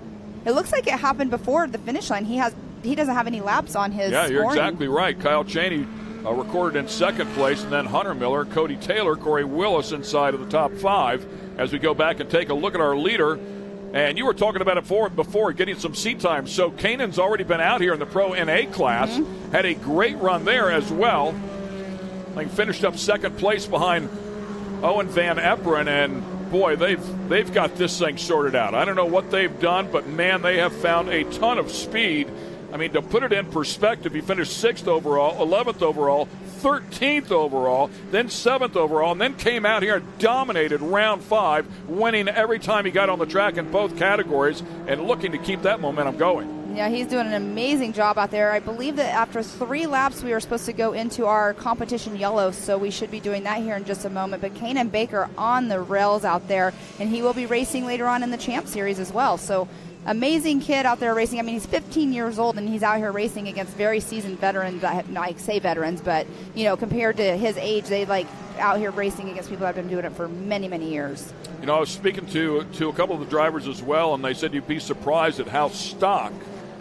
It looks like it happened before the finish line. He doesn't have any laps on his Yeah, you're scoring. exactly right. Kyle Chaney recorded in 2nd place, and then Hunter Miller, Cody Taylor, Corey Willis inside of the top 5. As we go back and take a look at our leader, and you were talking about it before getting some seat time. So Kanan's already been out here in the Pro NA class, had a great run there as well. Like finished up 2nd place behind Owen Van Eperen, and boy, they've got this thing sorted out. I don't know what they've done, but man, they have found a ton of speed. I mean, to put it in perspective, he finished 6th overall, 11th overall, 13th overall, then 7th overall, and then came out here and dominated round 5, winning every time he got on the track in both categories and looking to keep that momentum going. Yeah, he's doing an amazing job out there. I believe that after 3 laps, we were supposed to go into our competition yellow, so we should be doing that here in just a moment. But Kanan Baker on the rails out there, and he will be racing later on in the Champ Series as well. So amazing kid out there racing. I mean, he's 15 years old, and he's out here racing against very seasoned veterans. I say veterans, but, you know, compared to his age, they out here racing against people that have been doing it for many, many years. You know, I was speaking to a couple of the drivers as well, and they said you'd be surprised at how stock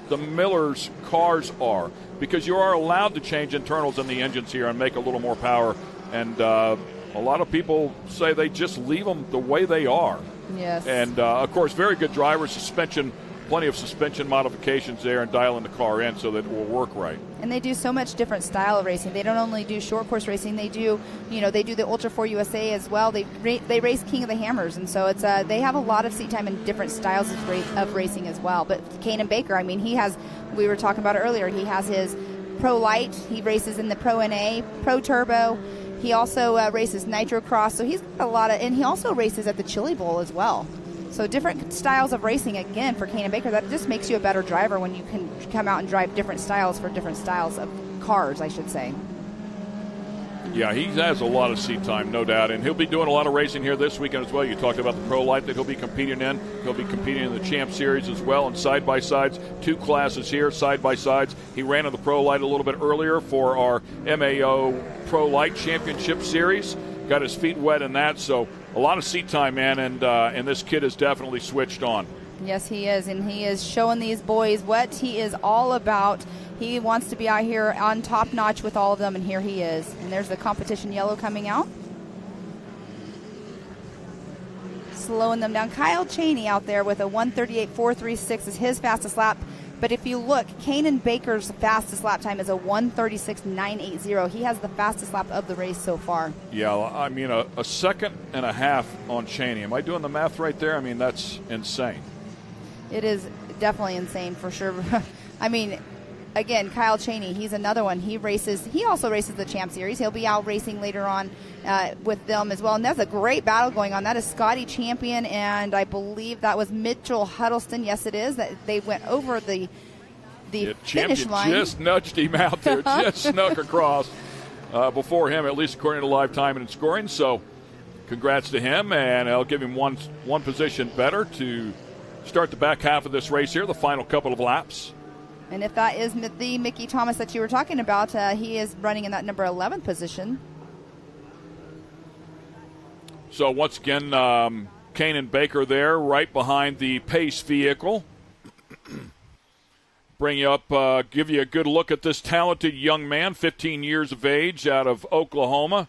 the Millers' cars are, because you are allowed to change internals in the engines here and make a little more power. And a lot of people say they just leave them the way they are. Yes. And, of course, very good driver, suspension, plenty of suspension modifications there and dialing the car in so that it will work right. And they do so much different style of racing. They don't only do short course racing, they do the Ultra 4 USA as well. They race King of the Hammers, and so it's they have a lot of seat time and different styles of racing as well. But Kanan Baker, I mean, we were talking about it earlier, he has his Pro Light, he races in the Pro NA, Pro Turbo. He also races Nitro Cross, so he's got a lot of, and he also races at the Chili Bowl as well. So different styles of racing, again, for Kanan Baker. That just makes you a better driver when you can come out and drive different styles for different styles of cars, I should say. Yeah, he has a lot of seat time, no doubt, and he'll be doing a lot of racing here this weekend as well. You talked about the Pro Light that he'll be competing in. He'll be competing in the Champ Series as well, and side-by-sides, 2 classes here, side-by-sides. He ran in the Pro Light a little bit earlier for our MAO Pro Light Championship Series. Got his feet wet in that, so a lot of seat time, man, and this kid is definitely switched on. Yes, he is, and he is showing these boys what he is all about. He wants to be out here on top notch with all of them, and here he is. And there's the competition yellow coming out. Slowing them down. Kyle Chaney out there with a 138.436 is his fastest lap. But if you look, Kanan Baker's fastest lap time is a 136.980. He has the fastest lap of the race so far. Yeah, I mean, a second and a half on Chaney. Am I doing the math right there? I mean, that's insane. It is definitely insane for sure. I mean, again, Kyle Chaney, he's another one. He also races the Champ Series. He'll be out racing later on with them as well. And that's a great battle going on. That is Scotty Champion, and I believe that was Mitchell Huddleston. Yes, it is. That they went over the finish line. Just nudged him out there, just snuck across before him, at least according to live time and scoring. So congrats to him, and I'll give him one position better to start the back half of this race here, the final couple of laps. And if that is the Mickey Thomas that you were talking about, he is running in that number 11 position. So once again, Kanan Baker there right behind the Pace vehicle. Bring you up, give you a good look at this talented young man, 15 years of age, out of Oklahoma.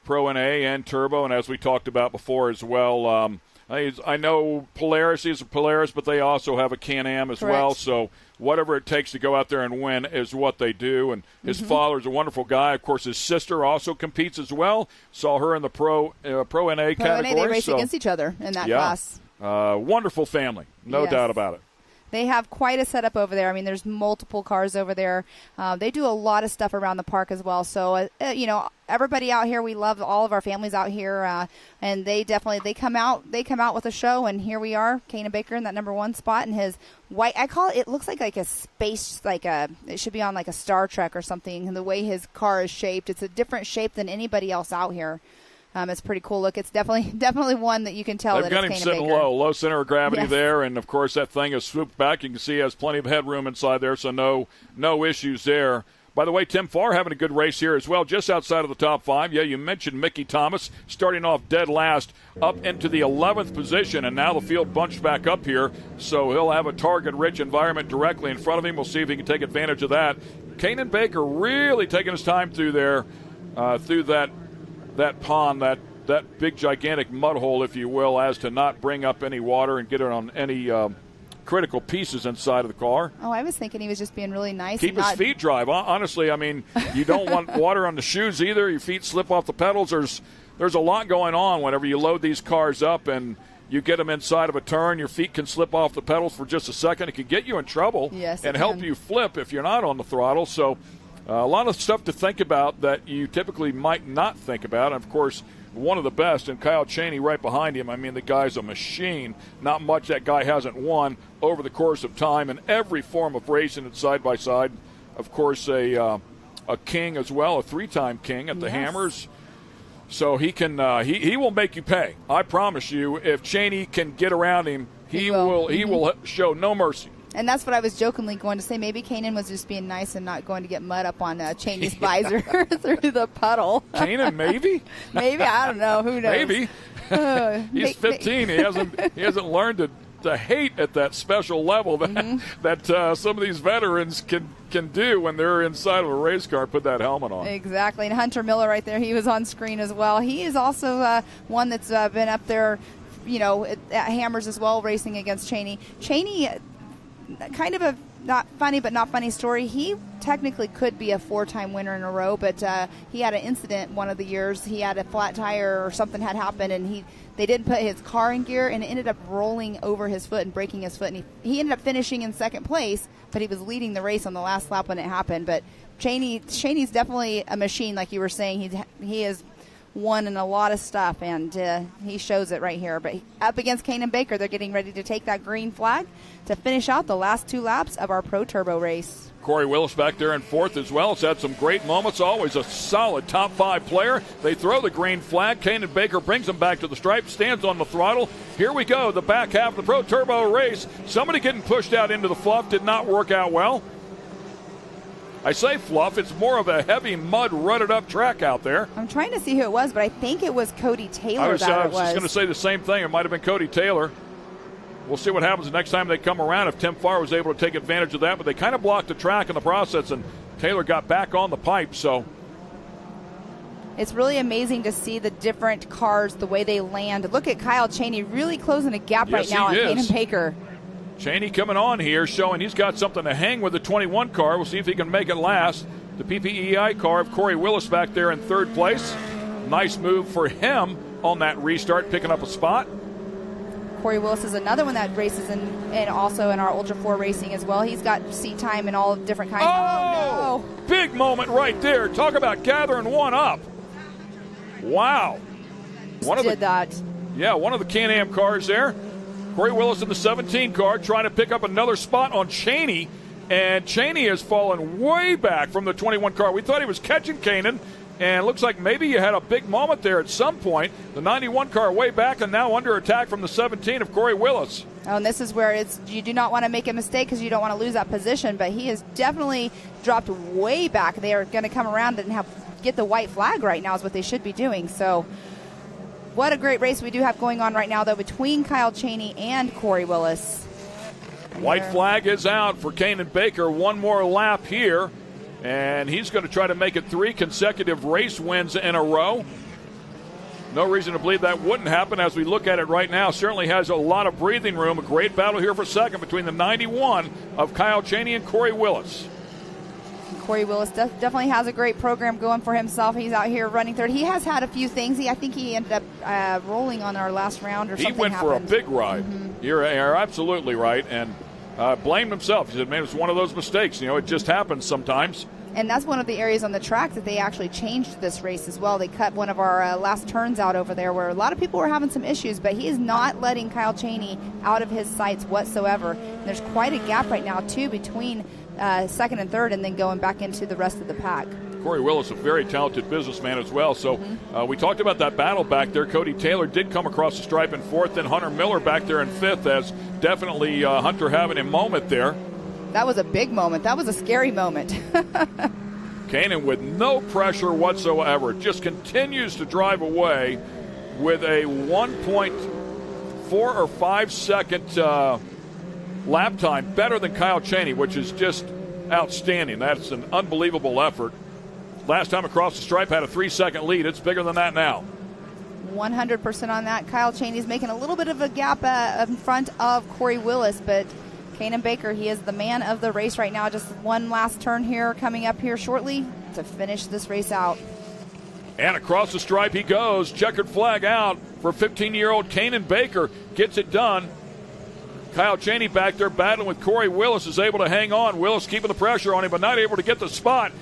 Pro NA and Turbo, and as we talked about before as well, I know Polaris is a Polaris, but they also have a Can-Am as well. So whatever it takes to go out there and win is what they do. And his father's a wonderful guy. Of course, his sister also competes as well. Saw her in the Pro NA category. They race against each other in that class. Wonderful family, no doubt about it. They have quite a setup over there. I mean, there's multiple cars over there. They do a lot of stuff around the park as well. So, everybody out here, we love all of our families out here, and they come out with a show. And here we are, Kanan Baker in that number 1 spot, and his white. I call it looks like a space, it should be on like a Star Trek or something. And the way his car is shaped, it's a different shape than anybody else out here. It's a pretty cool look. It's definitely one that you can tell They've that got it's him sitting Baker. low center of gravity there, and of course that thing is swooped back. You can see he has plenty of headroom inside there, so no issues there. By the way, Tim Farr having a good race here as well, just outside of the top 5. Yeah, you mentioned Mickey Thomas starting off dead last up into the 11th position, and now the field bunched back up here, so he'll have a target-rich environment directly in front of him. We'll see if he can take advantage of that. Kanan Baker really taking his time through there, through that pond, that big gigantic mud hole, if you will, as to not bring up any water and get it on any critical pieces inside of the car. Oh, I was thinking he was just being really nice. Keep his feet dry. Honestly, I mean, you don't want water on the shoes either. Your feet slip off the pedals. There's a lot going on whenever you load these cars up and you get them inside of a turn. Your feet can slip off the pedals for just a second. It can get you in trouble and help you flip if you're not on the throttle. So a lot of stuff to think about that you typically might not think about. And, of course, one of the best, and Kyle Chaney right behind him. I mean, the guy's a machine. Not much that guy hasn't won over the course of time in every form of racing and side-by-side. Of course, a king as well, a 3-time king at the Hammers. So he can he will make you pay. I promise you, if Chaney can get around him, he will show no mercy. And that's what I was jokingly going to say. Maybe Kanan was just being nice and not going to get mud up on Chaney's visor through the puddle. Kanan, maybe? Maybe, I don't know. Who knows? Maybe. He's 15. He hasn't learned to hate at that special level that some of these veterans can do when they're inside of a race car. Put that helmet on. Exactly. And Hunter Miller right there, he was on screen as well. He is also one that's been up there, at Hammers as well, racing against Chaney. Chaney, kind of a not funny story. He technically could be a 4-time winner in a row, but he had an incident one of the years. He had a flat tire or something had happened, and they didn't put his car in gear, and it ended up rolling over his foot and breaking his foot. And he ended up finishing in 2nd place, but he was leading the race on the last lap when it happened. But Chaney's definitely a machine, like you were saying. He is won in a lot of stuff, and he shows it right here. But up against Kanan Baker, they're getting ready to take that green flag to finish out the last 2 laps of our Pro Turbo race. Corey Willis back there in 4th as well. It's had some great moments. Always a solid top 5 player. They throw the green flag. Kanan Baker brings them back to the stripe, stands on the throttle. Here we go, the back half of the Pro Turbo race. Somebody getting pushed out into the fluff did not work out well. I say fluff, it's more of a heavy mud rutted up track out there. I'm trying to see who it was, but I think it was Cody Taylor. I was just going to say the same thing. It might have been Cody Taylor. We'll see what happens the next time they come around if Tim Farr was able to take advantage of that, but they kind of blocked the track in the process, and Taylor got back on the pipe. So it's really amazing to see the different cars, the way they land. Look at Kyle Chaney really closing a gap right now on Kanan Baker. Chaney coming on here, showing he's got something to hang with the 21 car. We'll see if he can make it last. The PPEI car of Corey Willis back there in 3rd place. Nice move for him on that restart, picking up a spot. Corey Willis is another one that races and also in our Ultra 4 racing as well. He's got seat time and all different kinds. Oh, no. Big moment right there. Talk about gathering one up. Wow. One of the Can-Am cars there. Corey Willis in the 17 car trying to pick up another spot on Chaney, and Chaney has fallen way back from the 21 car. We thought he was catching Kanan, and it looks like maybe you had a big moment there at some point. The 91 car way back and now under attack from the 17 of Corey Willis. Oh, and this is where you do not want to make a mistake because you don't want to lose that position, but he has definitely dropped way back. They are going to come around and get the white flag right now is what they should be doing. So what a great race we do have going on right now, though, between Kyle Chaney and Corey Willis. White flag is out for Kanan Baker. One more lap here, and he's going to try to make it 3 consecutive race wins in a row. No reason to believe that wouldn't happen as we look at it right now. Certainly has a lot of breathing room. A great battle here for second between the 91 of Kyle Chaney and Corey Willis. Corey Willis definitely has a great program going for himself. He's out here running third. He has had a few things. I think he ended up rolling on our last round or something. He went happened. for a big ride. You're absolutely right. And blamed himself. He said, man, it's one of those mistakes. It just happens sometimes. And that's one of the areas on the track that they actually changed this race as well. They cut one of our last turns out over there where a lot of people were having some issues, but he is not letting Kyle Chaney out of his sights whatsoever. And there's quite a gap right now, too, between second and third and then going back into the rest of the pack. Corey Willis, a very talented businessman as well. So we talked about that battle back there. Cody Taylor did come across the stripe in fourth, then Hunter Miller back there in fifth, as definitely Hunter having a moment there. That was a big moment. That was a scary moment. Kanan with no pressure whatsoever just continues to drive away with a 1.4 or 5 second lap time, better than Kyle Chaney, which is just outstanding. That's an unbelievable effort. Last time across the stripe had a 3-second lead. It's bigger than that now. 100% on that. Kyle Chaney's making a little bit of a gap in front of Corey Willis, but Kanan Baker, he is the man of the race right now. Just one last turn here coming up here shortly to finish this race out. And across the stripe he goes. Checkered flag out for 15-year-old Kanan Baker. Gets it done. Kyle Chaney back there battling with Corey Willis is able to hang on. Willis keeping the pressure on him, but not able to get the spot.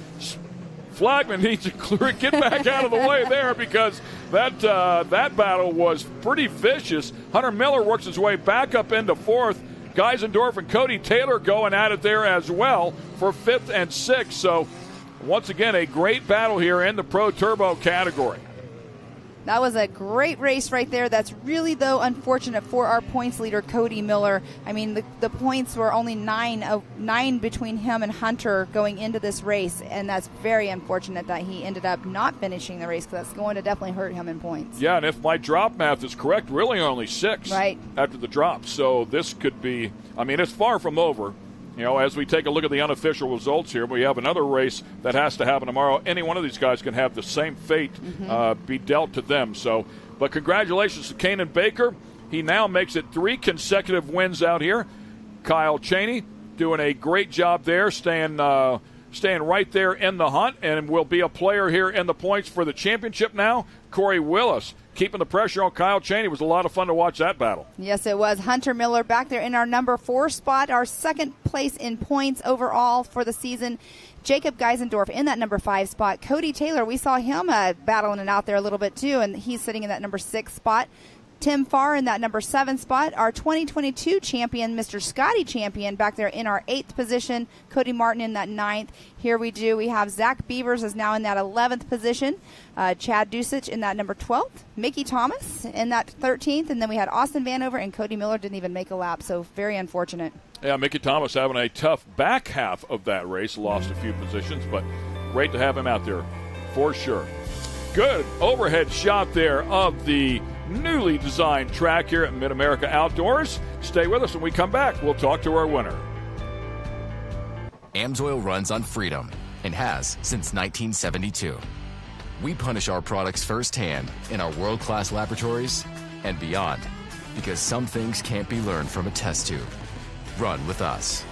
Flagman needs to get back out of the way there because that battle was pretty vicious. Hunter Miller works his way back up into fourth. Geisendorf and Cody Taylor going at it there as well for fifth and sixth. So once again, a great battle here in the Pro Turbo category. That was a great race right there. That's really, though, unfortunate for our points leader, Cody Miller. I mean, the points were only 9 between him and Hunter going into this race, and that's very unfortunate that he ended up not finishing the race because that's going to definitely hurt him in points. Yeah, and if my drop math is correct, really only 6 right after the drop. So this could be, I mean, it's far from over. As we take a look at the unofficial results here, we have another race that has to happen tomorrow. Any one of these guys can have the same fate be dealt to them. So, but congratulations to Kanan Baker. He now makes it 3 consecutive wins out here. Kyle Chaney doing a great job there, staying right there in the hunt, and will be a player here in the points for the championship now. Corey Willis keeping the pressure on Kyle Chaney. It was a lot of fun to watch that battle. Yes, it was. Hunter Miller back there in our number 4 spot, our second place in points overall for the season. Jacob Geisendorf in that number 5 spot. Cody Taylor, we saw him battling it out there a little bit too, and he's sitting in that number 6 spot. Tim Farr in that number 7 spot. Our 2022 champion, Mr. Scotty Champion, back there in our 8th position. Cody Martin in that 9th. Here we have Zach Beavers is now in that 11th position. Chad Dusich in that number 12th. Mickey Thomas in that 13th. And then we had Austin Vanover, and Cody Miller didn't even make a lap, so very unfortunate. Yeah, Mickey Thomas having a tough back half of that race. Lost a few positions, but great to have him out there for sure. Good overhead shot there of the newly designed track here at Mid-America Outdoors. Stay with us when we come back. We'll talk to our winner. AMSOIL runs on freedom and has since 1972. We punish our products firsthand in our world-class laboratories and beyond because some things can't be learned from a test tube. Run with us.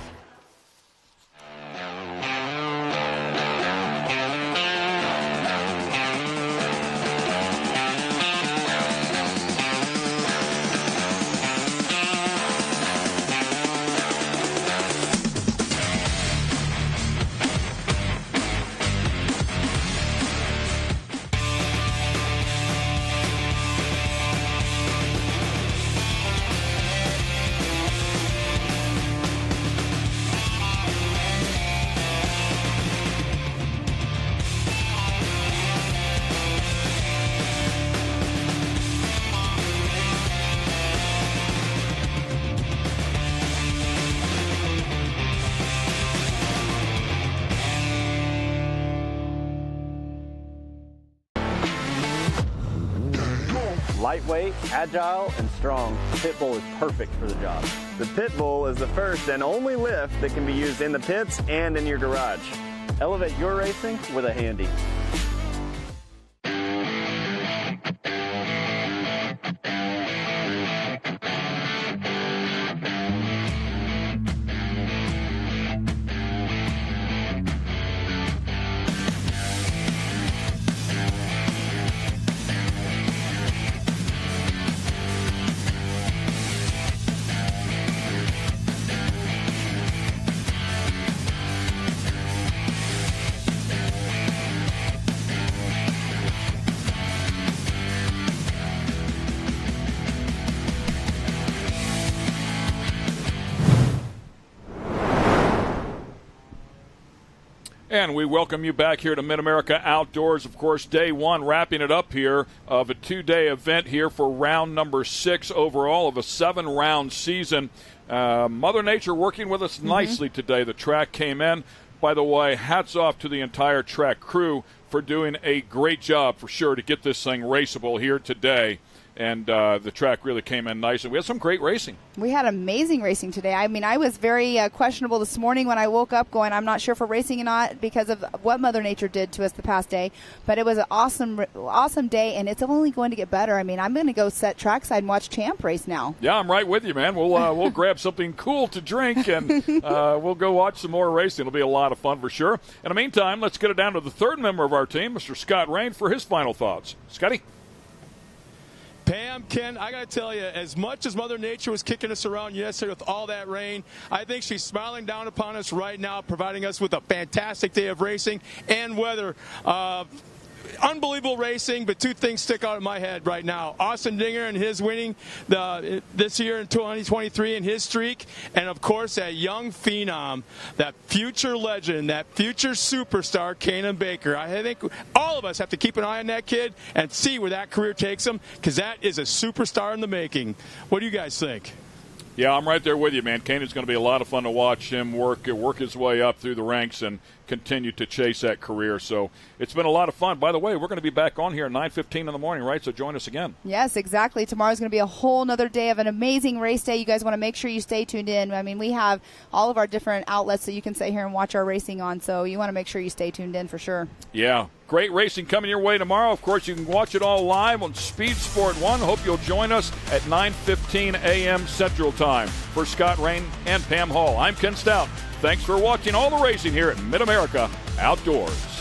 Lightweight, agile, and strong, the Pitbull is perfect for the job. The Pitbull is the first and only lift that can be used in the pits and in your garage. Elevate your racing with a Handy. And we welcome you back here to Mid-America Outdoors. Of course, day one, wrapping it up here of a 2-day event here for round number 6 overall of a 7-round season. Mother Nature working with us nicely today. The track came in. By the way, hats off to the entire track crew for doing a great job for sure to get this thing raceable here today. And the track really came in nice, and we had some great racing. We had amazing racing today. I mean, I was very questionable this morning when I woke up going, I'm not sure if we're racing or not because of what Mother Nature did to us the past day. But it was an awesome day, and it's only going to get better. I mean, I'm going to go set trackside and watch Champ race now. Yeah, I'm right with you, man. We'll grab something cool to drink, and we'll go watch some more racing. It'll be a lot of fun for sure. In the meantime, let's get it down to the third member of our team, Mr. Scott Rain, for his final thoughts. Scotty? Pam, Ken, I got to tell you, as much as Mother Nature was kicking us around yesterday with all that rain, I think she's smiling down upon us right now, providing us with a fantastic day of racing and weather. Unbelievable racing, but 2 things stick out in my head right now. Austin Dinger and his winning this year in 2023 and his streak, and of course that young phenom, that future legend, that future superstar, Kanan Baker. I think all of us have to keep an eye on that kid and see where that career takes him, because that is a superstar in the making. What do you guys think? Yeah, I'm right there with you, man. Kanan's going to be a lot of fun to watch him work his way up through the ranks and continue to chase that career. So it's been a lot of fun. By the way, we're going to be back on here at 9:15 in the morning, right? So join us again. Yes, exactly. Tomorrow's going to be a whole nother day of an amazing race day. You guys want to make sure you stay tuned in. I mean, we have all of our different outlets that you can sit here and watch our racing on. So you want to make sure you stay tuned in for sure. Yeah. Great racing coming your way tomorrow. Of course, you can watch it all live on Speed Sport 1. Hope you'll join us at 9:15 a.m. Central Time. For Scott Rain and Pam Hall, I'm Ken Stout. Thanks for watching all the racing here at Mid-America Outdoors.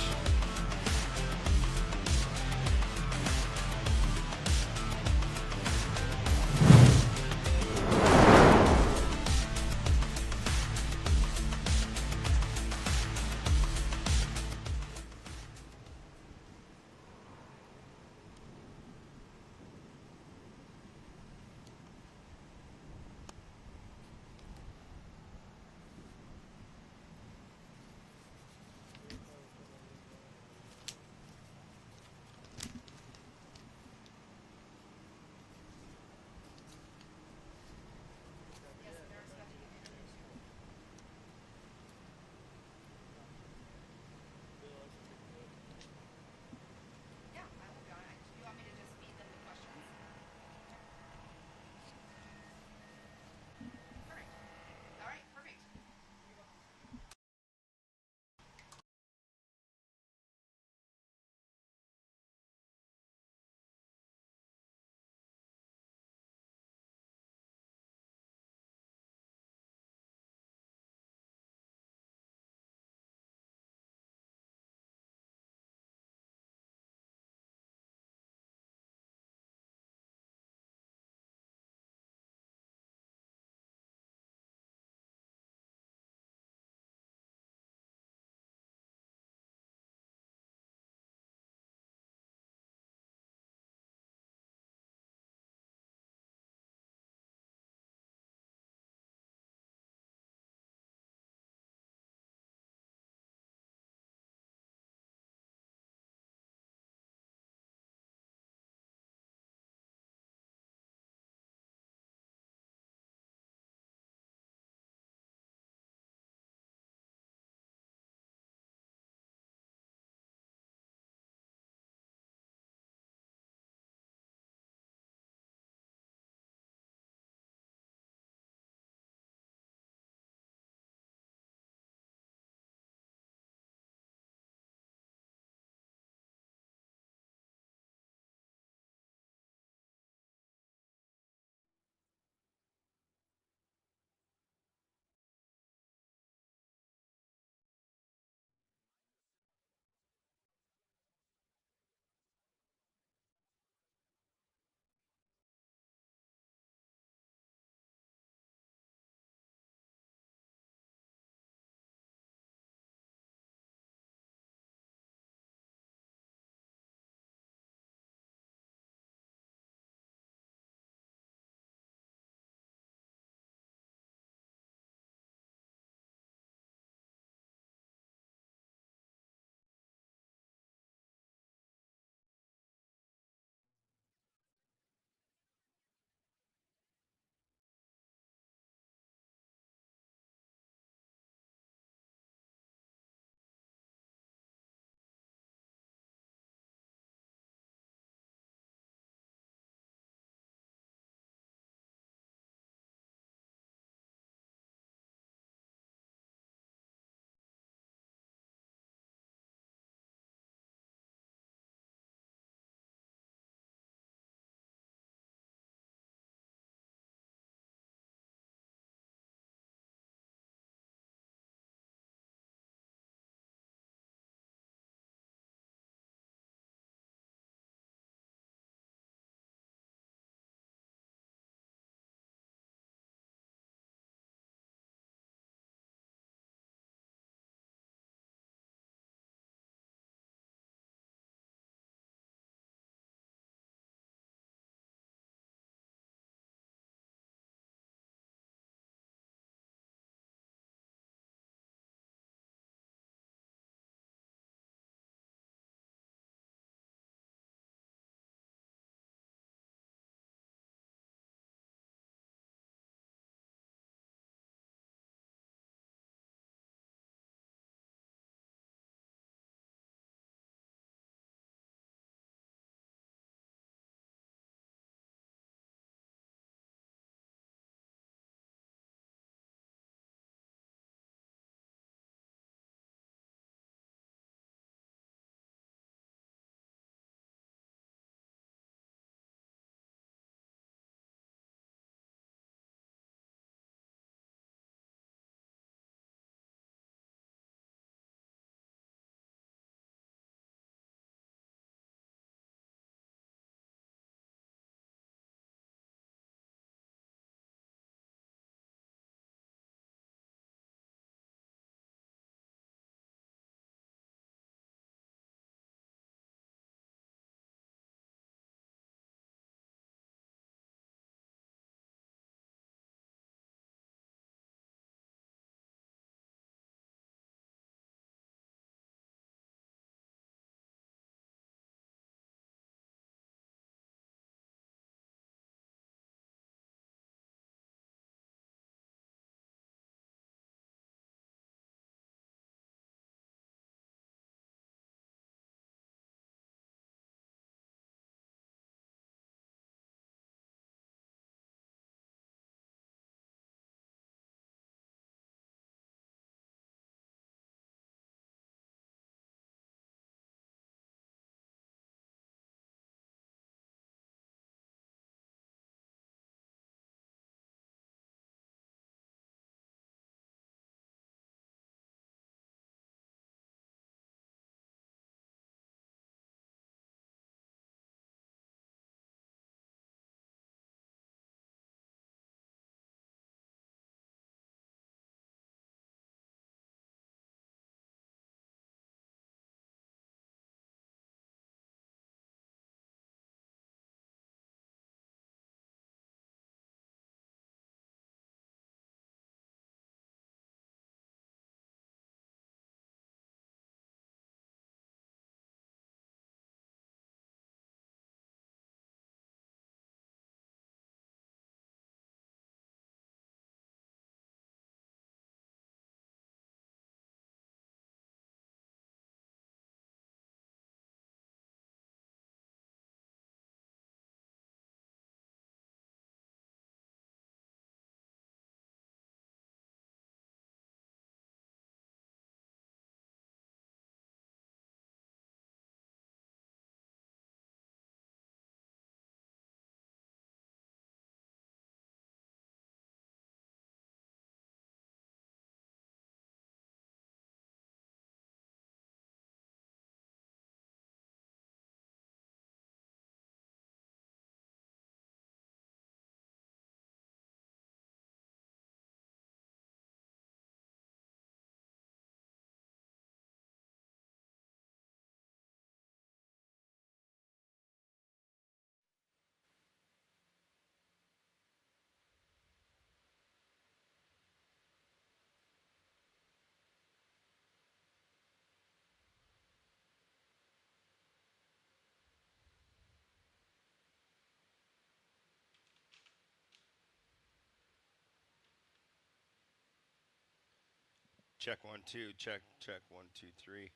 Check 1 2. Check 1 2 3.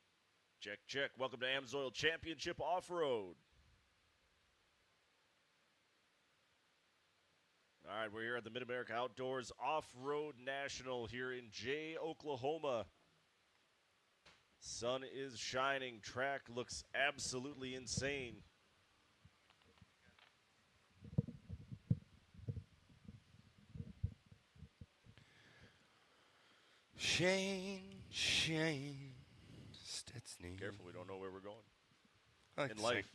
Check, check. Welcome to AMSOIL Championship Off-Road. All right, we're here at the Mid-America Outdoors Off-Road National here in Jay, Oklahoma. Sun is shining. Track looks absolutely insane. Shane Stetsney. Careful, we don't know where we're going Like in to life.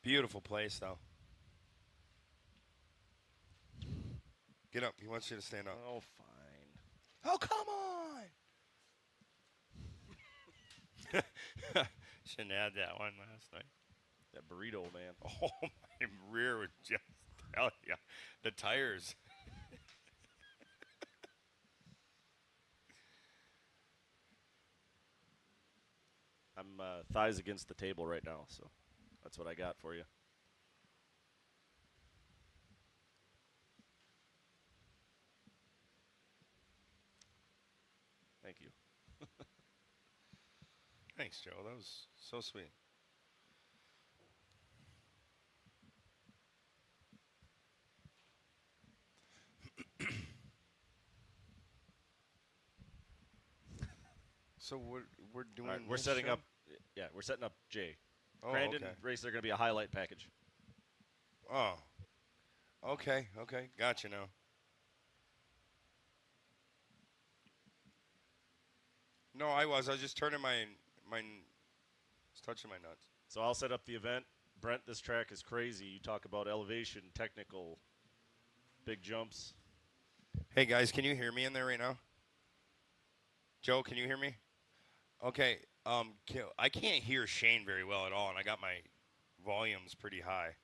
Beautiful place, though. Get up. He wants you to stand up. Oh, fine. Oh, come on. Shouldn't have had that one last night. That burrito, man. Oh, my rear was just, hell yeah. The tires. I'm thighs against the table right now, so that's what I got for you. Thank you. Thanks, Joe. That was so sweet. So we're doing. All right, we're this setting show? up. Yeah, we're setting up Jay. Oh, Brandon okay. race. They're going to be a highlight package. Oh. Okay. Gotcha now. No, I was just turning my was touching my nuts. So I'll set up the event. Brent, this track is crazy. You talk about elevation, technical, big jumps. Hey guys, can you hear me in there right now? Joe, can you hear me? Okay. I can't hear Shane very well at all, and I got my volumes pretty high.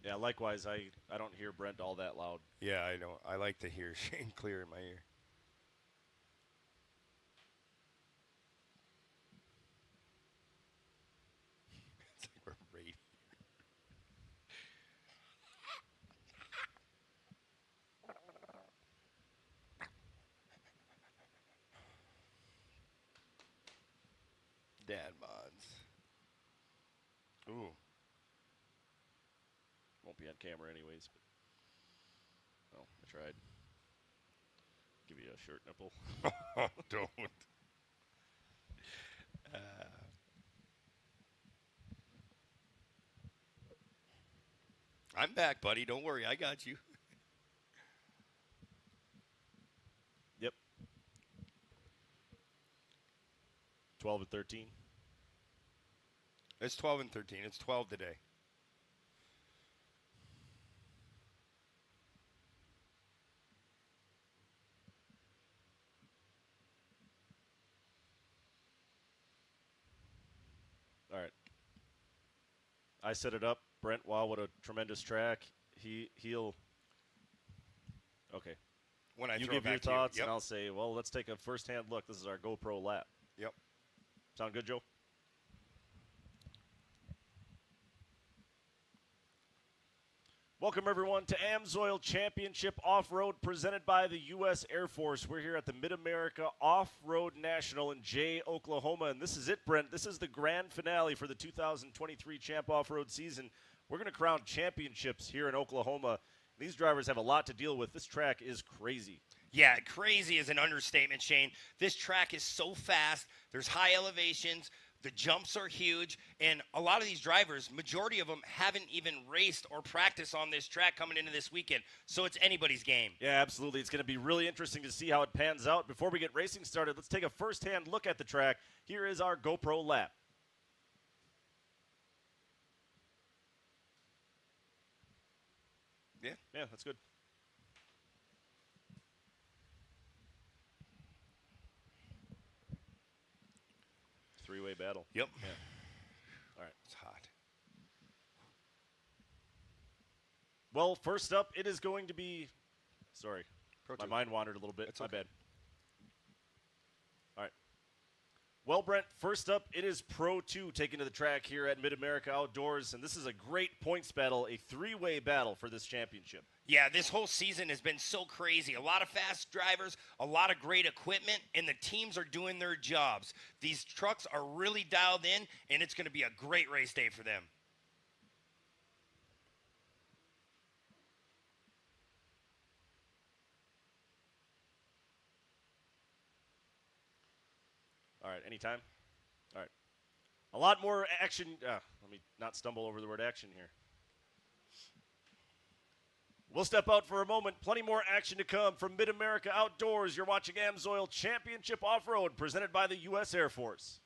Yeah, likewise, I don't hear Brent all that loud. Yeah, I know. I like to hear Shane clear in my ear. It's like we're radio. Dad mods. Ooh. Won't be on camera anyways, but I tried. Give you a shirt nipple. Don't. I'm back, buddy. Don't worry. I got you. Yep. 12 and 13. It's 12 and 13. It's 12 today. All right. I set it up. Brent, wow, what a tremendous track. He'll. Okay. When I you throw give it your back to you. thoughts, Yep. and I'll say, well, let's take a first-hand look. This is our GoPro lap. Yep. Sound good, Joe? Welcome, everyone, to AMSOIL Championship Off-Road presented by the U.S. Air Force. We're here at the Mid-America Off-Road National in Jay, Oklahoma. And this is it, Brent. This is the grand finale for the 2023 Champ Off-Road season. We're going to crown championships here in Oklahoma. These drivers have a lot to deal with. This track is crazy. Yeah, crazy is an understatement, Shane. This track is so fast. There's high elevations. The jumps are huge. And a lot of these drivers, majority of them, haven't even raced or practiced on this track coming into this weekend. So it's anybody's game. Yeah, absolutely. It's going to be really interesting to see how it pans out. Before we get racing started, let's take a first-hand look at the track. Here is our GoPro lap. Yeah, that's good. Three-way battle. Yep. Yeah. All right. It's hot. Well, first up, it is going to be. Sorry, Pro my tip. mind wandered a little bit. It's My okay. bad. All right. Well, Brent, first up, it is Pro 2 taking to the track here at Mid-America Outdoors, and this is a great points battle, a three-way battle for this championship. Yeah, this whole season has been so crazy. A lot of fast drivers, a lot of great equipment, and the teams are doing their jobs. These trucks are really dialed in, and it's going to be a great race day for them. All right, anytime? All right. A lot more action. Let me not stumble over the word action here. We'll step out for a moment. Plenty more action to come from Mid-America Outdoors. You're watching AMSOIL Championship Off-Road presented by the U.S. Air Force.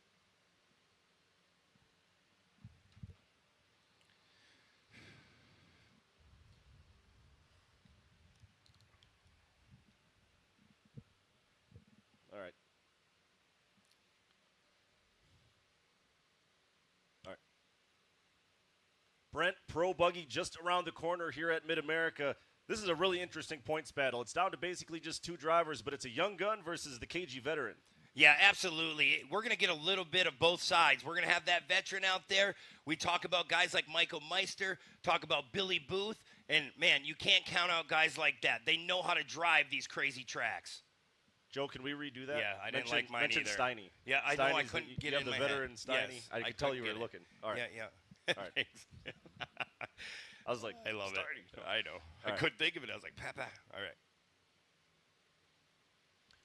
All right. Brent, Pro Buggy just around the corner here at Mid-America. This is a really interesting points battle. It's down to basically just two drivers, but it's a young gun versus the KG veteran. Yeah, absolutely. We're going to get a little bit of both sides. We're going to have that veteran out there. We talk about guys like Michael Meister, talk about Billy Booth, and, man, you can't count out guys like that. They know how to drive these crazy tracks. Joe, can we redo that? Yeah, I didn't like mine mention either. Steiny. Yeah, I know I couldn't get it in the my veteran head. Steiny. Yes, I could tell you were looking. All right. Yeah. All right. I was like, I love it. I know. I right. couldn't think of it. I was like, Papa. All right.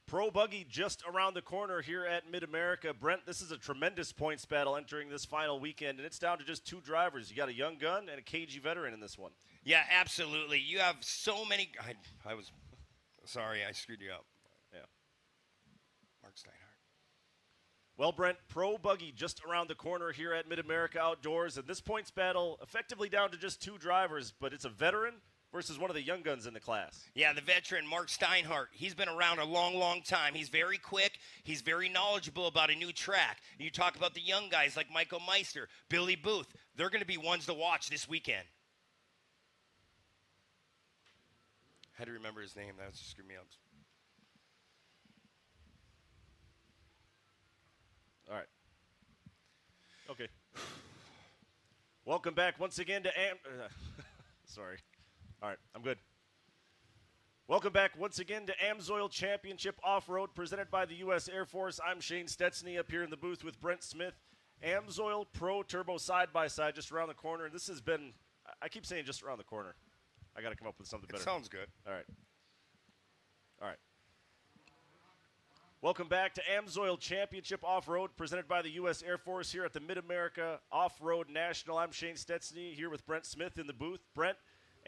Pro Buggy just around the corner here at Mid-America. Brent, this is a tremendous points battle entering this final weekend, and it's down to just two drivers. You got a young gun and a KG veteran in this one. Yeah, absolutely. You have so many. I was sorry, I screwed you up. Yeah. Mark Steinhardt. Well, Brent, Pro Buggy just around the corner here at Mid-America Outdoors, and this points battle effectively down to just two drivers, but it's a veteran versus one of the young guns in the class. Yeah, the veteran, Mark Steinhardt. He's been around a long, long time. He's very quick. He's very knowledgeable about a new track. You talk about the young guys like Michael Meister, Billy Booth. They're going to be ones to watch this weekend. Had to remember his name. That just screwed me up. All right. Okay. Welcome back once again to sorry. All right, I'm good. Welcome back once again to AMSOIL Championship Off-Road presented by the U.S. Air Force. I'm Shane Stetsny up here in the booth with Brent Smith. AMSOIL Pro Turbo side-by-side just around the corner. This has been, I keep saying just around the corner. I got to come up with something better. It sounds good. All right. All right. Welcome back to AMSOIL Championship Off-Road presented by the U.S. Air Force here at the Mid-America Off-Road National. I'm Shane Stetsny here with Brent Smith in the booth. Brent,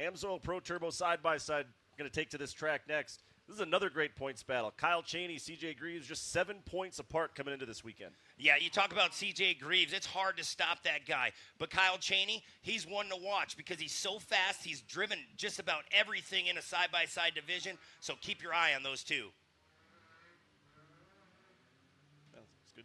AMSOIL Pro Turbo side-by-side going to take to this track next. This is another great points battle. Kyle Cheney, CJ Greaves, just 7 points apart coming into this weekend. Yeah, you talk about CJ Greaves. It's hard to stop that guy. But Kyle Cheney, he's one to watch because he's so fast. He's driven just about everything in a side-by-side division. So keep your eye on those two. That's good.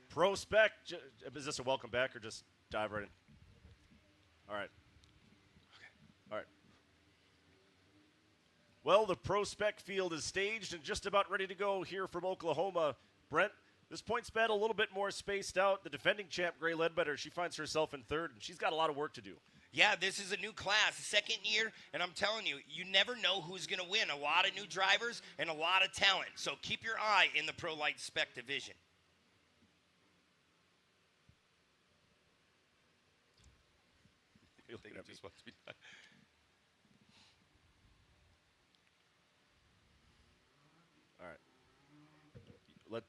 Pro Spec, is this a welcome back or just dive right in? All right. Okay. All right. Well, the Pro Spec field is staged and just about ready to go here from Oklahoma. Brent, this points battle a little bit more spaced out. The defending champ, Gray Ledbetter, she finds herself in third, and she's got a lot of work to do. Yeah, this is a new class, second year, and I'm telling you, you never know who's going to win. A lot of new drivers and a lot of talent. So keep your eye in the Pro Light Spec division. You'll think it just wants to be done. All right.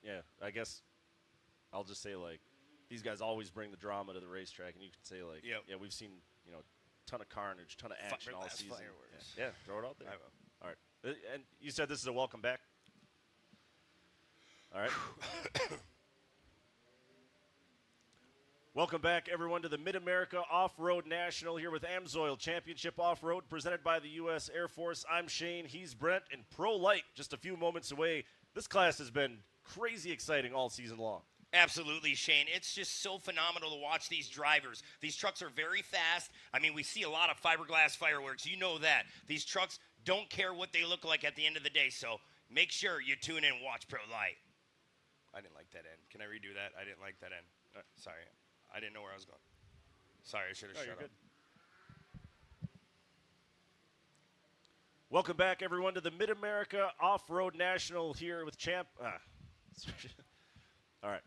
I guess I'll just say, like, these guys always bring the drama to the racetrack, and you can say, like, Yep. yeah, we've seen, ton of carnage, ton of action all season. Fireworks. Yeah, throw it out there. All right. And you said this is a welcome back? All right. Welcome back, everyone, to the Mid-America Off-Road National here with AMSOIL Championship Off-Road presented by the U.S. Air Force. I'm Shane, he's Brent, and Pro Light just a few moments away. This class has been crazy exciting all season long. Absolutely, Shane. It's just so phenomenal to watch these drivers. These trucks are very fast. I mean, we see a lot of fiberglass fireworks. You know that. These trucks don't care what they look like at the end of the day, so make sure you tune in and watch Pro Light. I didn't like that end. Can I redo that? I didn't like that end. Sorry. I didn't know where I was going. Sorry, I should have shut up. Good. Welcome back, everyone, to the Mid-America Off-Road National here with Champ. All right.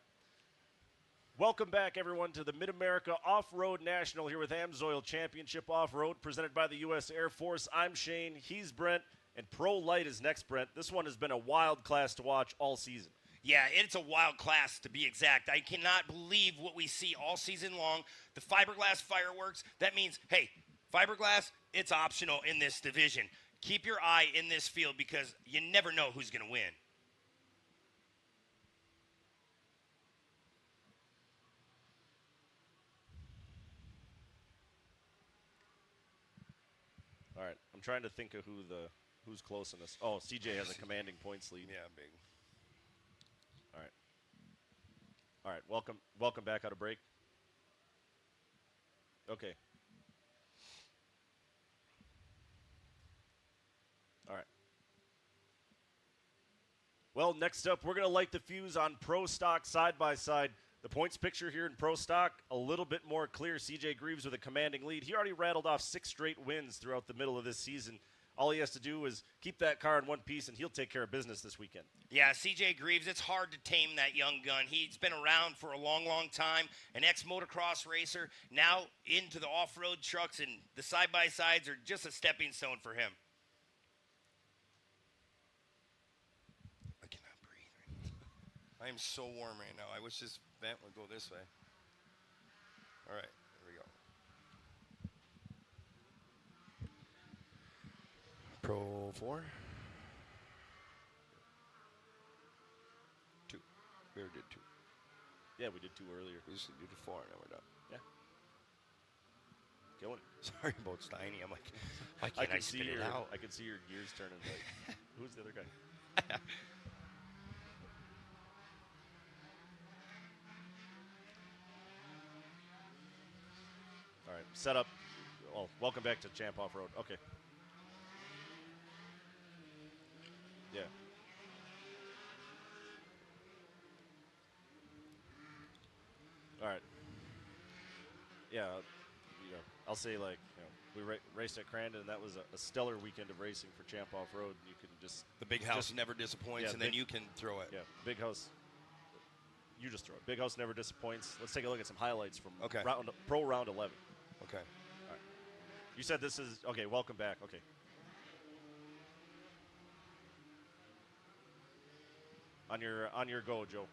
Welcome back, everyone, to the Mid-America Off-Road National here with AMSOIL Championship Off-Road presented by the U.S. Air Force. I'm Shane. He's Brent. And Pro Light is next, Brent. This one has been a wild class to watch all season. Yeah, it's a wild class, to be exact. I cannot believe what we see all season long. The fiberglass fireworks, that means, hey, fiberglass, it's optional in this division. Keep your eye in this field because you never know who's going to win. All right, I'm trying to think of who's close in this. Oh, CJ has a commanding points lead. Yeah, big. All right. All right, welcome back out of break. Okay. All right. Well, next up, we're going to light the fuse on Pro Stock side-by-side. The points picture here in Pro Stock, a little bit more clear. CJ Greaves with a commanding lead. He already rattled off 6 straight wins throughout the middle of this season. All he has to do is keep that car in one piece, and he'll take care of business this weekend. Yeah, CJ Greaves, it's hard to tame that young gun. He's been around for a long, long time, an ex-motocross racer, now into the off-road trucks, and the side-by-sides are just a stepping stone for him. I cannot breathe. I am so warm right now. I wish this vent would go this way. All right, here we go. Pro 4. 2. We already did 2. Yeah, we did 2 earlier. We just did 4 and then we're done. Yeah. Going. Sorry about Steiny. I'm like, why can't I spit it out? I can see your gears turning. Like, who's the other guy? All right, set up. Oh, welcome back to Champ Off-Road. Okay. Yeah. All right. Yeah, I'll say, like, we raced at Crandon, and that was a stellar weekend of racing for Champ Off-Road. You can just the big house never disappoints, and then you can throw it. Yeah, big house. You just throw it. Big house never disappoints. Let's take a look at some highlights from Pro Round 11. Okay. All right. You said this is okay. Welcome back. Okay. On your go, Joe.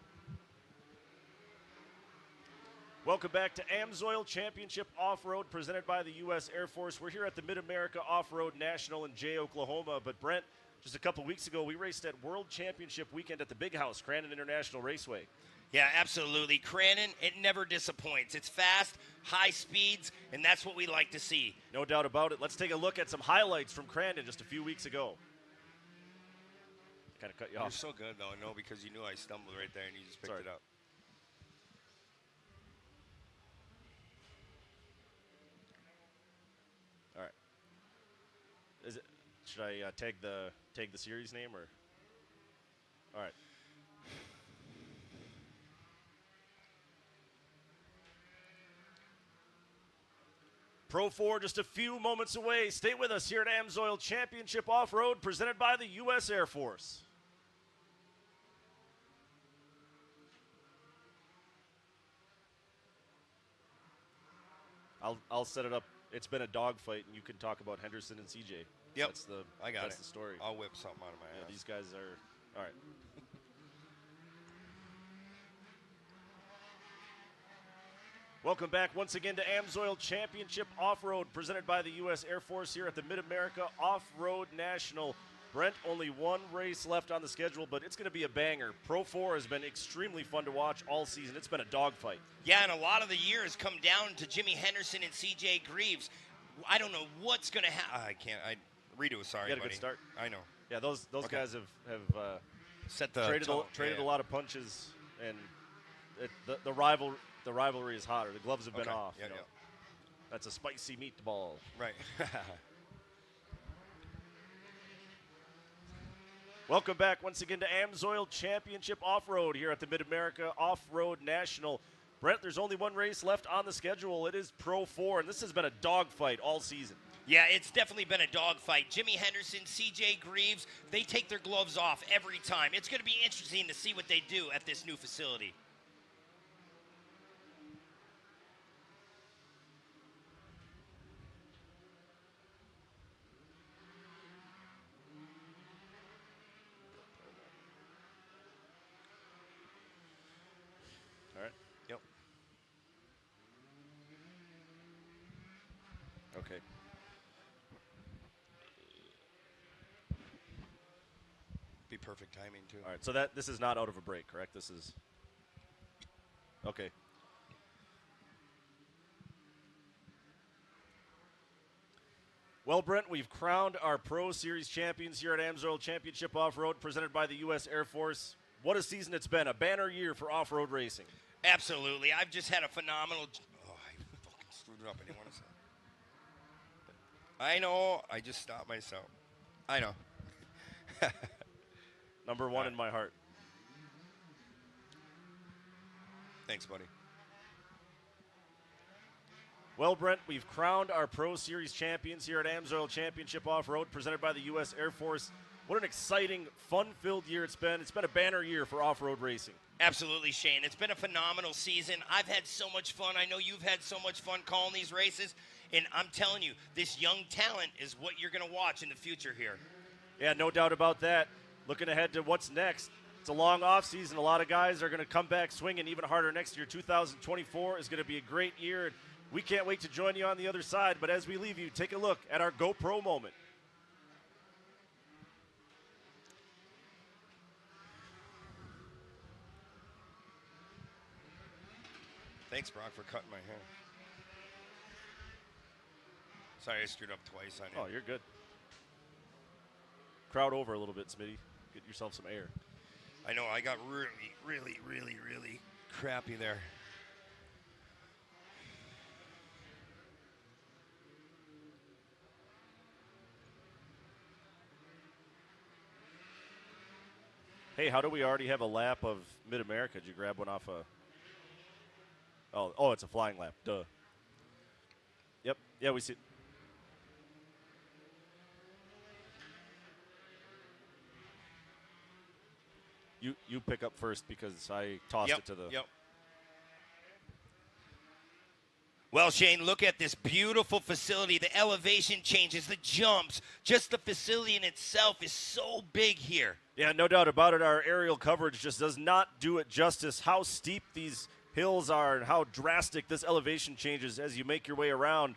Welcome back to AMSOIL Championship Off-Road presented by the U.S. Air Force. We're here at the Mid-America Off-Road National in Jay, Oklahoma. But Brent, just a couple weeks ago, we raced at World Championship Weekend at the Big House, Crandon International Raceway. Yeah, absolutely. Crandon, it never disappoints. It's fast, high speeds, and that's what we like to see. No doubt about it. Let's take a look at some highlights from Crandon just a few weeks ago. Kind of cut you off. You're so good, though. No, because you knew I stumbled right there, and you just picked it up. All right. Should I tag the series name or? All right. Pro 4 just a few moments away. Stay with us here at AMSOIL Championship Off-Road presented by the U.S. Air Force. I'll set it up. It's been a dogfight, and you can talk about Henderson and CJ. Yep, I got That's the story. I'll whip something out of my ass. These guys are all right. Welcome back once again to AMSOIL Championship Off-Road presented by the U.S. Air Force here at the Mid-America Off-Road National. Brent, only one race left on the schedule, but it's going to be a banger. Pro 4 has been extremely fun to watch all season. It's been a dogfight. Yeah, and a lot of the year has come down to Jimmy Henderson and C.J. Greaves. I don't know what's going to happen. I can't. Redo. Sorry, you had a buddy. good start. I know. Yeah, those guys have set the traded a lot of punches, and the rivalry is hotter. The gloves have been off. Yeah, you know. That's a spicy meatball. Right. Welcome back once again to AMSOIL Championship Off-Road here at the Mid-America Off-Road National. Brent, there's only one race left on the schedule. It is Pro 4, and this has been a dogfight all season. Yeah, it's definitely been a dogfight. Jimmy Henderson, CJ Greaves, they take their gloves off every time. It's going to be interesting to see what they do at this new facility. All right. Yep. Okay. Be perfect timing, too. All right, so this is not out of a break, correct? This is okay. Well, Brent, we've crowned our Pro Series champions here at AMSOIL Championship Off-Road, presented by the U.S. Air Force. What a season it's been, a banner year for off-road racing. Absolutely. I've just had a phenomenal... Oh, I fucking screwed it up. I didn't want to say it. I know. I just stopped myself. I know. Number one in my heart. Thanks, buddy. Well, Brent, we've crowned our Pro Series champions here at AMSOIL Championship Off-Road, presented by the U.S. Air Force. What an exciting, fun-filled year it's been. It's been a banner year for off-road racing. Absolutely, Shane. It's been a phenomenal season. I've had so much fun. I know you've had so much fun calling these races. And I'm telling you, this young talent is what you're going to watch in the future here. Yeah, no doubt about that. Looking ahead to what's next. It's a long offseason. A lot of guys are going to come back swinging even harder next year. 2024 is going to be a great year. We can't wait to join you on the other side. But as we leave you, take a look at our GoPro moment. Thanks, Brock, for cutting my hair. Sorry, I screwed up twice on you. Oh, you're good. Crowd over a little bit, Smitty. Get yourself some air. I know, I got really crappy there. Hey, how do we already have a lap of Mid-America? Did you grab one off a... Oh, it's a flying lap. Duh. Yep. Yeah, we see... You pick up first because I tossed it to the... Yep. Well, Shane, look at this beautiful facility. The elevation changes, the jumps, just the facility in itself is so big here. Yeah, no doubt about it. Our aerial coverage just does not do it justice. How steep these hills are and how drastic this elevation changes as you make your way around.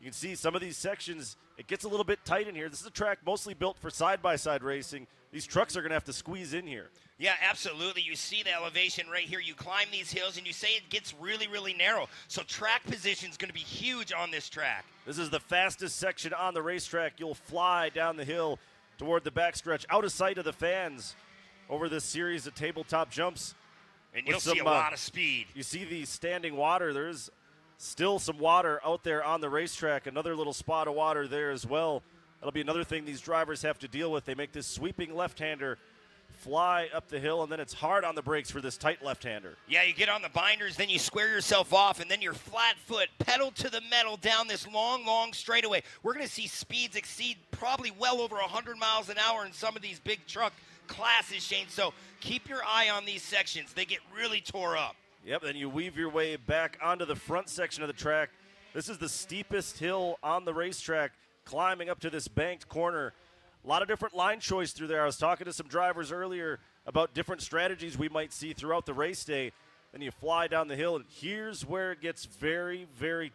You can see some of these sections, it gets a little bit tight in here. This is a track mostly built for side-by-side racing. These trucks are going to have to squeeze in here. Yeah, absolutely. You see the elevation right here. You climb these hills, and you say it gets really narrow. So track position is going to be huge on this track. This is the fastest section on the racetrack. You'll fly down the hill toward the backstretch, out of sight of the fans over this series of tabletop jumps. And you'll see a lot of speed. You see the standing water. There's still some water out there on the racetrack. Another little spot of water there as well. That'll be another thing these drivers have to deal with. They make this sweeping left-hander fly up the hill, and then it's hard on the brakes for this tight left-hander. Yeah, you get on the binders, then you square yourself off, and then your flat foot pedal to the metal down this long straightaway. We're going to see speeds exceed probably well over 100 miles an hour in some of these big truck classes, Shane. So keep your eye on these sections. They get really tore up. Yep, then you weave your way back onto the front section of the track. This is the steepest hill on the racetrack, climbing up to this banked corner. A lot of different line choice through there. I was talking to some drivers earlier about different strategies we might see throughout the race day. Then you fly down the hill, and here's where it gets very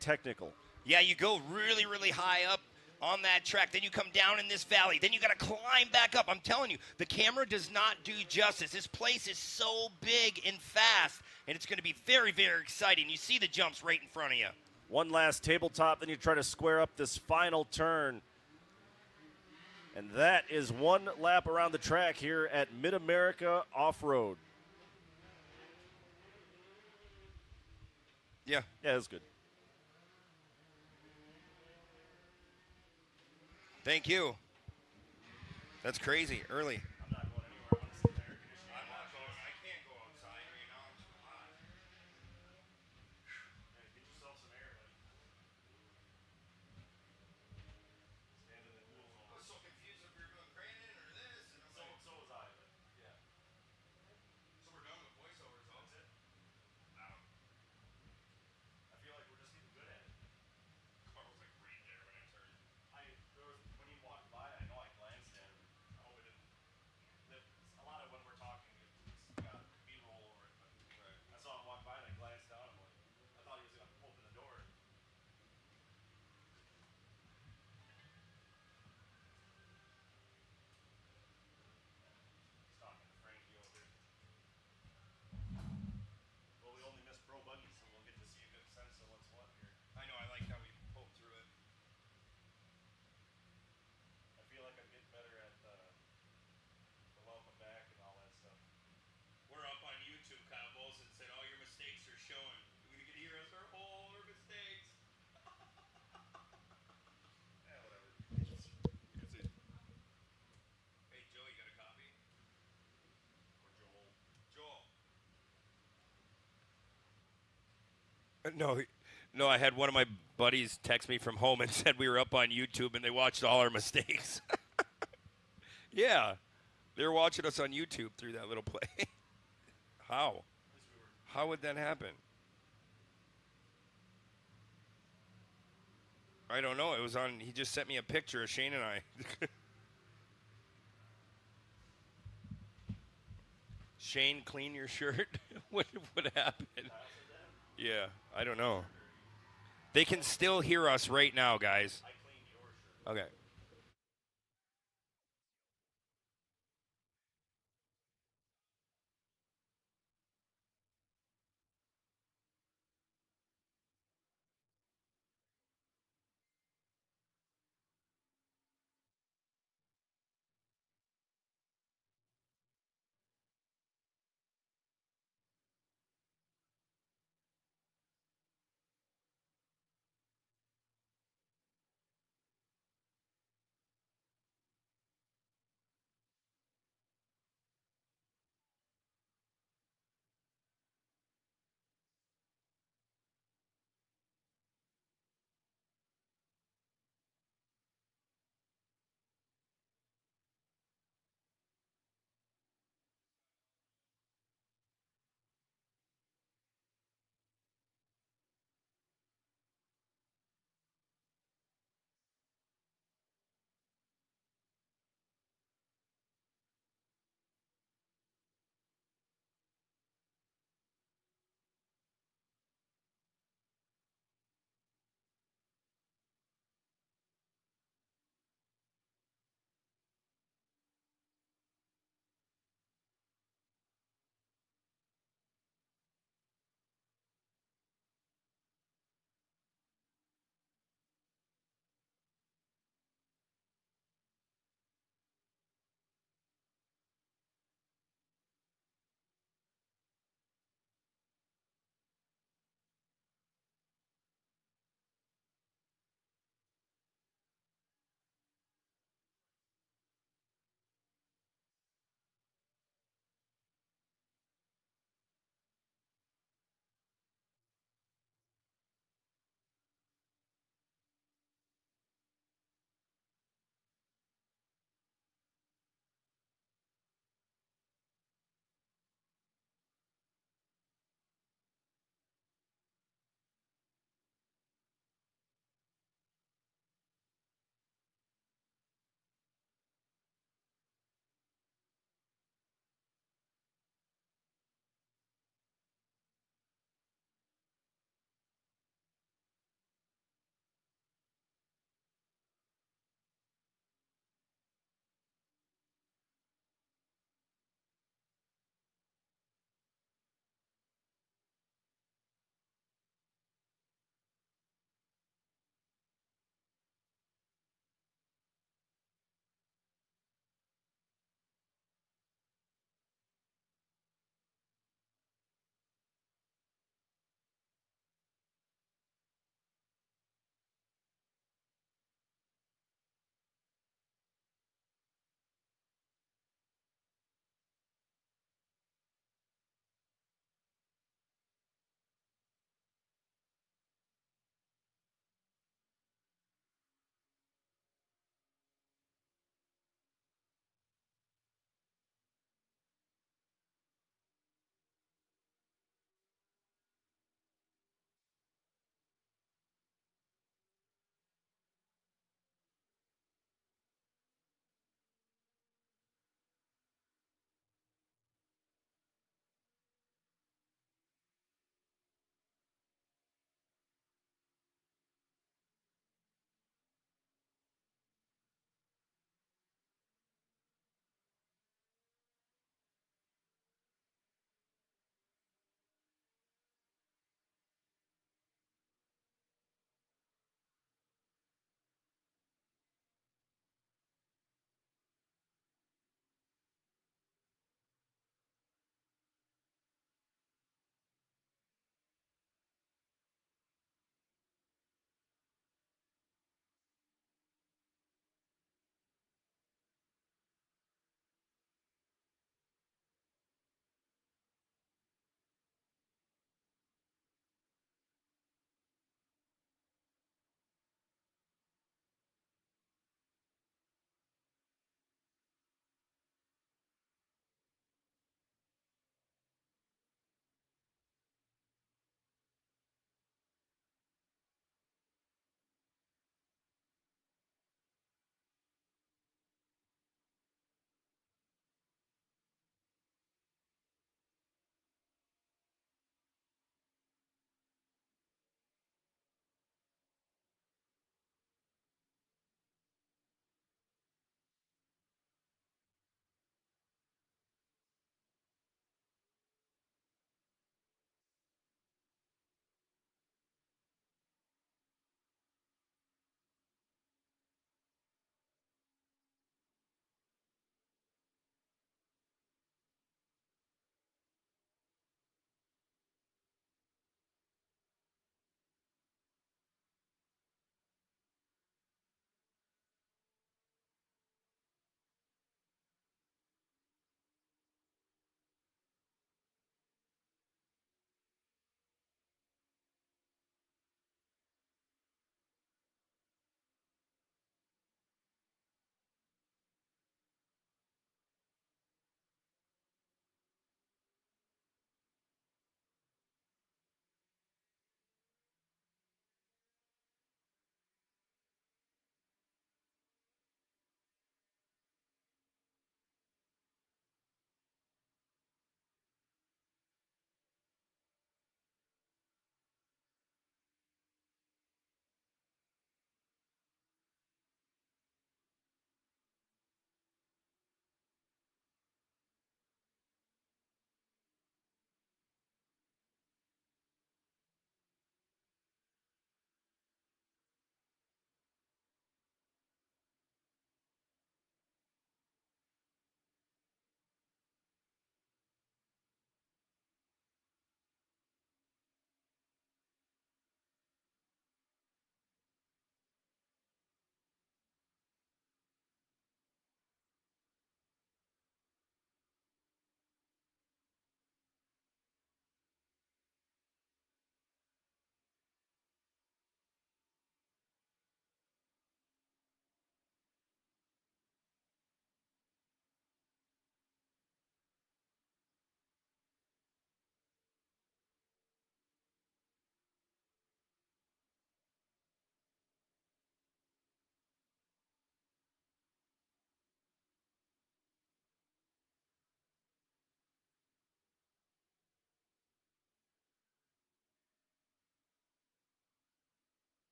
technical. Yeah, you go really high up on that track. Then you come down in this valley. Then you got to climb back up. I'm telling you, the camera does not do justice. This place is so big and fast, and it's going to be very exciting. You see the jumps right in front of you. One last tabletop, then you try to square up this final turn. And that is one lap around the track here at Mid-America Off-Road. Yeah. Yeah, it was good. Thank you. That's crazy. Early. I'm not going anywhere. I'm going to sit there. I'm not going. I can't go outside right now. It's too hot. Yeah, get yourself some air, buddy. Stand in the cool zone. I was so confused if we were doing Brandon or this. And So was I, but yeah. So we're done with voiceovers. That's it. Wow. I feel like we're just getting good at it. Carl was like right there when I turned. When you walked by, I know I glanced at him. I hope it didn't. A lot of when we're talking, it's got B-roll over it. But I saw him walk by and I glanced down. I'm like, I thought he was going to open the door. He's talking to Frankie over there. Well, we only missed pro buggies, so we'll get to see a good sense of what's what here. I know. I like how we pulled through it. I feel like I'm getting better at the welcome back and all that stuff. We're up on YouTube. Kyle Bolson said all your mistakes are showing. We can hear us all our mistakes. Yeah, whatever. Hey, Joe, you got a copy? Or Joel. Joel. No, I had one of my buddies text me from home and said we were up on YouTube and they watched all our mistakes. Yeah, they were watching us on YouTube through that little play. How? How would that happen? I don't know. It was on. He just sent me a picture of Shane and I. Shane, clean your shirt. What happened? Yeah, I don't know. They can still hear us right now, guys. I cleaned your shirt. Okay.